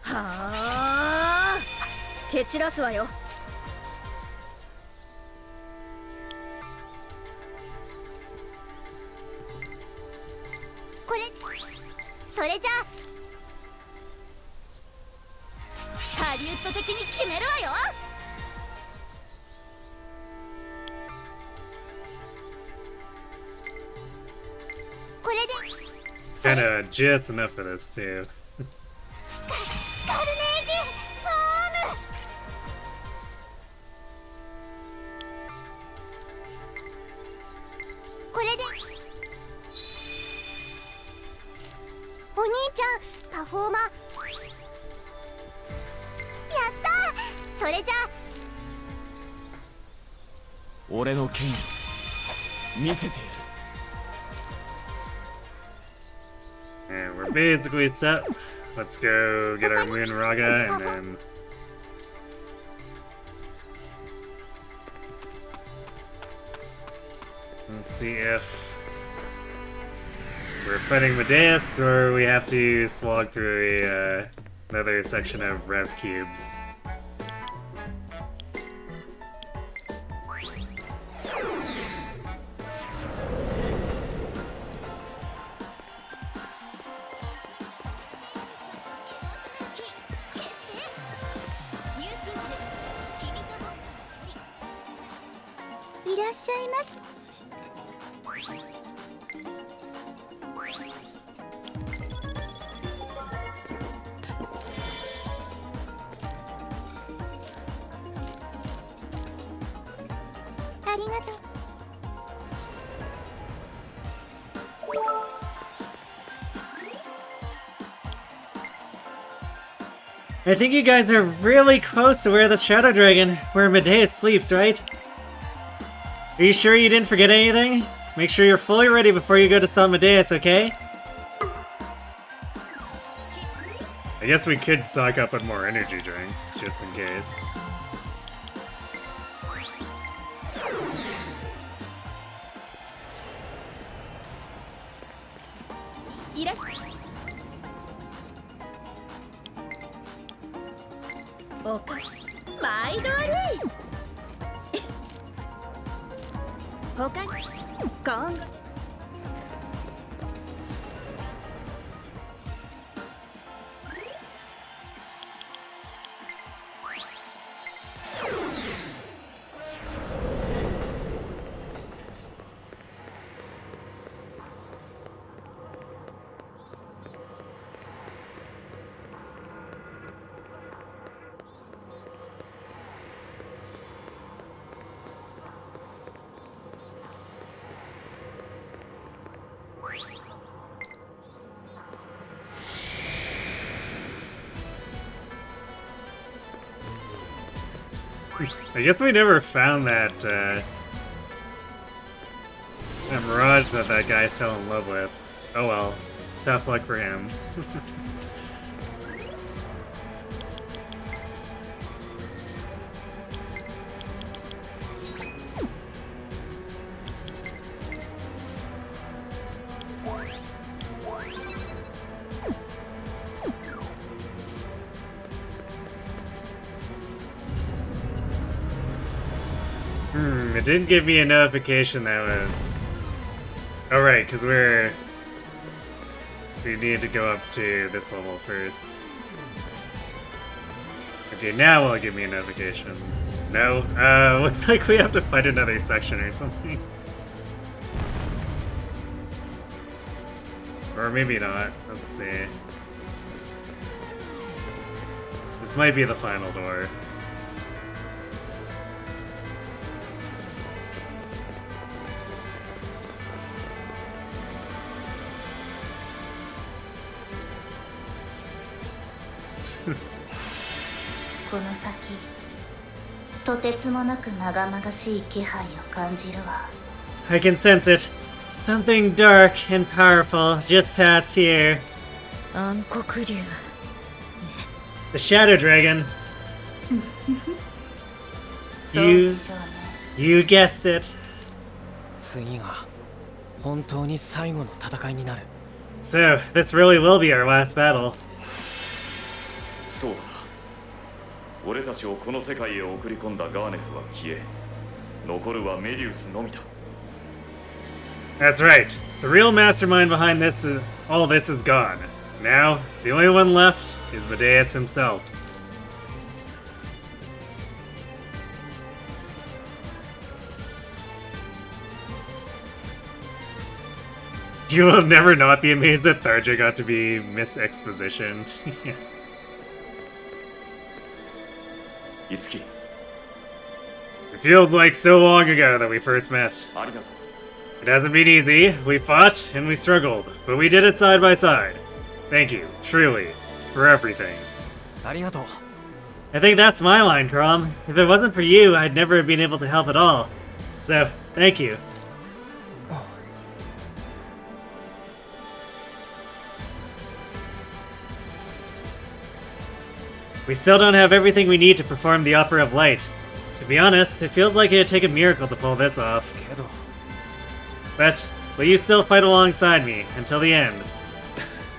Ha! 蹴散らすわよ。これそれじゃハリウッド的に決めるわよ。これで Kinda just enough for this too. カルネージフォームこれでお兄ちゃんパフォーマーやったーそれじゃ俺の剣見せてやる And we're basically set. Let's go get our Moonraga and then... Let's see if we're fighting Medeus or we have to slog through another section of Rev Cubes. I think you guys are really close to where the Shadow Dragon, where Medea sleeps, right? Are you sure you didn't forget anything? Make sure you're fully ready before you go to summon Medeus, okay? I guess we could stock up on more energy drinks, just in case. I guess we never found that Mirage that guy fell in love with. Oh well, tough luck for him. It didn't give me a notification that was... Oh right, because we need to go up to this level first. Okay, now it'll give me a notification. No? Looks like we have to fight another section or something. Or maybe not. Let's see. This might be the final door. I can sense it. Something dark and powerful just passed here. The Shadow Dragon. You guessed it. So, this really will be our last battle. そうだな。俺たちをこの世界へ送り込んだガーネフは消え、残るはメディウスのみだ。That's right. The real mastermind behind this all this is gone. Now, the only one left is Medeus himself. You will never not be amazed that Tharja got to be mis-expositioned. Itsuki. It feels like so long ago that we first met. It hasn't been easy. We fought and we struggled, but we did it side by side. Thank you, truly, for everything. I think that's my line, Crom. If it wasn't for you, I'd never have been able to help at all. So, thank you. We still don't have everything we need to perform the Opera of Light. To be honest, it feels like it'd take a miracle to pull this off. But will you still fight alongside me until the end?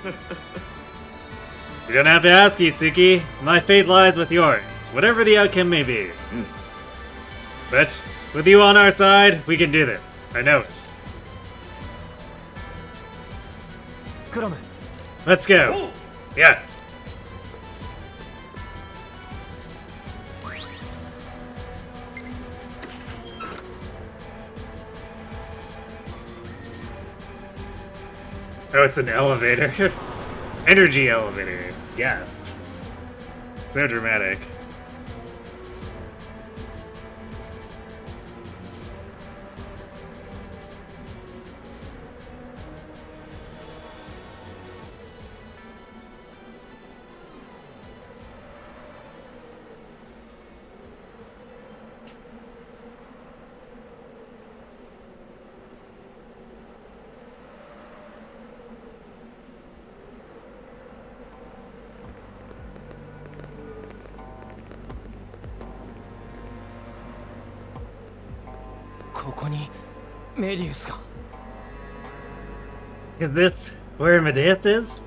You don't have to ask, Itsuki. My fate lies with yours, whatever the outcome may be. But with you on our side, we can do this. I know it. Let's go. Yeah. Oh, it's an elevator. Energy elevator. Gasp. So dramatic. ここにメリウスが。 Is this where Medeus is?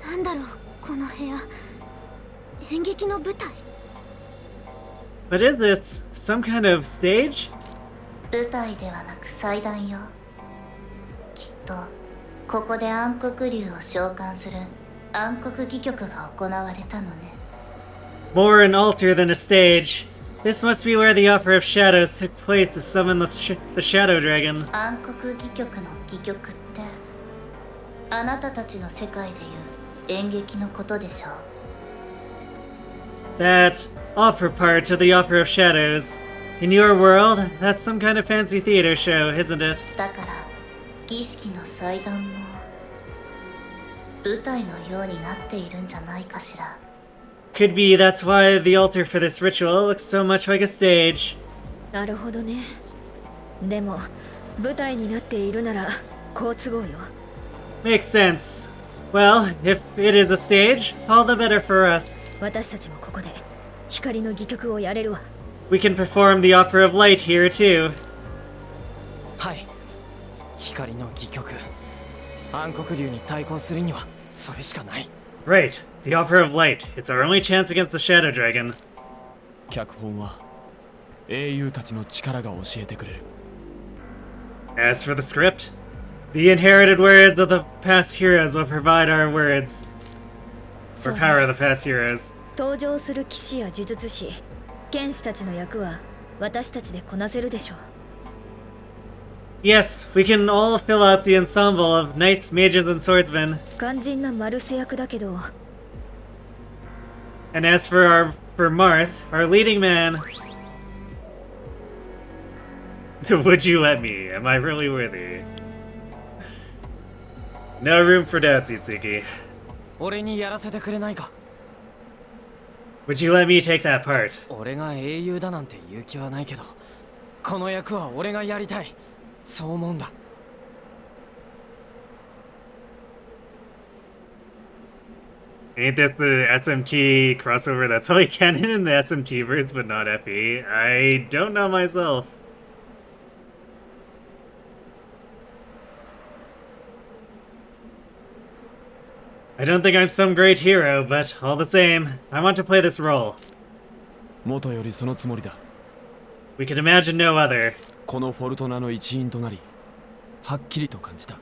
なんだろうこの部屋。演劇の舞台。 What is this? Some kind of stage? 舞台ではなく祭壇よ。きっとここで暗黒竜を召喚する暗黒戯曲が行われたのね。 More an altar than a stage. This must be where the Opera of Shadows took place to summon the Shadow Dragon. 暗黒戯曲の戯曲ってあなたたちの世界でいう演劇のことでしょう。 That opera part of the Opera of Shadows. In your world, that's some kind of fancy theater show, isn't it? だから儀式の祭壇も舞台のようになっているんじゃないかしら。 Could be that's why the altar for this ritual looks so much like a stage. なるほどね。でも舞台になっているなら好都合よ。 Makes sense. Well, if it is a stage, all the better for us. 私たちもここで光の戯曲をやれるわ。 We can perform the Opera of Light here too. はい。光の戯曲。暗黒竜に対抗するにはそれしかない。 Right, the Opera of Light. It's our only chance against the Shadow Dragon. 脚本は英雄たちの力が教えてくれる。 As for the script, the inherited words of the past heroes will provide our words. Or power of the past heroes. 登場する騎士や呪術師、剣士たちの役は私たちでこなせるでしょう。 Yes, we can all fill out the ensemble of knights, mages, and swordsmen. 肝心なマルス役だけど、 And as for Marth, our leading man. Would you let me? Am I really worthy? No room for doubt, Tsutsuki. 俺にやらせてくれないか。 Would you let me take that part? 俺が英雄だなんて言う気はないけど、この役は俺がやりたい。そう思うんだ。 Ain't this the SMT crossover that's only canon in the SMT verse but not FE? I don't know myself. I don't think I'm some great hero, but all the same, I want to play this role. 元よりそのつもりだ。 We can imagine no other. このフォルトナの一員となり、はっきりと感じた。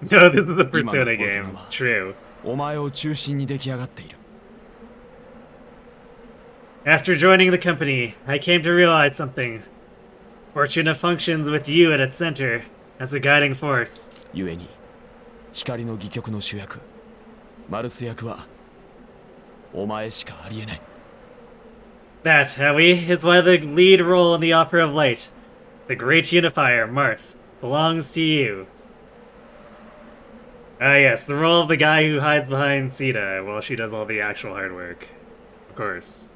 No, this is a Persona game. True. お前を中心に出来上がっている。 After joining the company, I came to realize something. Fortuna functions with you at its center, as a guiding force. 故に、光の戯曲の主役、マルス役は、お前しかありえない。 That, Howie, is why the lead role in the Opera of Light, the great unifier, Marth, belongs to you. Ah yes, the role of the guy who hides behind Sita while she does all the actual hard work. Of course.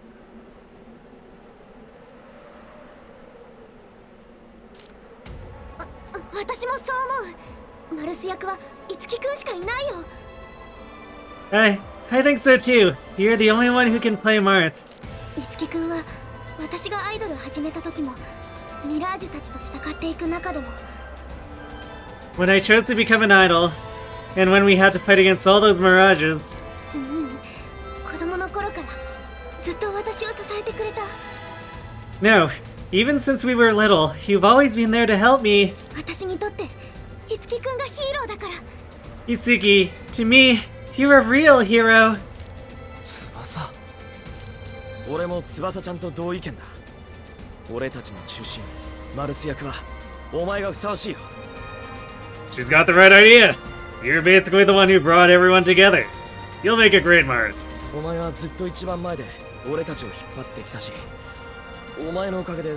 私もそう思う。マルス役は樹くんしかいないよ。I think so too. You're the only one who can play Marth. 樹くんは私がアイドル始めた時もミラージュたちと戦っていく中でも When I chose to become an idol, and when we had to fight against all those mirages. 子供の頃からずっと私を支えてくれた。 No, even since we were little, you've always been there to help me. 私にとって樹くんがヒーローだから。 Itsuki, to me, you're a real hero. 翼。俺も翼ちゃんと同意見だ。俺たちの中心、マルス役はお前がふさわしいよ。 She's got the right idea. You're basically the one who brought everyone together. You'll make a great Marth. お前はずっと一番前で俺たちを引っ張ってきたし、お前のおかげで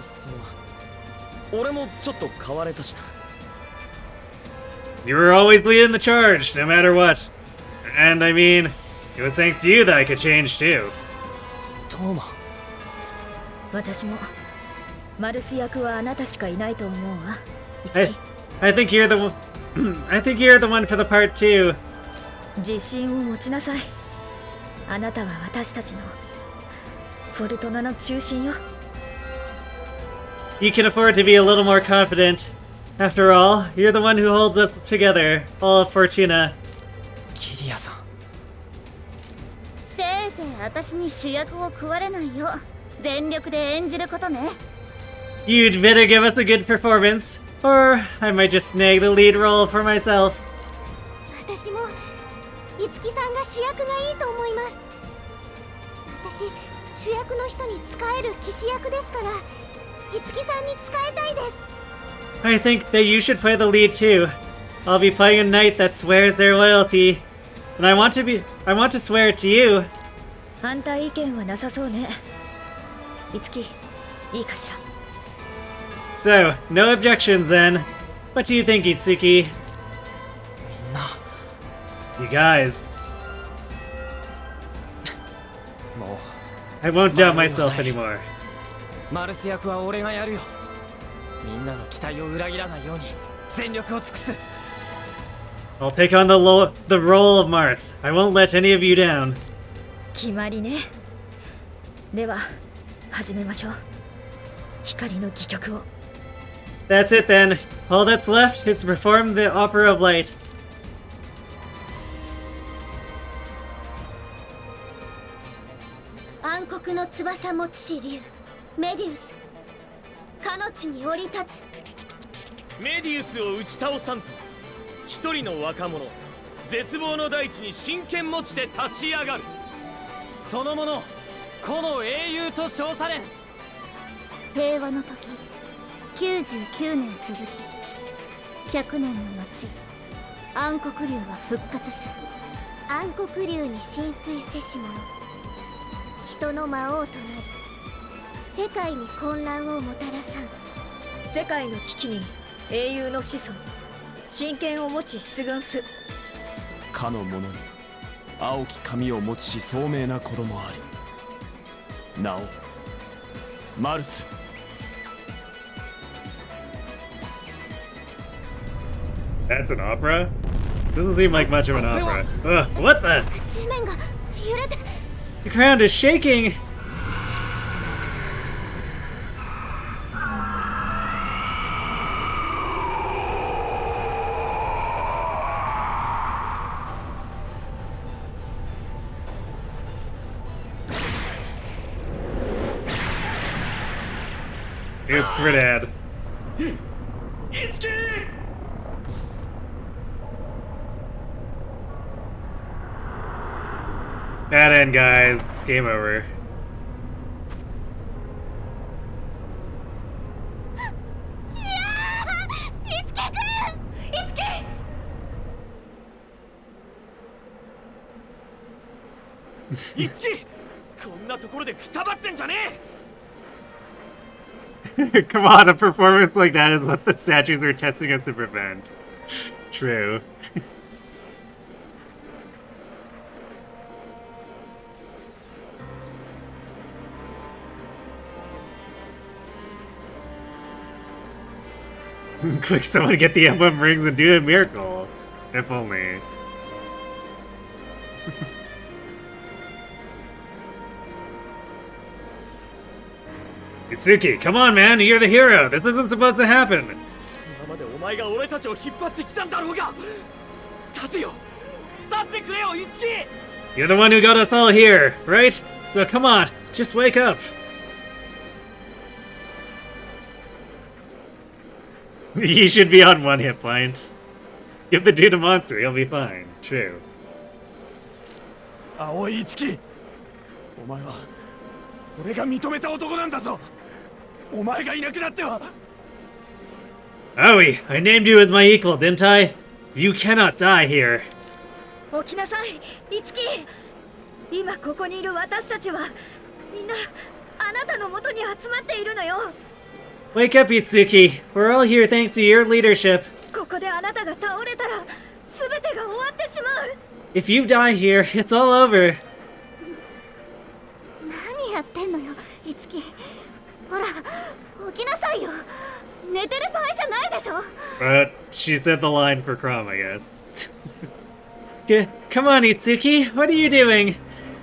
俺もちょっと変われたしな。 You were always leading the charge, no matter what. And I mean, it was thanks to you that I could change too. トーマ。私もマルス役はあなたしかいないと思うわ。 I think you're the one. I think you're the one for the part too. 自信を持ちなさい。あなたは私たちのフォルトナの中心よ。You can afford to be a little more confident. After all, you're the one who holds us together, all of Fortuna. キリアさん。せいぜい私に主役を食われないよう全力で演じることね。 You'd better give us a good performance, or I might just snag the lead role for myself. 私も樹さんが主役がいいと思います。私主役の人に仕える騎士役ですから樹さんに仕えたいです。 I think that you should play the lead too. I'll be playing a knight that swears their loyalty, and I want to swear it to you. 反対意見はなさそうね。樹、いいかしら。 So, no objections then. What do you think, Itsuki? みんな。 You guys. もう I won't doubt myself anymore. マルス役は俺がやるよ。みんなの期待を裏切らないように全力を尽くす。 I'll take on the role of Marth. I won't let any of you down. 決まりね。では始めましょう。光の戯曲を。 That's it then. All that's left is to perform the Opera of Light. 暗黒の翼持ちし竜メデュウス、かの地に降り立つ。メディウスを打ち倒さんと一人の若者絶望の大地に真剣持ちで立ち上がる。その者この英雄と称されん。平和の時99年続き100年の後暗黒竜は復活する。暗黒竜に浸水せし者人の魔王となり世界に混乱をもたらさん。世界の危機に英雄の子孫真剣を持ち出軍す。かの者に青き髪を持ちし聡明な子供あり。なおマルス。 That's an opera? Doesn't seem like much of an opera. Ugh, what the? 地面が揺れて The ground is shaking! Oops, we're dead. Bad end, guys. It's game over. いつきこんなところでくたばってんじゃねえ。 Come on, a performance like that is what the statues are testing us to prevent. True. Quick, someone get the emblem rings and do a miracle. If only. Itsuki, come on, man! You're the hero! This isn't supposed to happen! 今までお前が俺たちを引っ張ってきたんだろうが。立てよ。立ってくれよ、いつき。 You're the one who got us all here, right? So come on, just wake up! He should be on one hit point. Give the dude a monster, he'll be fine. True. 青い樹、お前は俺が認めた男なんだぞ。お前がいなくなっては。Aoi, I named you as my equal, didn't I? You cannot die here. 起きなさい、樹。今ここにいる私たちはみんなあなたの元に集まっているのよ。 Wake up, Itsuki. We're all here thanks to your leadership. ここであなたが倒れたら全てが終わってしまう。 If you die here, it's all over. 何やってんのよ、いつき。ほら、起きなさいよ。寝てる場合じゃないでしょ。But she said the line for Crom, I guess. Come on, Itsuki. What are you doing?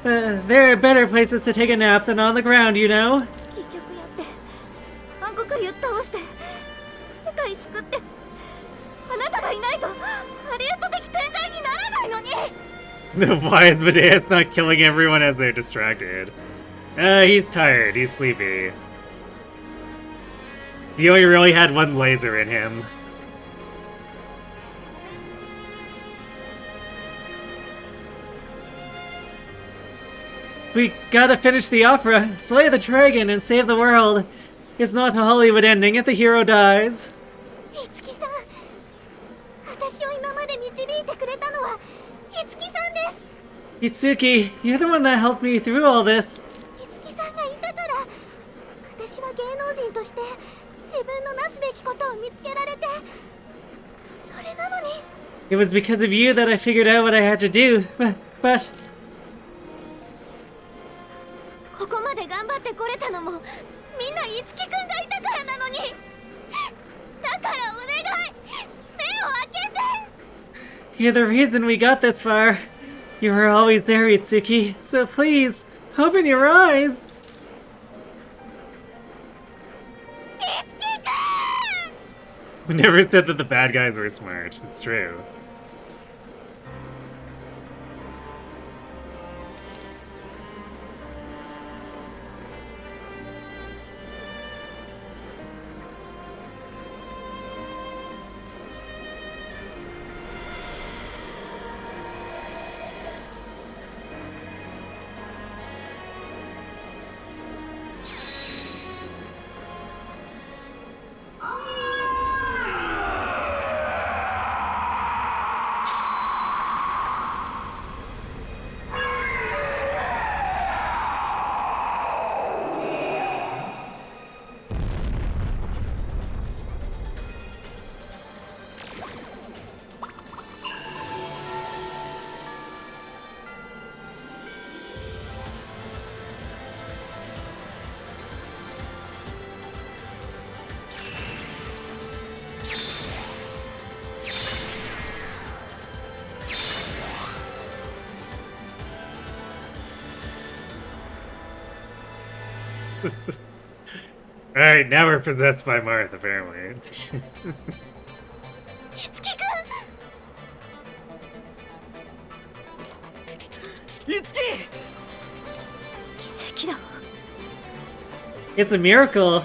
There are better places to take a nap than on the ground, you know? 戯曲やって暗黒竜倒 Why is Medeus not killing everyone as they're distracted? He's tired, he's sleepy. He only really had one laser in him. We gotta finish the opera, slay the dragon, and save the world. It's not a Hollywood ending if the hero dies. Itsuki, you're the one that helped me through all this. It was because of you that I figured out what I had to do, but... You're the reason we got this far. You were always there, Itsuki, so please, open your eyes! We never said that the bad guys were smart. It's true. Alright, now we're possessed by Marth, apparently. It's a miracle!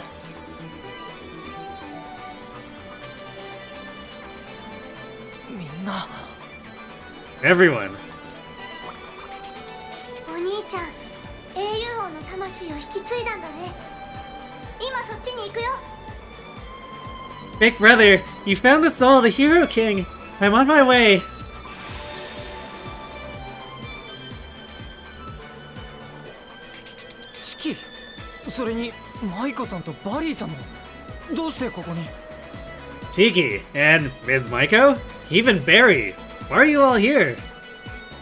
Everyone! Big brother, you found the soul of the Hero King! I'm on my way! Chiki, それにマイコさんとバリーさんもどうしてここに Tiki, and Ms. Maiko? Even Barry! Why are you all here?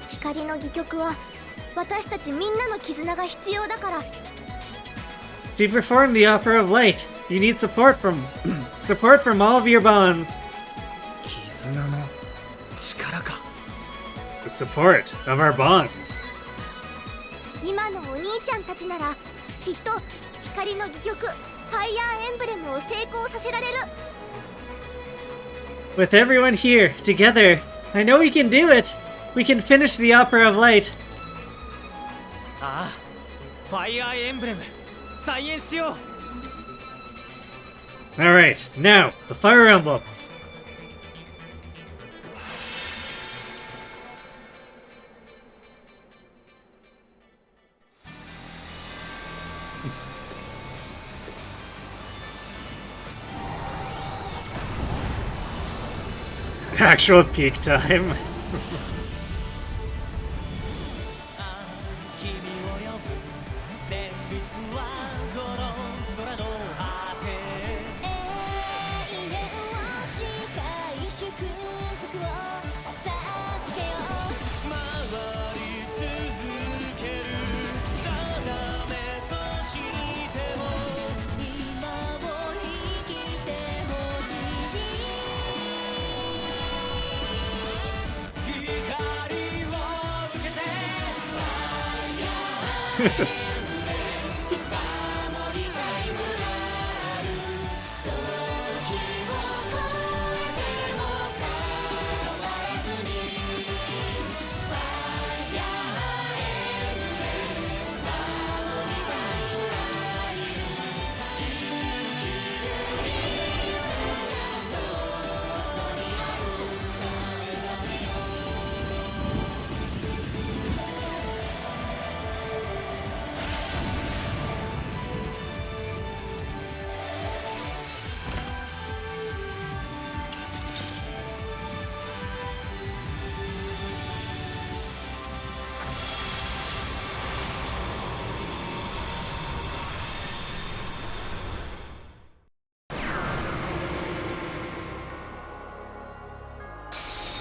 光の戯曲は私たちみんなの絆が必要だから。 To perform the Opera of Light, you need support from all of your bonds. 絆の力か The support of our bonds. 今のお兄ちゃんたちならきっと光の戯曲ファイヤーエンブレムを成功させられる。 With everyone here, together, I know we can do it! We can finish the Opera of Light! ああ、ファイヤーエンブレム再演しよう Alright, now, the Fire Emblem! Actual peak time.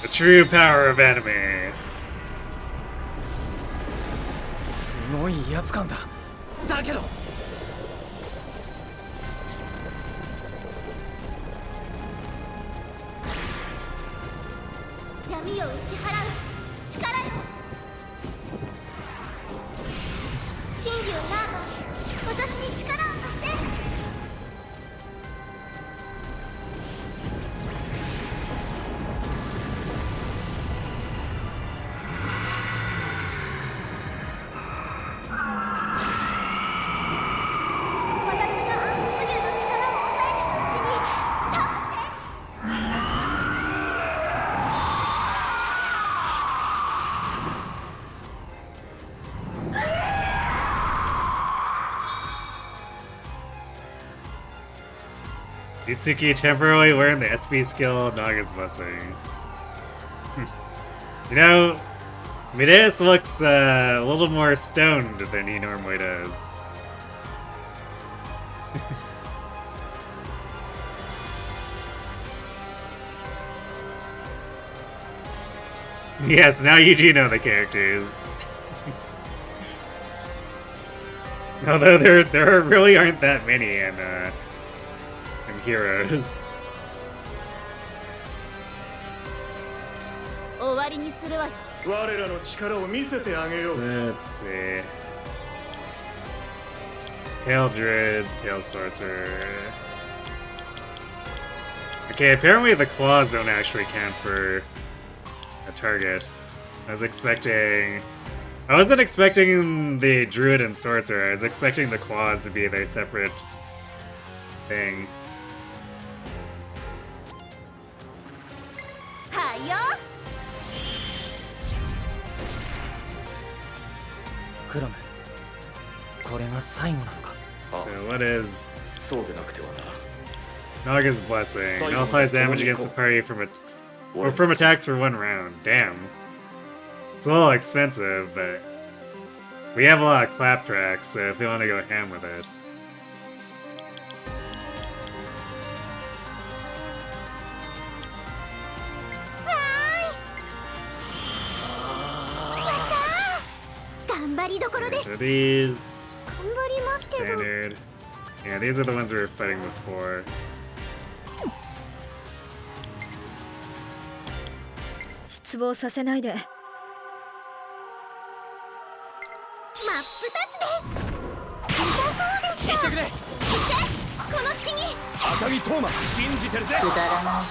The true power of anime. すごい威圧感だ。だけど闇を打ち払う力よ。真竜ナート、私に力を貸して。私が暗黒竜の力を抑えてるうちに倒して。Itsuki temporarily learned the SP skill Naga's blessing. You know, Mideus looks a little more stoned than he normally does. Yes, now you do know the characters. Although there really aren't that many in Heroes. 終わりにするわよ。我らの力を見せてあげよう。 Let's see. Pale Druid, Pale Sorcerer. Okay, apparently the claws don't actually count for a target. I wasn't expecting the Druid and Sorcerer. I was expecting the claws to be their separate thing. はいよ。クラム、これが最後なのか。 So what is そうでなくてはなら Naga's Blessing? Nullifies damage against the party from from attacks for 1 round. Damn. It's a little expensive, but we have a lot of clap tracks, so if you want to go ham with it. 頑張りどころです。 So these 頑張りますけど。 standard. Yeah, these are the ones we were fighting before. 失望させないで。真っ二つです。痛そうでした。行ってくれ。この隙に。赤木トーマ、信じてるぜ。くだらないわ。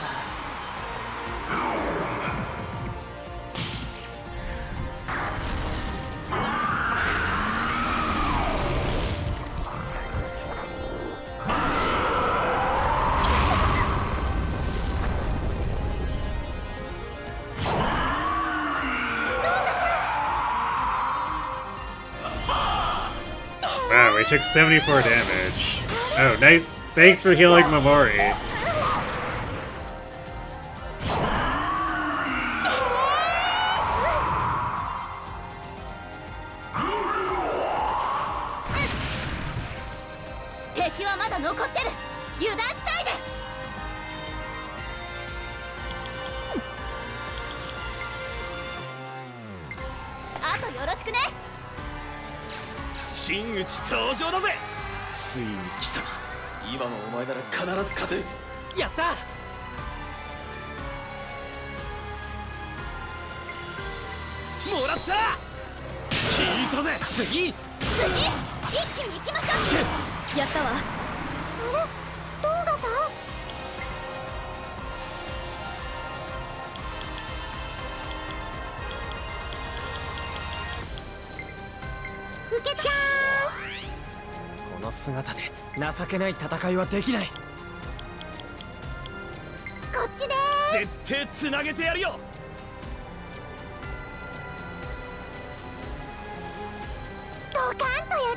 Wow, we took 74 damage. Oh, nice. Thanks for healing Mamori. 敵はまだ残ってる。油断しないで。あとよろしくね。真打ち登場だぜ。ついに来た。今のお前なら必ず勝てる。やった。もらった。聞いたぜ。次。一気に行きましょう。やったわ。あれ、トーガさん。受けた。この姿で情けない戦いはできない。こっちで絶対つなげてやるよ。ドカンとやっ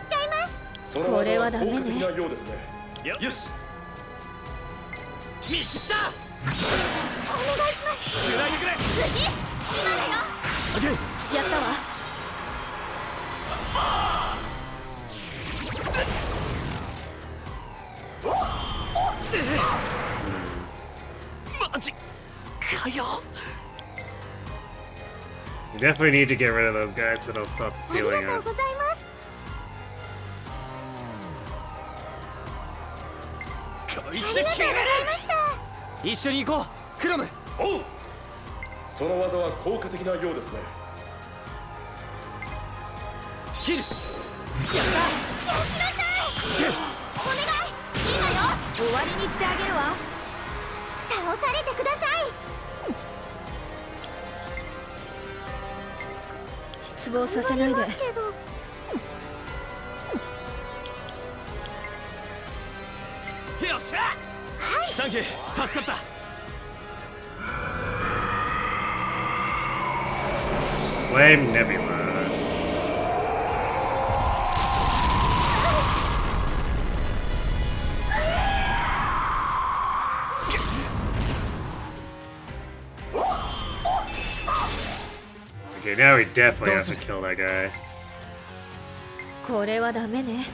ちゃいます。これはダメね。本格的なようですね。よし。見切った。お願いします。つないでくれ。次、今だよ。やったわ。マジかよ。We definitely need to get rid of those guys so they'll stop あり sealing がとうござい us. ます。こいつで決める。一緒に行こうクロム。おう、その技は効果的なようですね。切る。やった。お願い、いいわよ。終わりにしてあげるわ。倒されてください。失望させないで。頑張りますけど。よっしゃ。サンキュー、助かった。Flame Nebula. Okay, now we definitely have to kill that guy. これはダメね。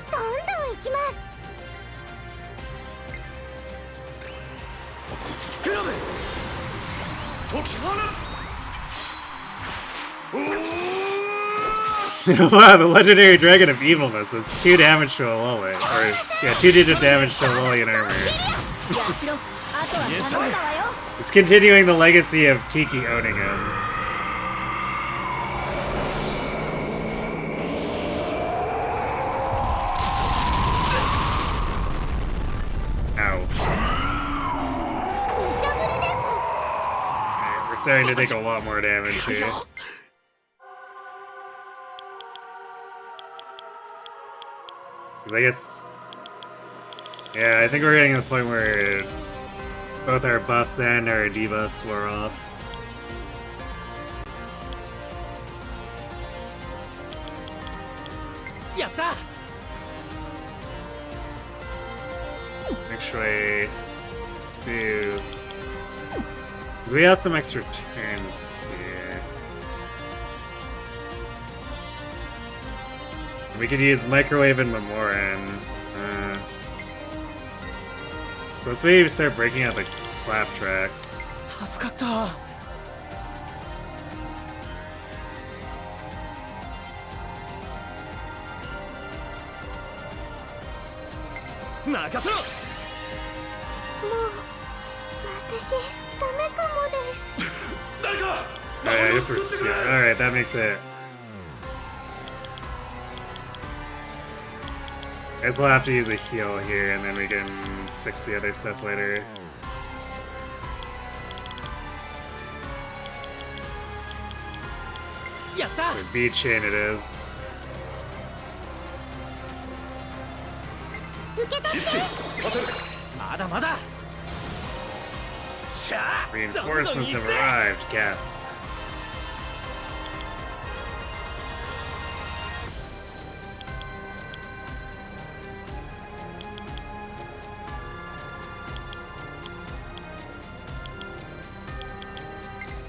どんどん行きます。クロム。解き放つ。 Wow, the legendary dragon of evilness is 2 damage to a Lully. Or, yeah, 2-digit damage to a Lully in armor. ヤシロ、あとは頼んだわよ。 It's continuing the legacy of Tiki owning him. Ow. Alright, we're starting to take a lot more damage here. Because I guess... Yeah, I think we're getting to the point where both our buffs and our debuffs wore off. Yatta! Actually, let's do... Because we have some extra turns here. We could use Microwave and Memoran. So let's maybe start breaking out the clap tracks. 助かった。任せろ。もう私ダメかもです。誰か。 Alright, I guess we're... Alright, that makes it... I guess we'll have to use a heal here, and then we can fix the other stuff later. So B chain it is. 受け取って。まだまだ。しゃあ。 Reinforcements have arrived. Gasp.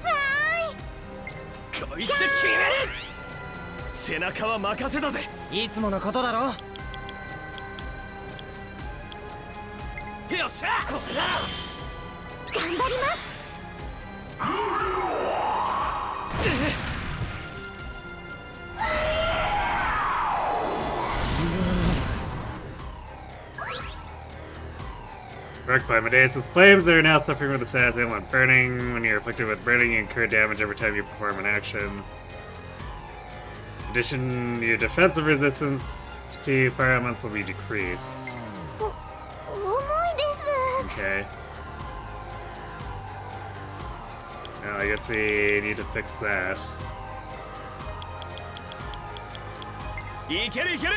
Hi. こいつで決める。背中は任せたぜ。いつものことだろ。よっしゃ。これだ。頑張ります。Wrecked by Medea's flames, they are now suffering with the status ailment burning. When you're afflicted with burning, you incur damage every time you perform an action. In addition, your defensive resistance to fire elements will be decreased. 重いです。 Okay. Now I guess we need to fix that. いけるいける。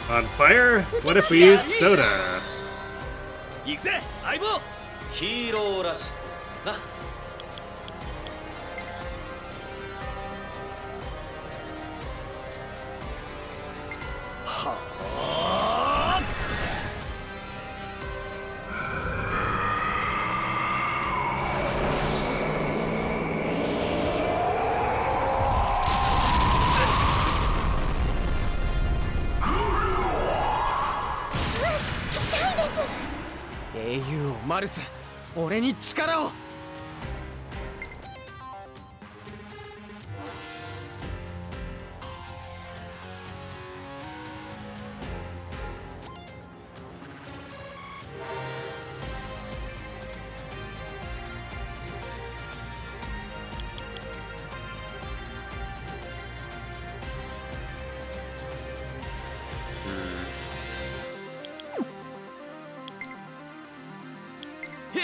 On fire? What if we use soda? 行くぜ相棒。ヒーローらしいな。はあ。英雄をマルス、俺に力を。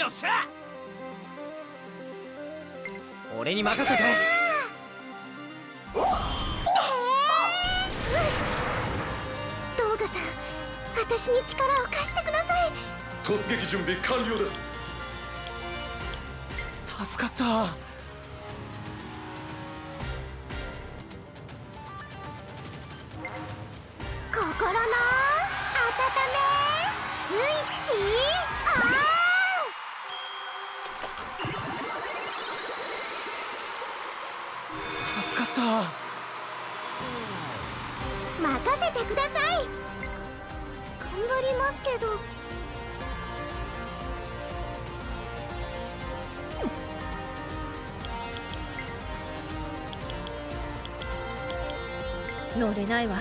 よっしゃ、俺に任せて。トーガさん、私に力を貸してください。突撃準備完了です。助かった。心の温めスイッチオン。助かった。任せてください。頑張りますけど。乗れないわ。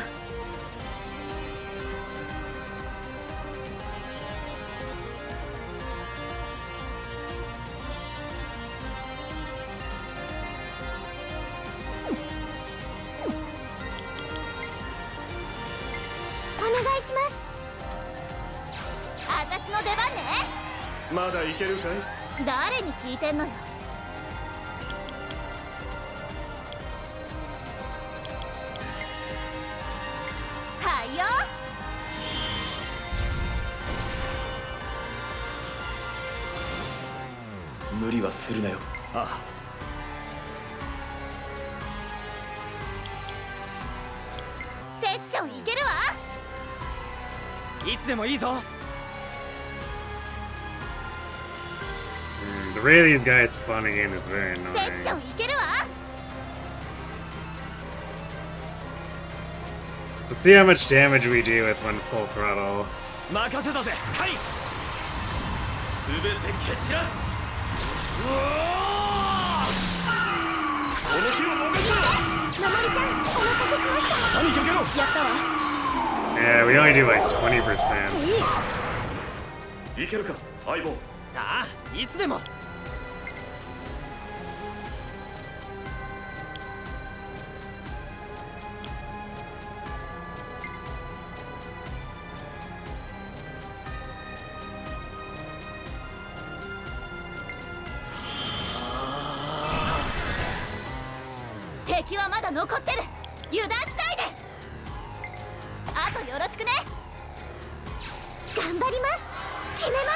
お願いします。私の出番ね。まだいけるかい？誰に聞いてんのよ。はいよ。無理はするなよ。あセッションいけるわ。あ、いつでもいいぞ。The radiant guy spawning in is very セッ annoying. ションいけるわ。Let's see how much damage we do with one full throttle. 任せたぜ、カイ。すべて蹴散らす。この日を逃すな。のまりちゃん、お待たせしました。谷かけろ。やったわ。 Yeah, we only do like 20%. いけるか、相棒。ああ、いつでも。敵はまだ残ってる。油断しないで。あとよろしくね。頑張ります。決めま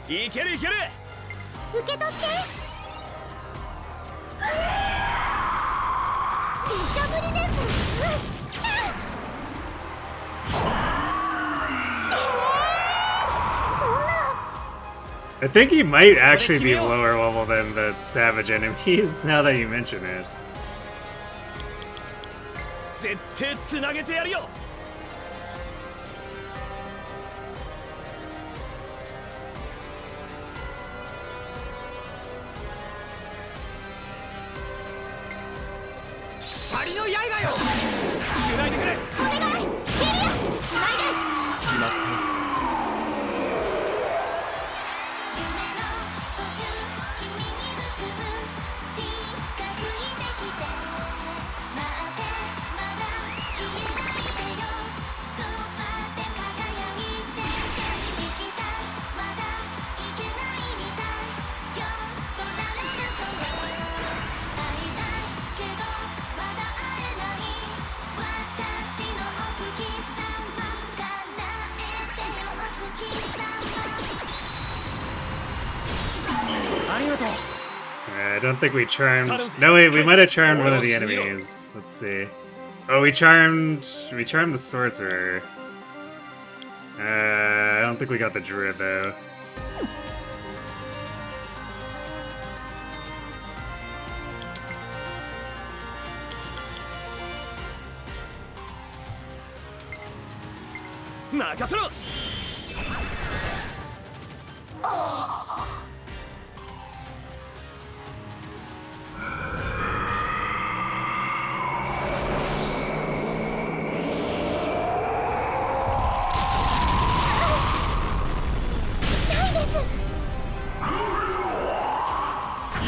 す。いけるいける。受け取って。無茶ぶりです。I think he might actually be lower level than the savage enemies, now that you mention it. 絶対つなげてやるよ。光の刃よ。つないでくれ。お願い。ゲリア、つないで。決まった。I don't think we charmed. No, wait, we might have charmed one of the enemies. Let's see. Oh, we charmed the sorcerer. I don't think we got the druid though. 任せろ。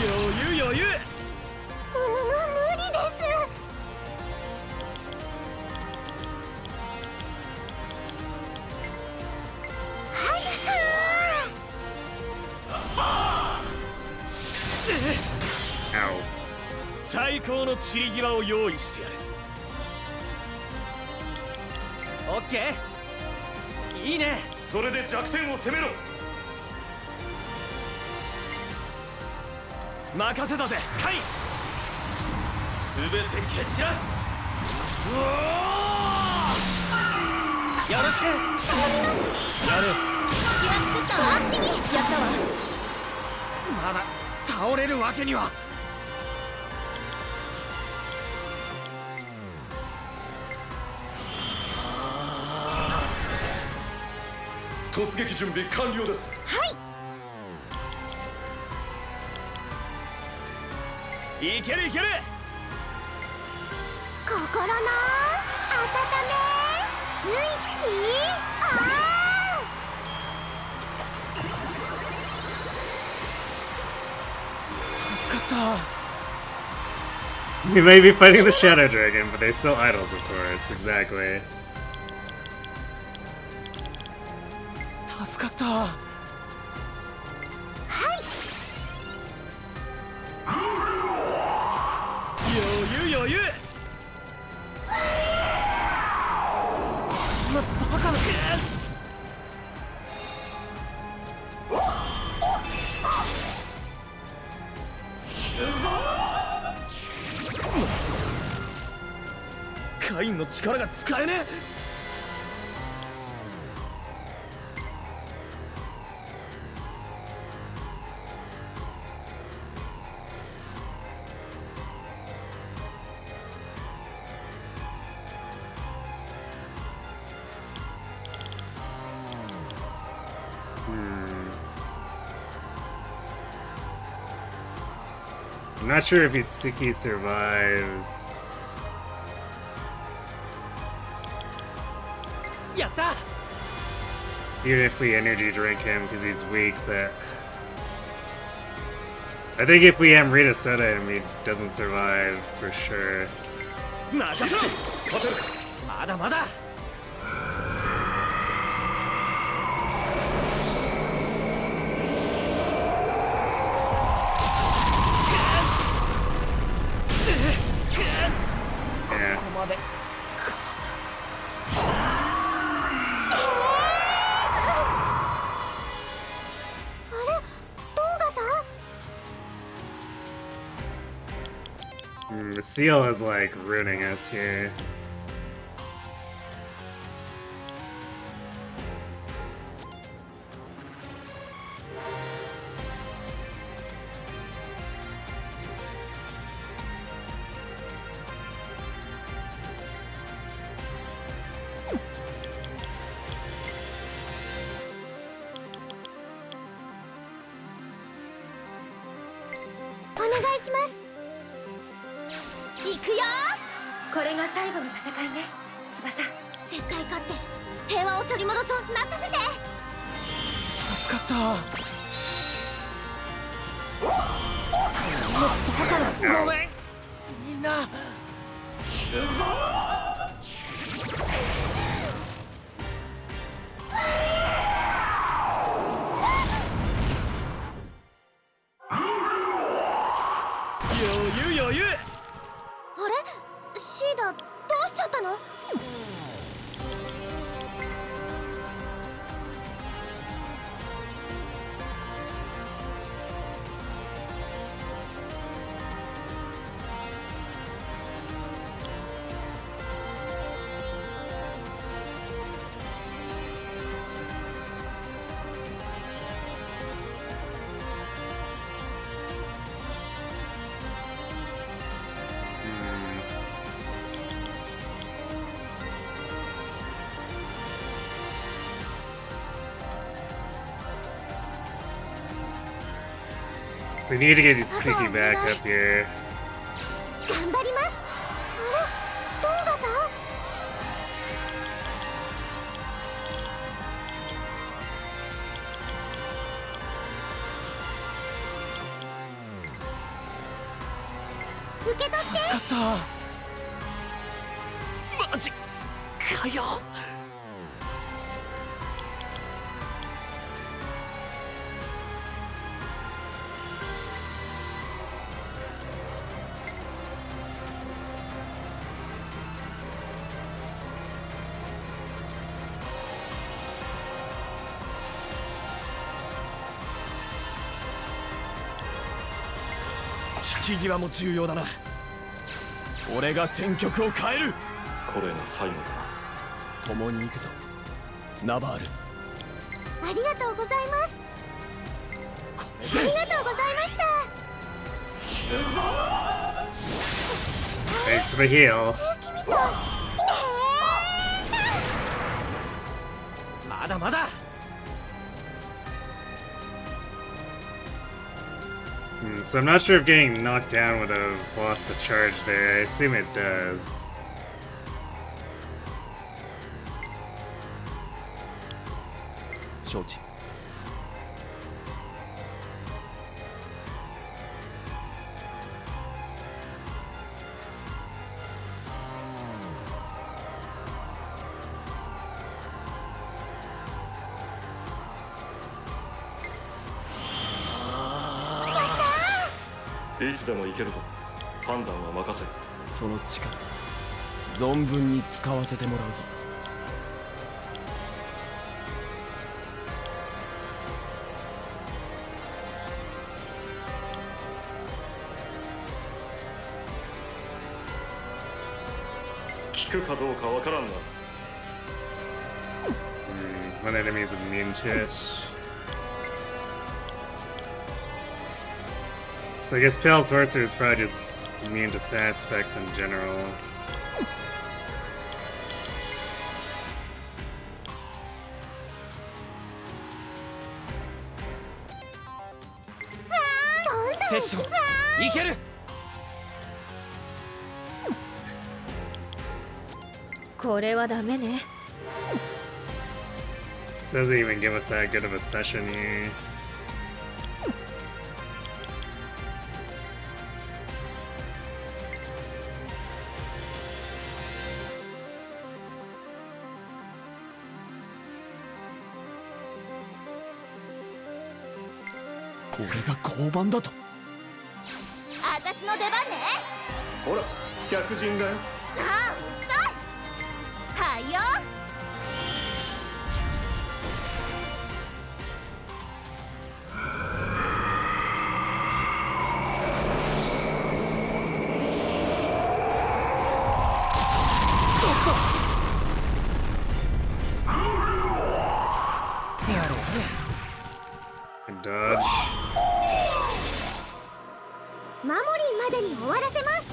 余裕余裕。無理です。最高の散り際を用意してやる。オッケー、いいね。それで弱点を攻めろ。任せたぜカイ。全て蹴散らす。よろしく。やる。気がつくったわ。好きにやったわ。まだ倒れるわけには。突撃準備完了です。はい。いけるいける。心の温めスイッチオン。助かった。We may be fighting the Shadow Dragon, but they're still idols, of course. Exactly. 助かった。余裕余裕。そんなバカな。カインの力が使えねえ。I'm not sure if Itsuki survives. やった。 Even if we energy drink him because he's weak, but I think if we Amrita Soda him, he doesn't survive for sure. 任せろ。勝てるか。まだまだ。ここまで。The seal is like ruining us here.これが最後の戦いね。翼、絶対勝って平和を取り戻そう。待たせて。助かった。バカな。ごめんみんな。余裕余裕。あれシーダ、どうしちゃったの？ So we need to get Tiki back up here. 頑張ります。あれ、トンガさん。受け取って。助かった。マジかよ。引き際も重要だな。俺が戦局を変える。これが最後だ。共に行くぞナバール。ありがとうございます。こありがとうございました。 Thanks for the heal. まだまだ。So I'm not sure if getting knocked down would have lost the charge there. I assume it does. 承知。いつでも行けるぞ。判断は任せる。その力存分に使わせてもらうぞ。効くかどうかわからんな。One enemy is immune to it. So I guess Pale Torture is probably just immune to sass effects in general. Session, いける。これはダメね。 Doesn't even give us that good of a session here.俺が交番だと。私の出番ね。ほら、客人だよ。ああ、遅い。はいよ。Dodge. マモリンまでに終わらせます。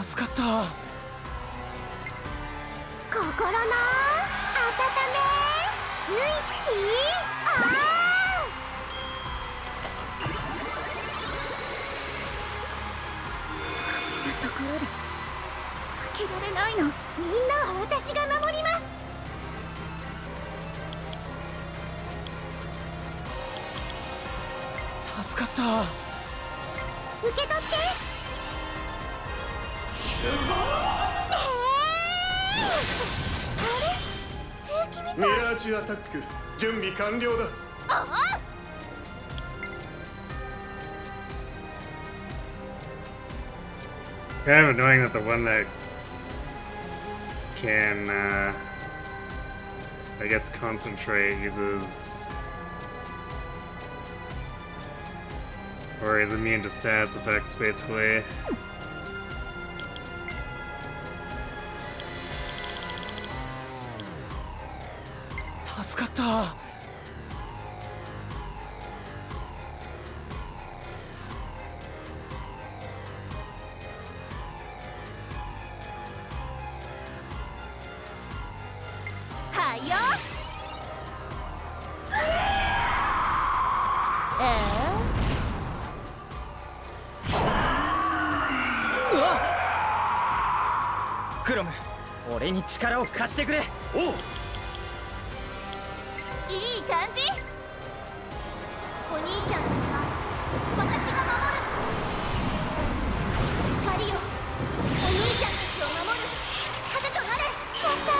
助かった。心の温めスイッチオン。こんなところで開けられないの。みんなは私が守ります。助かった。受け取って。あれ、ミラージュアタック準備完了だ。Kind of annoying that the one that can that gets concentrate uses or is immune to stats effects basically. 助かった。クロム、俺に力を貸してくれ。おう。いい感じ。お兄ちゃんたちは私が守る。光よ、お兄ちゃんたちを守る盾となれ。やった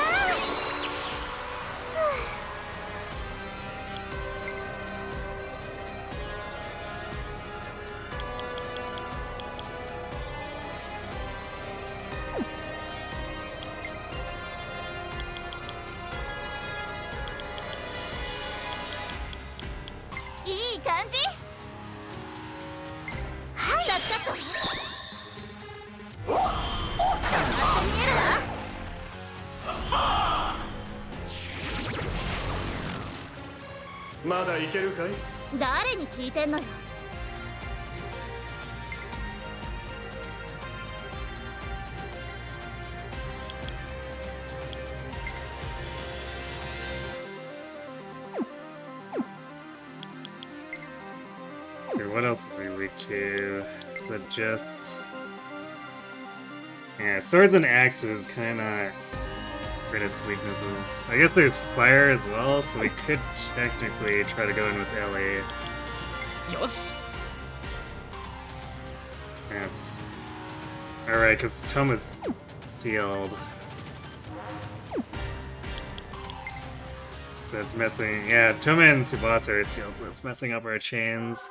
いい感じ。はい、ちょっと黙って見えるまだいけるかい？な。誰に聞いてんのよ。What else is he weak to? Is it just... Yeah, swords and axes kind of greatest weaknesses. I guess there's fire as well, so we could technically try to go in with Ellie. よし。 That's... Alright, because Toma's sealed. So it's messing... Yeah, Toma and Tsubasa are sealed, so it's messing up our chains.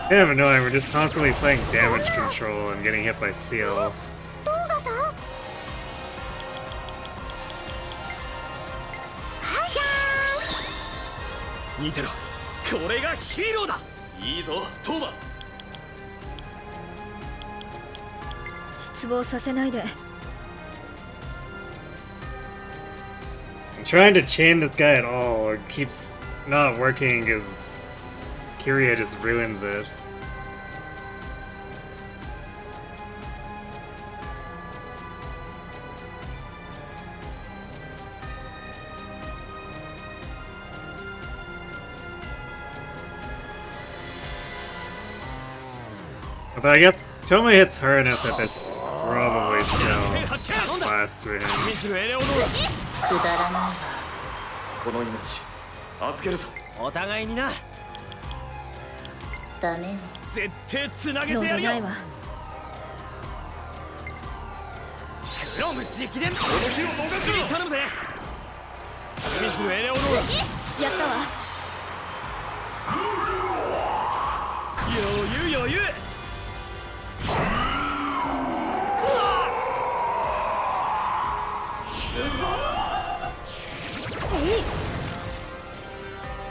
Kind of annoying, we're just constantly playing damage control and getting hit by seal. 見てろ、これがヒーローだ。いいぞ、トーマ。失望させないで。I'm trying to chain this guy at all, it keeps not working because Kyria just ruins it. Although I guess Toma hits her enough that this probably still lasts for him. くだらない。この命預けるぞ。お互いにな。ダメね。絶対つなげてやるよ。ないわ。ロム直伝この日を逃すな。頼むぜ。ミスエレオノーやったわ。ラ。余裕余裕。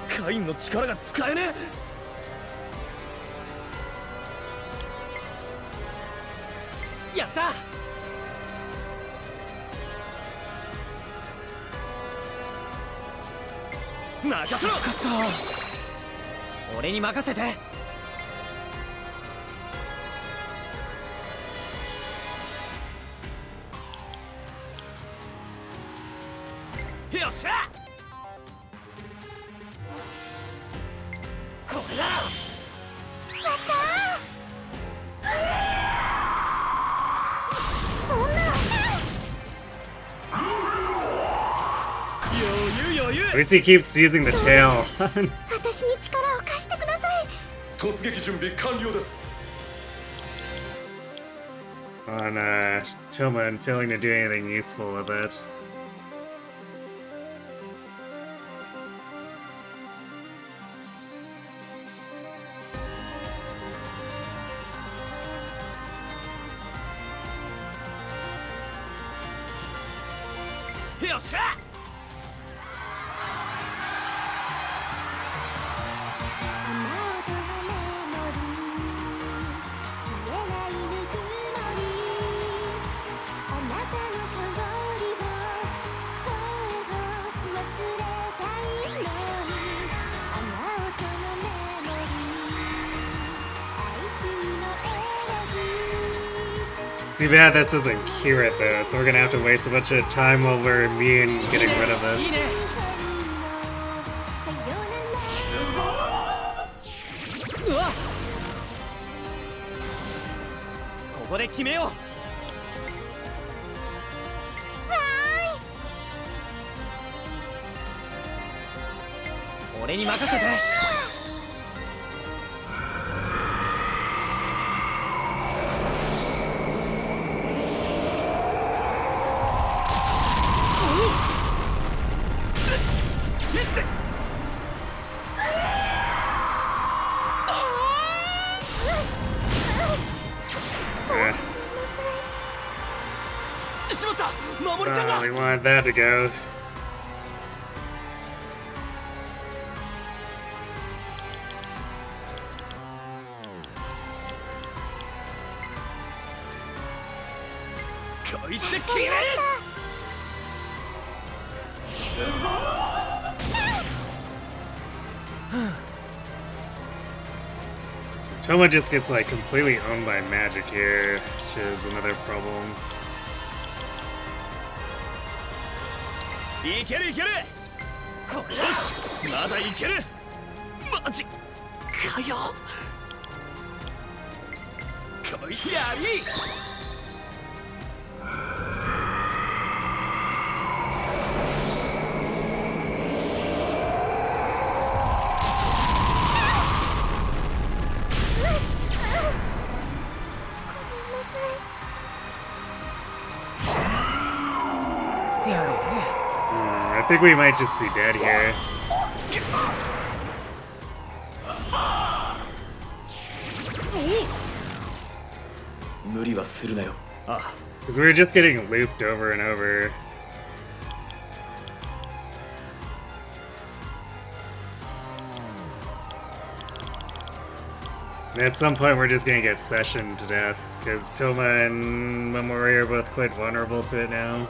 カインの力が使えねえ。やった。任せろ。助かった。俺に任せて。よっしゃ。これだ。そんな。余裕余裕。 At least he keeps using the tail. 私に力を貸してください。突撃準備完了です。 On Tillman failing to do anything useful with it. Yo, shot! 'Too bad this isn't Kirit though, so we're gonna have to waste a bunch of time while we're me and getting rid of this. うわっ、ここで決めよう。俺に任せて。しまった、守りちゃんが。 We wanted that to go. Toma just gets like completely owned by magic here, which is another problem. いけるいける。これよし、まだいける。マジかよ。こいつやり。I think we might just be dead here. 無理はするなよ。ああ。 Because we were just getting looped over and over. And at some point we're just gonna get sessioned to death, because Toma and Mamori are both quite vulnerable to it now.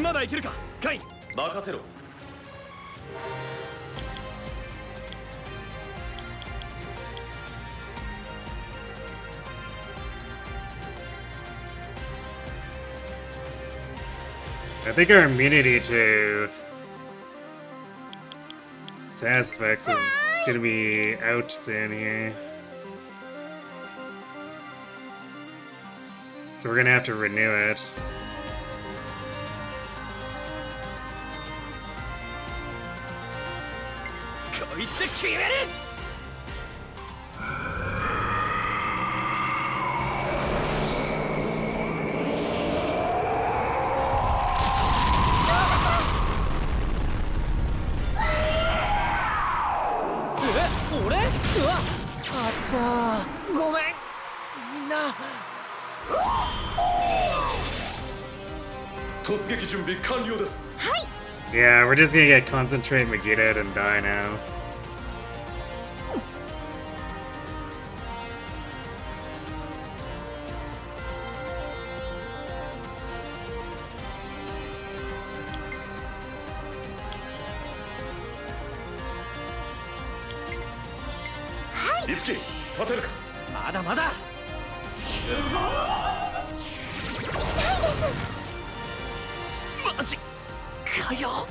まだいけるかカイン。任せろ。 I think our immunity to SAS effects is gonna be out soon here. So we're gonna have to renew it. こいつで決める。俺？うわ、あっちゃー、ごめん、みんな。突撃準備完了です。 Yeah, we're just gonna get concentrate Megiddo and die now. Itsuki, 立てるか。まだまだ。マジかよ。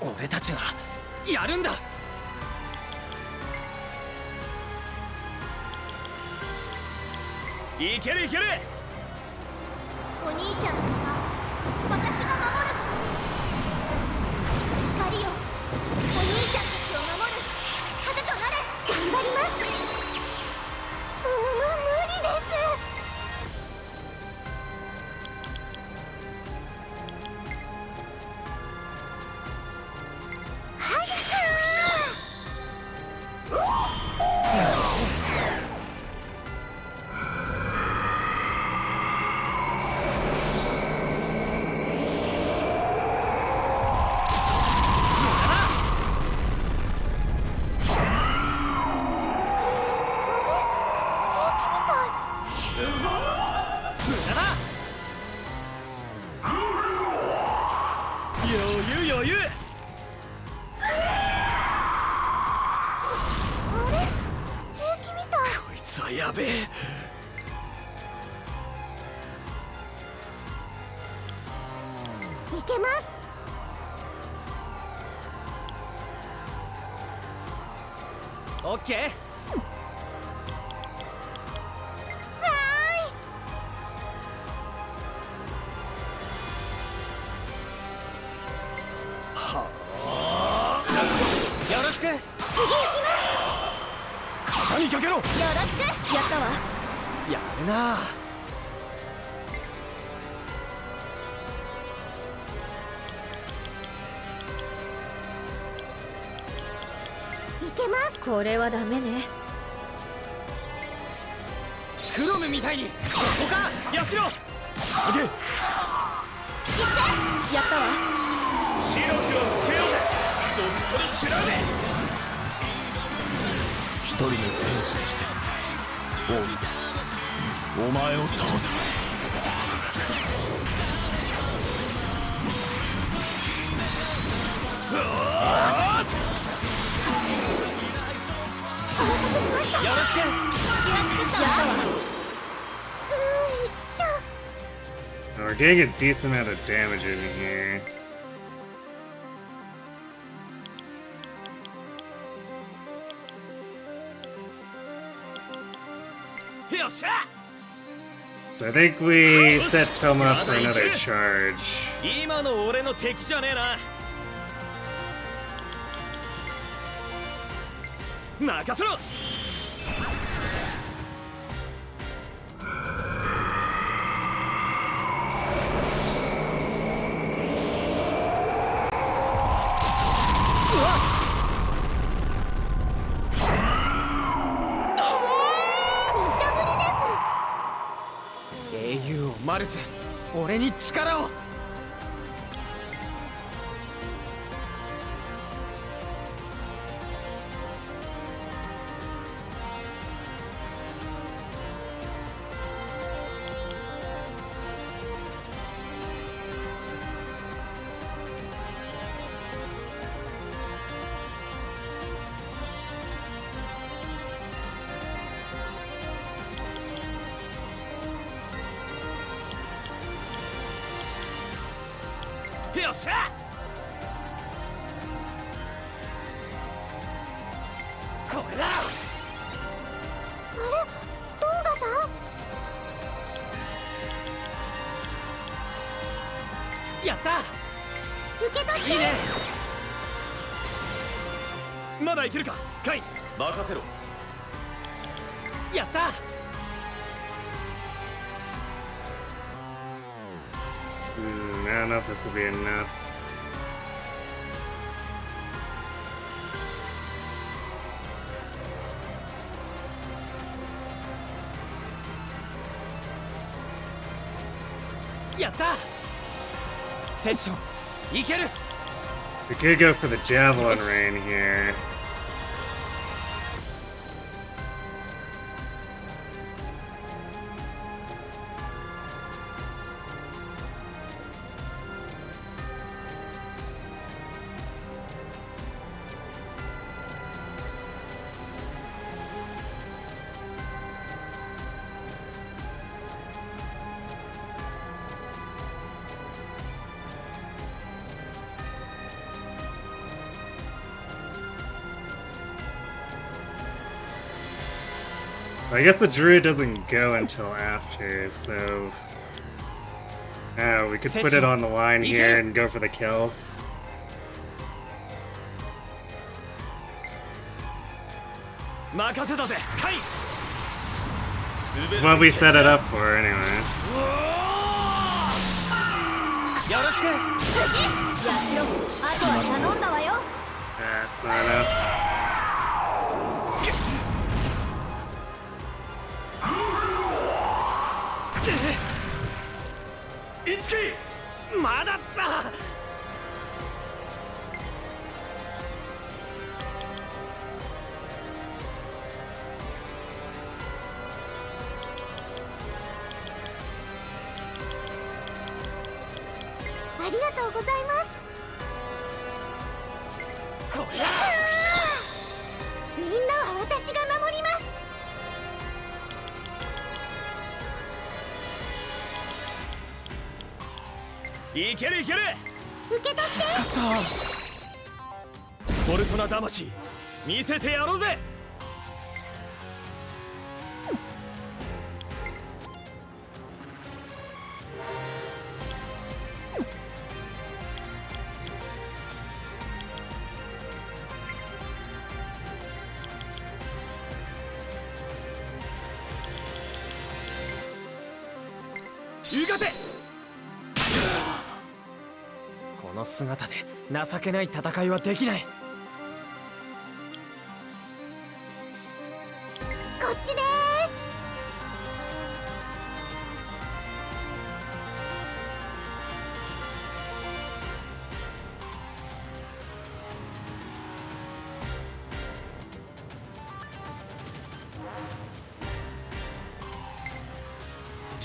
俺たちがやるんだ。いけるいける。お兄ちゃんたちは私が守る。光よ、お兄ちゃんたちを守る盾となれ。頑張ります。無理です。やべえ。いけます。オッケー。よろしく。次行きます。肩にかけろ。よろしく。やったわ。やるな。いけます。これはダメね。クロムみたいにここか。ヤシロ上げ。やったわ。白黒つけよう。そっとにしらべ。一人の戦士としてお前を倒す。よろしく。やったわ。We're getting a decent amount of damage in here. So I think we set Tom up for another charge. 今の俺の敵じゃねえな。任せろ。俺に力を。よっしゃ。これだ。あれ、トーガさん。やった。受け取って。いいね。まだいけるかカイ。任せろ。やった。I don't know if this will be enough. やった。セッションいける。 We could go for the javelin rain here. I guess the druid doesn't go until after, so we could put it on the line here and go for the kill. It's what we set it up for anyway. That's not enough.ボルトナ魂見せてやろうぜ。うがて。この姿で情けない戦いはできない。こっちで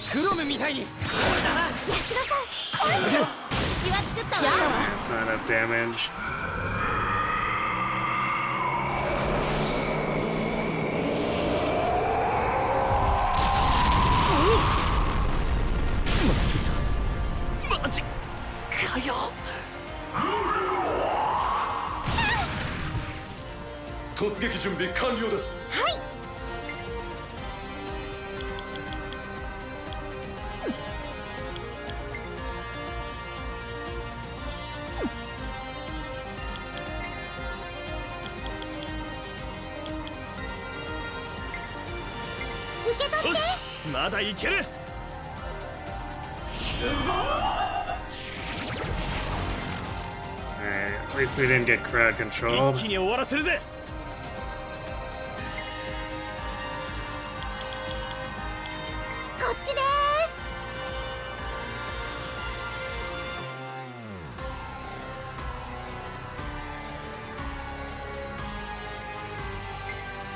す。クロムみたいに。安田さん、隙は作ったわ。That's not enough damage. Maji 突撃準備完了です。はい。よし、まだいける。Alright, at least we didn't get crowd controlled. 一気に終わらせるぜ。こっちです。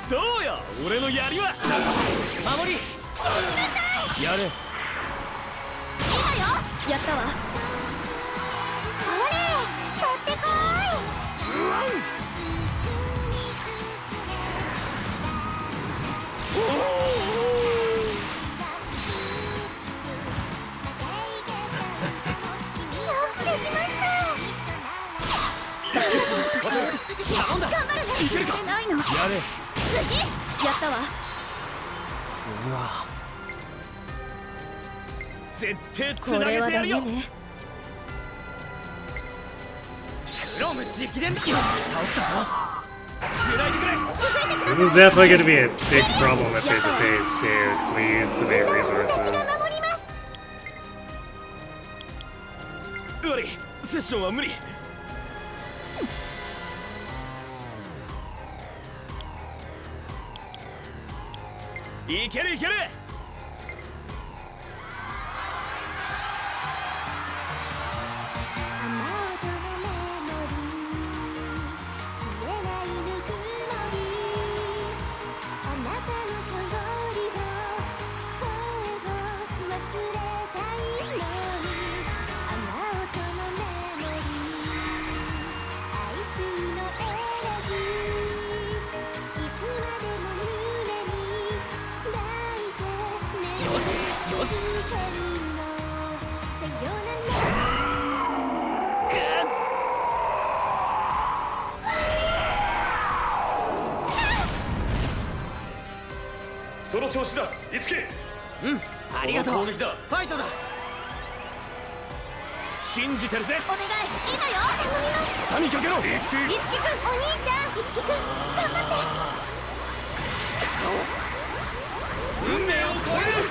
どうよ俺の槍は。守りやれ。やったわ。それ取ってこい。よくできました。私頑張るね。いけるか。ないの。やれ。やったわ。次は絶対つこなげれはてやるよ。ダメね。クローム直伝だ。よし倒したぞ。つないでくれ。 This is definitely going to be a big problem if they phase too, because we use so many resources. 悪いセッションは無理。いけるいける。よし。その調子だ、いつけ。うん、ありがとう。攻撃だ。ファイトだ。信じてるぜ。お願い、今よ。頼みます。谷かけろ。いついつきくん、お兄ちゃん、いつきくん、頑張って。運命を超える。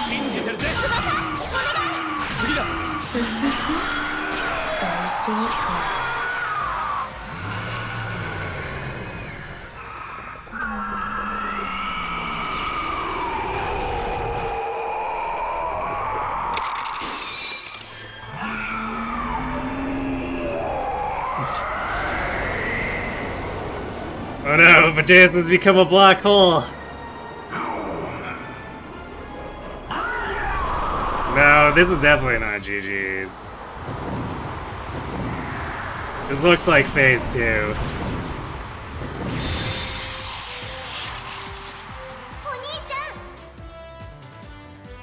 信じてるぜ。次だ。大成功。Oh no, Mateus has become a black hole! No, this is definitely not GG's. This looks like phase 2.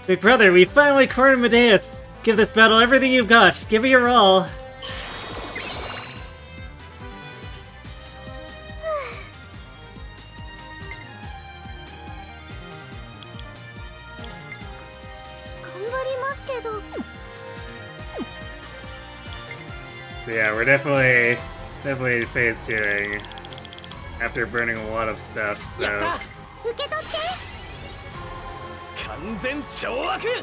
Big brother, we finally cornered Mateus! Give this battle everything you've got! Give it your all! So yeah, we're definitely phase 2ing after burning a lot of stuff, so... 受け取って。完全懲悪。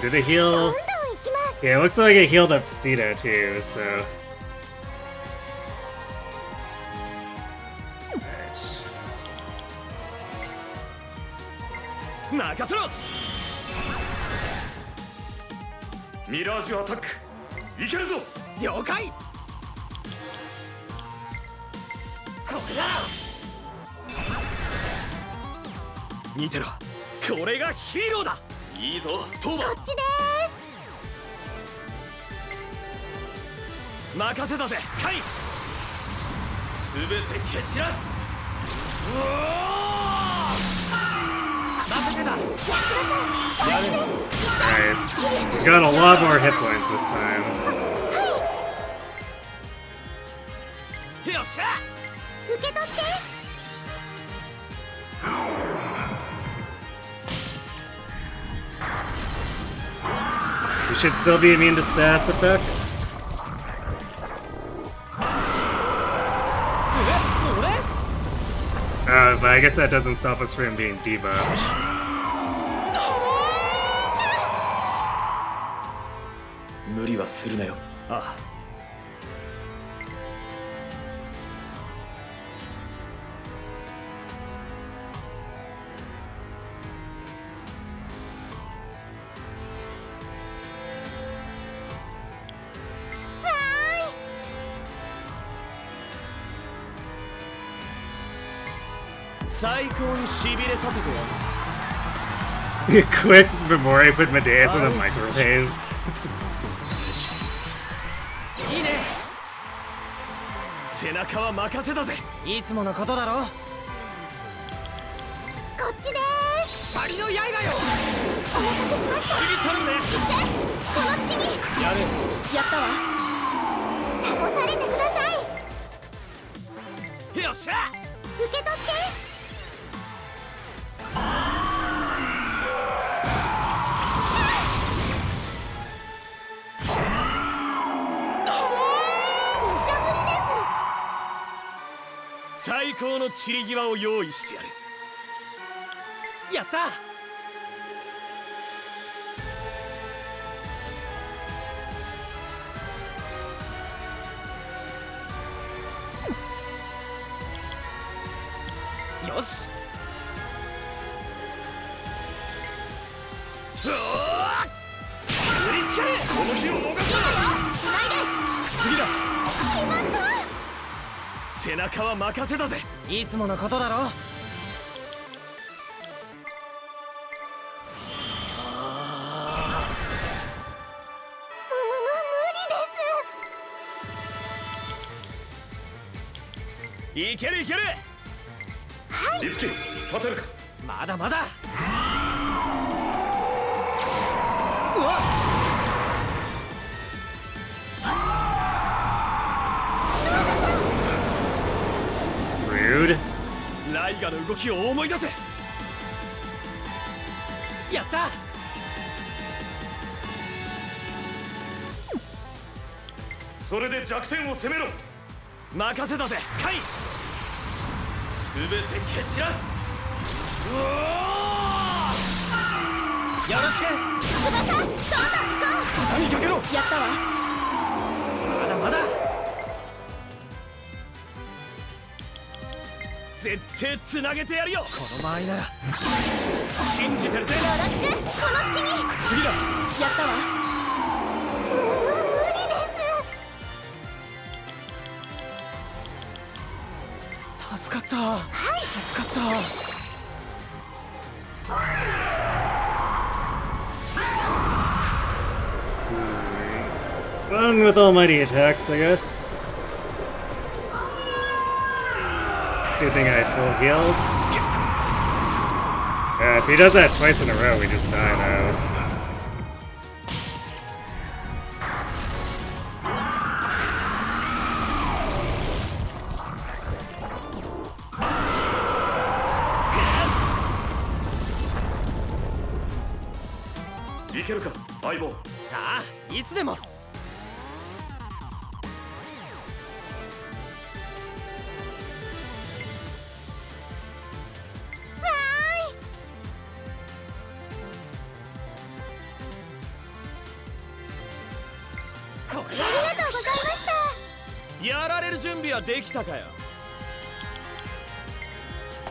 Did it heal? Yeah, it looks like it healed up Sita too, so... Alright. 任せろ。ミラージュアタック、いけるぞ。了解。これだ。見てろ、これがヒーローだ。いいぞトーマ。こっちで任せたぜカイ。全て蹴散らす。うおー、任せた。Alright. He's got a lot more hit points this time. よっしゃ。受け取って。We should still be immune to stat effects. But I guess that doesn't stop us from being debuffed. 無理はするなよ。ああ。最高にしびれさせてやる。 Quick Memori put Medea's in a microwave. いいね。背中は任せたぜ。いつものことだろ。こっちでーす。光の刃よ。お待たせしました。次取るぜ。この隙にやる。やったわ。倒されてください。よっしゃ。受け取って。最高の散り際を用意してやる。やった。よし。うわっ、振り付け。この日を逃すな。次だ。背中は任せたぜ。いつものことだろ。いけるいける。リツキ勝てるか。まだまだ。うわっ、Rude. ライガの動きを思い出せ。やった。それで弱点を攻めろ。任せたぜカイ。全て蹴散らす。うおー、よろしく。肩にかけろ。やったわ。まだまだ。絶対つなげてやるよ。この場合なら信じてるぜ。よろしく。この隙に。次だ。やったわ。無理です。助かった、助かった。Fun with almighty attacks, I guess. It's a good thing I full healed. If he does that twice in a row, we just die now. You いけるか相棒。ああ、いつでも。ありがとうございました。やられる準備はできたかよ。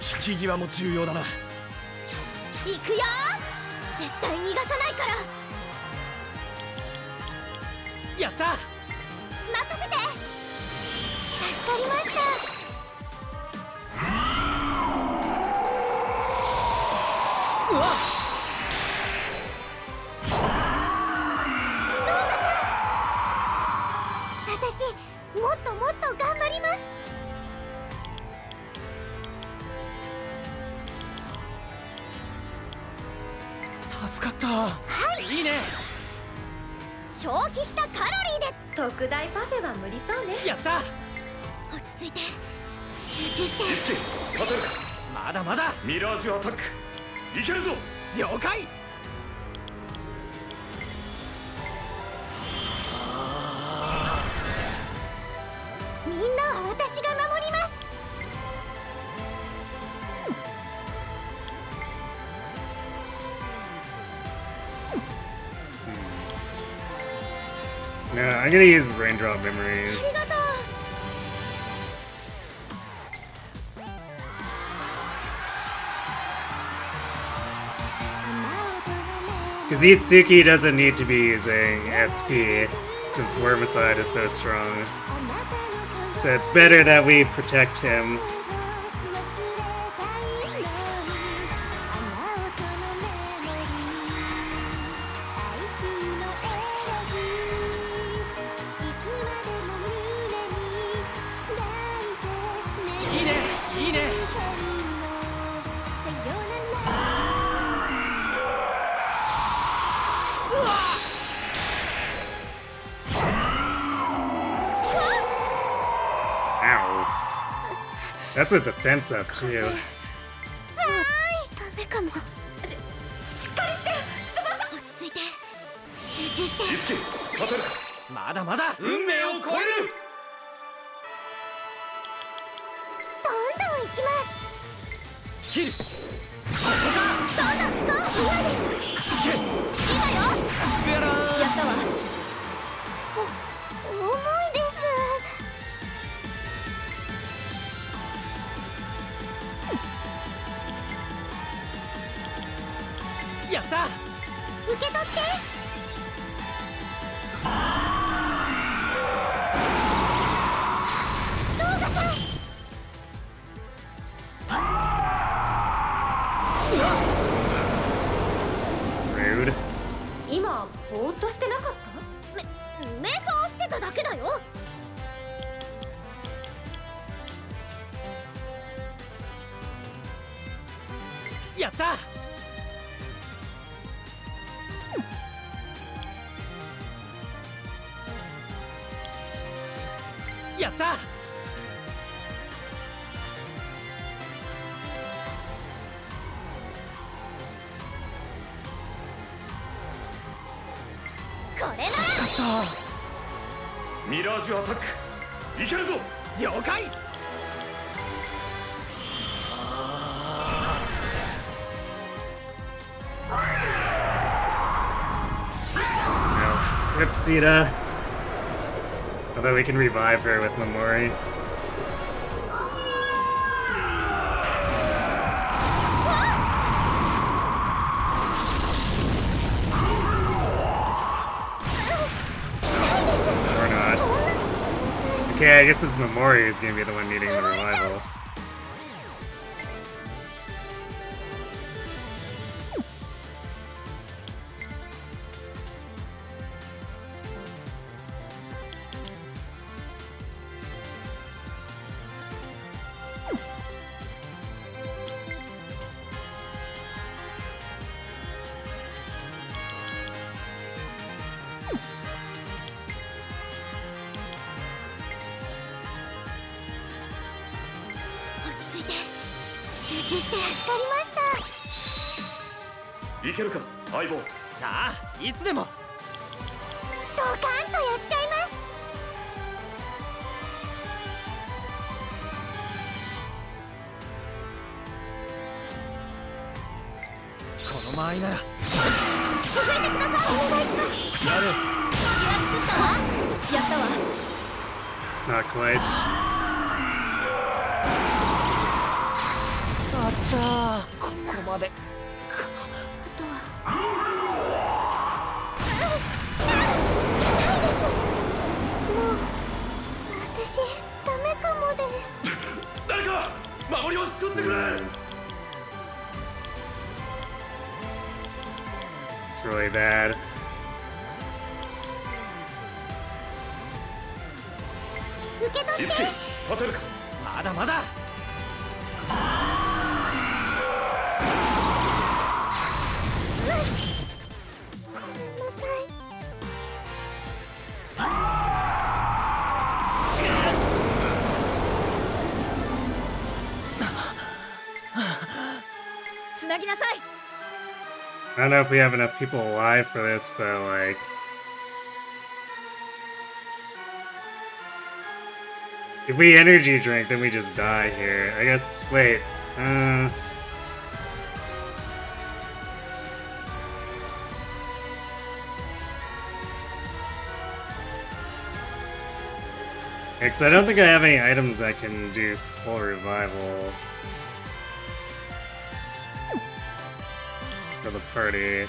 引き際も重要だな。行くよ。絶対逃がさないから。やった。任せて。助かりました。うわっ、私もっともっと頑張ります。助かった。はい、いいね。消費したカロリーで。特大パフェは無理そうね。やった。落ち着いて集中して。リツキ勝てるか。まだまだ。ミラージュアタックいけるぞ。了解。みんなは私が守ります。No, I'm gonna use raindrop memories. ありがとう。Because Itsuki doesn't need to be using SP since Wormicide is so strong. So it's better that we protect him. That's with the fence up too. ダメかも。しっかりして。落ち着いて。集中して。実機勝てるか。まだまだ運命を超える。どんどん行きます。切る。そうだ、今です。今よ。やらー。やったわ。重いです。やった。受け取って。Rude. 今ぼーっとしてなかった？瞑想してただけだよ。やった。やった。これなら。ミラージュアタックいけるぞ。了解。No. Rip Sita. Although we can revive her with Memori. Or not. Okay, I guess it's Memori who's gonna be the one needing the revival.いけるか相棒。ああ、いつでも。ドカンとやっちゃいます。この間合いなら。続いてください。お願いします。やる。リラックスしたわ。やったわ。 Not quite. あったー。ここまで。私ダメかもです。誰か守りを救ってくれ。 It's really bad. 受け取って。実機勝てるか。まだまだ。ごめんなさい。つなぎなさい。 I don't know if we have enough people alive for this, but like... If we energy drink, then we just die here. I guess, wait, because I don't think I have any items that can do full revival for the party.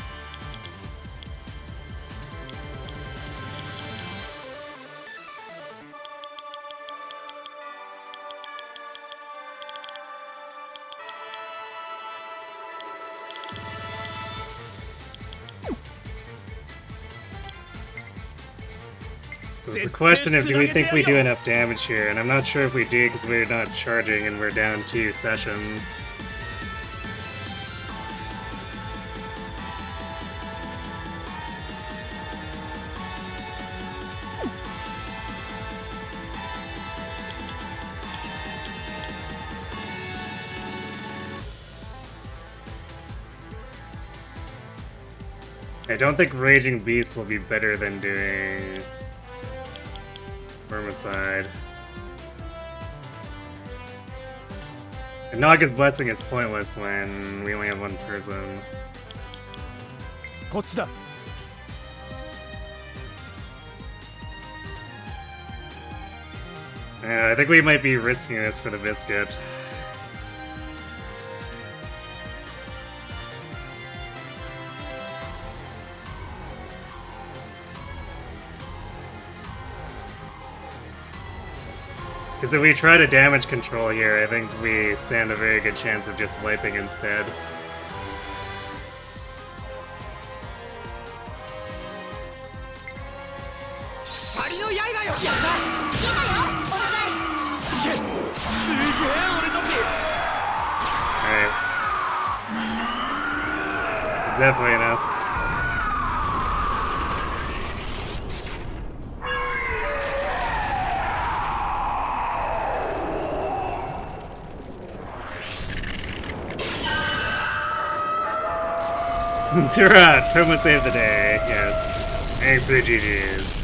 So it's a question of do we think we do enough damage here, and I'm not sure if we do because we're not charging and we're down 2 sessions. I don't think Raging Beast will be better than doing Vermicide. And Naga's Blessing is pointless when we only have one person. こっちだ I think we might be risking this for the biscuit. Because if we try to damage control here, I think we stand a very good chance of just wiping instead. Alright. It's definitely enough. Tura! Toma saved the day, yes. And 3 GG's.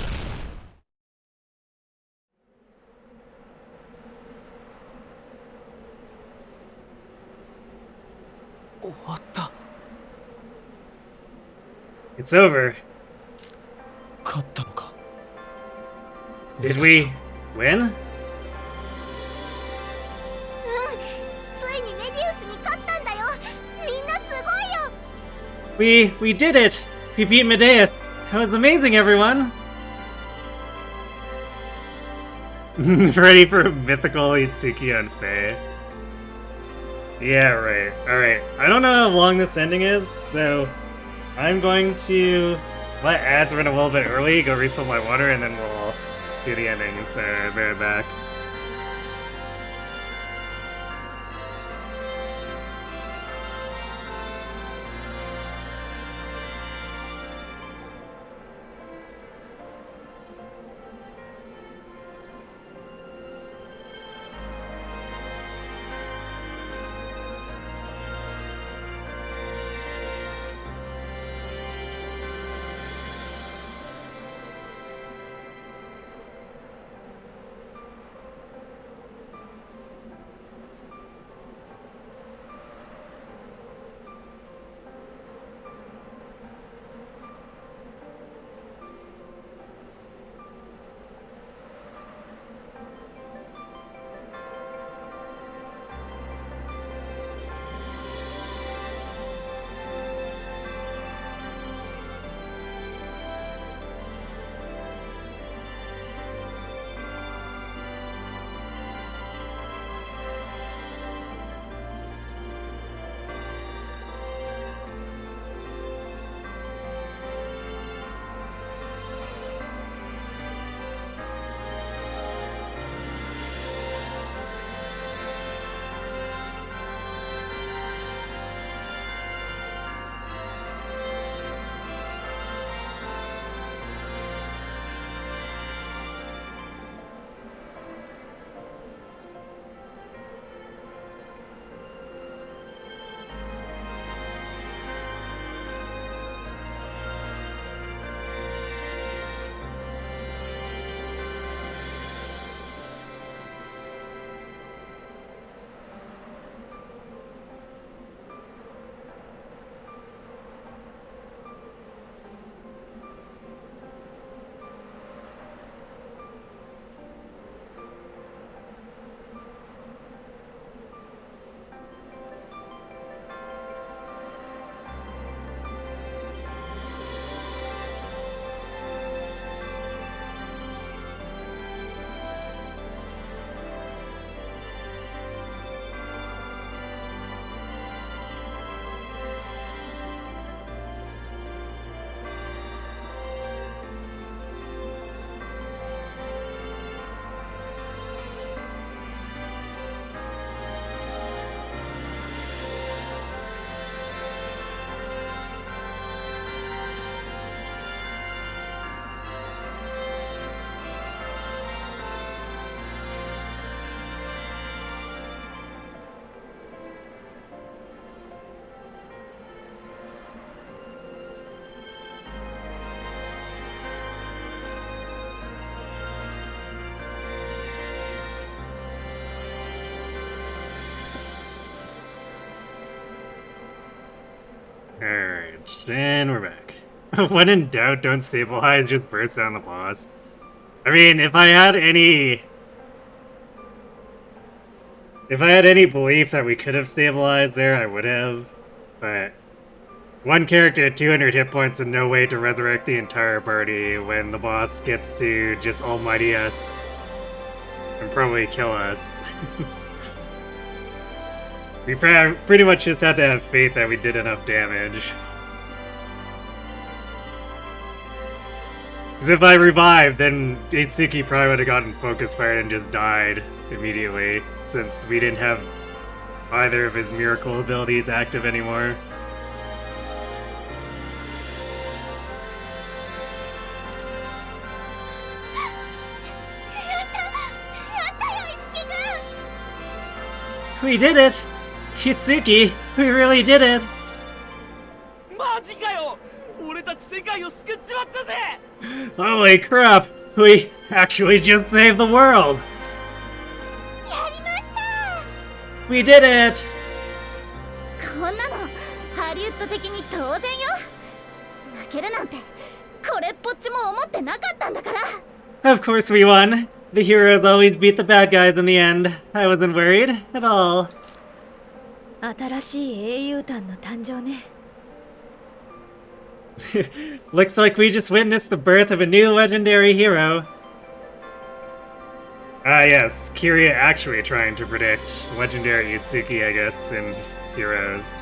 It's over. 勝ったのか Did we win? うん、ついにメディウスに勝ったんだよ。みんなすごいよ。 We did it! We beat Medeus! That was amazing, everyone! Ready for mythical Itsuki on Faye? Yeah, right. Alright. I don't know how long this ending is, so I'm going to let ads run a little bit early, go refill my water, and then we'll do the ending, so I'll be right back. Alright, and we're back. When in doubt, don't stabilize, just burst down the boss. I mean, if I had any belief that we could have stabilized there, I would have. But one character at 200 hit points and no way to resurrect the entire party when the boss gets to just almighty us and probably kill us. We pretty much just had to have faith that we did enough damage. Because if I revived, then Itsuki probably would have gotten focus fired and just died immediately, since we didn't have either of his miracle abilities active anymore. We did it! Hitsuki, we really did it! マジかよ俺たち世界を救っちまったぜ Holy crap! We actually just saved the world! We did it! こんなのハリウッド的に当然よ。負けるなんてこれっぽっちも思ってなかったんだから。 Of course we won! The heroes always beat the bad guys in the end. I wasn't worried at all. 新しい英雄譚の誕生ね。Looks like we just witnessed the birth of a new legendary hero. Ah yes, Kiria actually trying to predict legendary Itsuki, I guess, in Heroes.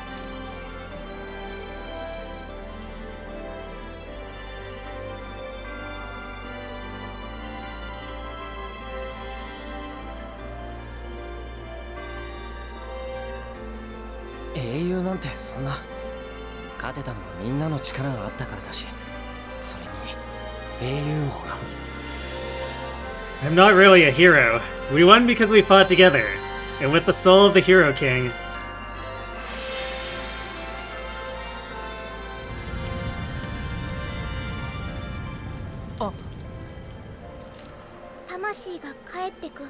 英雄なんてそんな勝てたのはみんなの力があったからだし、それに英雄王が I'm not really a hero. We won because we fought together, and with the soul of the Hero King. Oh. 魂が帰ってく。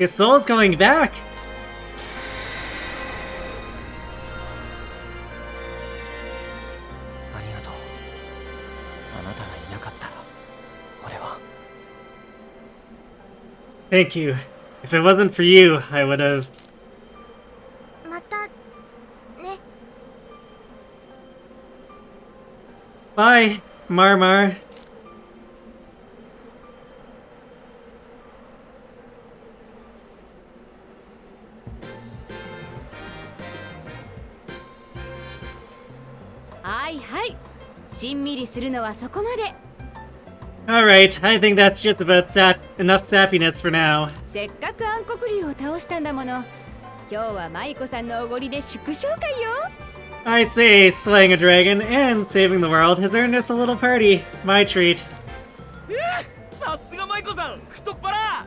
His soul's going back! ありがとう。あなたがいなかったら俺は Thank you. If it wasn't for you, I would have... またね。 Bye, Marmar.はいはい。しんみりするのはそこまで。 Alright, I think that's just about enough sappiness for now. せっかく暗黒竜を倒したんだもの。今日は舞子さんのおごりで祝勝会よ。 I'd say slaying a dragon and saving the world has earned us a little party. My treat. さすが舞子さん、太っ腹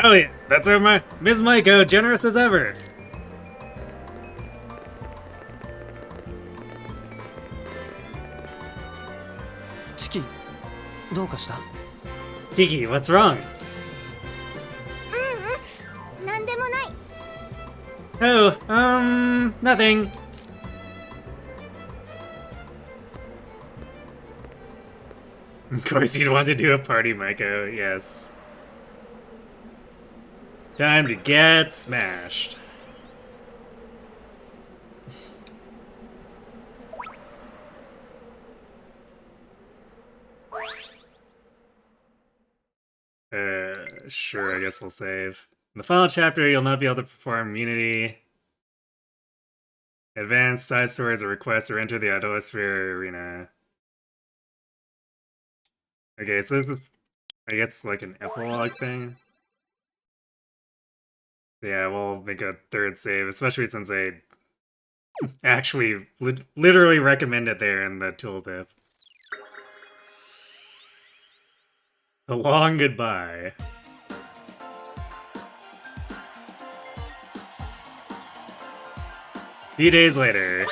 Oh yeah, that's our Ms. Maiko, generous as ever. Chiki, どうかした Tiki, what's wrong? なんでもない。 Oh, nothing. Of course you'd want to do a party, Maiko, yes. Time to get smashed. Sure, I guess we'll save. In the final chapter, you'll not be able to perform immunity, advance side stories or requests, or enter the Idolosphere arena. Okay, so this is, I guess, like an epilogue thing. Yeah, we'll make a third save, especially since they actually literally recommend it there in the tooltip. The long goodbye. A few days later.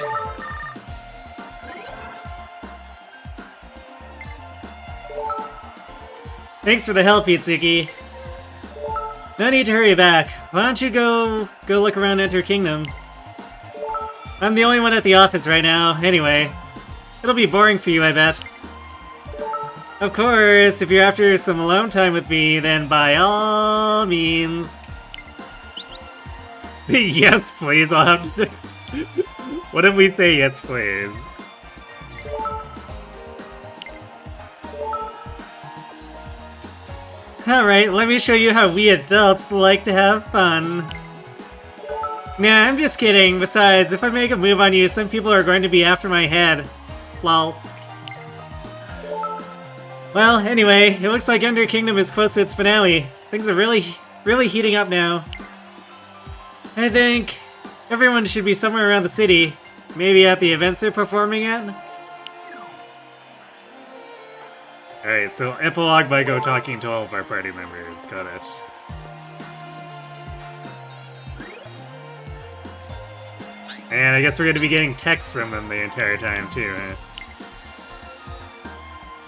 Thanks for the help, Itsuki. No need to hurry back. Why don't you go look around Enter Kingdom? I'm the only one at the office right now, anyway. It'll be boring for you, I bet. Of course, if you're after some alone time with me, then by all means... Yes, please, I'll have to... What if we say yes, please? Alright, let me show you how we adults like to have fun. Nah, I'm just kidding. Besides, if I make a move on you, some people are going to be after my head. Lol. Well, anyway, it looks like Under Kingdom is close to its finale. Things are really heating up now. I think everyone should be somewhere around the city. Maybe at the events they're performing at? Alright, so epilogue by Go talking to all of our party members. Got it. And I guess we're going to be getting texts from them the entire time, too, huh?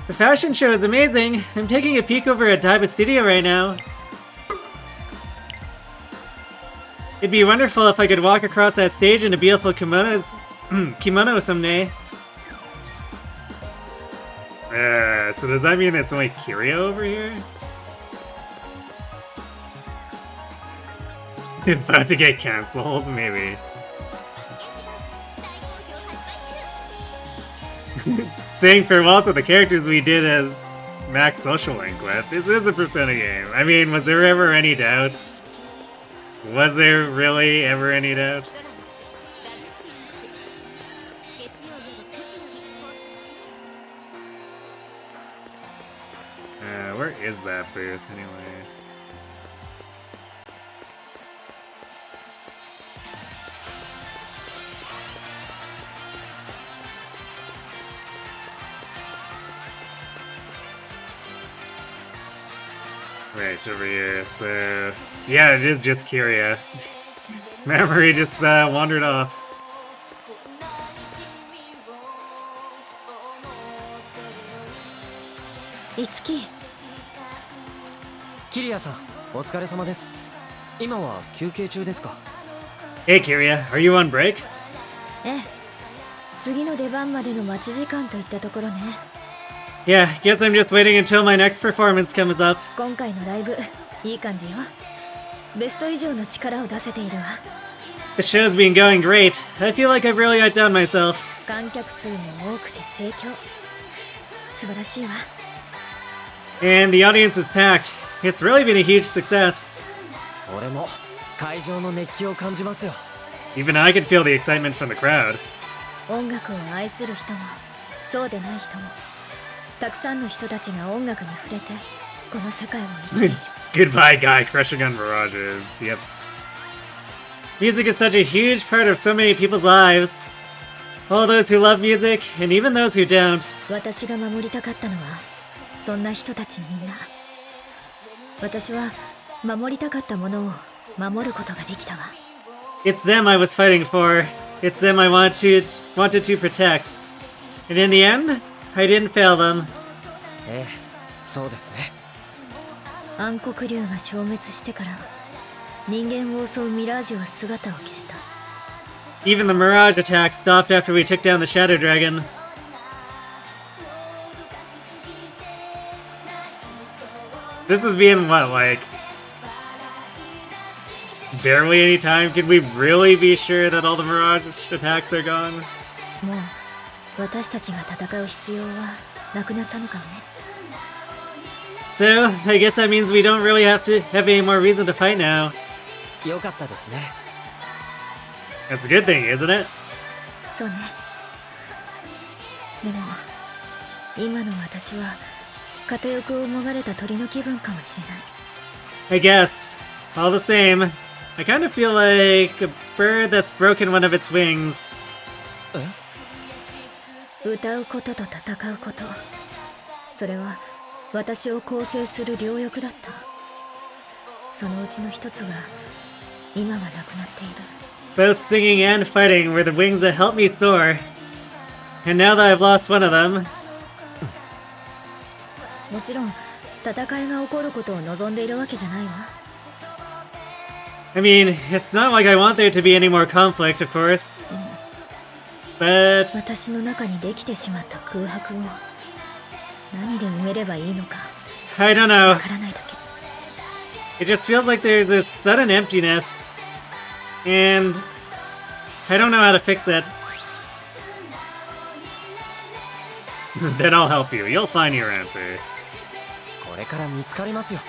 The fashion show is amazing! I'm taking a peek over at Daiba Studio right now. It'd be wonderful if I could walk across that stage in a beautiful kimono someday. So does that mean it's only Kiria over here? About to get cancelled, maybe. Saying farewell to the characters we did as Max Social Link with. This is a Persona game. I mean, was there ever any doubt? Was there really ever any doubt? Where is that booth anyway? Right, over here, so... Yeah, it is just Kiria. Memory just wandered off. Itsuki. Kiria-san, お疲れ様です。今は休憩中ですか? Hey Kiria, are you on break? ええ。次の出番までの待ち時間といったところね。Yeah, guess I'm just waiting until my next performance comes up. 今回のライブ、いい感じよ。ベスト以上の力を出せているわ。The show's been going great. I feel like I've really outdone myself. 観客数も多くて盛況。素晴らしいわ。And the audience is packed. It's really been a huge success. 俺も会場の熱気を感じますよ。Even I can feel the excitement from the crowd. 音楽を愛する人も、そうでない人も。たくさんの人たちが音楽に触れてこの世界を生きている。Goodbye, guy crushing on mirages. Yep. Music is such a huge part of so many people's lives. All those who love music, and even those who don't. 私が守りたかったのはそんな人たちみんな。私は守りたかったものを守ることができたわ。It's them I was fighting for. It's them I wanted to protect. And in the end, I didn't fail them. ええ、そうですね。暗黒竜が消滅してから人間を襲うミラージュは姿を消した。Even the Mirage attack stopped after we took down the Shadow Dragon. This has been what, like barely any time? Can we really be sure that all the Mirage attacks are gone? もう私たちが戦う必要はなくなったのかもね。So, I guess that means we don't really have any more reason to fight now. よかったですね。That's a good thing, isn't it? そうね。でも今の私は片翼をもがれた鳥の気分かもしれない。I guess. All the same, I kind of feel like a bird that's broken one of its wings. 歌うことと戦うこと、それは私を構成する両翼だった。そのうちの一つが今はなくなっている。Both singing and fighting were the wings that helped me soar. And now that I've lost one of them... もちろん戦いが起こることを望んでいるわけじゃないわ。I mean, it's not like I want there to be any more conflict, of course. でも But 私の中にできてしまった空白を何で埋めればいいのか I don't know. わからないだけ。 It just feels like there's this sudden emptiness, and I don't know how to fix it. Then I'll help you. You'll find your answer. これから見つかりますよ。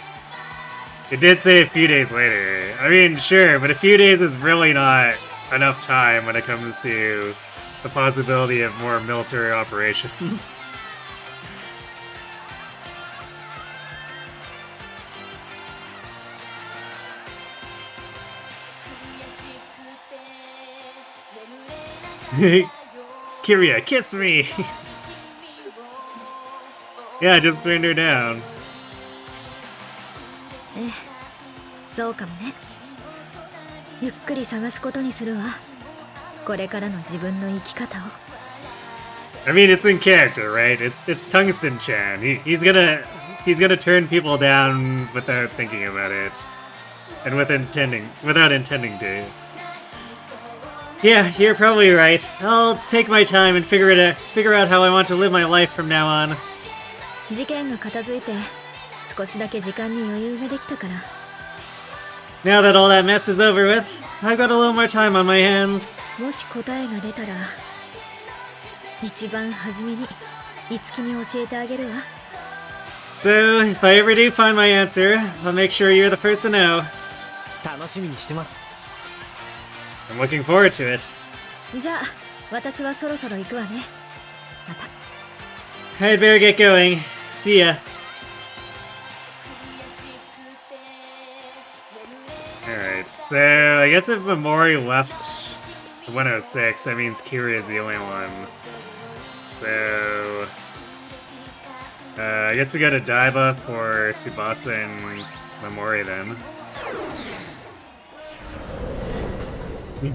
It did say a few days later. I mean, sure, but a few days is really not enough time when it comes to the possibility of more military operations. Kiria, kiss me! Yeah, I just turned her down. ええ、そうかもね。ゆっくり探すことにするわ。これからの自分の生き方を。I mean, it's in character, right? It's Tungsten-Chan. He's gonna turn people down without thinking about it, and without intending to. Yeah, you're probably right. I'll take my time and figure out how I want to live my life from now on. 事件が片付いて少しだけ時間に余裕ができたから。 Now that all that mess is over with, I've got a little more time on my hands. もし答えが出たら、一番初めに樹に教えてあげるわ。 So, if I ever do find my answer, I'll make sure you're the first to know. 楽しみにしてます。 I'm looking forward to it. じゃあ、私はそろそろ行くわね。また。 I'd better get going. See ya. Alright, so I guess if Mamori left 106, that means Kiri is the only one. So... I guess we got a Daiba for Tsubasa and Mamori then.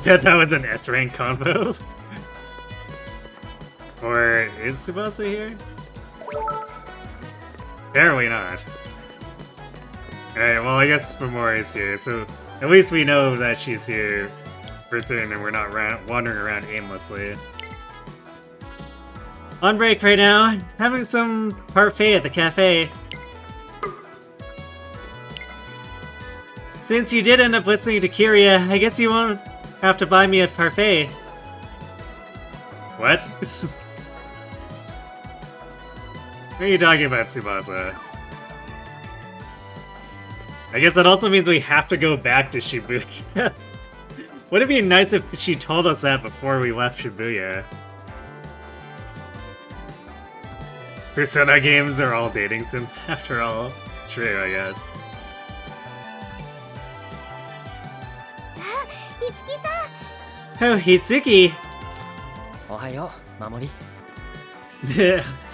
Bet that was an S-rank combo. Or is Tsubasa here? Apparently not. Alright, well I guess Mamori's here, so at least we know that she's here for certain and we're not wandering around aimlessly. On break right now, having some parfait at the cafe. Since you did end up listening to Kiria, I guess you won't have to buy me a parfait. What? What are you talking about, Tsubasa? I guess that also means we have to go back to Shibuya. Would it be nice if she told us that before we left Shibuya? Persona games are all dating sims after all. True, I guess. Oh, Hitsuki! おはよう、守り。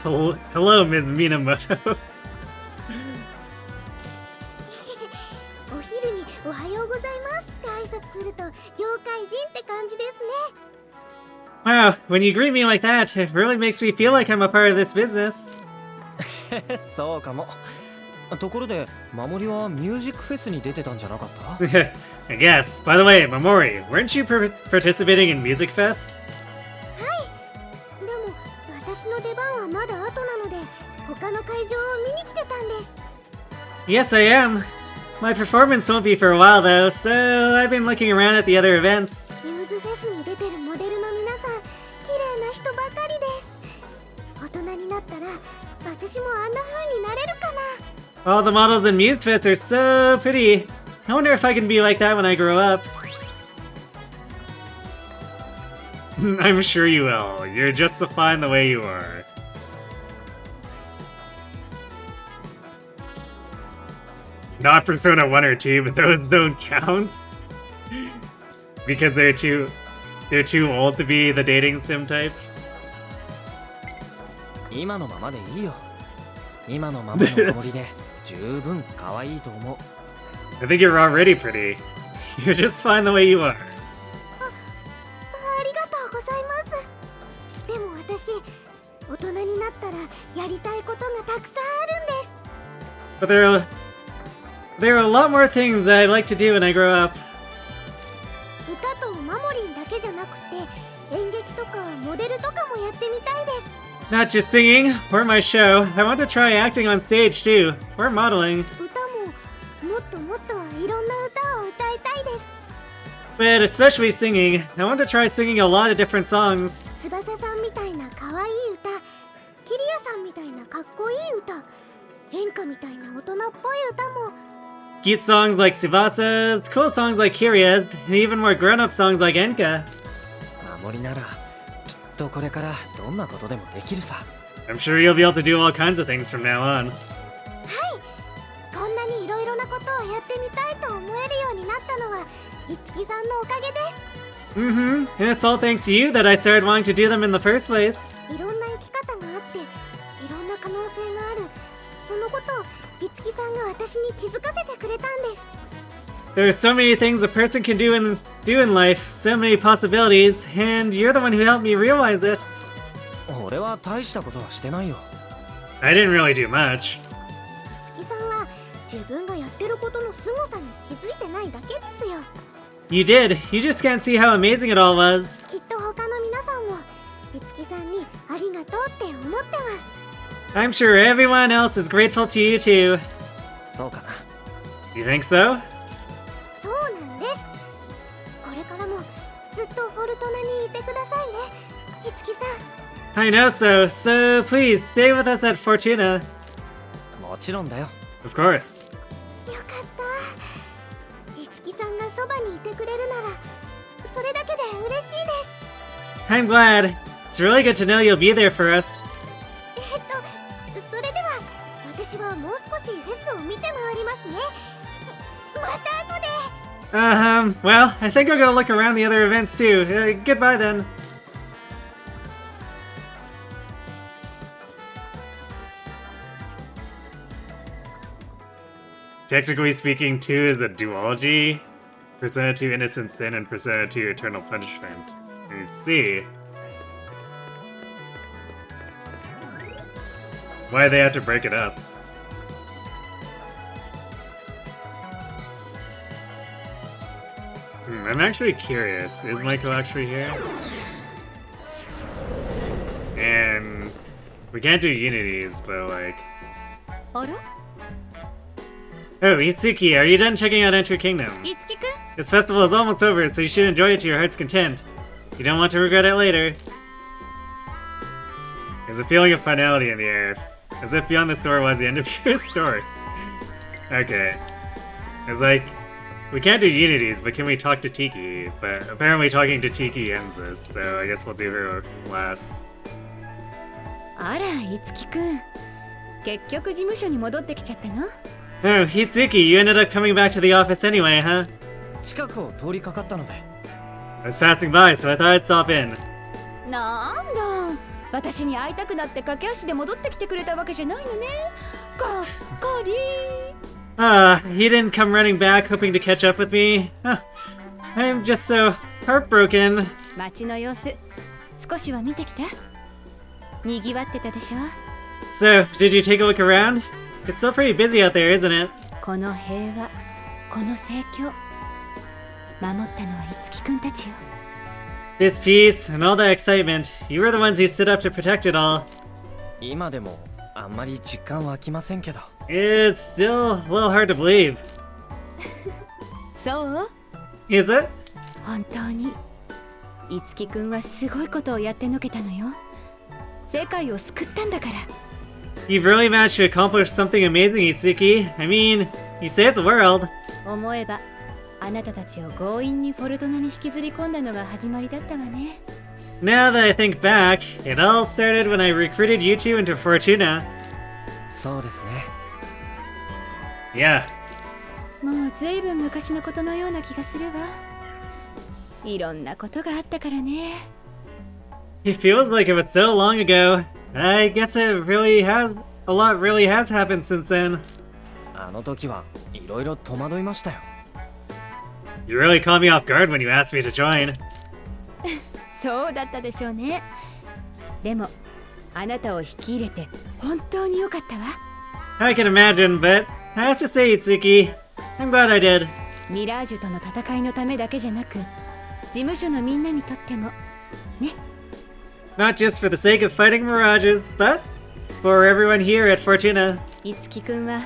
Hello, Ms. Minamoto. お昼におはようございますって挨拶すると妖怪人って感じですね。 Wow, when you greet me like that, it really makes me feel like I'm a part of this business. そうかも。ところで、守りはミュージックフェスに出てたんじゃなかった？ I guess. By the way, Mamori, weren't you participating in Music Fest? はい。でも私の出番はまだ後なので他の会場を見に来てたんです。 Yes, I am. My performance won't be for a while though, so I've been looking around at the other events. ミューズフェスに出てるモデルの皆さん、綺麗な人ばかりです。大人になったら私もあんな風になれるかな。 All the models in Muse Fest are so pretty. I wonder if I can be like that when I grow up. I'm sure you will. You're just fine the way you are. Not Persona 1 or 2, but those don't count. Because they're too old to be the dating sim type. 今のままでいいよ。今のままの守りで十分可愛いと思う。 I think you're already pretty. You're just fine the way you are. ありがとうございます。でも私、大人になったらやりたいことがたくさんあるんです。 But there are a lot more things that I'd like to do when I grow up. 歌とマモリンだけじゃなくて、演劇とかモモデルとかもやってみたいです。 Not just singing, or my show. I want to try acting on stage too, or modeling. 歌ももっともっといろんな歌を歌いたいです。 But especially singing. I want to try singing a lot of different songs. 翼さんみたいな可愛い歌、キリアさんみたいなかっこいい歌、演歌みたいな大人っぽい歌も。 Cute songs like Tsubasa's, cool songs like Kiria's, and even more grown-up songs like Enka. 守りならきっとこれからどんなことでもできるさ。 I'm sure you'll be able to do all kinds of things from now on. はい、こんなにいろいろなことをやってみたいと思えるようになったのはいつきさんのおかげです。 Mm-hmm, and it's all thanks to you that I started wanting to do them in the first place. いろんな生き方があっていろんな可能性がある、そのことをいつきさんが私に気づかせてくれたんです。 There are so many things a person can do in life, so many possibilities, and you're the one who helped me realize it. 俺は大したことはしてないよ。 I didn't really do much. いつきさんは自分がやってることの凄さに気づいてないだけですよ。 You did. You just can't see how amazing it all was. きっと他の皆さんもいつきさんにありがとうって思ってます。 I'm sure everyone else is grateful to you too. そうかな。 You think so? そうなんです。これからもずっとフォルトナにいてくださいね、いつきさん。 I know so. So please stay with us at Fortuna. もちろんだよ。 Of course. よかった。いつきさんがそばにいてくれるならそれだけで嬉しいです。 I'm glad. It's really good to know you'll be there for us. それでは私はもう少しフェスを見て回りますね。また後で。 Well, I think I'll go look around the other events too. Goodbye then. Technically speaking, 2 is a duology. Persona 2 Innocent Sin and Persona 2 Eternal Punishment. I see. Why they have to break it up? I'm actually curious. Is Michael actually here? And we can't do unities, but like... Oh, Itsuki, are you done checking out Enter Kingdom? This festival is almost over, so you should enjoy it to your heart's content. You don't want to regret it later. There's a feeling of finality in the air, as if Beyond the Store was the end of your story. Okay. It's like, we can't do unities, but can we talk to Tiki? But apparently talking to Tiki ends this, so I guess we'll do her last. あら、いつきくん。結局事務所に戻ってきちゃったの? Oh, Hitsuki, you ended up coming back to the office anyway, huh? 近くを通りかかったので。I was passing by, so I thought I'd stop in. なんだ、私に会いたくなって駆け足で戻ってきてくれたわけじゃないのね。がっかり。He didn't come running back hoping to catch up with me. I'm just so heartbroken. 街の様子、少しは見てきた？賑わってたでしょ? So, did you take a look around? It's still pretty busy out there, isn't it? この平和、この盛況、守ったのはいつきくんたちよ。This peace and all that excitement, you were the ones who stood up to protect it all. 今でもあんまり実感湧きませんけど。It's still a little hard to believe. そう？ Is it? 本当に。いつきくんはすごいことをやってのけたのよ。世界を救ったんだから。You've really managed to accomplish something amazing, Itsuki. I mean, you saved the world. 思えば、あなたたちを強引にフォルトナに引きずり込んだのが始まりだったわね。Now that I think back, it all started when I recruited you two into Fortuna. そうですね。Yeah. もうずいぶん昔のことのような気がするわ。いろんなことがあったからね。It feels like it was so long ago. I guess a lot really has happened since then. あの時はいろいろ戸惑いましたよ。You really caught me off guard when you asked me to join. そうだったでしょうね。でも、あなたを引き入れて本当に良かったわ。I can imagine, but I have to say, Itsuki, I'm glad I did. ミラージュとの戦いのためだけじゃなく、事務所のみんなにとっても、ね。Not just for the sake of fighting mirages, but for everyone here at Fortuna. いつきくんは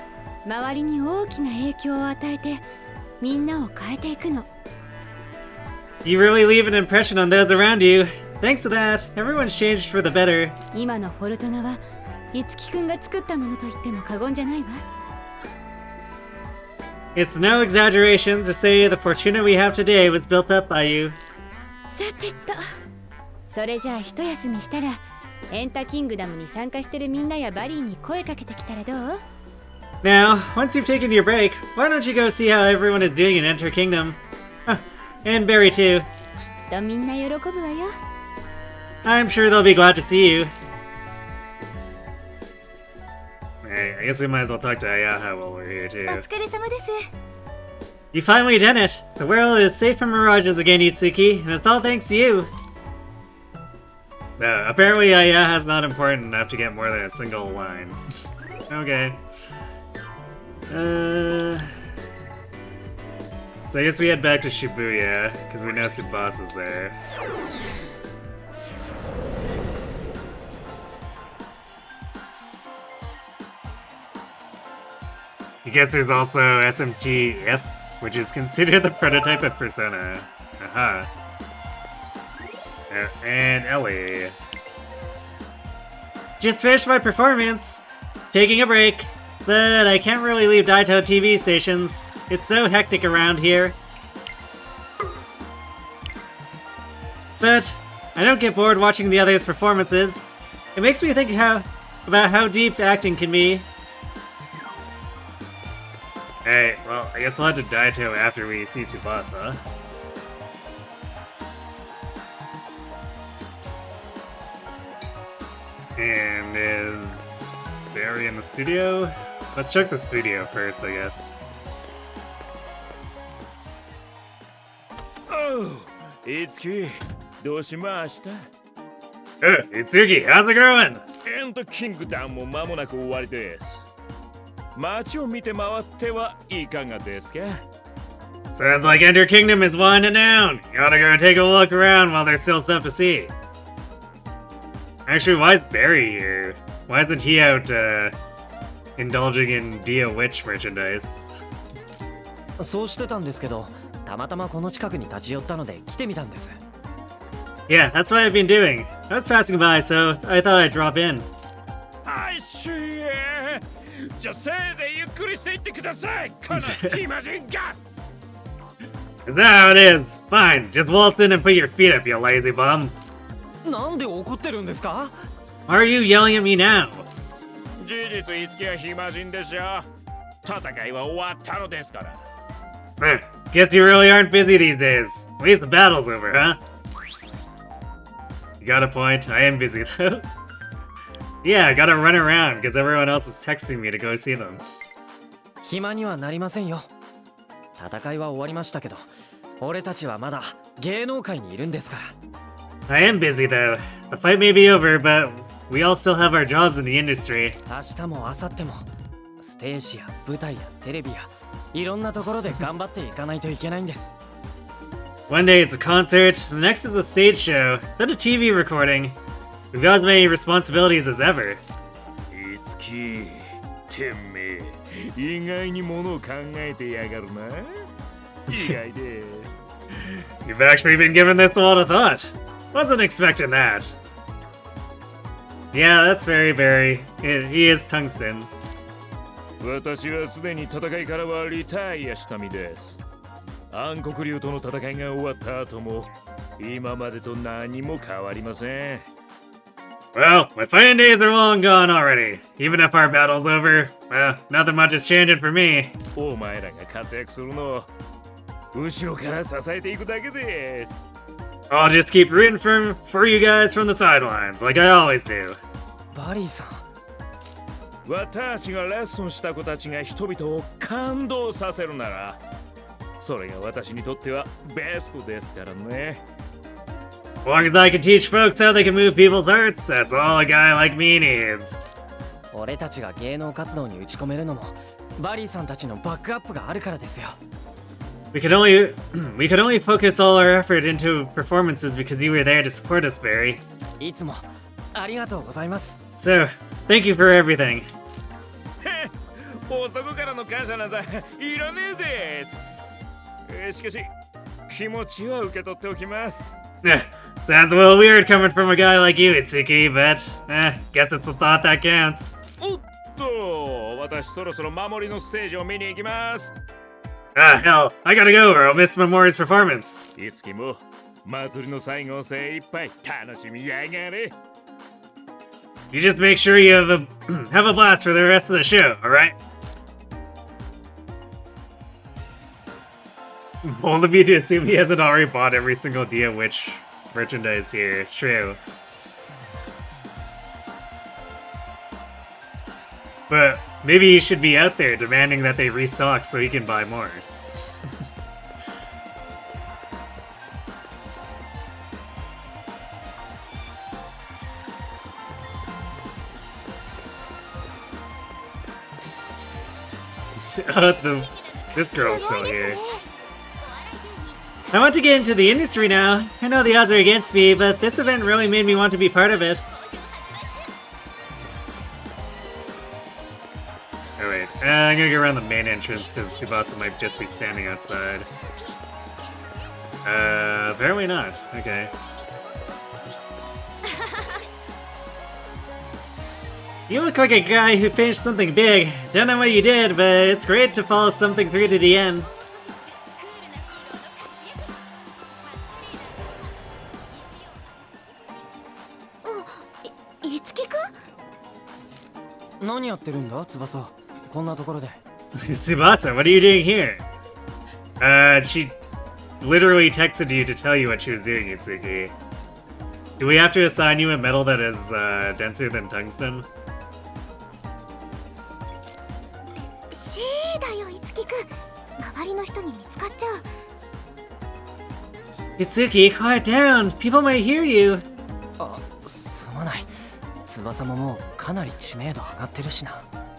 周りに大きな影響を与えてみんなを変えていくの。You really leave an impression on those around you. Thanks to that, everyone's changed for the better. 今のフォルトナはいつきくんが作ったものと言っても過言じゃないわ。It's no exaggeration to say the Fortuna we have today was built up by you. さてと、それじゃあ一休みしたらエンタキングダムに参加してるみんなやバリーに声かけてきたらどう？ Now, once you've taken your break, why don't you go see how everyone is doing in Enter Kingdom? And Barry too. きっとみんな喜ぶわよ。I'm sure they'll be glad to see you. Hey, I guess we might as well talk to Ayaha while we're here too. お疲れ様です。You finally done it! The world is safe from mirages again, Itsuki, and it's all thanks to you! No, apparently Ayaha's not important enough to get more than a single line. Okay. So I guess we head back to Shibuya, because we know Tsubasa's there. I guess there's also SMG-F, which is considered the prototype of Persona. Aha. And Ellie. Just finished my performance! Taking a break. But I can't really leave Daito TV stations. It's so hectic around here. But I don't get bored watching the others' performances. It makes me think about how deep acting can be. Hey, well, I guess we'll head to Daito after we see Tsubasa. And is Barry in the studio? Let's check the studio first, I guess. Oh, Itsuki, どうしました? Itsuki, how's it going? エントキングダムも間もなく終わりです。街を見て回ってはいかがですか? Sounds like Enter Kingdom is winding down. You ought to go take a look around while there's still stuff to see. Actually, why is Barry here? Why isn't he out, indulging in Dia Witch merchandise? そうしてたんですけど、たまたまこの近くに立ち寄ったので来てみたんです。Yeah, that's what I've been doing. I was passing by, so I thought I'd drop in. I see. じゃあせいぜいゆっくりしていってください。この暇人が。Is that how it is? Fine, just waltz in and put your feet up, you lazy bum. なんで怒ってるんですか? Why are you yelling at me now? 事実いつきは暇人でしょ。戦いは終わったのですから。Guess you really aren't busy these days. At least the battle's over, huh? You got a point. I am busy though. Yeah, I gotta run around because everyone else is texting me to go see them. 暇にはなりませんよ。戦いは終わりましたけど、俺たちはまだ芸能界にいるんですから。I am busy though. The fight may be over, but we all still have our jobs in the industry. 明日も明後日もステージや舞台やテレビやいろんなところで頑張っていかないといけないんです。One day it's a concert, the next is a stage show, then a TV recording. We've got as many responsibilities as ever. いつき、てめえ、意外にものを考えてやがるな。意外で。You've actually been giving this a lot of thought. Wasn't expecting that. Yeah, that's very Barry. He is Tungsten. 私はすでに戦いからはリタイアした身です。暗黒竜との戦いが終わった後も今までと何も変わりません。Well, my fighting days are long gone already. Even if our battle's over, well, nothing much is changing for me. お前らが活躍するのを後ろから支えていくだけです。I'll just keep rooting for you guys from the sidelines, like I always do. バリーさん。私がレッスンした子たちが人々を感動させるなら、それが私にとってはベストですからね。As long as I can teach folks how they can move people's hearts, that's all a guy like me needs. 俺たちが芸能活動に打ち込めるのもバリーさんたちのバックアップがあるからですよ。We could only focus all our effort into performances because you were there to support us, Barry. いつもありがとうございます。 So, thank you for everything. 男からの感謝なんざいらねえです。しかし気持ちは受け取っておきます。Sounds a little weird coming from a guy like you, Itsuki, but guess it's the thought that counts. おっと、私そろそろ守りのステージを見に行きます。Hell, I gotta go or I'll miss Mamori's performance. いつきも祭りの最後を精一杯楽しみやがれ。 You just make sure you have a blast for the rest of the show, alright? Bold of me to assume he hasn't already bought every single Dia Witch merchandise here. True. But maybe he should be out there demanding that they restock so he can buy more. This girl's still here. I want to get into the industry now. I know the odds are against me, but this event really made me want to be part of it. Alright, I'm gonna go around the main entrance because Tsubasa might just be standing outside. Apparently not. Okay. You look like a guy who finished something big. Don't know what you did, but it's great to follow something through to the end. Tsubasa, what are you doing here? She literally texted you to tell you what she was doing, Itsuki. Do we have to assign you a medal that is denser than tungsten? Itsuki, quiet down. People might hear you.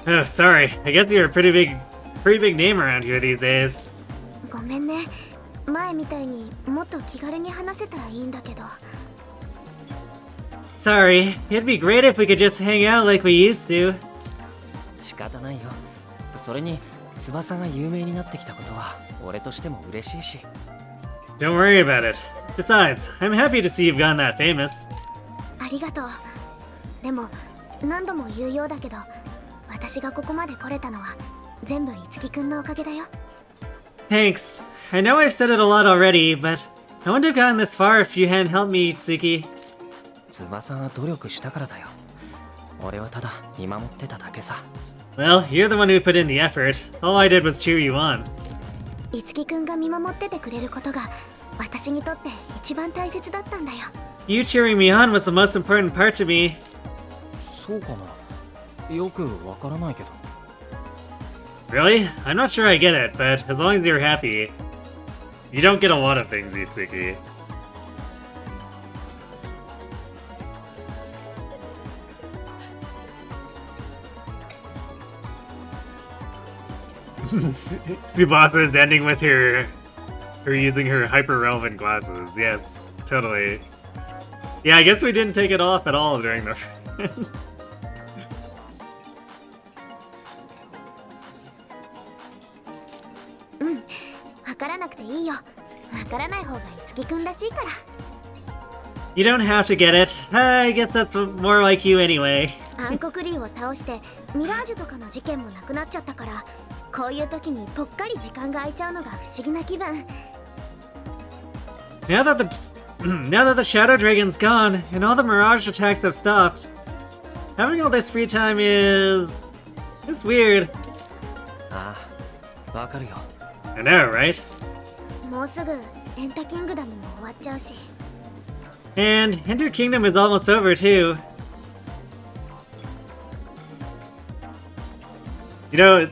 Oh, sorry. I guess you're a pretty big name around here these days. Sorry. It'd be great if we could just hang out like we used to. Don't worry about it. Besides, I'm happy to see you've gotten that famous. Thanks. I know I've said it a lot already, but I wouldn't have gotten this far if you hadn't helped me, Itsuki. Well, you're the one who put in the effort. All I did was cheer you on. You cheering me on was the most important part to me. Really? I'm not sure I get it, but as long as you're happy. You don't get a lot of things, Itsuki. Tsubasa is ending with her using her hyper-relevant glasses. Yes, totally. Yeah, I guess we didn't take it off at all during the... You don't have to get it. I guess that's more like you anyway. Now that the Shadow Dragon's gone and all the Mirage attacks have stopped, having all this free time it's weird. I know, right? And Enter Kingdom is almost over too. You know,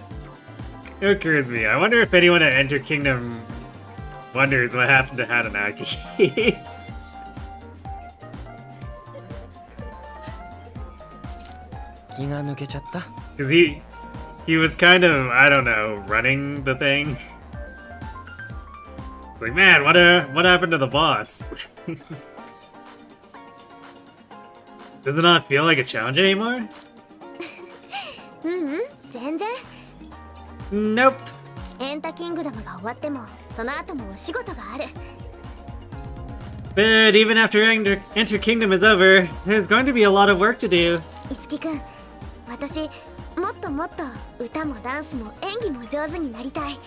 it occurs to me, I wonder if anyone at Enter Kingdom wonders what happened to Hatanaki. Because he was kind of, I don't know, running the thing. It's like, man, what happened to the boss? Does it not feel like a challenge anymore? 全然 Nope. エンタキングダムが終わってもその後もお仕事がある But even after Enter Kingdom is over, there's going to be a lot of work to do. いつきくん私もっともっと歌もダンスも演技も上手になりたい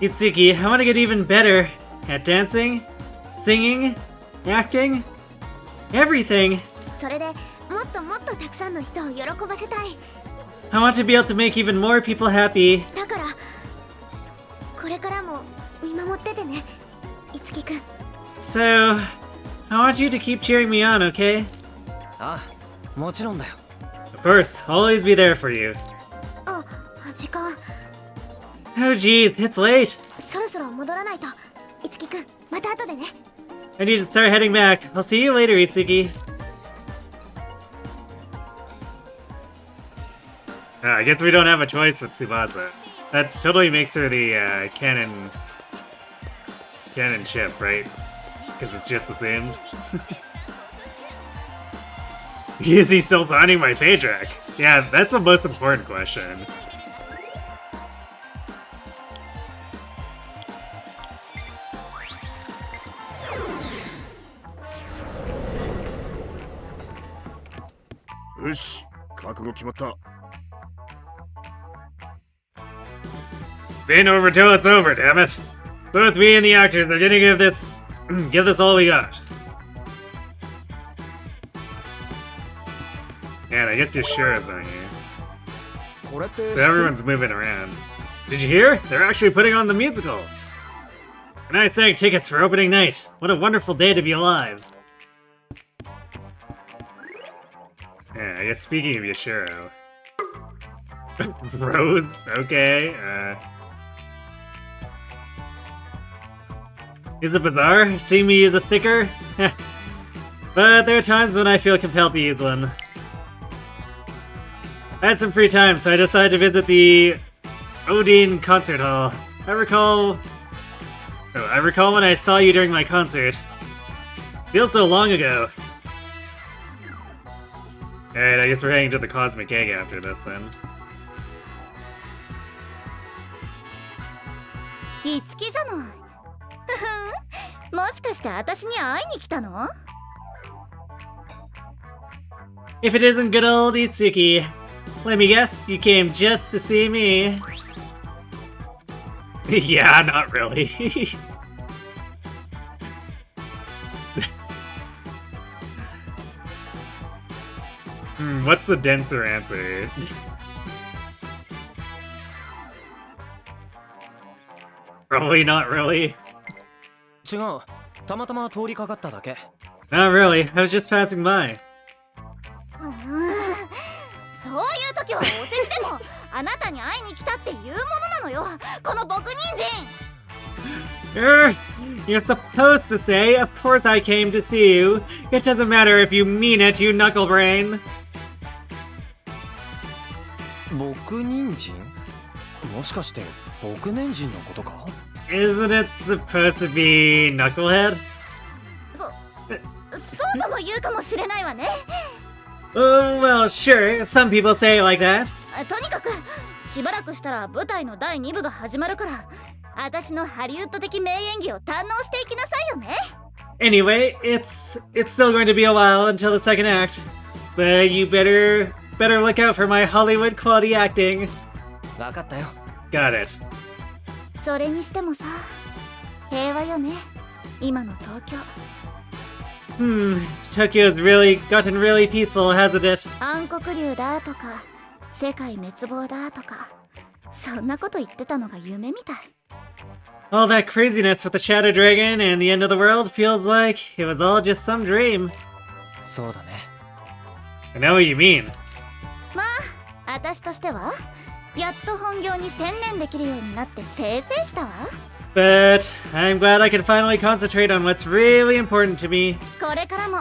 Itsuki, I want to get even better at dancing, singing, acting, everything. それでもっともっとたくさんの人を喜ばせたい I want to be able to make even more people happy. だからこれからも見守っててねいつきくん So, I want you to keep cheering me on, okay? ああ、もちろんだよ。 Of course, I'll always be there for you. あ、時間 Oh geez, it's late. そろそろ戻らないといつきくんまた後でね I need to start heading back. I'll see you later, Itsuki. I guess we don't have a choice with Tsubasa. That totally makes her the canon ship, right? Because it's just assumed. Is he still signing my paycheck? Yeah, that's the most important question. Ain't over till it's over, damn it. Both me and the actors are gonna give this all we got. Man, I guess just sure is on here. So everyone's moving around. Did you hear? They're actually putting on the musical. And I sang tickets for opening night. What a wonderful day to be alive. Yeah, I guess speaking of Yashiro. Rhodes? Okay, Is it bizarre seeing me use a sticker? But there are times when I feel compelled to use one. I had some free time, so I decided to visit the Odin Concert Hall. I recall when I saw you during my concert. Feels so long ago. Alright, I guess we're heading to the Cosmic Egg after this then. いつきじゃないもしかして私に会いに来たの If it isn't good old Itsuki, let me guess, you came just to see me. Yeah, not really. What's the denser answer? Probably not really. 違う。たまたま通りかかっただけ。Not really. I was just passing by. そういう時はお世辞でもあなたに会いに来たっていうものなのよこの僕人参 You're supposed to say, of course I came to see you. It doesn't matter if you mean it, you knuckle brain. 僕人参もしかして僕年人のことか Isn't it supposed to be knucklehead? そうとも言うかもしれないわね Oh, well, sure. Some people say it like that. とにかくしばらくしたら舞台の第2部が始まるから私のハリウッド的名演技を堪能していきなさいよね Anyway, it's still going to be a while until the second act. But you better look out for my Hollywood quality acting. わかったよ Got it. それにしてもさ平和よね今の東京 Tokyo's gotten really peaceful, hasn't it? 暗黒竜だとか世界滅亡だとかそんなこと言ってたのが夢みたい All that craziness with the Shadow Dragon and the end of the world feels like it was all just some dream. そうだね I know what you mean. まあ私としてはやっと本業に専念できるようになってせいせいしたわ But I'm glad I can finally concentrate on what's really important to me. これからも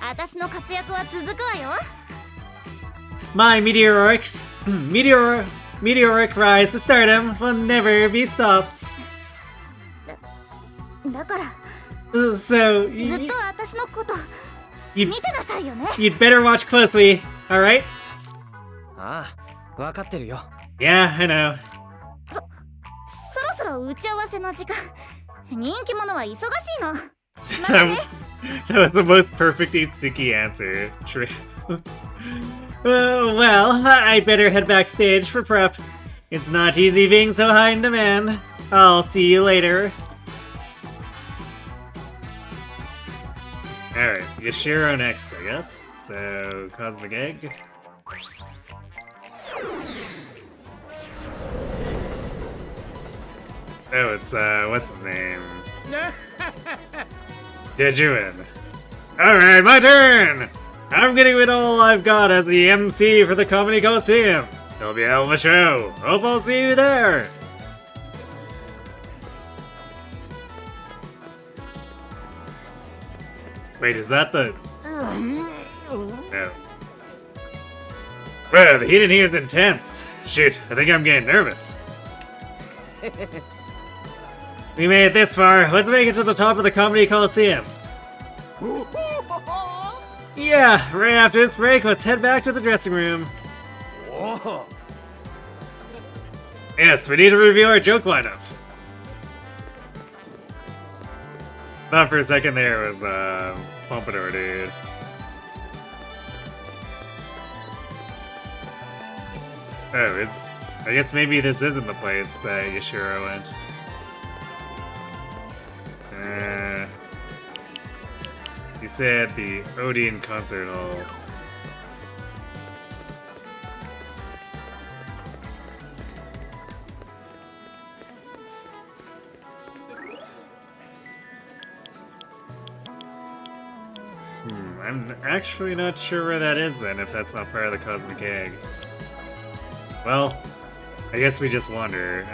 私の活躍は続くわよ My meteoric rise to stardom will never be stopped. だから So, ずっと私のこと見てなさいよね。 You'd better watch closely, alright? ああ、わかってるよ。Yeah, I know. そろそろ打ち合わせの時間。人気者は忙しいの。またね。That was the most perfect Itsuki answer. True. Well, I better head backstage for prep. It's not easy being so high in demand. I'll see you later. Alright, Yashiro next, I guess. So, Cosmic Egg. Oh, it's, what's his name? Dejuin. Alright, my turn! I'm getting rid of all I've got as the MC for the Comedy Coliseum. It'll be a hell of a show. Hope I'll see you there. Wait, is that the... No. Well, the heat in here is intense. Shoot, I think I'm getting nervous. We made it this far. Let's make it to the top of the Comedy Coliseum. Yeah, right after this break, let's head back to the dressing room. Whoa. Yes, we need to review our joke lineup. Thought for a second there was, Pompadour, dude. Oh, it's... I guess maybe this isn't the place that Yashiro went. He said the Odeon Concert Hall. I'm actually not sure where that is then, if that's not part of the Cosmic Egg. Well, I guess we just wander.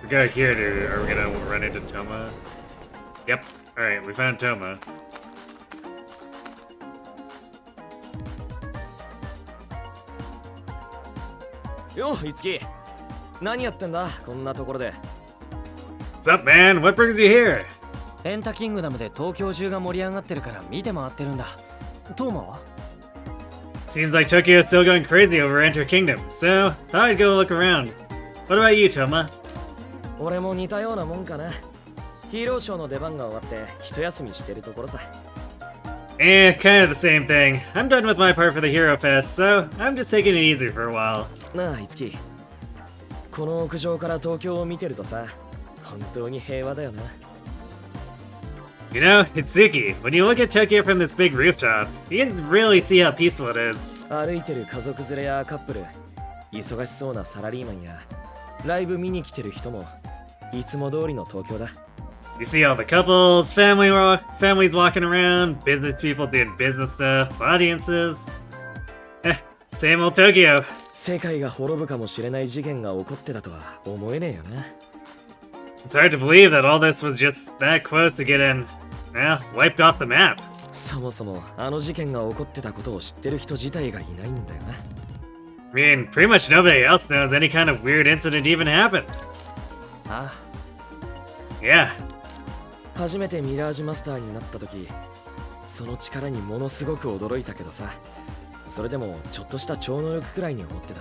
We go here, dude. Are we gonna run into Toma? Yep. Alright, we found Toma. Yo, Itsuki. 何やってんだこんなところで。 What's up, man? What brings you here? エンタキングダムで東京中が盛り上がってるから見て回ってるんだ。トーマは Seems like Tokyo's still going crazy over Enter Kingdom, so thought I'd go look around. What about you, Toma? 俺も似たようなもんかな。ヒーローショーの出番が終わって一休みしてるところさ。Kind of the same thing. I'm done with my part for the Hero Fest, so I'm just taking it easy for a while. なあ、いつき。この屋上から東京を見てるとさ、本当に平和だよな。You know, Itsuki, when you look at Tokyo from this big rooftop, you can really see how peaceful it is. 歩いてる家族連れやカップル、忙しそうなサラリーマンやライブ見に来てる人もいつも通りの東京だ。You see all the couples, families walking around, business people doing business stuff, audiences. Same old Tokyo. 世界が滅ぶかもしれない事件が起こってたとは思えねえよな。It's hard to believe that all this was just that close to getting, well, wiped off the map. そもそもあの事件が起こってたことを知ってる人自体がいないんだよな。I mean, pretty much nobody else knows any kind of weird incident even happened. ああ。Yeah. 初めてミラージュマスターになった時、その力にものすごく驚いたけどさ、それでもちょっとした超能力くらいに思ってた。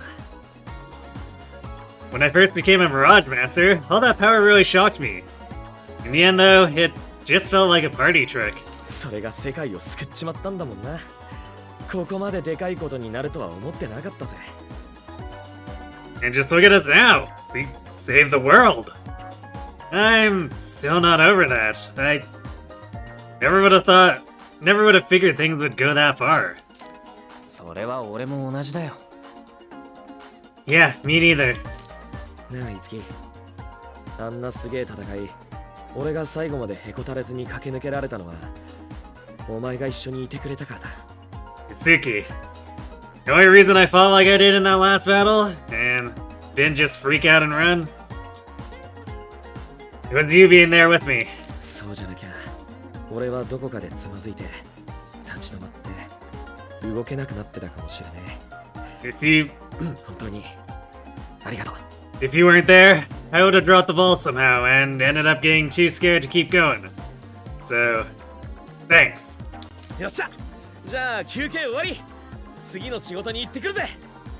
When I first became a Mirage Master, all that power really shocked me. In the end though, it just felt like a party trick. それが世界を救っちまったんだもんな。ここまででかいことになるとは思ってなかったぜ。And just look at us now! We saved the world! I'm still not over that. I never would have figured things would go that far. それは俺も同じだよ。Yeah, me neither. なあ、いつき。あんなすげえ戦い、俺が最後までへこたれずに駆け抜けられたのは、お前が一緒にいてくれたからだ。Itsuki, the only reason I fought like I did in that last battle, and didn't just freak out and run, it was you being there with me. そうじゃなきゃ、俺はどこかでつまずいて、立ち止まって、動けなくなってたかもしれねえ。If you... 本当に、ありがとう。If you weren't there, I would have dropped the ball somehow and ended up getting too scared to keep going. So, thanks. よっしゃじゃあ休憩終わり次の仕事に行ってくるぜ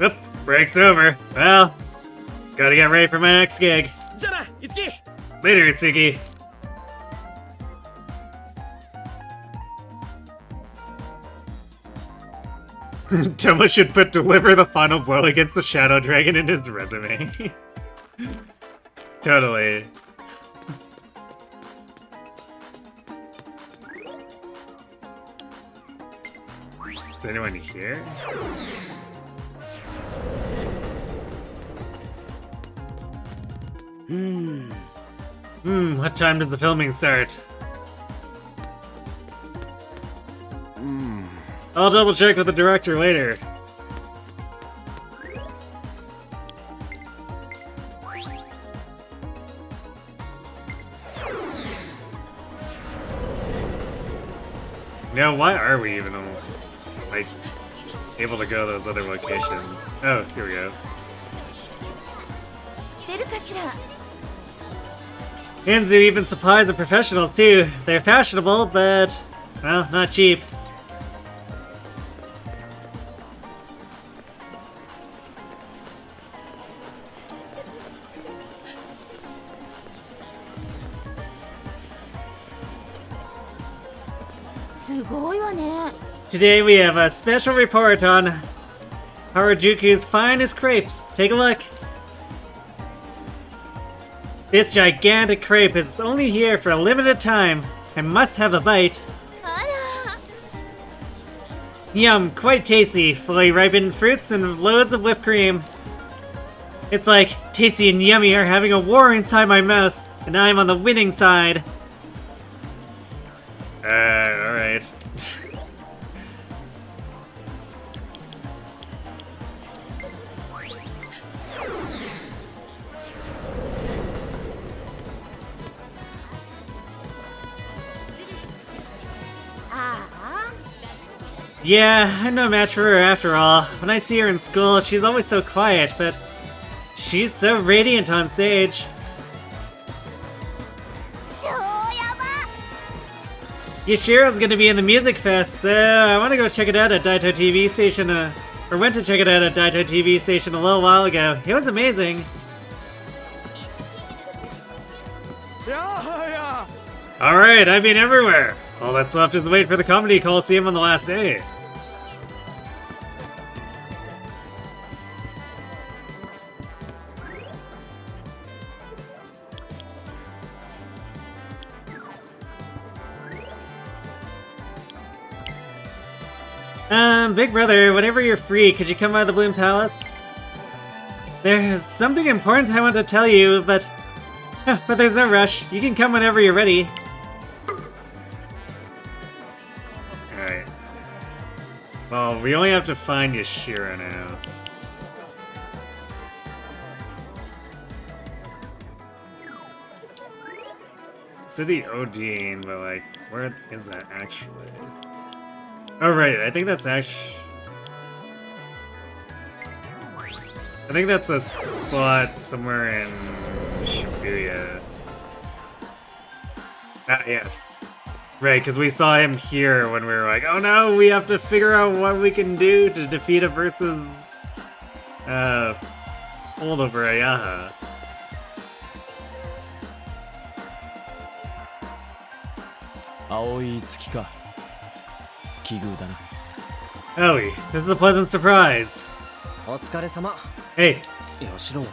Oop, break's over. Well, gotta get ready for my next gig. じゃあな、いつき Later, Itsuki. Tomo should put deliver the final blow against the Shadow Dragon in his resume. Totally. Is anyone here? What time does the filming start? I'll double check with the director later. Now, why are we even, like, able to go to those other locations? Oh, here we go. Hanzu even supplies the professionals too. They're fashionable, but, well, not cheap. Today we have a special report on Harajuku's finest crepes. Take a look. This gigantic crepe is only here for a limited time and must have a bite. Yum, quite tasty, fully ripened fruits and loads of whipped cream. It's like tasty and yummy are having a war inside my mouth, and I'm on the winning side. Alright. Yeah, I'm no match for her after all. When I see her in school, she's always so quiet, but she's so radiant on stage. Yashiro's gonna be in the music fest, so I want to go check it out at Daito TV station, or went to check it out at Daito TV station a little while ago. It was amazing. Alright, I've been everywhere. All that's left is wait for the Comedy Coliseum on the last day. Big brother, whenever you're free, could you come by the Bloom Palace? There's something important I want to tell you, but there's no rush. You can come whenever you're ready. Alright. Well, we only have to find Yashiro now. City Odin, but like, where is that actually? Oh right, I think that's actually... I think that's a spot somewhere in Shibuya. Ah, yes. Right, because we saw him here when we were like, oh no, we have to figure out what we can do to defeat him versus... holdover Ayaha. Aoi Itsuki ka. Kiguu da na. Aoi, this is a pleasant surprise. お疲れ様 Hey. ヤシロ、無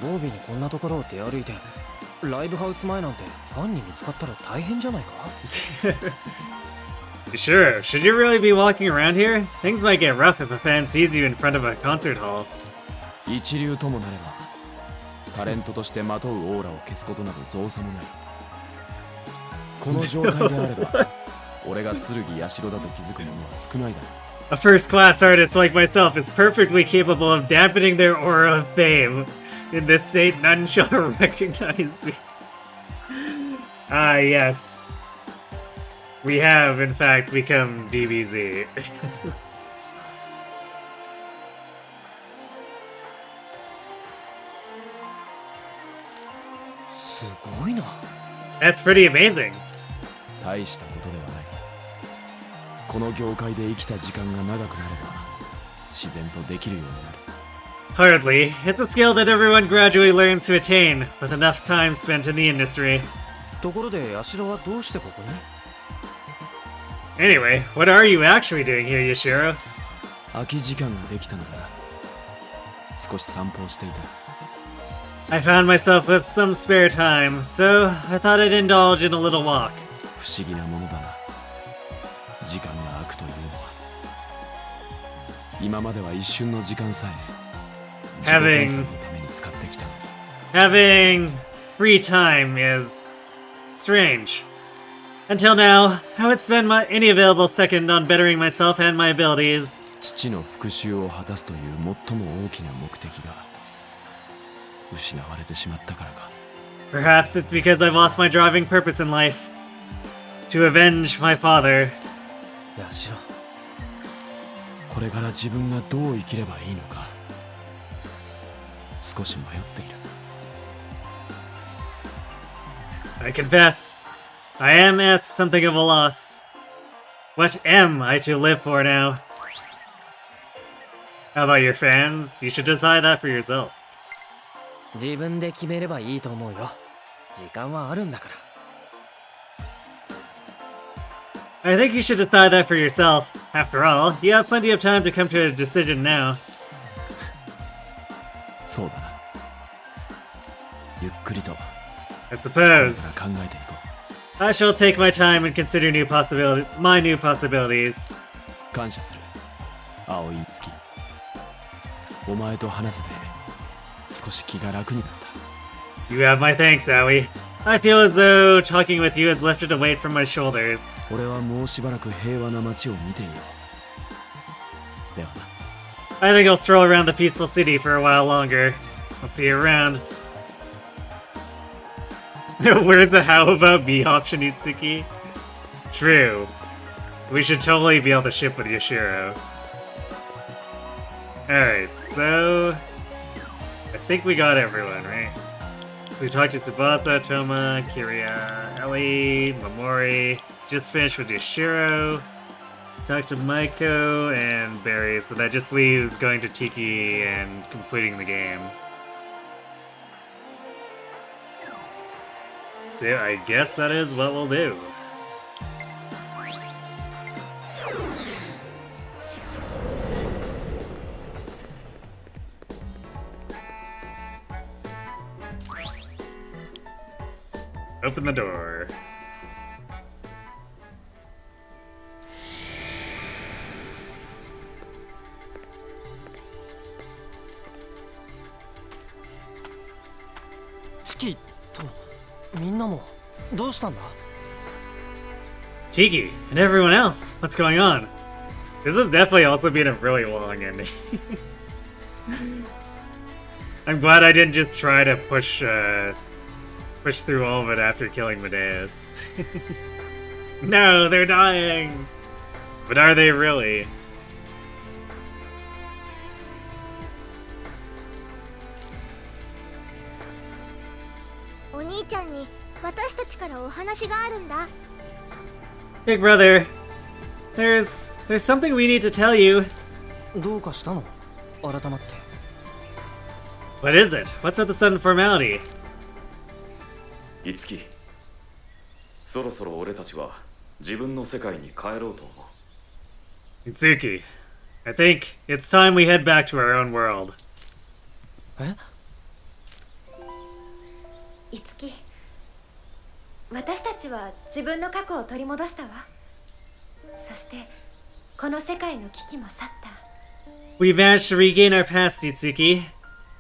防備にこんなところを出歩いてライブハウス前なんてファンに見つかったら大変じゃないか Sure, should you really be walking around here? Things might get rough if a fan sees you in front of a concert hall. 一流ともなればタレントとしてまとうオーラを消すことなど造作もないこの状態であれば俺が剣ヤシロだと気づく者は少ないだろう A first-class artist like myself is perfectly capable of dampening their aura of fame. In this state, none shall recognize me. Ah, yes. We have, in fact, become DBZ. That's pretty amazing. 大したことではない。この業界で生きた時間が長くなれば自然とできるようになる。Hardly. It's a skill that everyone gradually learns to attain, with enough time spent in the industry. ところでヤシロはどうしてここに？ Anyway, what are you actually doing here, Yashiro? 空き時間ができたのだ。少し散歩をしていた。I found myself with some spare time, so I thought I'd indulge in a little walk. 不思議なものだな。時間が空くというのは。今までは一瞬の時間さえ。Having free time is strange. Until now, I would spend any available second on bettering myself and my abilities. 父の復讐を果たすという最も大きな目的が失われてしまったからか。Perhaps it's because I've lost my driving purpose in life. To avenge my father. ヤシロ。これから自分がどう生きればいいのか。少し迷っている。I confess, I am at something of a loss. What am I to live for now? How about your fans? You should decide that for yourself. 自分で決めればいいと思うよ。時間はあるんだから。 I think you should decide that for yourself. After all, you have plenty of time to come to a decision now. そうだな。ゆっくりと。I suppose. 考えていこう。I shall take my time and consider my new possibilities. 感謝する。青い月。お前と話せて少し気が楽になった。You have my thanks, Aoi. I feel as though talking with you has lifted a weight from my shoulders. 俺はもうしばらく平和な街を見ていよう。ではな。I think I'll stroll around the peaceful city for a while longer. I'll see you around. Where's the how about me option, Itsuki? True. We should totally be able to ship with Yashiro. Alright, so... I think we got everyone, right? So we talked to Tsubasa, Toma, Kiria, Ellie, Momori. Just finished with Yashiro. Talked to Maiko and Barry, so that just leaves going to Tiki and completing the game. So I guess that is what we'll do. Open the door. Tiki, みんなもどうしたんだ? Tiki and everyone else, what's going on? This has definitely also been a really long ending. I'm glad I didn't just try to push through all of it after killing Medeus. No, they're dying! But are they really? Big brother, there's something we need to tell you. どうかしたの? 改まって。 What is it? What's with the sudden formality? いつき、そろそろ俺たちは自分の世界に帰ろうと思う。 Itsuki, I think it's time we head back to our own world. え? いつき、私たちは自分の過去を取り戻したわ。そしてこの世界の危機も去った。 We managed to regain our past, Itsuki,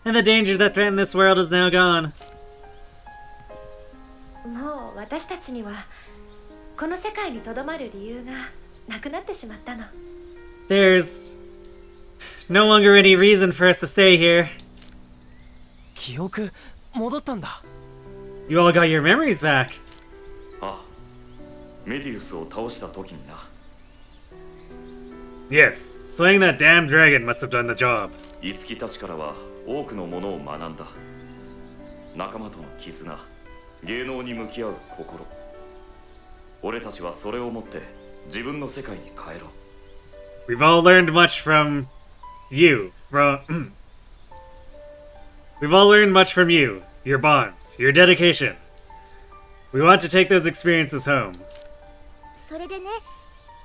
and the danger that threatened this world is now gone. もう私たちにはこの世界にとどまる理由がなくなってしまったの。 There's no longer any reason for us to stay here. 記憶戻ったんだ。 You all got your memories back. ああ、メディウスを倒した時にな。 Yes, slaying that damn dragon must have done the job. いつきたちからは多くのものを学んだ。仲間との絆、芸能に向き合う心。俺たちはそれを持って自分の世界に帰ろう。 We've all learned much from you, We've all learned much from you, your bonds, your dedication. We want to take those experiences home. それでね、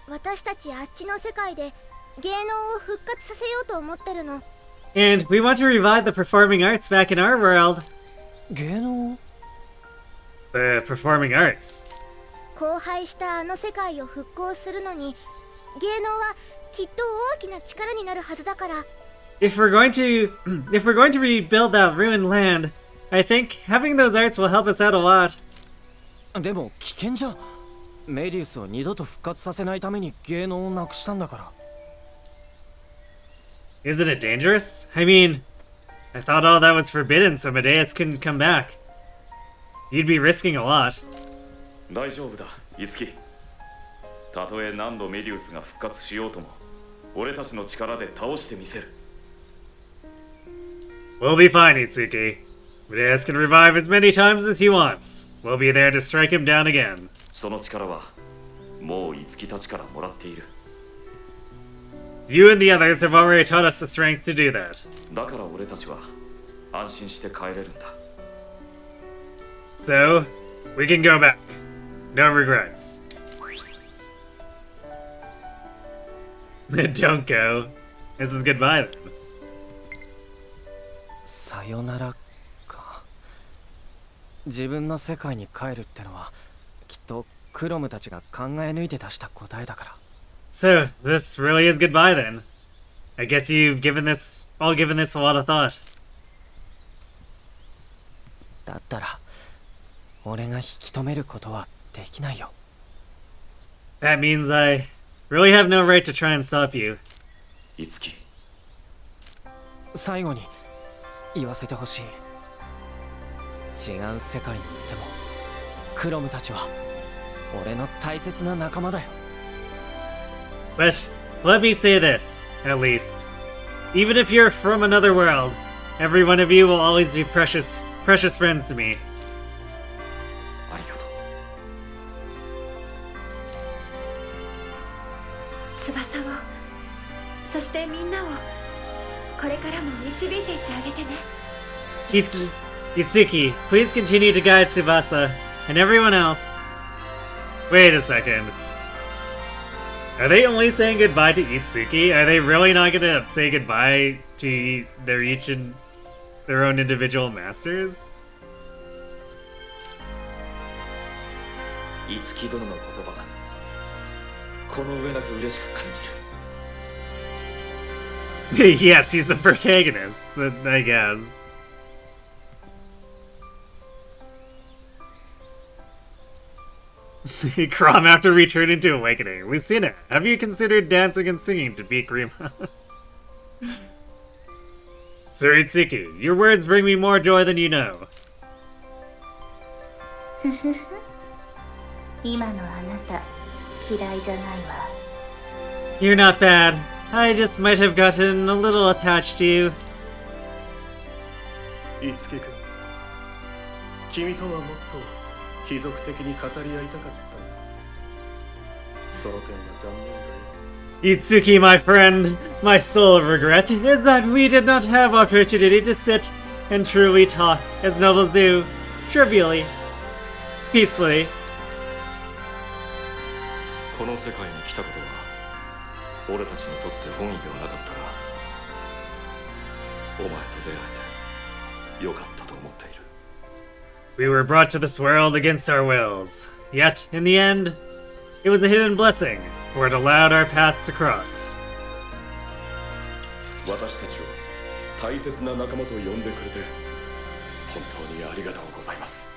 私たちあっちの世界で芸能を復活させようと思ってるの。And we want to revive the performing arts back in our world. 芸能 The performing arts. 荒廃したあの世界を復興するのに、芸能はきっと大きな力になるはずだから。If we're going to rebuild that ruined land, I think having those arts will help us out a lot. でも危険じゃん。メディウスを二度と復活させないために芸能をなくしたんだから。Isn't it dangerous? I mean, I thought all that was forbidden so Medeus couldn't come back. You'd be risking a lot. 大丈夫だ、イツキ。たとえ何度メディウスが復活しようとも、俺たちの力で倒してみせる。We'll be fine, Itsuki. Medeus can revive as many times as he wants. We'll be there to strike him down again. その力はもうイツキたちからもらっている。You and the others have already taught us the strength to do that. だから俺たちは安心して帰れるんだ。So, we can go back. No regrets. Don't go. This is goodbye then. さよならか。自分の世界に帰るってのはきっとクロムたちが考え抜いて出した答えだから。So, this really is goodbye then. I guess you've all given this a lot of thought. だったら俺が引き止めることはできないよ。That means I really have no right to try and stop you. イツキ。最後に言わせてほしい。違う世界に行ってもクロムたちは俺の大切な仲間だよ。But let me say this, at least. Even if you're from another world, every one of you will always be precious friends to me. ありがとう。翼を、そしてみんなをこれからも導いていってあげてね。Itsuki, please continue to guide Tsubasa and everyone else. Wait a second. Are they only saying goodbye to Itsuki? Are they really not gonna say goodbye to their own individual masters? イツキ殿の言葉、この上なく嬉しく感じる。Yes, he's the protagonist, I guess. Crom after returning to Awakening. Lucina, have you considered dancing and singing to beat Grima? Suritsuki, your words bring me more joy than you know. 今のあなた、嫌いじゃないわ。You're not bad. I just might have gotten a little attached to you. いつき君、君とはもっと貴族的に語り合いたかった。その点が残念だよ。Itsuki, my friend, my sole regret is that we did not have opportunity to sit and truly talk as nobles do, trivially, peacefully. この世界に来たことは俺たちにとって本意ではなかったが、お前と出会えてよかったと思っている。We were brought to this world against our wills. Yet, in the end, it was a hidden blessing, for it allowed our paths to cross. 私たちを大切な仲間と呼んでくれて本当にありがとうございます。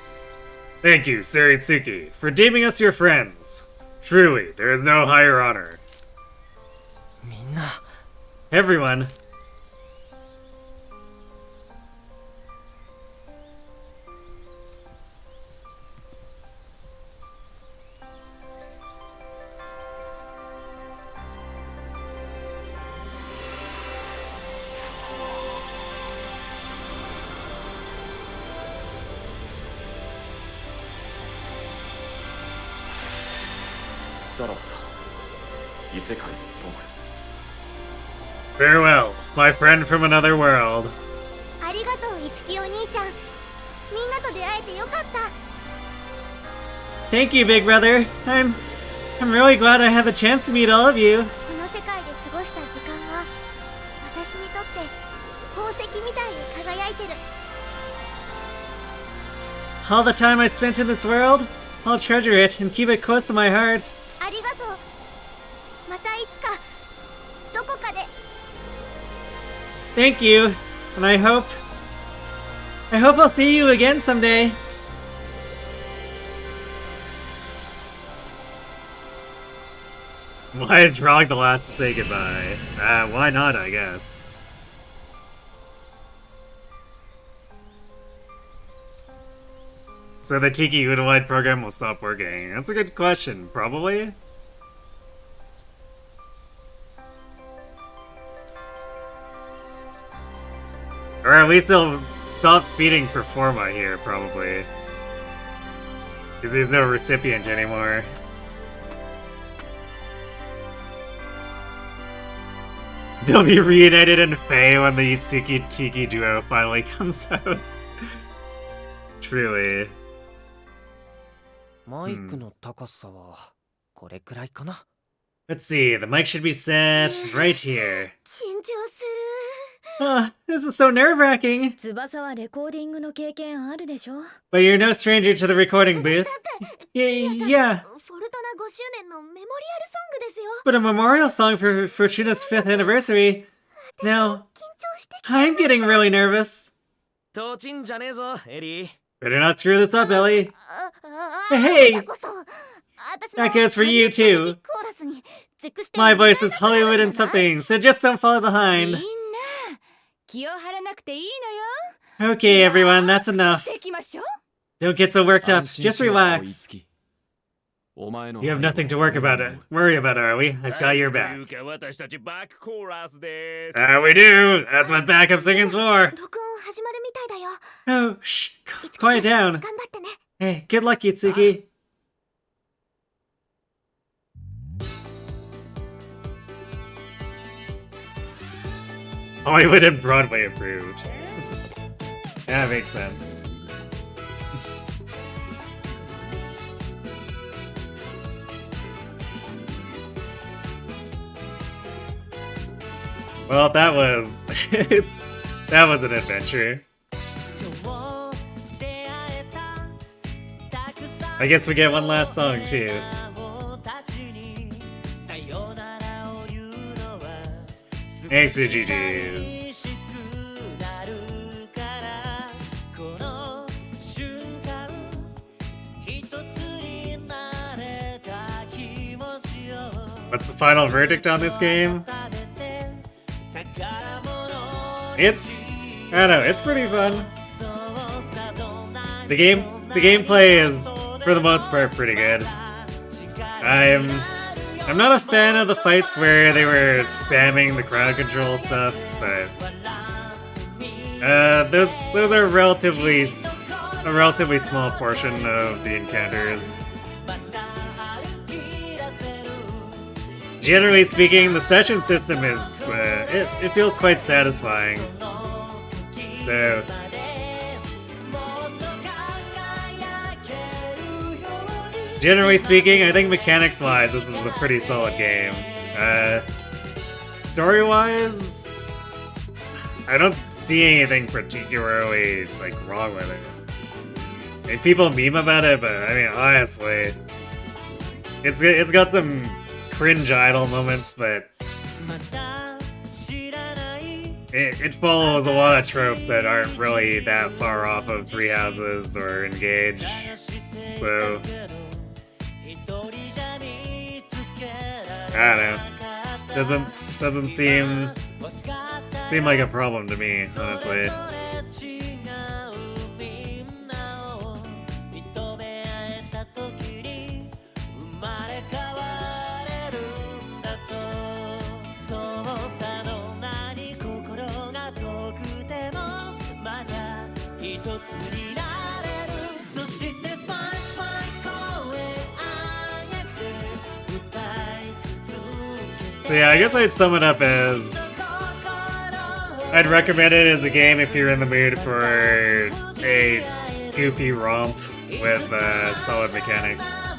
Thank you, Suritsuki, for deeming us your friends. Truly, there is no higher honor. みんな Everyone. さらばだ異世界の友よ。 Farewell, my friend from another world. ありがとういつきお兄ちゃん。みんなと出会えてよかった。 Thank you, big brother. I'm really glad I had the chance to meet all of you. この世界で過ごした時間は私にとって宝石みたいに輝いてる。 All the time I spent in this world, I'll treasure it and keep it close to my heart. ありがとう。またいつかどこかで。 Thank you, and I hope I'll see you again someday. Why is drawing the last to say goodbye? Why not, I guess. So the Tiki Udalite program will stop working. That's a good question, probably. Or at least they'll stop feeding Performa here, probably. Because there's no recipient anymore. They'll be reunited in Fae when the Itsuki Tiki duo finally comes out. Truly. マイクの高さはこれくらいかな。 Let's see, the mic should be set right here. 緊張する。 This is so nerve-wracking. 翼はレコーディングの経験あるでしょ？ But you're no stranger to the recording booth. Yeah. フォルトナ5周年のメモリアルソングですよ。 But a memorial song for Fortuna's 5th anniversary. Now, I'm getting really nervous. とちんじゃねえぞ、エリー。 Better not screw this up, Ellie. Hey! That goes for you too. My voice is Hollywood and something, so just don't fall behind. Okay, everyone, that's enough. Don't get so worked up. Just relax. You have nothing to worry about, are we? I've got your back. We do. That's what backup singing's for. Oh, shh. Quiet down. Hey, good luck, Itsuki. Hollywood and Broadway approved. That makes sense. Well, that was that was an adventure. I guess we get one last song too. Thanks to GG's. What's the final verdict on this game? I don't know, it's pretty fun. The gameplay is, for the most part, pretty good. I'm not a fan of the fights where they were spamming the crowd control stuff, but those are a relatively small portion of the encounters. Generally speaking, the session system is it feels quite satisfying. So generally speaking, I think mechanics-wise, this is a pretty solid game. Story-wise, I don't see anything particularly wrong with it. I mean, people meme about it, but I mean, honestly, it's got some cringe idle moments, but it follows a lot of tropes that aren't really that far off of Three Houses or Engage. So I don't know. Doesn't seem like a problem to me, honestly. So yeah, I guess I'd sum it up as I'd recommend it as a game if you're in the mood for a goofy romp with solid mechanics.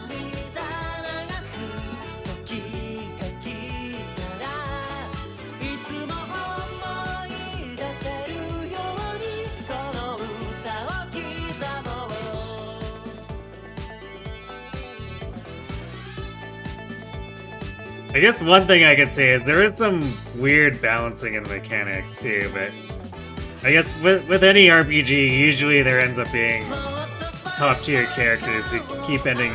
I guess one thing I could say is there is some weird balancing in the mechanics too, but I guess with any RPG, usually there ends up being top tier characters who keep ending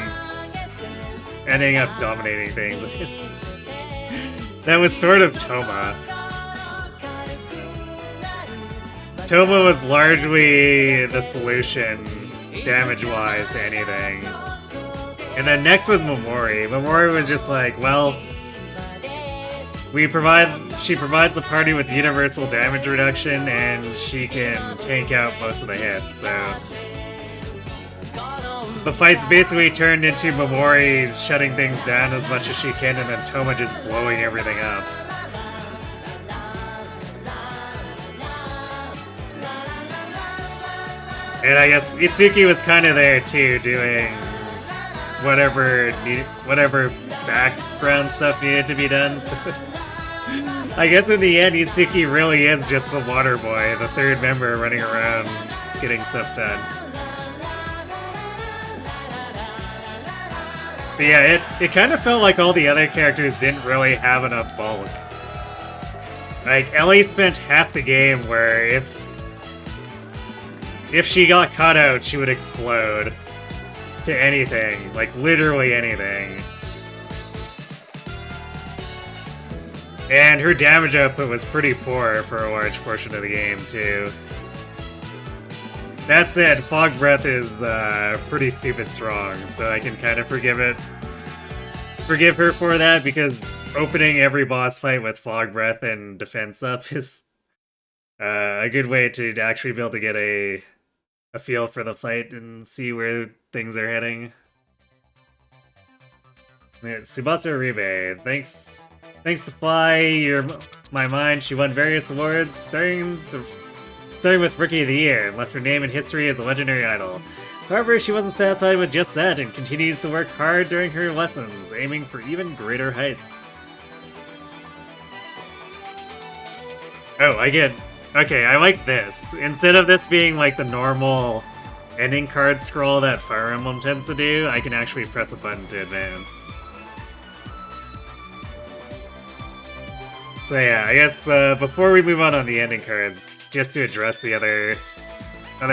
up dominating things. That was sort of Toma. Toma was largely the solution, damage-wise, to anything. And then next was Momori. Momori was just like, well, she provides the party with universal damage reduction, and she can tank out most of the hits, so the fights basically turned into Momori shutting things down as much as she can, and then Toma just blowing everything up. And I guess Itsuki was kind of there too, doing whatever background stuff needed to be done. So I guess in the end, Itsuki really is just the water boy, the third member running around getting stuff done. But yeah, it kind of felt like all the other characters didn't really have enough bulk. Like, Ellie spent half the game where if she got caught out, she would explode to anything, like literally anything. And her damage output was pretty poor for a large portion of the game, too. That said, Fog Breath is pretty stupid strong, so I can kind of forgive her for that, because opening every boss fight with Fog Breath and defense up is a good way to actually be able to get a feel for the fight and see where things are heading. Tsubasa Uribe, thanks to Fly My Mind. She won various awards, starting with Rookie of the Year, and left her name in history as a legendary idol. However, she wasn't satisfied with just that, and continues to work hard during her lessons, aiming for even greater heights. Oh, okay, I like this. Instead of this being like the normal ending card scroll that Fire Emblem tends to do, I can actually press a button to advance. So yeah, I guess before we move on the ending cards, just to address the other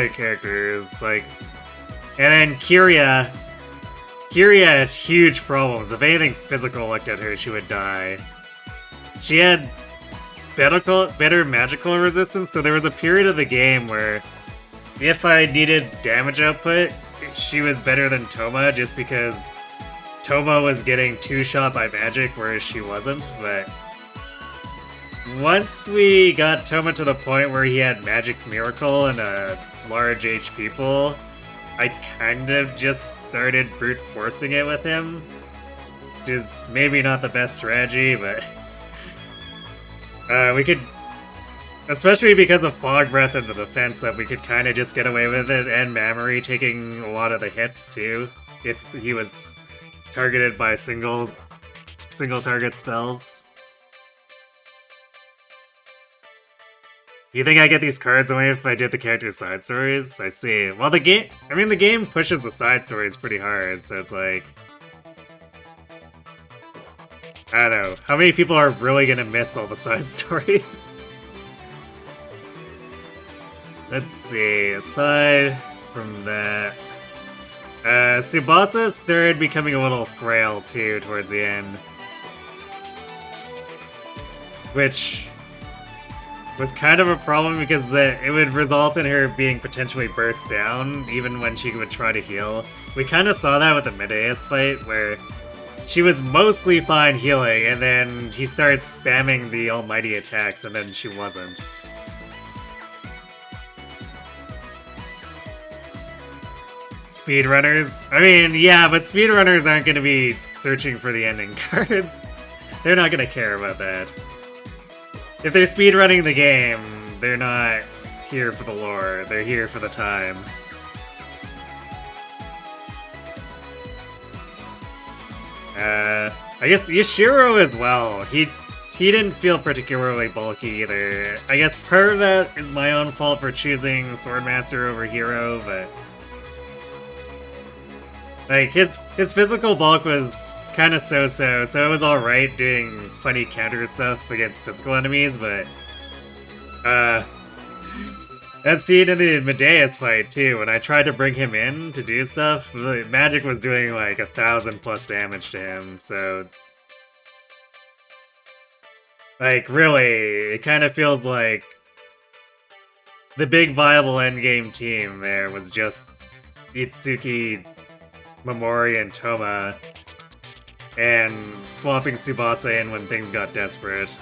characters, like, and then Kiria had huge problems. If anything physical looked at her, she would die. She had better magical resistance, so there was a period of the game where if I needed damage output, she was better than Toma, just because Toma was getting two-shot by magic, whereas she wasn't, but once we got Toma to the point where he had Magic Miracle and a large HP pool, I kind of just started brute forcing it with him, which is maybe not the best strategy, but we could, especially because of Fog Breath and the defense up, we could kind of just get away with it, and Mamory taking a lot of the hits too, if he was targeted by single target spells. You think I get these cards only if I did the character's side stories? I see. Well, the game pushes the side stories pretty hard, so it's like, I don't know. How many people are really gonna miss all the side stories? Let's see. Aside from that, Tsubasa started becoming a little frail too towards the end, which was kind of a problem because it would result in her being potentially burst down even when she would try to heal. We kind of saw that with the Medeus fight, where she was mostly fine healing, and then he started spamming the almighty attacks, and then she wasn't. Speedrunners? I mean, yeah, but speedrunners aren't going to be searching for the ending cards. they're not gonna care about that. If they're speedrunning the game, they're not here for the lore, they're here for the time. I guess Yashiro as well. He didn't feel particularly bulky either. I guess part of that is my own fault for choosing Swordmaster over Hero, but like his physical bulk was kind of so-so, so it was alright doing funny counter stuff against physical enemies, but that's seen in the Medeus fight too. When I tried to bring him in to do stuff, the magic was doing like 1,000+ damage to him, so like really, it kind of feels like the big viable endgame team there was just Itsuki, Momori, and Toma, and swapping Tsubasa in when things got desperate.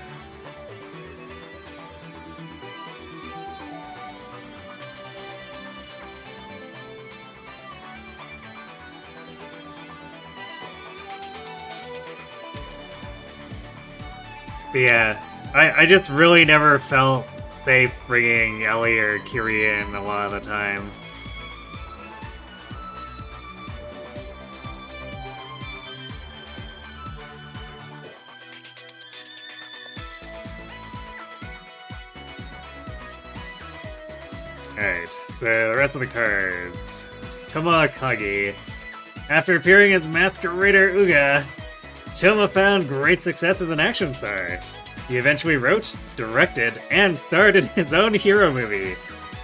But yeah, I just really never felt safe bringing Ellie or Kiria in a lot of the time. Alright, so the rest of the cards. Toma Akagi. After appearing as Masquerader Uga, Toma found great success as an action star. He eventually wrote, directed, and starred in his own hero movie,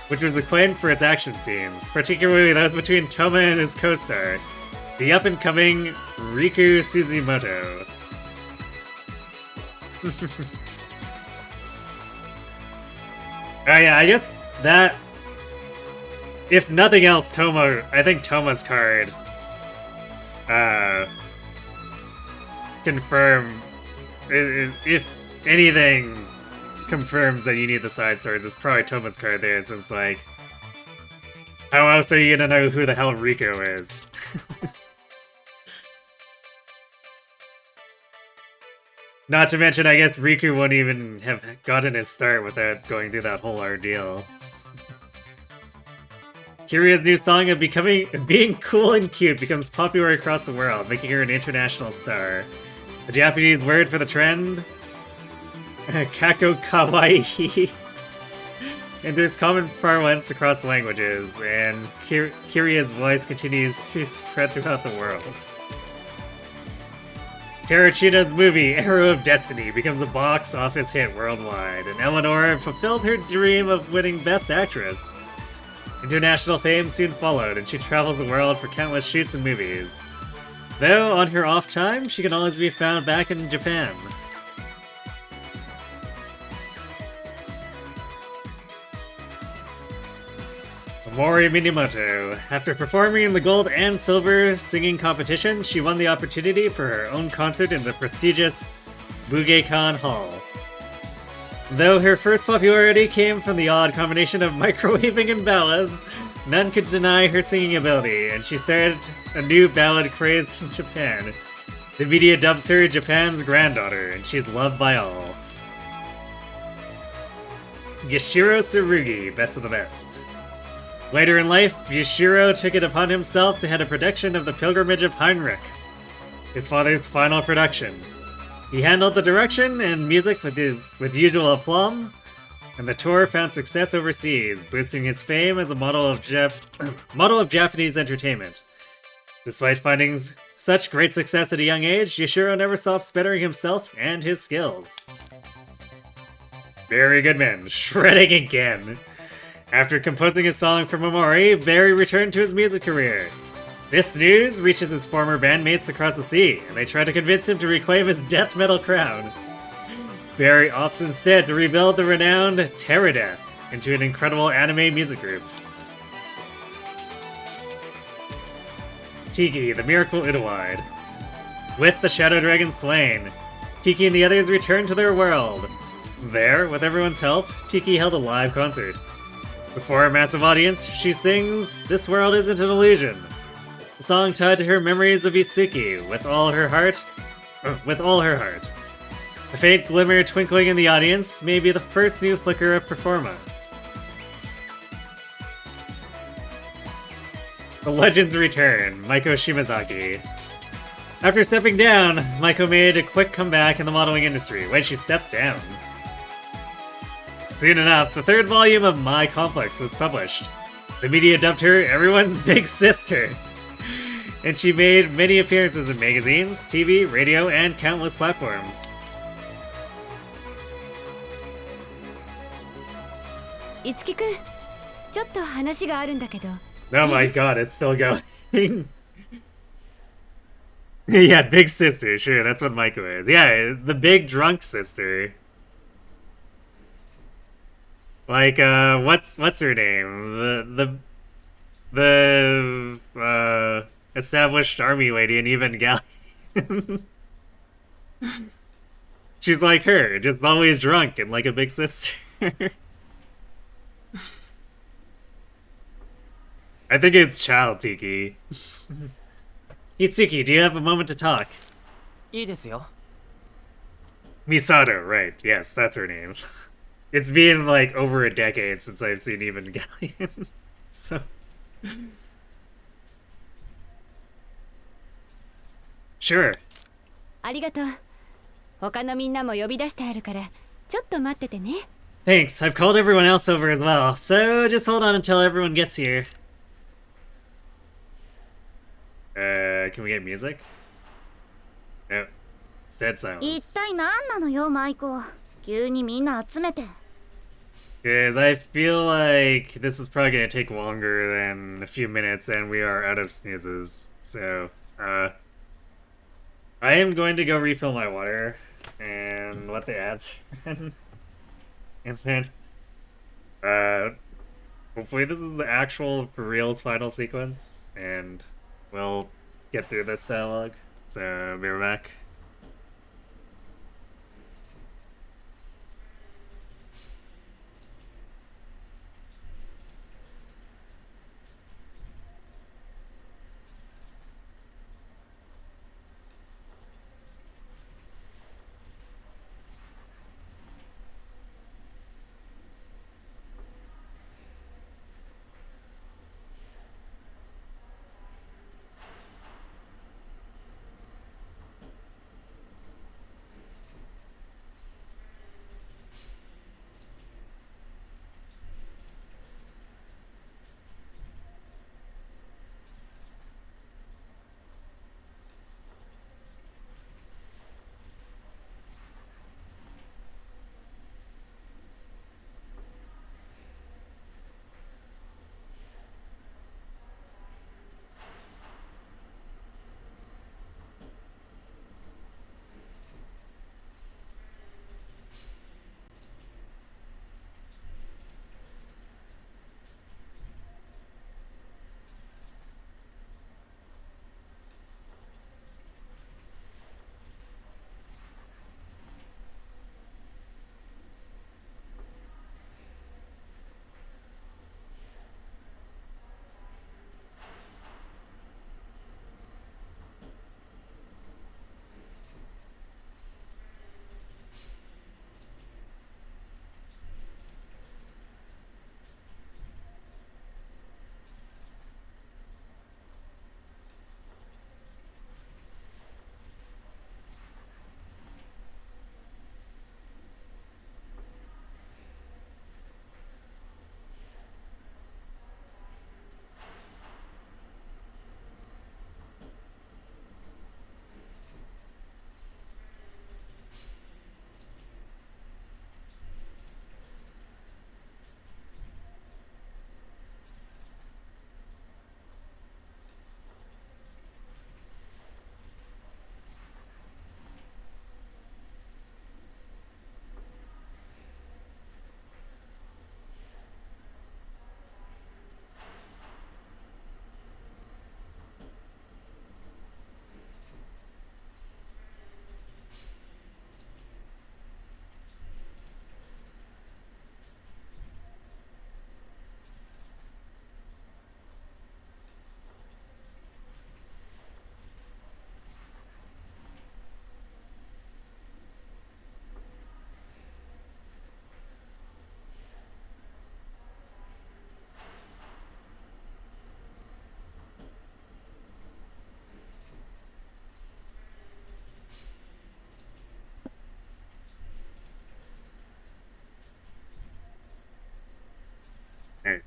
which was acclaimed for its action scenes, particularly those between Toma and his co-star, the up-and-coming Riku Suzimoto. Oh yeah, I guess that, if nothing else, I think Toma's card, if anything confirms that you need the side swords, it's probably Toma's card there, since, like, how else are you gonna know who the hell Riku is? Not to mention, I guess Riku wouldn't even have gotten his start without going through that whole ordeal. Kiria's new song of being cool and cute becomes popular across the world, making her an international star. The Japanese word for the trend? Kako kawaii. And there's common parlance across languages, and Kiria's voice continues to spread throughout the world. Terracina's movie, Arrow of Destiny, becomes a box office hit worldwide, and Eleanor fulfilled her dream of winning Best Actress. International fame soon followed, and she travels the world for countless shoots and movies. Though, on her off time, she can always be found back in Japan. Mori Minimoto. After performing in the gold and silver singing competition, she won the opportunity for her own concert in the prestigious Bugeikan Hall. Though her first popularity came from the odd combination of microwaving and ballads, none could deny her singing ability, and she started a new ballad craze in Japan. The media dubs her Japan's granddaughter, and she's loved by all. Yashiro Tsurugi, best of the best. Later in life, Yashiro took it upon himself to head a production of The Pilgrimage of Heinrich, his father's final production. He handled the direction and music with usual aplomb, and the tour found success overseas, boosting his fame as a model of Japanese entertainment. Despite finding such great success at a young age, Yashiro never stopped bettering himself and his skills. Barry Goodman, shredding again. After composing a song for Momori, Barry returned to his music career. This news reaches his former bandmates across the sea, and they try to convince him to reclaim his death metal crown. Barry opts instead to rebuild the renowned Terradeath into an incredible anime music group. Tiki, the Miracle Udawide. With the Shadow Dragon slain, Tiki and the others return to their world. There, with everyone's help, Tiki held a live concert. Before a massive audience, she sings "This World Isn't an Illusion," a song tied to her memories of Itsuki with all her heart. A faint glimmer twinkling in the audience may be the first new flicker of performa. The legends return, Maiko Shimazaki. After stepping down, Maiko made a quick comeback in the modeling industry. When she stepped down. Soon enough, the third volume of My Complex was published. The media dubbed her everyone's big sister. And she made many appearances in magazines, TV, radio, and countless platforms. Itsuki-kun, ちょっと話があるんだけど。Oh my god, it's still going. Yeah, big sister, sure, that's what Maiko is. Yeah, the big drunk sister. Like, what's her name? The established army lady in Evangelion. She's like her, just always drunk and like a big sister. I think it's Child Tiki. Itsuki, do you have a moment to talk? いいですよ。 Misato, right. Yes, that's her name. It's been like over a decade since I've seen Evangelion. So... Sure. ありがとう。他のみんなも呼び出してあるから、ちょっと待っててね。Thanks, I've called everyone else over as well, so just hold on until everyone gets here. Can we get music? No. Dead silence. 一体何なのよ、マイコ。急にみんな集めて。Because I feel like this is probably going to take longer than a few minutes and we are out of sneezes. So, I am going to go refill my water and let the ads run. And then, hopefully this is the actual for real's final sequence and we'll get through this dialogue. So, be right back.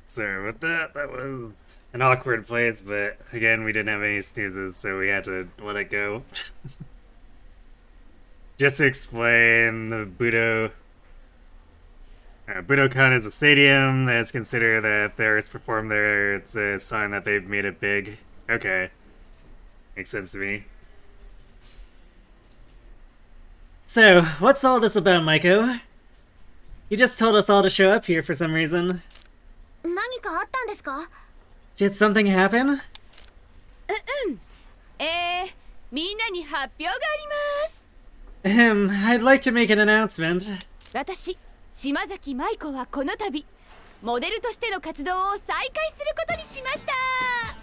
So with that was an awkward place, but again, we didn't have any snoozes, so we had to let it go. Just to explain, the Budokan is a stadium that is considered that if there's performed there, it's a sign that they've made it big. Okay. Makes sense to me. So, what's all this about, Maiko? You just told us all to show up here for some reason. Did something happen? みんなに発表があります。I'd like to make an announcement. 私、島崎舞子はこの度、モデルとしての活動を再開することにしました。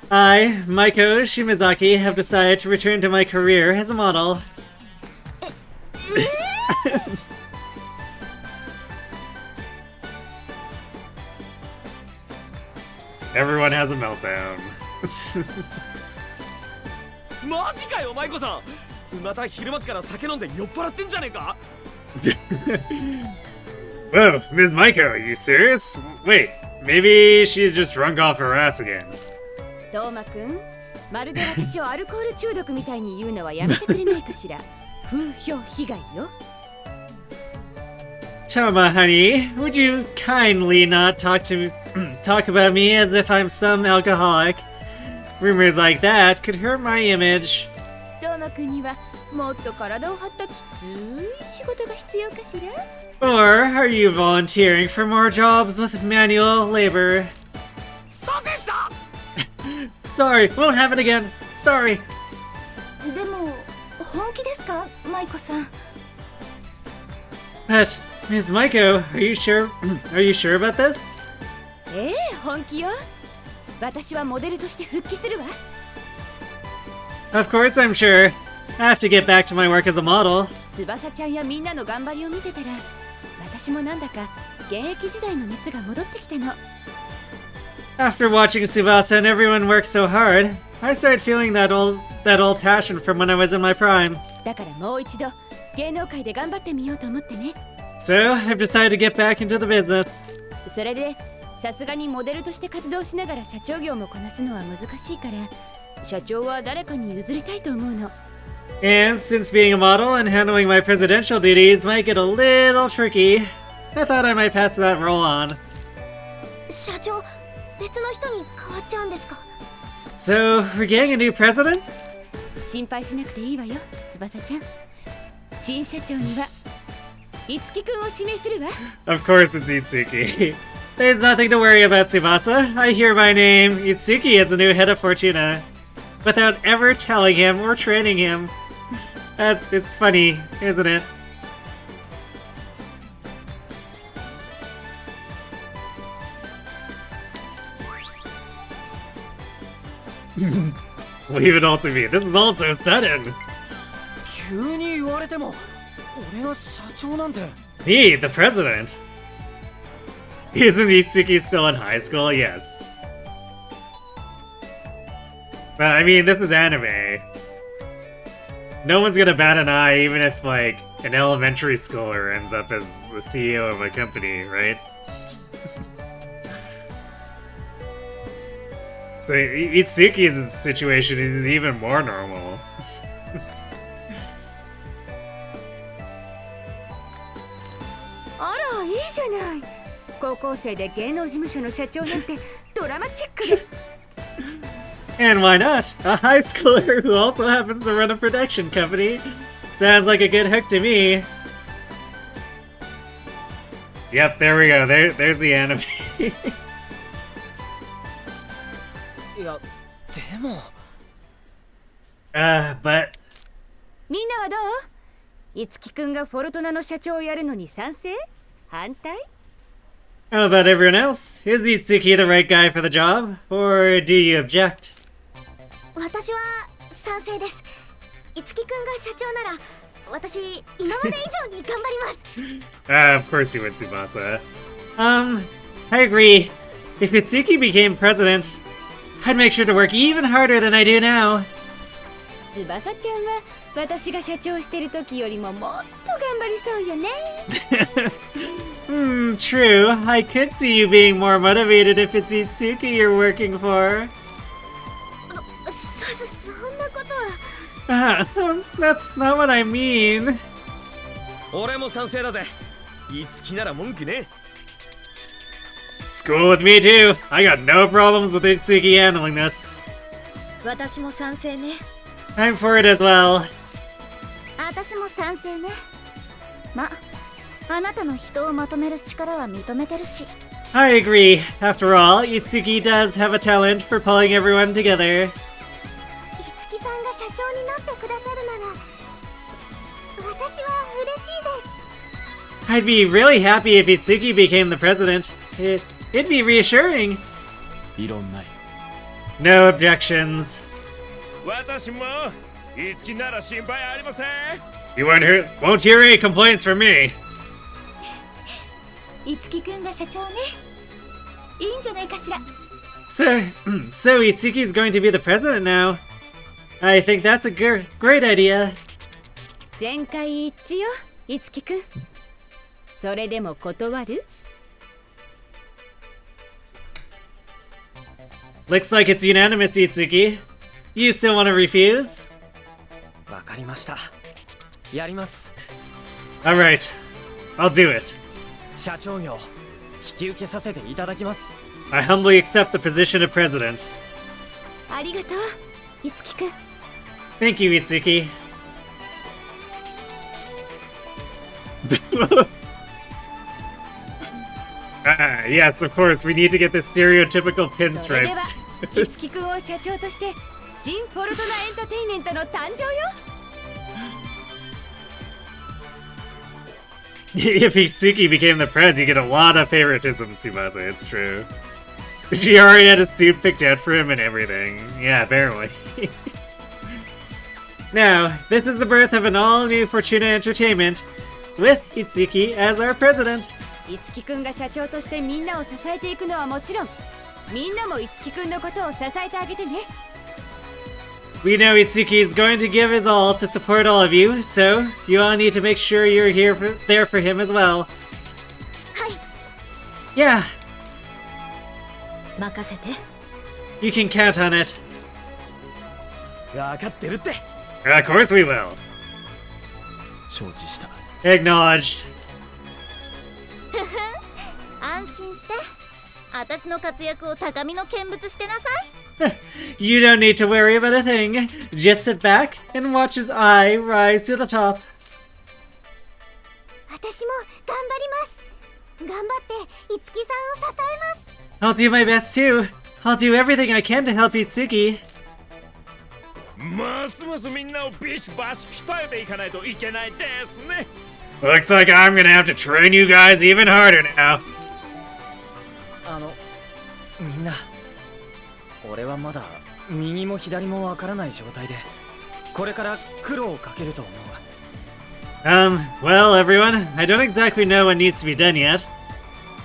I, Maiko Shimazaki, have decided to return to my career as a model. Everyone has a meltdown. マジかよ、舞子さん。また昼間から酒飲んで酔っ払ってんじゃねえか。Whoa, Ms. Maiko, are you serious? Wait, maybe she's just drunk off her ass again. トーマくん、まるで私をアルコール中毒みたいに言うのはやめてくれないかしら。風評被害よ。Toma, honey, would you kindly not talk about me as if I'm some alcoholic? Rumors like that could hurt my image. トーマくんにはもっと体を張ったきつい仕事が必要かしら。Or are you volunteering for more jobs with manual labor? させした。Sorry, won't happen again. Sorry. でも本気ですか、舞子さん。But Ms. Maiko, are you sure? Are you sure about this? 本気よ。私はモデルとして復帰するわ。Of course I'm sure. I have to get back to my work as a model. 翼ちゃんやみんなの頑張りを見てたら、私もなんだか現役時代の熱が戻ってきたの。After watching Tsubasa and everyone work so hard, I started feeling that old passion from when I was in my prime. だからもう一度芸能界で頑張ってみようと思ってね。So I've decided to get back into the business. それでさすがにモデルとして活動しながら社長業もこなすのは難しいから、社長は誰かに譲りたいと思うの。And since being a model and handling my presidential duties might get a little tricky, I thought I might pass that role on. 社長、別の人に変わっちゃうんですか？ So we're getting a new president? 心配しなくていいわよ、翼ちゃん。新社長には樹くんを指名するわ。Of course it's Itsuki. There's nothing to worry about, Tsubasa. I hear my name, Itsuki, as the new head of Fortuna, without ever telling him or training him. It's funny, isn't it? Leave it all to me. This is all so sudden. 急に言われても、俺が社長なんて。Me, the president. Isn't Itsuki still in high school? Yes. But I mean, this is anime. No one's gonna bat an eye even if, like, an elementary schooler ends up as the CEO of a company, right? So Itsuki's situation is even more normal. あら、いいじゃない。高校生で芸能事務所の社長なんてドラマチックで。And why not? A high schooler who also happens to run a production company. Sounds like a good hook to me. Yep, there we go. There's the anime. いや、でも。But. みんなはどう？樹くんがフォルトナの社長をやるのに賛成？反対？ How about everyone else? Is Itsuki the right guy for the job? Or do you object? 私は賛成です。樹くんが社長なら、私今まで以上に頑張ります。Of course you would, Tsubasa. I agree. If Itsuki became president, I'd make sure to work even harder than I do now. 翼ちゃんは私が社長してる時よりももっと頑張りそうよね。True. I could see you being more motivated if it's Itsuki you're working for. そんなことは。That's not what I mean. 俺も賛成だぜ。いつきなら文句ね。It's cool with me too. I got no problems with Itsuki handling this. 私も賛成ね。I'm for it as well. 私も賛成ね。あなたの人をまとめる力は認めてるし。I agree. After all, Itsuki does have a talent for pulling everyone together. いつきさんが社長になってくださるなら、私は嬉しいです。I'd be really happy if Itsuki became the president. It'd be reassuring. 異論ない。No objections. 私もいつきなら心配ありません。You won't hear any complaints from me. いつきくんが社長ね。いいんじゃないかしら。So Itsuki's going to be the president now. I think that's a great idea. 全会一致よ、いつきくん。それでも断る？ Looks like it's unanimous, Itsuki. You still want to refuse? わかりました。やります。Alright, I'll do it. 社長業、引き受けさせていただきます。I humbly accept the position of president. ありがとう、いつきくん。Thank you, Itsuki. Yes, of course, we need to get the stereotypical それでは pinstripes. いつきくんを社長として新フォルトナエンターテインメントの誕生よ。If Itsuki became the prez, you get a lot of favoritism, Tsubasa, it's true. She already had a suit picked out for him and everything. Yeah, apparently. Now, this is the birth of an all-new Fortuna Entertainment, with Itsuki as our president. いつきくんが社長としてみんなを支えていくのはもちろん、みんなもいつきくんのことを支えてあげてね。We know Itsuki is going to give his all to support all of you, so you all need to make sure you're there for him as well. はい。Yeah, 任せて。you can count on it. わかってるって。Of course we will. 承知した。Acknowledged. 安心して。私の活躍を高みの見物してなさい。You don't need to worry about a thing. Just sit back and watch his eye rise to the top. 私も頑張ります。頑張っていつきさんを支えます。I'll do my best too. I'll do everything I can to help Itsuki. ますますみんなをビシバシ鍛えていかないといけないですね。Looks like I'm gonna have to train you guys even harder now. みんな、俺はまだ右も左もわからない状態で、これから苦労をかけると思う。Well, everyone, I don't exactly know what needs to be done yet.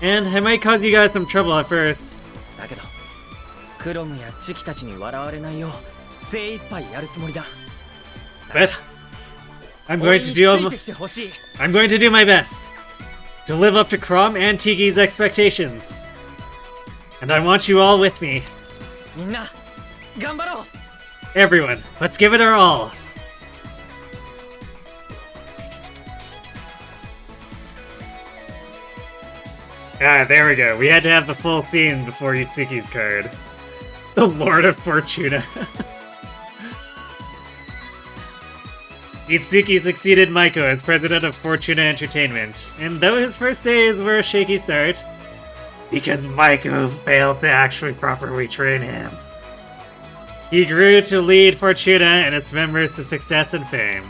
And I might cause you guys some trouble at first. だけど、クロムやチキたちに笑われないよう精一杯やるつもりだ。But I'm going to do my best to live up to Crom and Tiki's expectations. And I want you all with me. みんな、頑張ろう。Everyone, let's give it our all. Ah, there we go. We had to have the full scene before Itsuki's card. The Lord of Fortuna. Itsuki succeeded Maiko as president of Fortuna Entertainment, and though his first days were a shaky start, because Maiko failed to actually properly train him, he grew to lead Fortuna and its members to success and fame.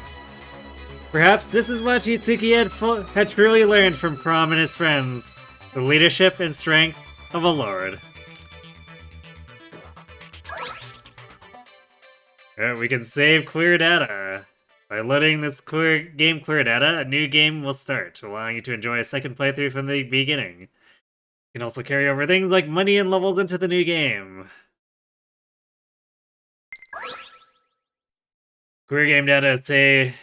Perhaps this is what Itsuki had truly learned from Crom and his friends, the leadership and strength of a lord. We can save clear data. By loading this game clear data, a new game will start, allowing you to enjoy a second playthrough from the beginning. You can also carry over things like money and levels into the new game. Clear game data is a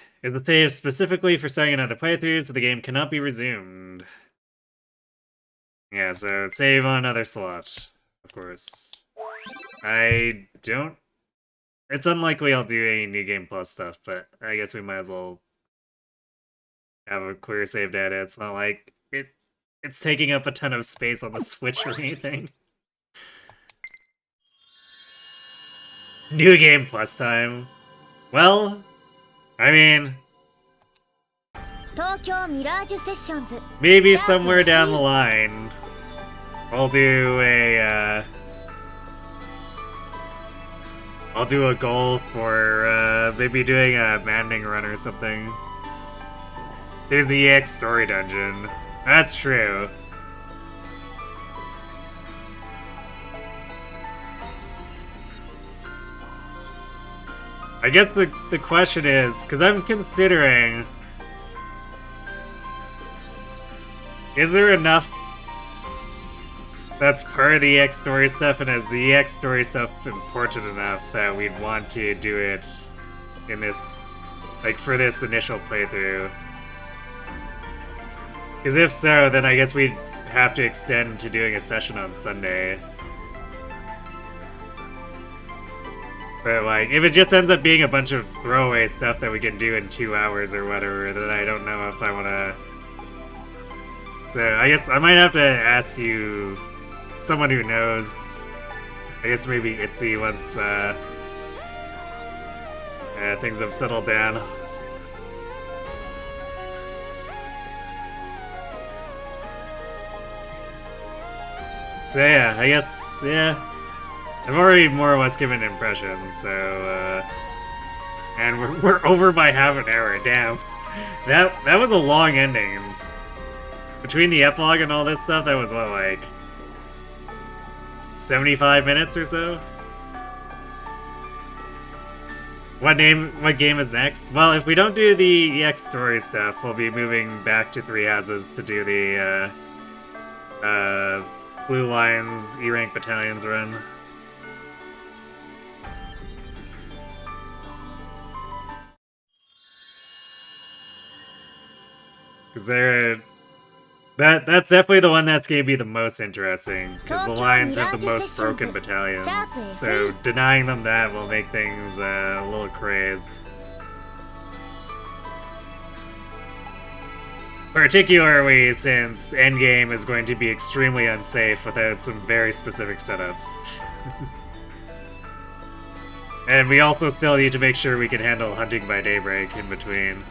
save specifically for starting another playthrough, so the game cannot be resumed. Yeah, so save on another slot, of course. I don't... It's unlikely I'll do any New Game Plus stuff, but I guess we might as well have a clear save data. It's not like it's taking up a ton of space on the Switch or anything. New Game Plus time. Well, I mean... maybe somewhere down the line, I'll do a goal for maybe doing a maddening run or something. There's the EX story dungeon. That's true. I guess the question is, because I'm considering, is there enough that's part of the EX story stuff, and is the EX story stuff important enough that we'd want to do it in this, like, for this initial playthrough? Because if so, then I guess we'd have to extend to doing a session on Sunday. But, like, if it just ends up being a bunch of throwaway stuff that we can do in 2 hours or whatever, then I don't know if I want to... So, I guess I might have to ask you, someone who knows, I guess maybe Itzy once things have settled down. So yeah, I guess, yeah. I've already more or less given impressions, so, and we're over by half an hour, damn. That was a long ending. Between the epilogue and all this stuff, that was what, like, 75 minutes or so? What game is next? Well, if we don't do the EX story stuff, we'll be moving back to Three Houses to do the, Blue Lions E-Rank Battalions run. Because that's definitely the one that's going to be the most interesting, because the Lions have the most broken battalions, so denying them that will make things a little crazed. Particularly since Endgame is going to be extremely unsafe without some very specific setups. And we also still need to make sure we can handle Hunting by Daybreak in between.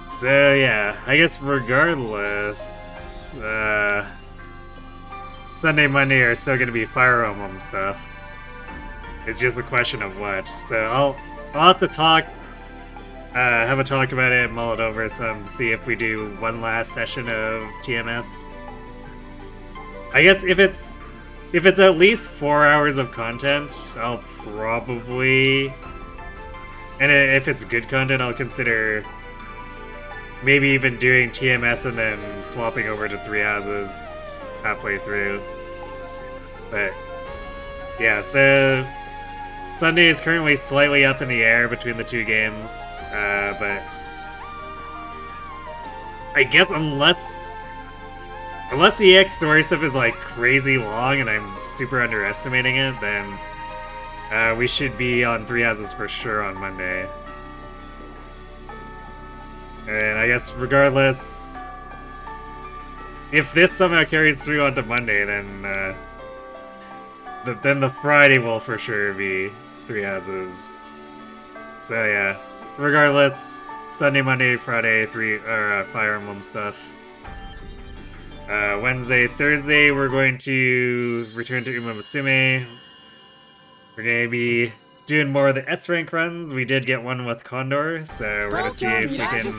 So yeah, I guess regardless, Sunday, Monday are still gonna be Fire Emblem stuff. It's just a question of what. So I'll have to talk, have a talk about it, mull it over some, see if we do one last session of TMS. I guess if it's at least 4 hours of content, I'll probably, and if it's good content, I'll consider maybe even doing TMS and then swapping over to Three Houses halfway through. But yeah, so Sunday is currently slightly up in the air between the two games, but I guess unless the EX story stuff is like crazy long and I'm super underestimating it, then we should be on Three Houses for sure on Monday. And I guess regardless, if this somehow carries through onto Monday, then the Friday will for sure be Three Houses. So yeah, regardless, Sunday, Monday, Friday, Fire Emblem stuff. Wednesday, Thursday, we're going to return to Uma Musume. We're going to be doing more of the S-rank runs. We did get one with Condor, so we're going to see if we can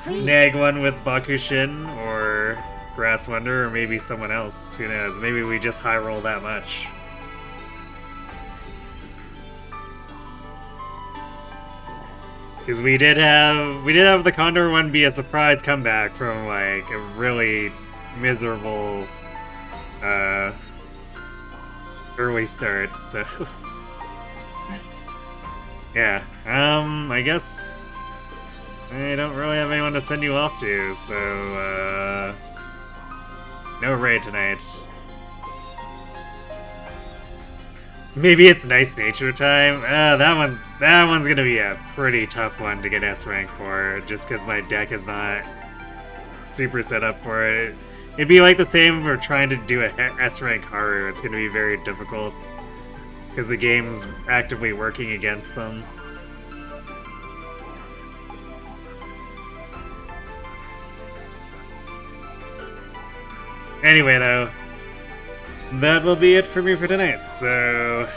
snag one with Bakushin or Grass Wonder, or maybe someone else. Who knows? Maybe we just high roll that much. Because we did have the Condor one be a surprise comeback from like a really miserable early start, so yeah. I guess I don't really have anyone to send you off to, so no raid tonight. Maybe it's nice nature time. That one's gonna be a pretty tough one to get S rank for, just because my deck is not super set up for it. It'd be like the same if we're trying to do a S rank Haru. It's gonna be very difficult because the game's actively working against them. Anyway, though, that will be it for me for tonight, so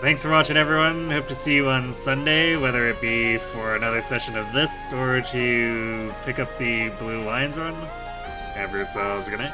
thanks for watching, everyone. Hope to see you on Sunday, whether it be for another session of this or to pick up the Blue Lions run. Have yourselves a good night.